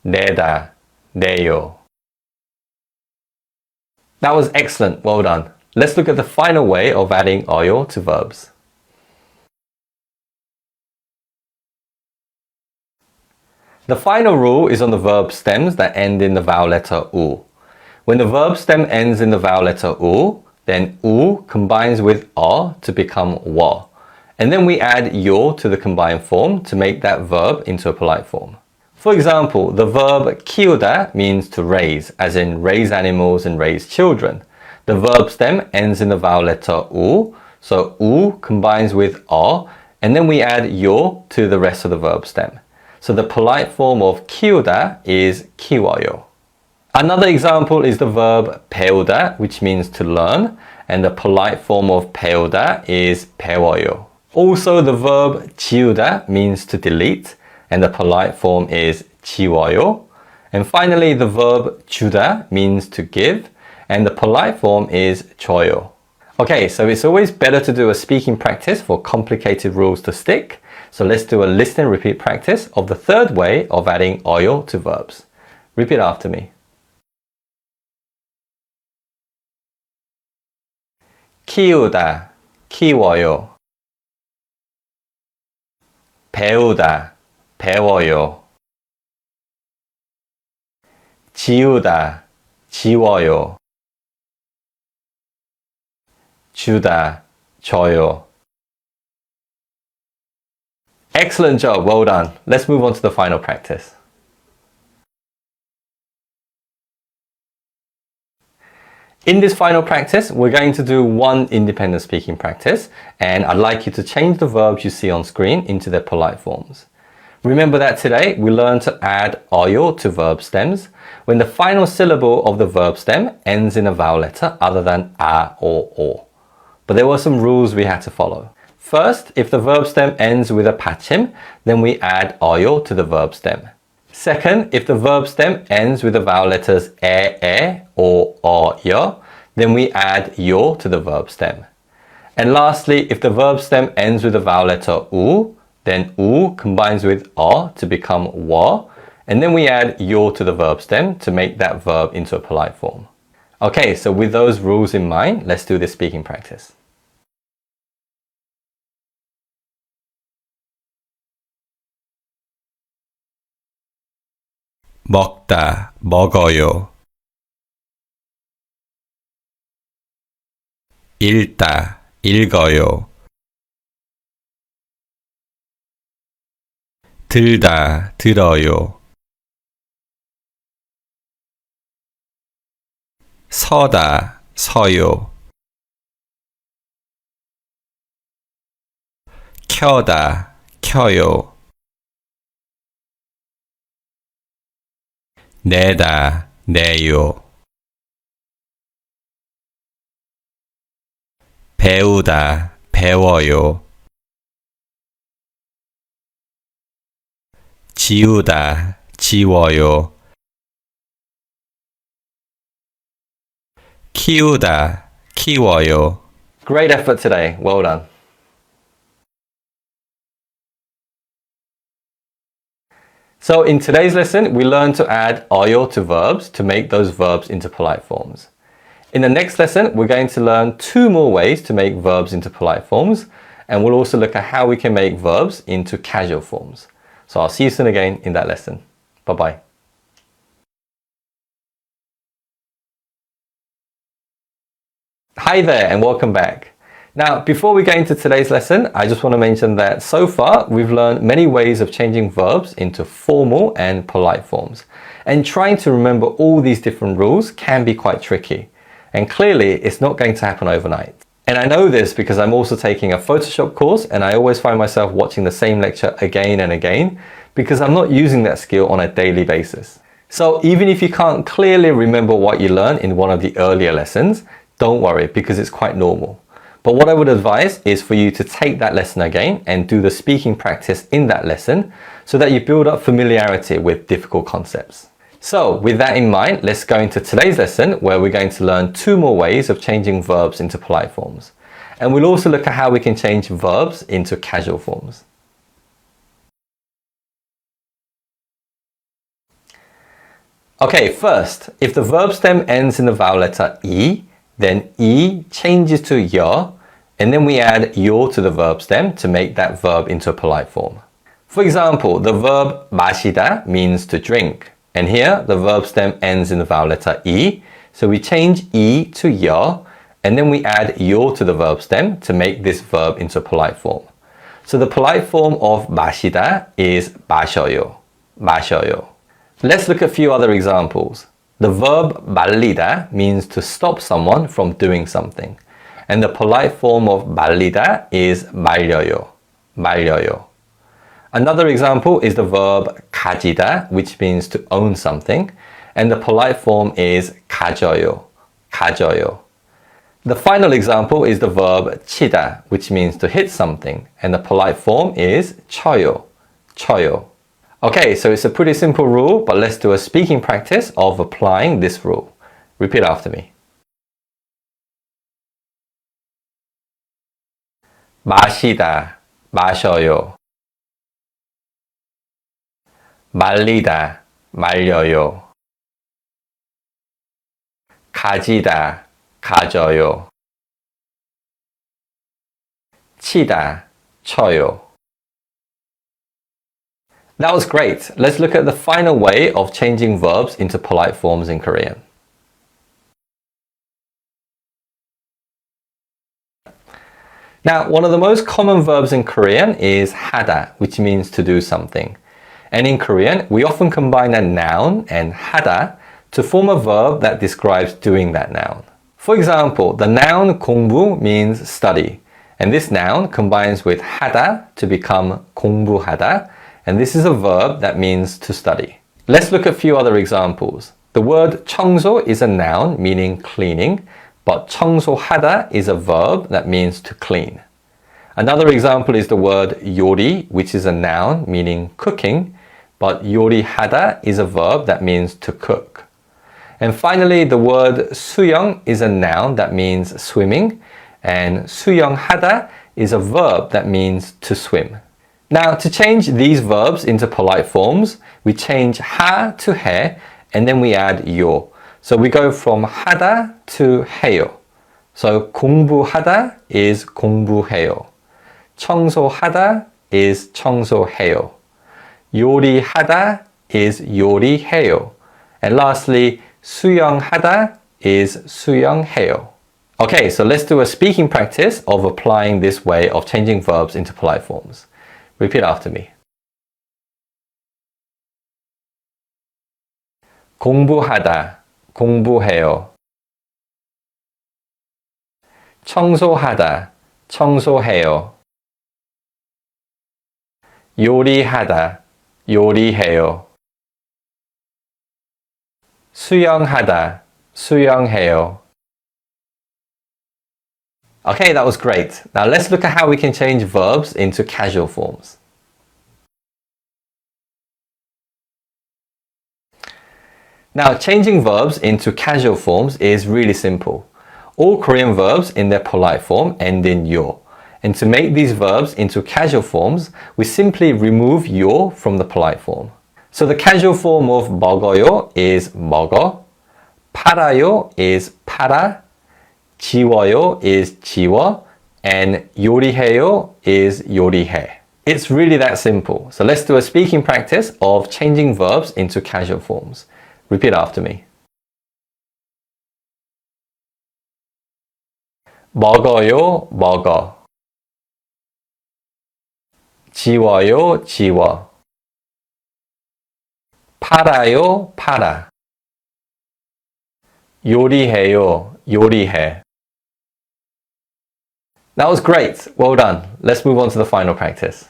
내다, 내요. That was excellent, well done. Let's look at the final way of adding 어요 to verbs. The final rule is on the verb stems that end in the vowel letter 우. When the verb stem ends in the vowel letter 우, then 우 combines with 어 to become 워. And then we add 요 to the combined form to make that verb into a polite form. For example, the verb 키우다 means to raise, as in raise animals and raise children. The verb stem ends in the vowel letter 우, so 우 combines with 어, and then we add 요 to the rest of the verb stem. So the polite form of 키우다 is 키워요. Another example is the verb 배우다, which means to learn, and the polite form of 배우다 is 배워요. Also, the verb 지우다 means to delete, and the polite form is 지워요. And finally, the verb 주다 means to give, and the polite form is 줘요. Okay, so it's always better to do a speaking practice for complicated rules to stick. So let's do a listen and repeat practice of the third way of adding 어요 to verbs. Repeat after me. 키우다, 키워요. 배우다, 배워요. 지우다, 지워요. 주다, 줘요. Excellent job, well done. Let's move on to the final practice. In this final practice, we're going to do one independent speaking practice, and I'd like you to change the verbs you see on screen into their polite forms. Remember that today we learned to add 어요 to verb stems when the final syllable of the verb stem ends in a vowel letter other than a or o. But there were some rules we had to follow. First, if the verb stem ends with a 받침, then we add 어요 to the verb stem. Second, if the verb stem ends with the vowel letters 에 or 어, 여, then we add 요 to the verb stem. And lastly, if the verb stem ends with the vowel letter 우, then 우 combines with 어 to become 워, and then we add 요 to the verb stem to make that verb into a polite form. Okay, so with those rules in mind, let's do this speaking practice. 먹다, 먹어요. 읽다, 읽어요. 들다, 들어요. 서다, 서요. 켜다, 켜요. 내다, 내요. 배우다, 배워요. 지우다, 지워요. 키우다, 키워요. Great effort today. Well done. So in today's lesson, we learned to add 어요 to verbs to make those verbs into polite forms. In the next lesson, we're going to learn 2 more ways to make verbs into polite forms, and we'll also look at how we can make verbs into casual forms. So I'll see you soon again in that lesson. Bye-bye. Hi there and welcome back. Now, before we get into today's lesson, I just want to mention that so far we've learned many ways of changing verbs into formal and polite forms. And trying to remember all these different rules can be quite tricky. And clearly, it's not going to happen overnight. And I know this because I'm also taking a Photoshop course and I always find myself watching the same lecture again and again because I'm not using that skill on a daily basis. So even if you can't clearly remember what you learned in one of the earlier lessons, don't worry because it's quite normal. But what I would advise is for you to take that lesson again and do the speaking practice in that lesson so that you build up familiarity with difficult concepts. So with that in mind, let's go into today's lesson where we're going to learn 2 more ways of changing verbs into polite forms. And we'll also look at how we can change verbs into casual forms. Okay, first, if the verb stem ends in the vowel letter E, then E changes to 여, and then we add 요 to the verb stem to make that verb into a polite form. For example, the verb 마시다 means to drink, and here the verb stem ends in the vowel letter E, so we change E to 여, and then we add 요 to the verb stem to make this verb into a polite form. So the polite form of 마시다 is 마셔요, 마셔요. Let's look at a few other examples. The verb 말리다 means to stop someone from doing something. And the polite form of 말리다 is 말려요, 말려요. Another example is the verb 가지다, which means to own something. And the polite form is 가져요, 가져요. The final example is the verb 치다, which means to hit something. And the polite form is 쳐요, 쳐요. Okay, so it's a pretty simple rule, but let's do a speaking practice of applying this rule. Repeat after me. 마시다, 마셔요. 말리다, 말려요. 가지다, 가져요. 치다, 쳐요. That was great. Let's look at the final way of changing verbs into polite forms in Korean. Now, one of the most common verbs in Korean is 하다, which means to do something. And in Korean, we often combine a noun and 하다 to form a verb that describes doing that noun. For example, the noun 공부 means study. And this noun combines with 하다 to become 공부하다. And this is a verb that means to study. Let's look at a few other examples. The word 청소 is a noun meaning cleaning, but 청소하다 is a verb that means to clean. Another example is the word 요리, which is a noun meaning cooking, but 요리하다 is a verb that means to cook. And finally, the word 수영 is a noun that means swimming, and 수영하다 is a verb that means to swim. Now, to change these verbs into polite forms, we change 하 to 해, and then we add 요. So we go from 하다 to 해요. So 공부하다 is 공부해요. 청소하다 is 청소해요. 요리하다 is 요리해요. And lastly, 수영하다 is 수영해요. Okay, so let's do a speaking practice of applying this way of changing verbs into polite forms. Repeat after me. 공부하다, 공부해요. 청소하다, 청소해요. 요리하다, 요리해요. 수영하다, 수영해요. Okay, that was great. Now let's look at how we can change verbs into casual forms. Now, changing verbs into casual forms is really simple. All Korean verbs in their polite form end in 요. And to make these verbs into casual forms, we simply remove 요 from the polite form. So the casual form of 먹어요 is 먹어, 팔아요 is 팔아, 지워요 is 지워, and 요리해요 is 요리해. It's really that simple. So let's do a speaking practice of changing verbs into casual forms. Repeat after me. 먹어요, 먹어. 지워요, 지워. 팔아요, 팔아. 요리해요, 요리해. That was great. Well done. Let's move on to the final practice.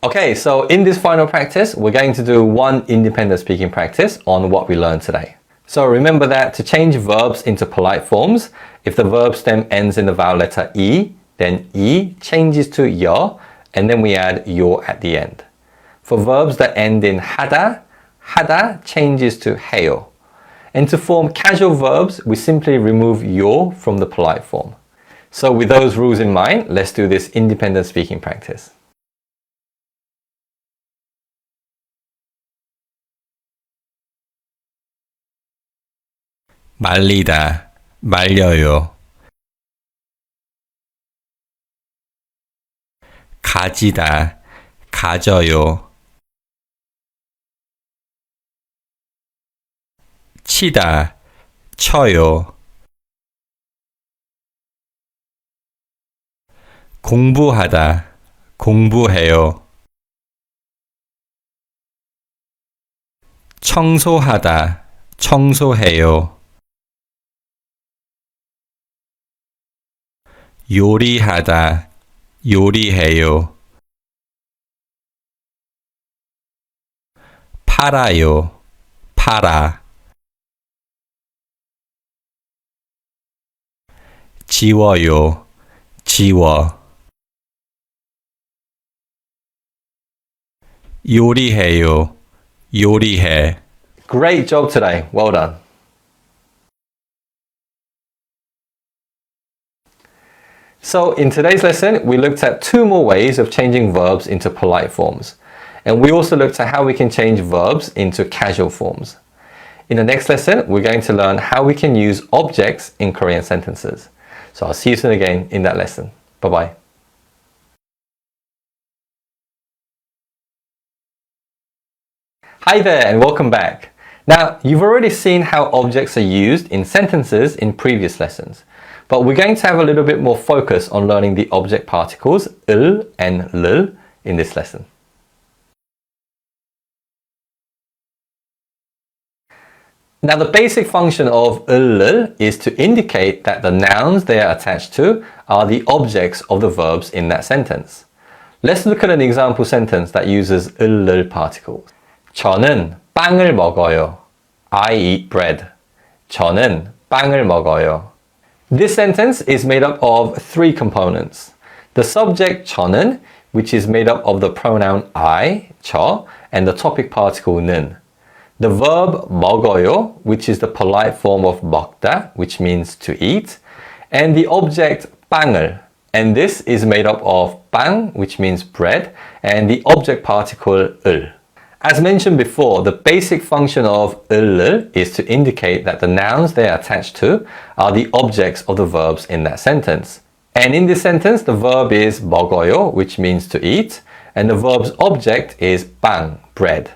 Okay, so in this final practice, we're going to do one independent speaking practice on what we learned today. So remember that to change verbs into polite forms, if the verb stem ends in the vowel letter E, then E changes to 여, and then we add 요 at the end. For verbs that end in 하다, 하다 changes to 해요. And to form casual verbs, we simply remove 요 from the polite form. So with those rules in mind, let's do this independent speaking practice. 말리다, 말려요. 가지다, 가져요. 치다, 쳐요. 공부하다, 공부해요. 청소하다, 청소해요. 요리하다, 요리해요. 팔아요, 팔아. 지워요, 지워. 요리해요, 요리해. Great job today. Well done. So in today's lesson, we looked at two more ways of changing verbs into polite forms. And we also looked at how we can change verbs into casual forms. In the next lesson, we're going to learn how we can use objects in Korean sentences. So I'll see you soon again in that lesson. Bye-bye. Hi there and welcome back. Now, you've already seen how objects are used in sentences in previous lessons, but we're going to have a little bit more focus on learning the object particles 을 and 를 in this lesson. Now, the basic function of 을 is to indicate that the nouns they are attached to are the objects of the verbs in that sentence. Let's look at an example sentence that uses 을 particles. 저는 빵을 먹어요. I eat bread. 저는 빵을 먹어요. This sentence is made up of three components. The subject 저는, which is made up of the pronoun I, 저, and the topic particle 는. The verb 먹어요, which is the polite form of 먹다, which means to eat, and the object 빵을, and this is made up of 빵, which means bread, and the object particle 을. As mentioned before, the basic function of 을 is to indicate that the nouns they are attached to are the objects of the verbs in that sentence. And in this sentence, the verb is 먹어요, which means to eat, and the verb's object is 빵, bread.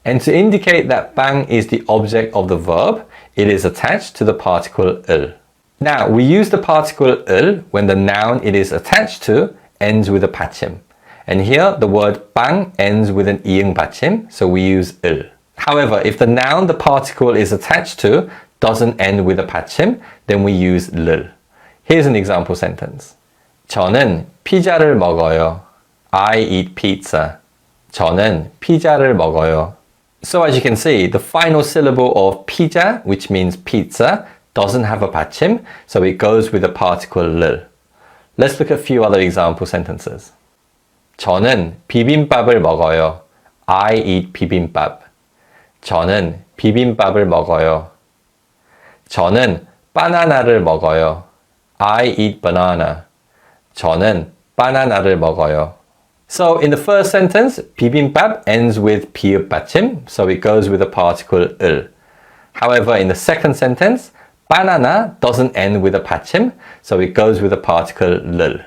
And to indicate that 빵 is the object of the verb, it is attached to the particle 을. Now, we use the particle 을 when the noun it is attached to ends with a 받침. And here, the word 빵 ends with an 이응 받침, so we use 을. However, if the noun the particle is attached to doesn't end with a 받침, then we use 를. Here's an example sentence. 저는 피자를 먹어요. I eat pizza. 저는 피자를 먹어요. So as you can see, the final syllable of 피자, which means pizza, doesn't have a 받침, so it goes with the particle 를. Let's look at a few other example sentences. 저는 비빔밥을 먹어요. I eat 비빔밥. 저는 비빔밥을 먹어요. 저는 바나나를 먹어요. I eat banana. 저는 바나나를 먹어요. So in the first sentence, 비빔밥 ends with 피읍 받침, so it goes with the particle 을. However, in the second sentence, banana doesn't end with a 받침, so it goes with the particle 를.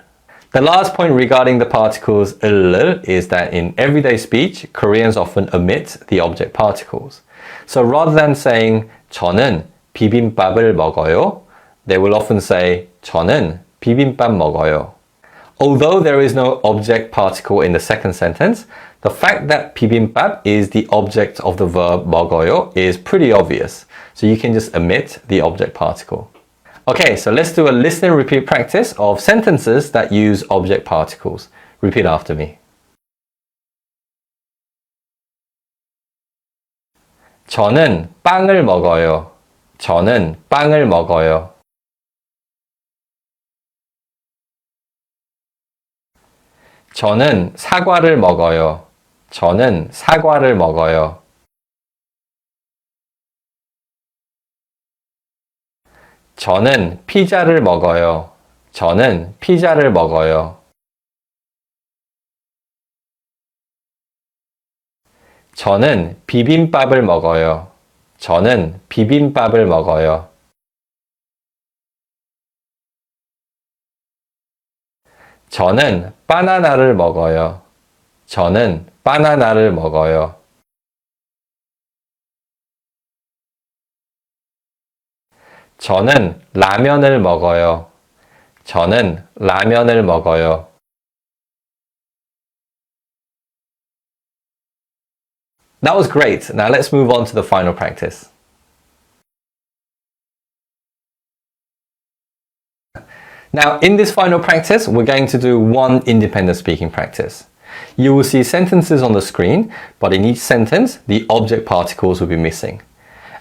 The last point regarding the particles 을 is that in everyday speech, Koreans often omit the object particles. So rather than saying 저는 비빔밥을 먹어요, they will often say 저는 비빔밥 먹어요. Although there is no object particle in the second sentence, the fact that bibimbap is the object of the verb 먹어요 is pretty obvious. So you can just omit the object particle. Okay, so let's do a listen and repeat practice of sentences that use object particles. Repeat after me. 저는 빵을 먹어요. 저는 빵을 먹어요. 저는 사과를 먹어요. 저는 사과를 먹어요. 저는 피자를 먹어요. 저는 피자를 먹어요. 저는 비빔밥을 먹어요. 저는 비빔밥을 먹어요. 저는 바나나를 먹어요. 저는 바나나를 먹어요. 저는 라면을 먹어요. 저는 라면을 먹어요. That was great. Now let's move on to the final practice. Now, in this final practice, we're going to do one independent speaking practice. You will see sentences on the screen, but in each sentence, the object particles will be missing.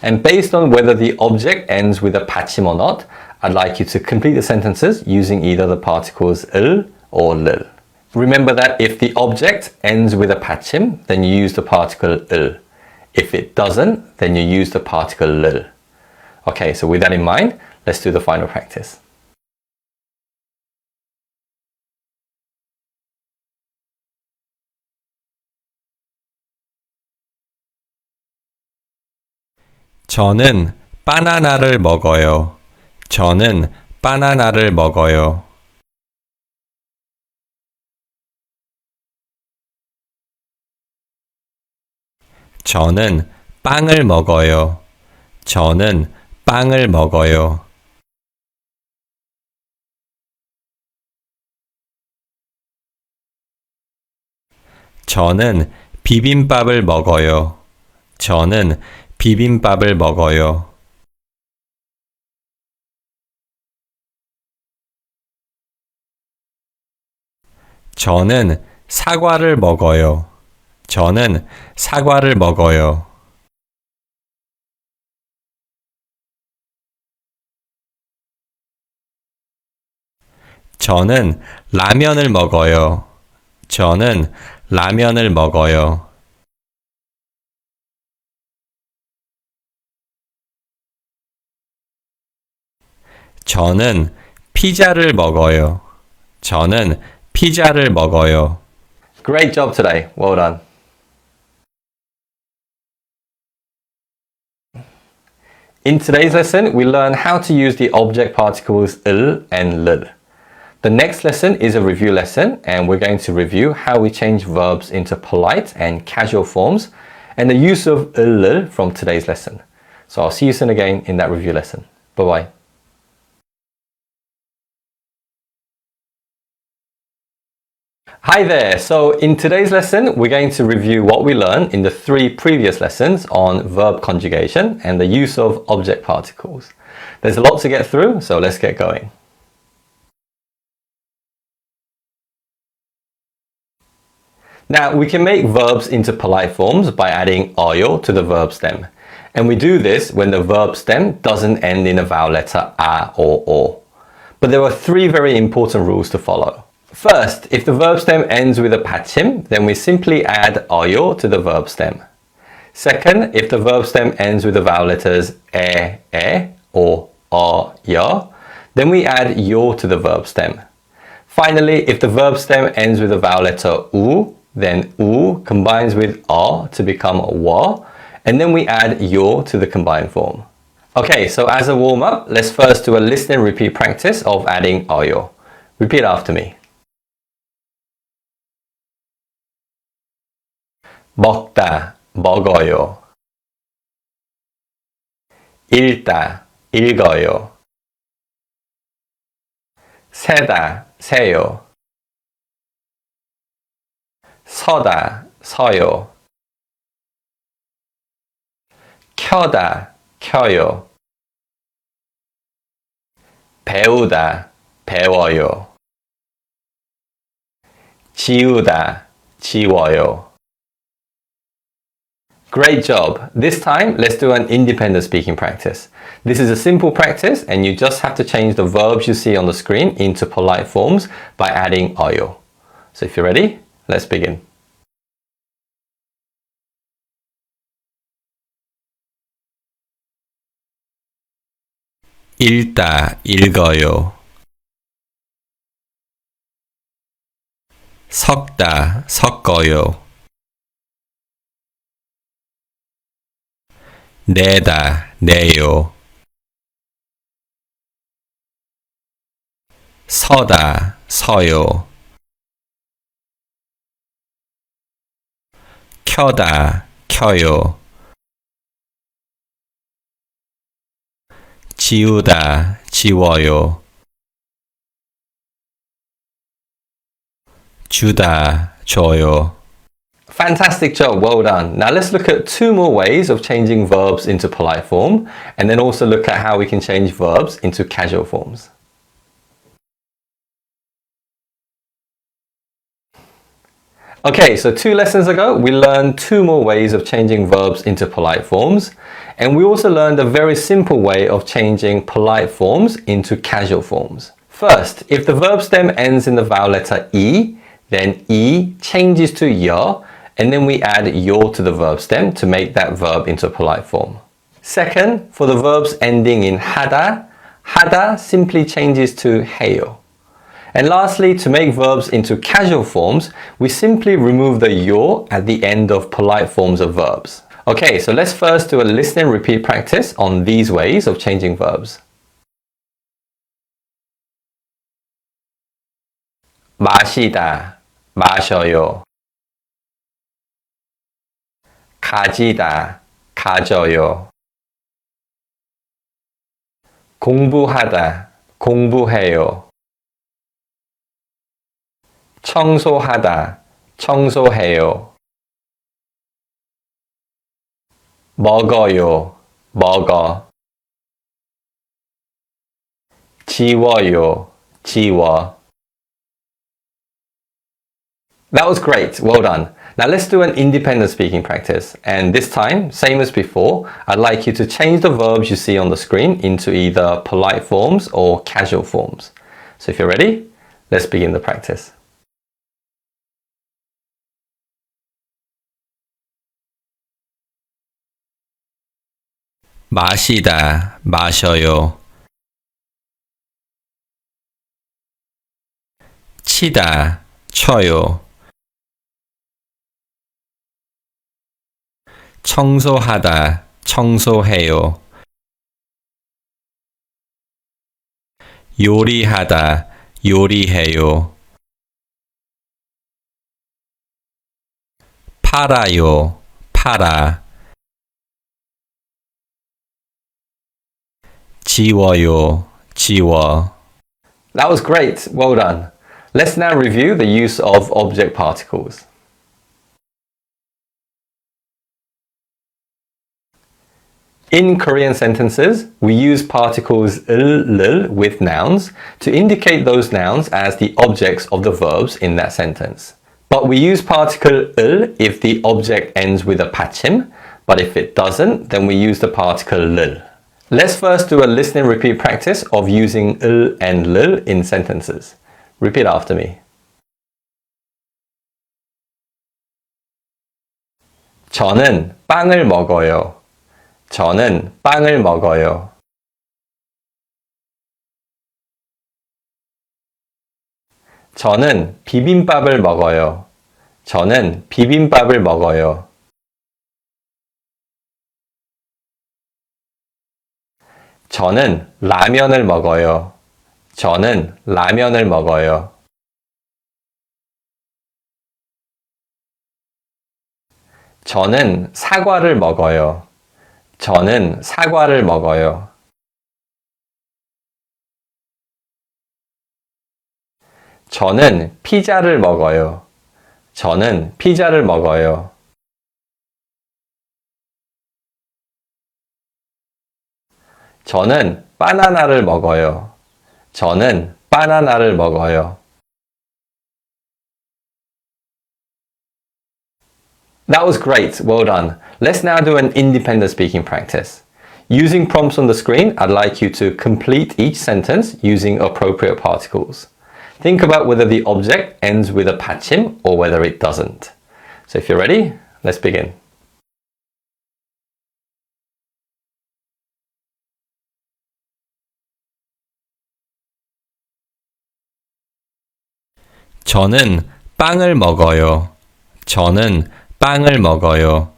And based on whether the object ends with a 받침 or not, I'd like you to complete the sentences using either the particles 을 or 를. Remember that if the object ends with a 받침, then you use the particle 을. If it doesn't, then you use the particle 를. Okay, so with that in mind, let's do the final practice. 저는 바나나를 먹어요. 저는 바나나를 먹어요. 저는 빵을 먹어요. 저는 빵을 먹어요. 저는 비빔밥을 먹어요. 저는 비빔밥을 먹어요. 저는 사과를 먹어요. 저는 사과를 먹어요. 저는 라면을 먹어요. 저는 라면을 먹어요. 저는 피자를 먹어요. 저는 피자를 먹어요. Great job today. Well done. In today's lesson, we learn how to use the object particles 을 and 를. The next lesson is a review lesson, and we're going to review how we change verbs into polite and casual forms and the use of 을 from today's lesson. So I'll see you soon again in that review lesson. Bye-bye. Hi there! So in today's lesson, we're going to review what we learned in the 3 previous lessons on verb conjugation and the use of object particles. There's a lot to get through, so let's get going. Now, we can make verbs into polite forms by adding 어요 to the verb stem. And we do this when the verb stem doesn't end in a vowel letter a or o. But there are 3 very important rules to follow. First, if the verb stem ends with a 받침, then we simply add 어요 to the verb stem. Second, if the verb stem ends with the vowel letters 에 or 여, then we add 요 to the verb stem. Finally, if the verb stem ends with the vowel letter 우, then 우 combines with to become 워, and then we add 요 to the combined form. Okay, so as a warm-up, let's first do a listen and repeat practice of adding 어요. Repeat after me. 먹다, 먹어요. 읽다, 읽어요. 세다, 세요. 서다, 서요. 켜다, 켜요. 배우다, 배워요. 지우다, 지워요. Great job! This time, let's do an independent speaking practice. This is a simple practice and you just have to change the verbs you see on the screen into polite forms by adding 어요. So if you're ready, let's begin. 읽다, 읽어요. 섞다, 섞어요. 내다, 내요. 서다, 서요. 켜다, 켜요. 지우다, 지워요. 주다, 줘요. Fantastic job, well done. Now let's look at 2 more ways of changing verbs into polite form and then also look at how we can change verbs into casual forms. Okay, so 2 lessons ago, we learned 2 more ways of changing verbs into polite forms, and we also learned a very simple way of changing polite forms into casual forms. First, if the verb stem ends in the vowel letter E, then E changes to 여, and then we add 요 to the verb stem to make that verb into a polite form. Second, for the verbs ending in 하다, 하다 simply changes to 해요. And lastly, to make verbs into casual forms, we simply remove the 요 at the end of polite forms of verbs. Okay, so let's first do a listen and repeat practice on these ways of changing verbs. 마시다, 마셔요. 가지다, 가져요. 공부하다, 공부해요. 청소하다, 청소해요. 먹어요, 먹어. 지워요, 지워. That was great, well done. Now let's do an independent speaking practice. And this time, same as before, I'd like you to change the verbs you see on the screen into either polite forms or casual forms. So if you're ready, let's begin the practice. 마시다, 마셔요. 치다, 쳐요. 청소하다, 청소해요. 요리하다, 요리해요. 팔아요, 팔아. 지워요, 지워. That was great. Well done. Let's now review the use of object particles. In Korean sentences, we use particles l with nouns to indicate those nouns as the objects of the verbs in that sentence. But we use particle l if the object ends with a 받침, but if it doesn't, then we use the particle l. Let's first do a listen and repeat practice of using l and l in sentences. Repeat after me. 저는 빵을 먹어요. 저는 빵을 먹어요. 저는 비빔밥을 먹어요. 저는 비빔밥을 먹어요. 저는 라면을 먹어요. 저는 라면을 먹어요. 저는 사과를 먹어요. 저는 사과를 먹어요. 저는 피자를 먹어요. 저는 피자를 먹어요. 저는 바나나를 먹어요. 저는 바나나를 먹어요. That was great, well done. Let's now do an independent speaking practice. Using prompts on the screen, I'd like you to complete each sentence using appropriate particles. Think about whether the object ends with a 받침 or whether it doesn't. So if you're ready, let's begin. 저는 빵을 먹어요. 저는 빵을 먹어요.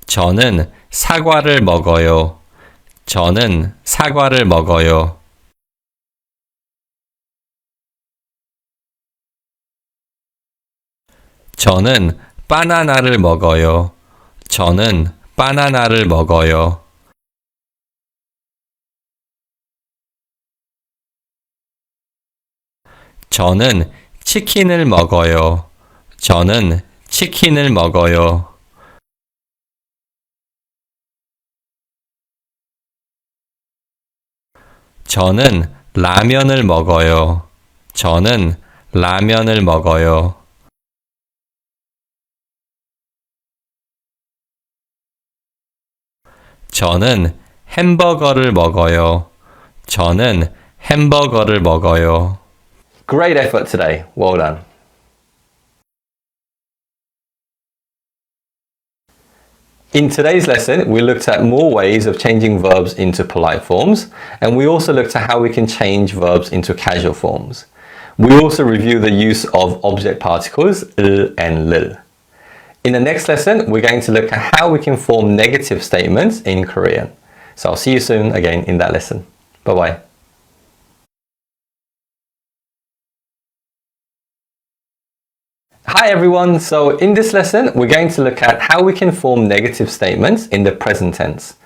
저는 사과를 먹어요. 저는 사과를 먹어요. 저는 바나나를 먹어요. 저는 바나나를 먹어요. 저는 치킨을 먹어요. 저는 치킨을 먹어요. 저는 라면을 먹어요. 저는 라면을 먹어요. 저는 햄버거를 먹어요. 저는 햄버거를 먹어요. Great effort today. Well done. In today's lesson, we looked at more ways of changing verbs into polite forms, and we also looked at how we can change verbs into casual forms. We also reviewed the use of object particles l and lil. In the next lesson, we're going to look at how we can form negative statements in Korean. So I'll see you soon again in that lesson. Bye-bye. Hi everyone, so in this lesson we're going to look at how we can form negative statements in the present tense.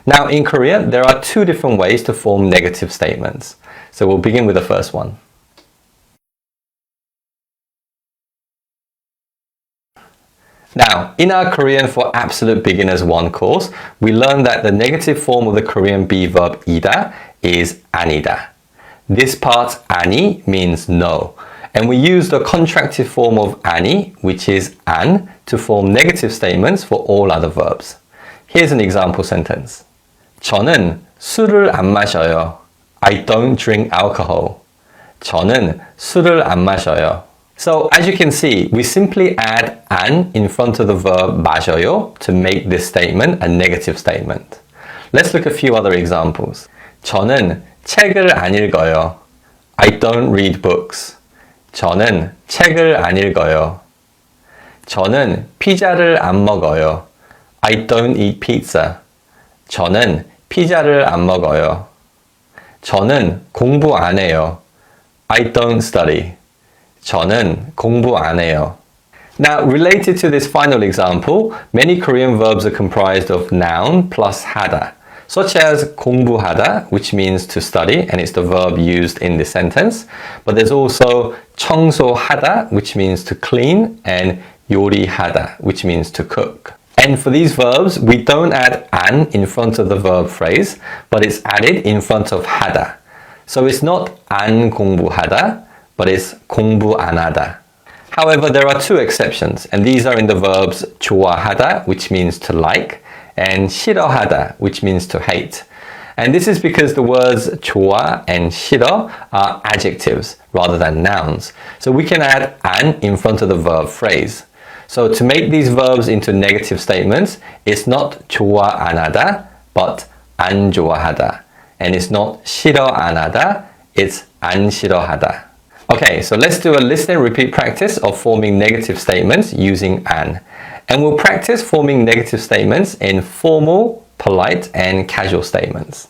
Now in Korean there are two different ways to form negative statements. So we'll begin with the first one. Now, in our Korean for Absolute Beginners 1 course, we learned that the negative form of the Korean be-verb 이다 is 아니다. This part 아니 means no. And we use the contractive form of 아니, which is 안, to form negative statements for all other verbs. Here's an example sentence. 저는 술을 안 마셔요. I don't drink alcohol. 저는 술을 안 마셔요. So as you can see, we simply add 안 in front of the verb 마셔요 to make this statement a negative statement. Let's look at a few other examples. 저는 책을 안 읽어요. I don't read books. 저는 책을 안 읽어요. 저는 피자를 안 먹어요. I don't eat pizza. 저는 피자를 안 먹어요. 저는 공부 안 해요. I don't study. 저는 공부 안 해요. Now, related to this final example, many Korean verbs are comprised of noun plus 하다. such as 공부하다, which means to study, and it's the verb used in this sentence. But there's also 청소하다, which means to clean, and 요리하다, which means to cook. And for these verbs, we don't add an in front of the verb phrase, but it's added in front of 하다. So it's not 안 공부하다, but it's 공부 안 하다. However, there are two exceptions, and these are in the verbs 좋아하다, which means to like, and 싫어하다, which means to hate. And this is because the words 좋아 and 싫어 are adjectives rather than nouns. So we can add an in front of the verb phrase. So to make these verbs into negative statements, it's not 좋아 안 하다, but 안 좋아하다. And it's not 싫어 안 하다, it's 안 싫어하다. Okay, so let's do a listen and repeat practice of forming negative statements using an. And we'll practice forming negative statements in formal, polite, and casual statements.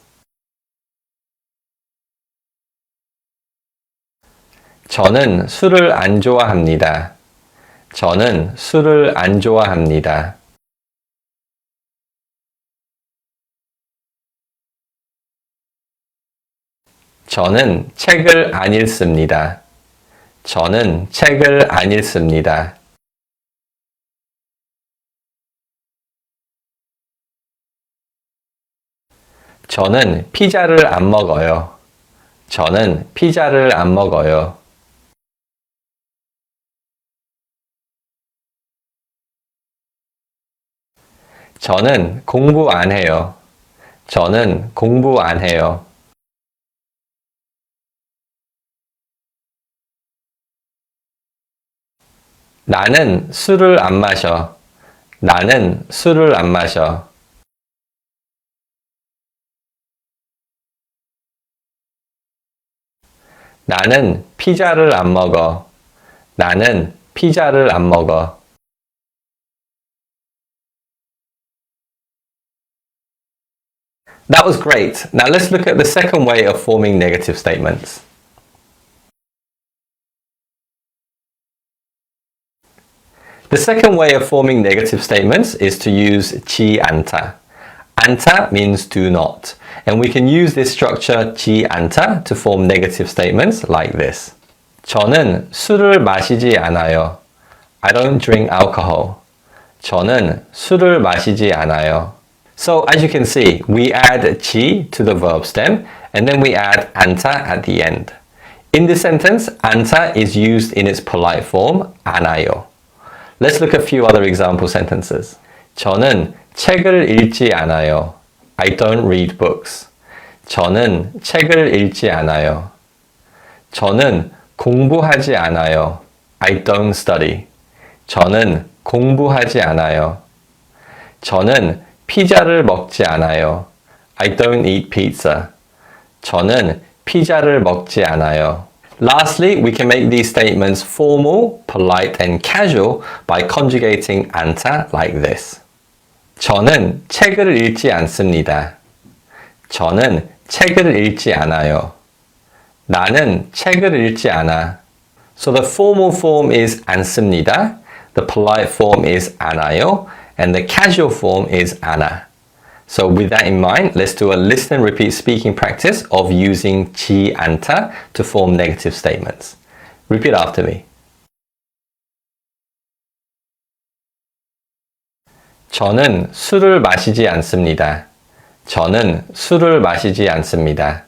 저는 술을 안 좋아합니다. 저는 술을 안 좋아합니다. 저는 책을 안 읽습니다. 저는 책을 안 읽습니다. 저는 피자를 안 먹어요. 저는 피자를 안 먹어요. 저는 공부 안 해요. 저는 공부 안 해요. 나는 술을 안 마셔. 나는 술을 안 마셔. 나는 피자를 안 먹어. 나는 피자를 안 먹어. That was great. Now let's look at the second way of forming negative statements. The second way of forming negative statements is to use 지 않다. 않다 means do not. And we can use this structure 지 않다 to form negative statements like this. 저는 술을 마시지 않아요. I don't drink alcohol. 저는 술을 마시지 않아요. So as you can see, we add 지 to the verb stem and then we add 않다 at the end. In this sentence, 않다 is used in its polite form, 않아요. Let's look at a few other example sentences. 저는 책을 읽지 않아요. I don't read books. 저는 책을 읽지 않아요. 저는 공부하지 않아요. I don't study. 저는 공부하지 않아요. 저는 피자를 먹지 않아요. I don't eat pizza. 저는 피자를 먹지 않아요. Lastly, we can make these statements formal, polite, and casual by conjugating 않다 like this. 저는 책을 읽지 않습니다. 저는 책을 읽지 않아요. 나는 책을 읽지 않아. So the formal form is 않습니다. The polite form is 않아요. And the casual form is 않아. So with that in mind, let's do a listen and repeat speaking practice of using 지 않다 to form negative statements. Repeat after me. 저는 술을 마시지 않습니다. 저는 술을 마시지 않습니다.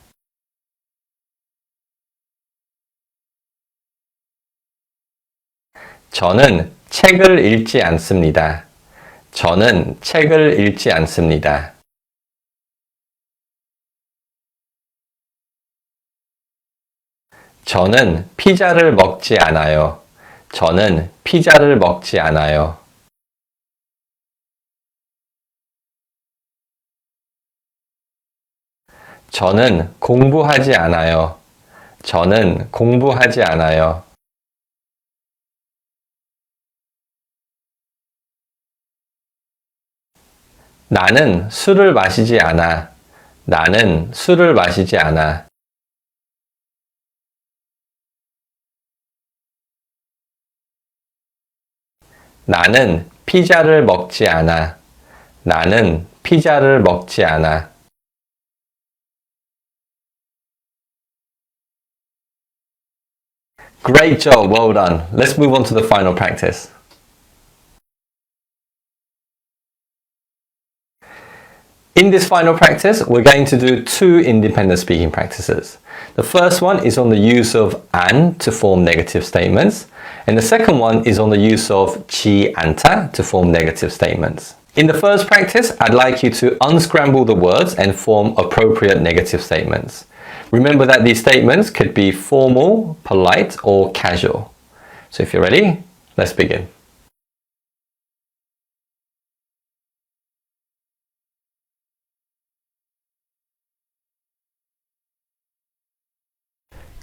저는 책을 읽지 않습니다. 저는 책을 읽지 않습니다. 저는 피자를 먹지 않아요. 저는 피자를 먹지 않아요. 저는 공부하지 않아요. 저는 공부하지 않아요. 나는 술을 마시지 않아. 나는 술을 마시지 않아. 나는 피자를 먹지 않아. 나는 피자를 먹지 않아. Great job, well done. Let's move on to the final practice. In this final practice, we're going to do two independent speaking practices. The first one is on the use of an to form negative statements, and the second one is on the use of 지 않다 to form negative statements. In the first practice, I'd like you to unscramble the words and form appropriate negative statements. Remember that these statements could be formal, polite, or casual. So if you're ready, let's begin.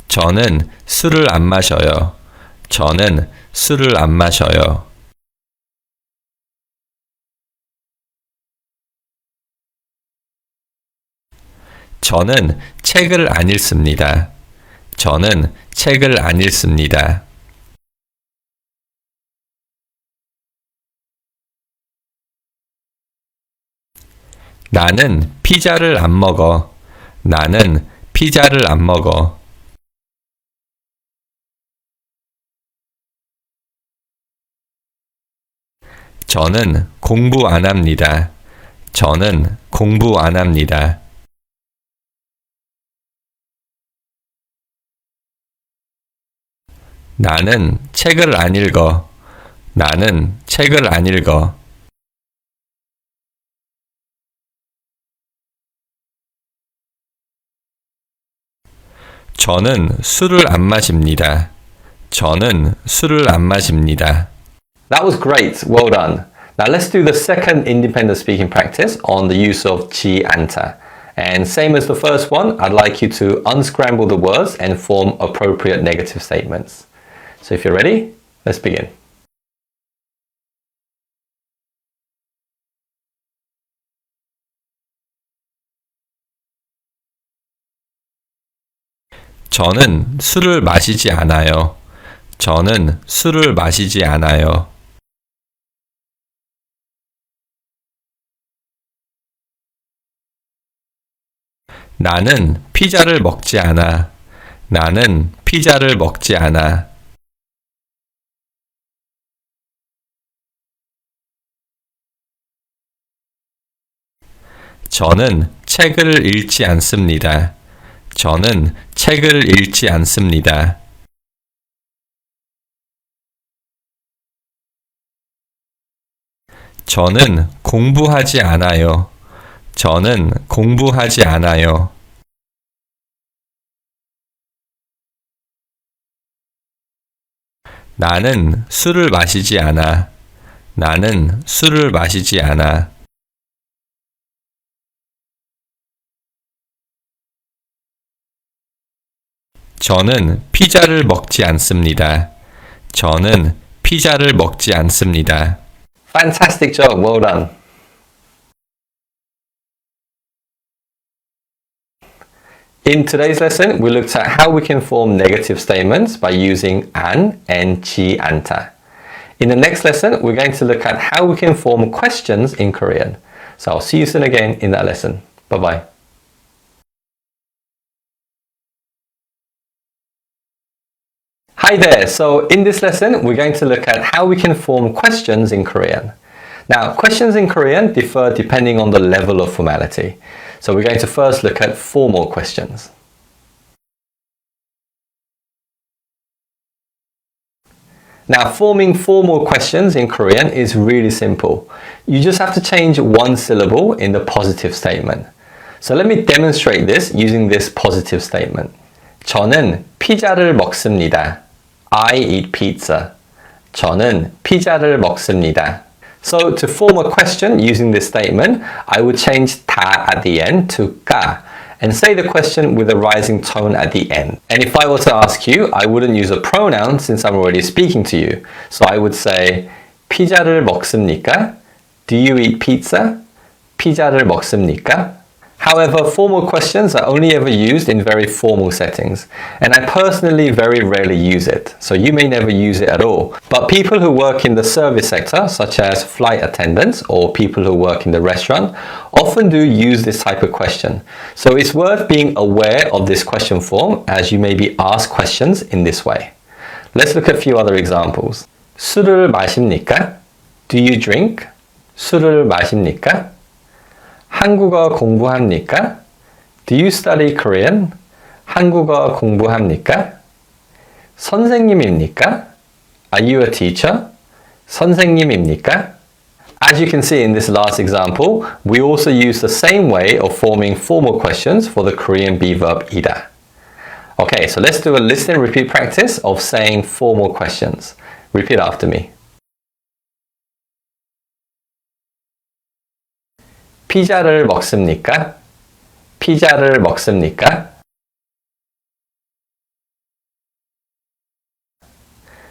저는 술을 안 마셔요. 저는 술을 안 마셔요. 저는 책을 안 읽습니다. 저는 책을 안 읽습니다. 나는 피자를 안 먹어. 나는 피자를 안 먹어. 저는 공부 안 합니다. 저는 공부 안 합니다. 나는 책을 안 읽어. 나는 책을 안 읽어. 저는 술을 안 마십니다. 저는 술을 안 마십니다. That was great, well done. Now let's do the second independent speaking practice on the use of 지 않다. And same as the first one, I'd like you to unscramble the words and form appropriate negative statements. So if you're ready, let's begin. 저는 술을 마시지 않아요. 저는 술을 마시지 않아요. 나는 피자를 먹지 않아. 나는 피자를 먹지 않아. 저는 책을 읽지 않습니다. 저는 책을 읽지 않습니다. 저는 공부하지 않아요. 저는 공부하지 않아요. 나는 술을 마시지 않아. 나는 술을 마시지 않아. 저는 피자를 먹지 않습니다. 저는 피자를 먹지 않습니다. Fantastic job, well done. In today's lesson, we looked at how we can form negative statements by using an and 지 않다. In the next lesson, we're going to look at how we can form questions in Korean. So I'll see you soon again in that lesson. Bye-bye. Hi there, so in this lesson we're going to look at how we can form questions in Korean. Now, questions in Korean differ depending on the level of formality. So we're going to first look at formal questions. Now, forming formal questions in Korean is really simple. You just have to change one syllable in the positive statement. So let me demonstrate this using this positive statement. 저는 피자를 먹습니다. I eat pizza. 저는 피자를 먹습니다. So to form a question using this statement, I would change 다 at the end to 까 and say the question with a rising tone at the end. And if I were to ask you, I wouldn't use a pronoun since I'm already speaking to you. So I would say 피자를 먹습니까? Do you eat pizza? 피자를 먹습니까? However, formal questions are only ever used in very formal settings, and I personally very rarely use it, so you may never use it at all. But people who work in the service sector, such as flight attendants or people who work in the restaurant, often do use this type of question. So it's worth being aware of this question form as you may be asked questions in this way. Let's look at a few other examples. 술을 마십니까? Do you drink? 술을 마십니까? 한국어 공부합니까? Do you study Korean? 한국어 공부합니까? 선생님입니까? Are you a teacher? 선생님입니까? As you can see in this last example, we also use the same way of forming formal questions for the Korean be-verb 이다. Okay, so let's do a listen and repeat practice of saying formal questions. Repeat after me. 피자를 먹습니까? 피자를 먹습니까?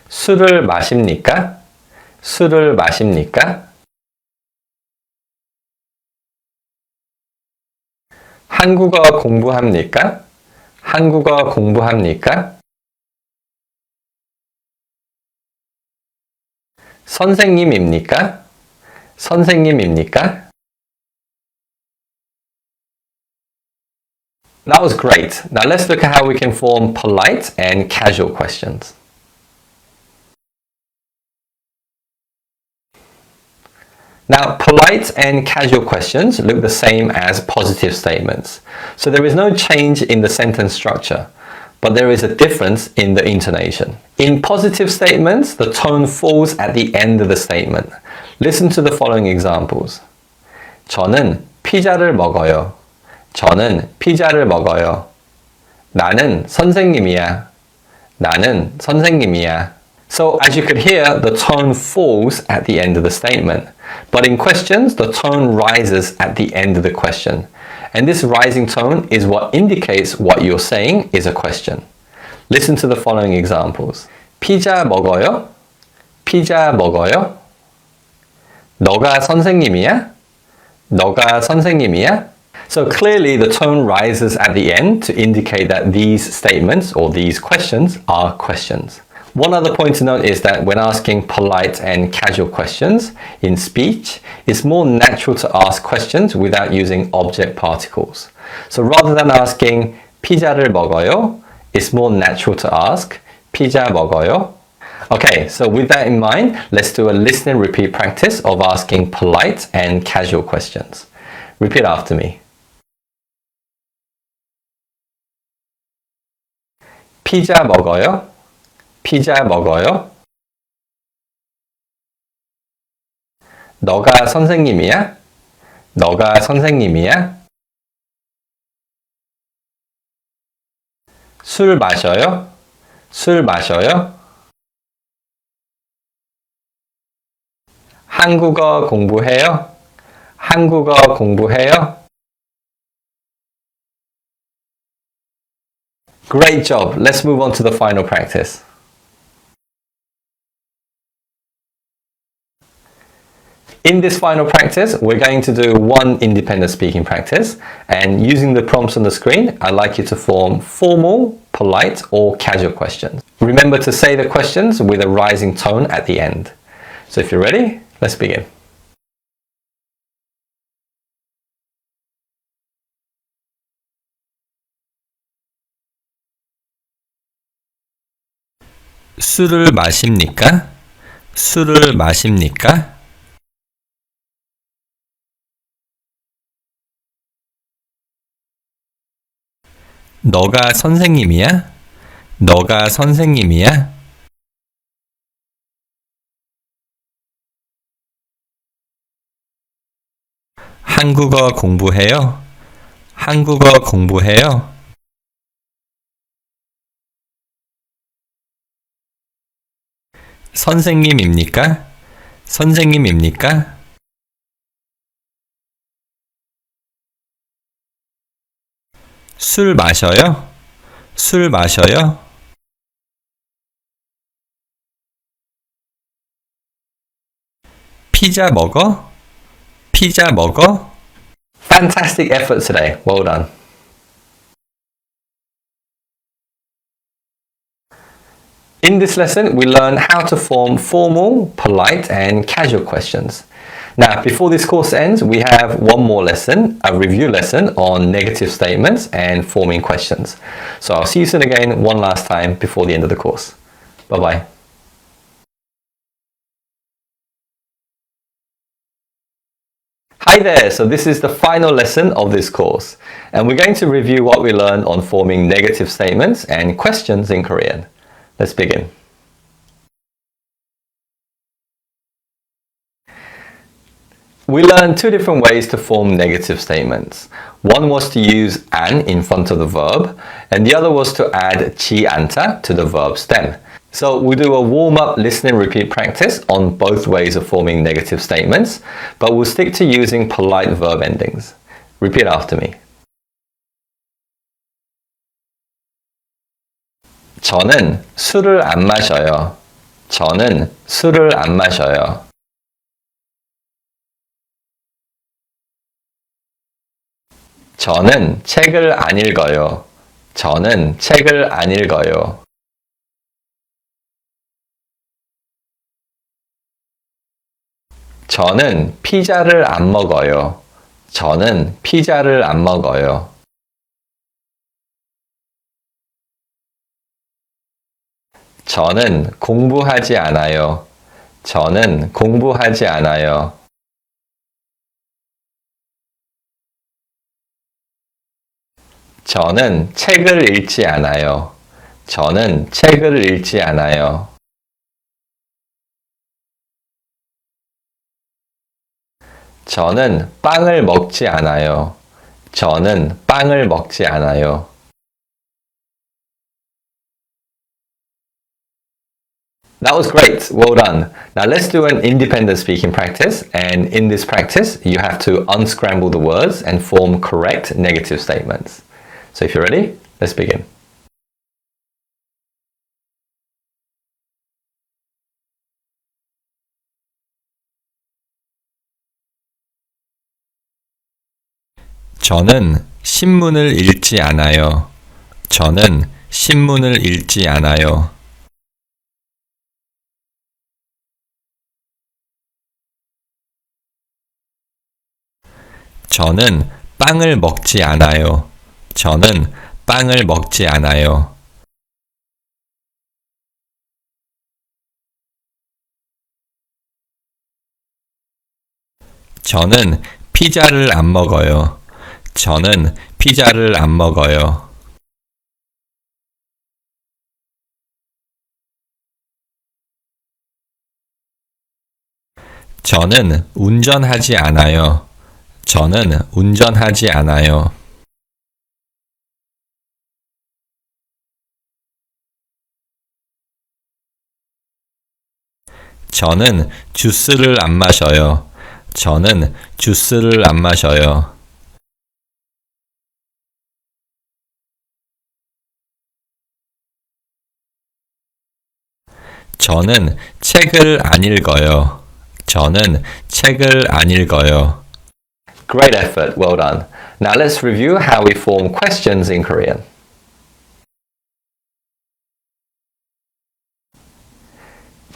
술을 마십니까? 술을 마십니까? 한국어 공부합니까? 한국어 공부합니까? 선생님입니까? 선생님입니까? That was great. Now let's look at how we can form polite and casual questions. Now, polite and casual questions look the same as positive statements. So there is no change in the sentence structure, but there is a difference in the intonation. In positive statements, the tone falls at the end of the statement. Listen to the following examples. 저는 피자를 먹어요. 저는 피자를 먹어요. 나는 선생님이야. 나는 선생님이야. So as you could hear, the tone falls at the end of the statement. But in questions, the tone rises at the end of the question. And this rising tone is what indicates what you're saying is a question. Listen to the following examples. 피자 먹어요? 피자 먹어요? 너가 선생님이야? 너가 선생님이야? So clearly the tone rises at the end to indicate that these statements or these questions are questions. One other point to note is that when asking polite and casual questions in speech, it's more natural to ask questions without using object particles. So rather than asking 피자를 먹어요, it's more natural to ask 피자 먹어요. Okay, so with that in mind, let's do a listen and repeat practice of asking polite and casual questions. Repeat after me. 피자 먹어요? 피자 먹어요? 너가 선생님이야? 너가 선생님이야? 술 마셔요? 술 마셔요? 한국어 공부해요? 한국어 공부해요? Great job. Let's move on to the final practice. In this final practice, we're going to do one independent speaking practice, and using the prompts on the screen, I'd like you to form formal, polite, or casual questions. Remember to say the questions with a rising tone at the end. So if you're ready, let's begin. 술을 마십니까? 술을 마십니까? 너가 선생님이야? 너가 선생님이야? 한국어 공부해요? 한국어 공부해요? 선생님입니까? 선생님입니까? 술 마셔요? 술 마셔요? 피자 먹어? 피자 먹어? Fantastic effort today. Well done. In this lesson, we learn how to form formal, polite, and casual questions. Now, before this course ends, we have one more lesson, a review lesson on negative statements and forming questions. So I'll see you soon again one last time before the end of the course. Bye-bye. Hi there, so this is the final lesson of this course, and we're going to review what we learned on forming negative statements and questions in Korean. Let's begin. We learned two different ways to form negative statements. One was to use an in front of the verb, and the other was to add 지 않다 to the verb stem. So we'll do a warm-up listen and repeat practice on both ways of forming negative statements, but we'll stick to using polite verb endings. Repeat after me. 저는 술을 안 마셔요. 저는 술을 안 마셔요. 저는 책을 안 읽어요. 저는 책을 안 읽어요. 저는 피자를 안 먹어요. 저는 피자를 안 먹어요. 저는 공부하지 않아요. 저는 공부하지 않아요. 저는 책을 읽지 않아요. 저는 책을 읽지 않아요. 저는 빵을 먹지 않아요. 저는 빵을 먹지 않아요. That was great. Well done. Now let's do an independent speaking practice. And in this practice, you have to unscramble the words and form correct negative statements. So if you're ready, let's begin. 저는 신문을 읽지 않아요. 저는 신문을 읽지 않아요. 저는 빵을 먹지 않아요. 저는 빵을 먹지 않아요. 저는 피자를 안 먹어요. 저는 피자를 안 먹어요. 저는 운전하지 않아요. 저는 운전하지 않아요. 저는 주스를 안 마셔요. 저는 주스를 안 마셔요. 저는 책을 안 읽어요. 저는 책을 안 읽어요. Great effort. Well done. Now let's review how we form questions in Korean.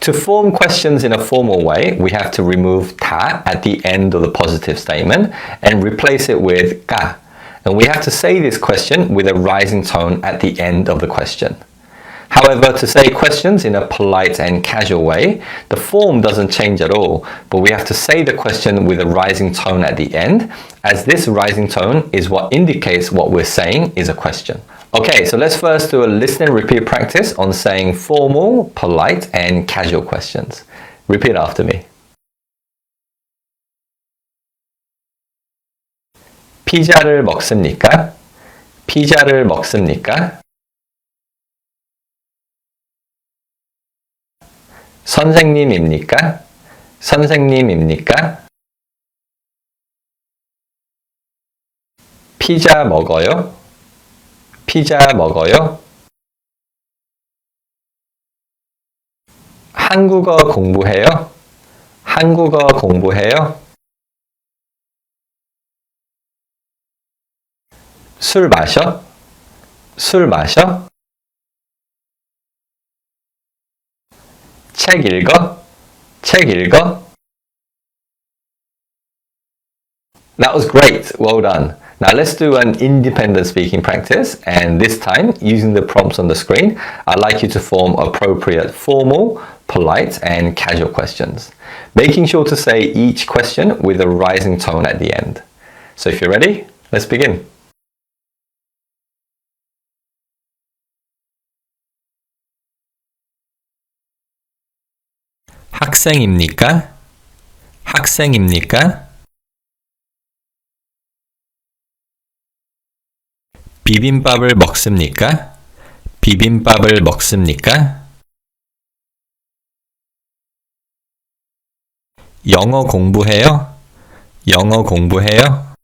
To form questions in a formal way, we have to remove 다 at the end of the positive statement and replace it with 가. And we have to say this question with a rising tone at the end of the question. However, to say questions in a polite and casual way, the form doesn't change at all, but we have to say the question with a rising tone at the end, as this rising tone is what indicates what we're saying is a question. Okay, so let's first do a listen and repeat practice on saying formal, polite, and casual questions. Repeat after me. 피자를 먹습니까? 피자를 먹습니까? 선생님입니까? 선생님입니까? 피자 먹어요? 피자 먹어요? 한국어 공부해요? 한국어 공부해요? 술 마셔? 술 마셔? 책 읽어? 책 읽어? That was great. Well done. Now let's do an independent speaking practice, and this time, using the prompts on the screen, I'd like you to form appropriate formal, polite, and casual questions, making sure to say each question with a rising tone at the end. So if you're ready, let's begin. 학생입니까? 학생입니까? 비빔밥을 먹습니까? 비빔밥을 먹습니까? 영어 공부해요? 영어 공부해요?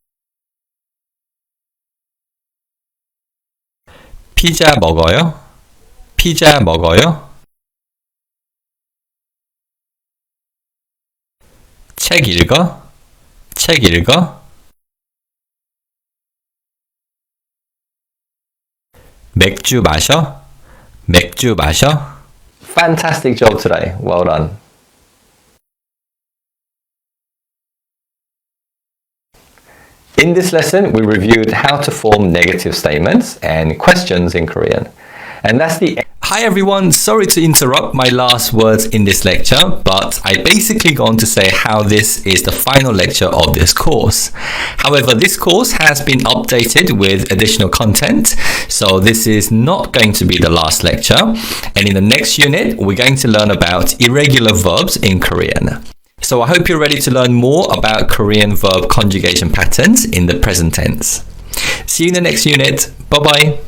피자 먹어요? 피자 먹어요? 책 읽어? 책 읽어? 맥주 마셔? 맥주 마셔? Fantastic job today. Well done. In this lesson, we reviewed how to form negative statements and questions in Korean. And that's the... Hi everyone, sorry to interrupt my last words in this lecture, but I basically going to say how this is the final lecture of this course. However, this course has been updated with additional content, so this is not going to be the last lecture. And in the next unit, we're going to learn about irregular verbs in Korean. So I hope you're ready to learn more about Korean verb conjugation patterns in the present tense. See you in the next unit. Bye-bye.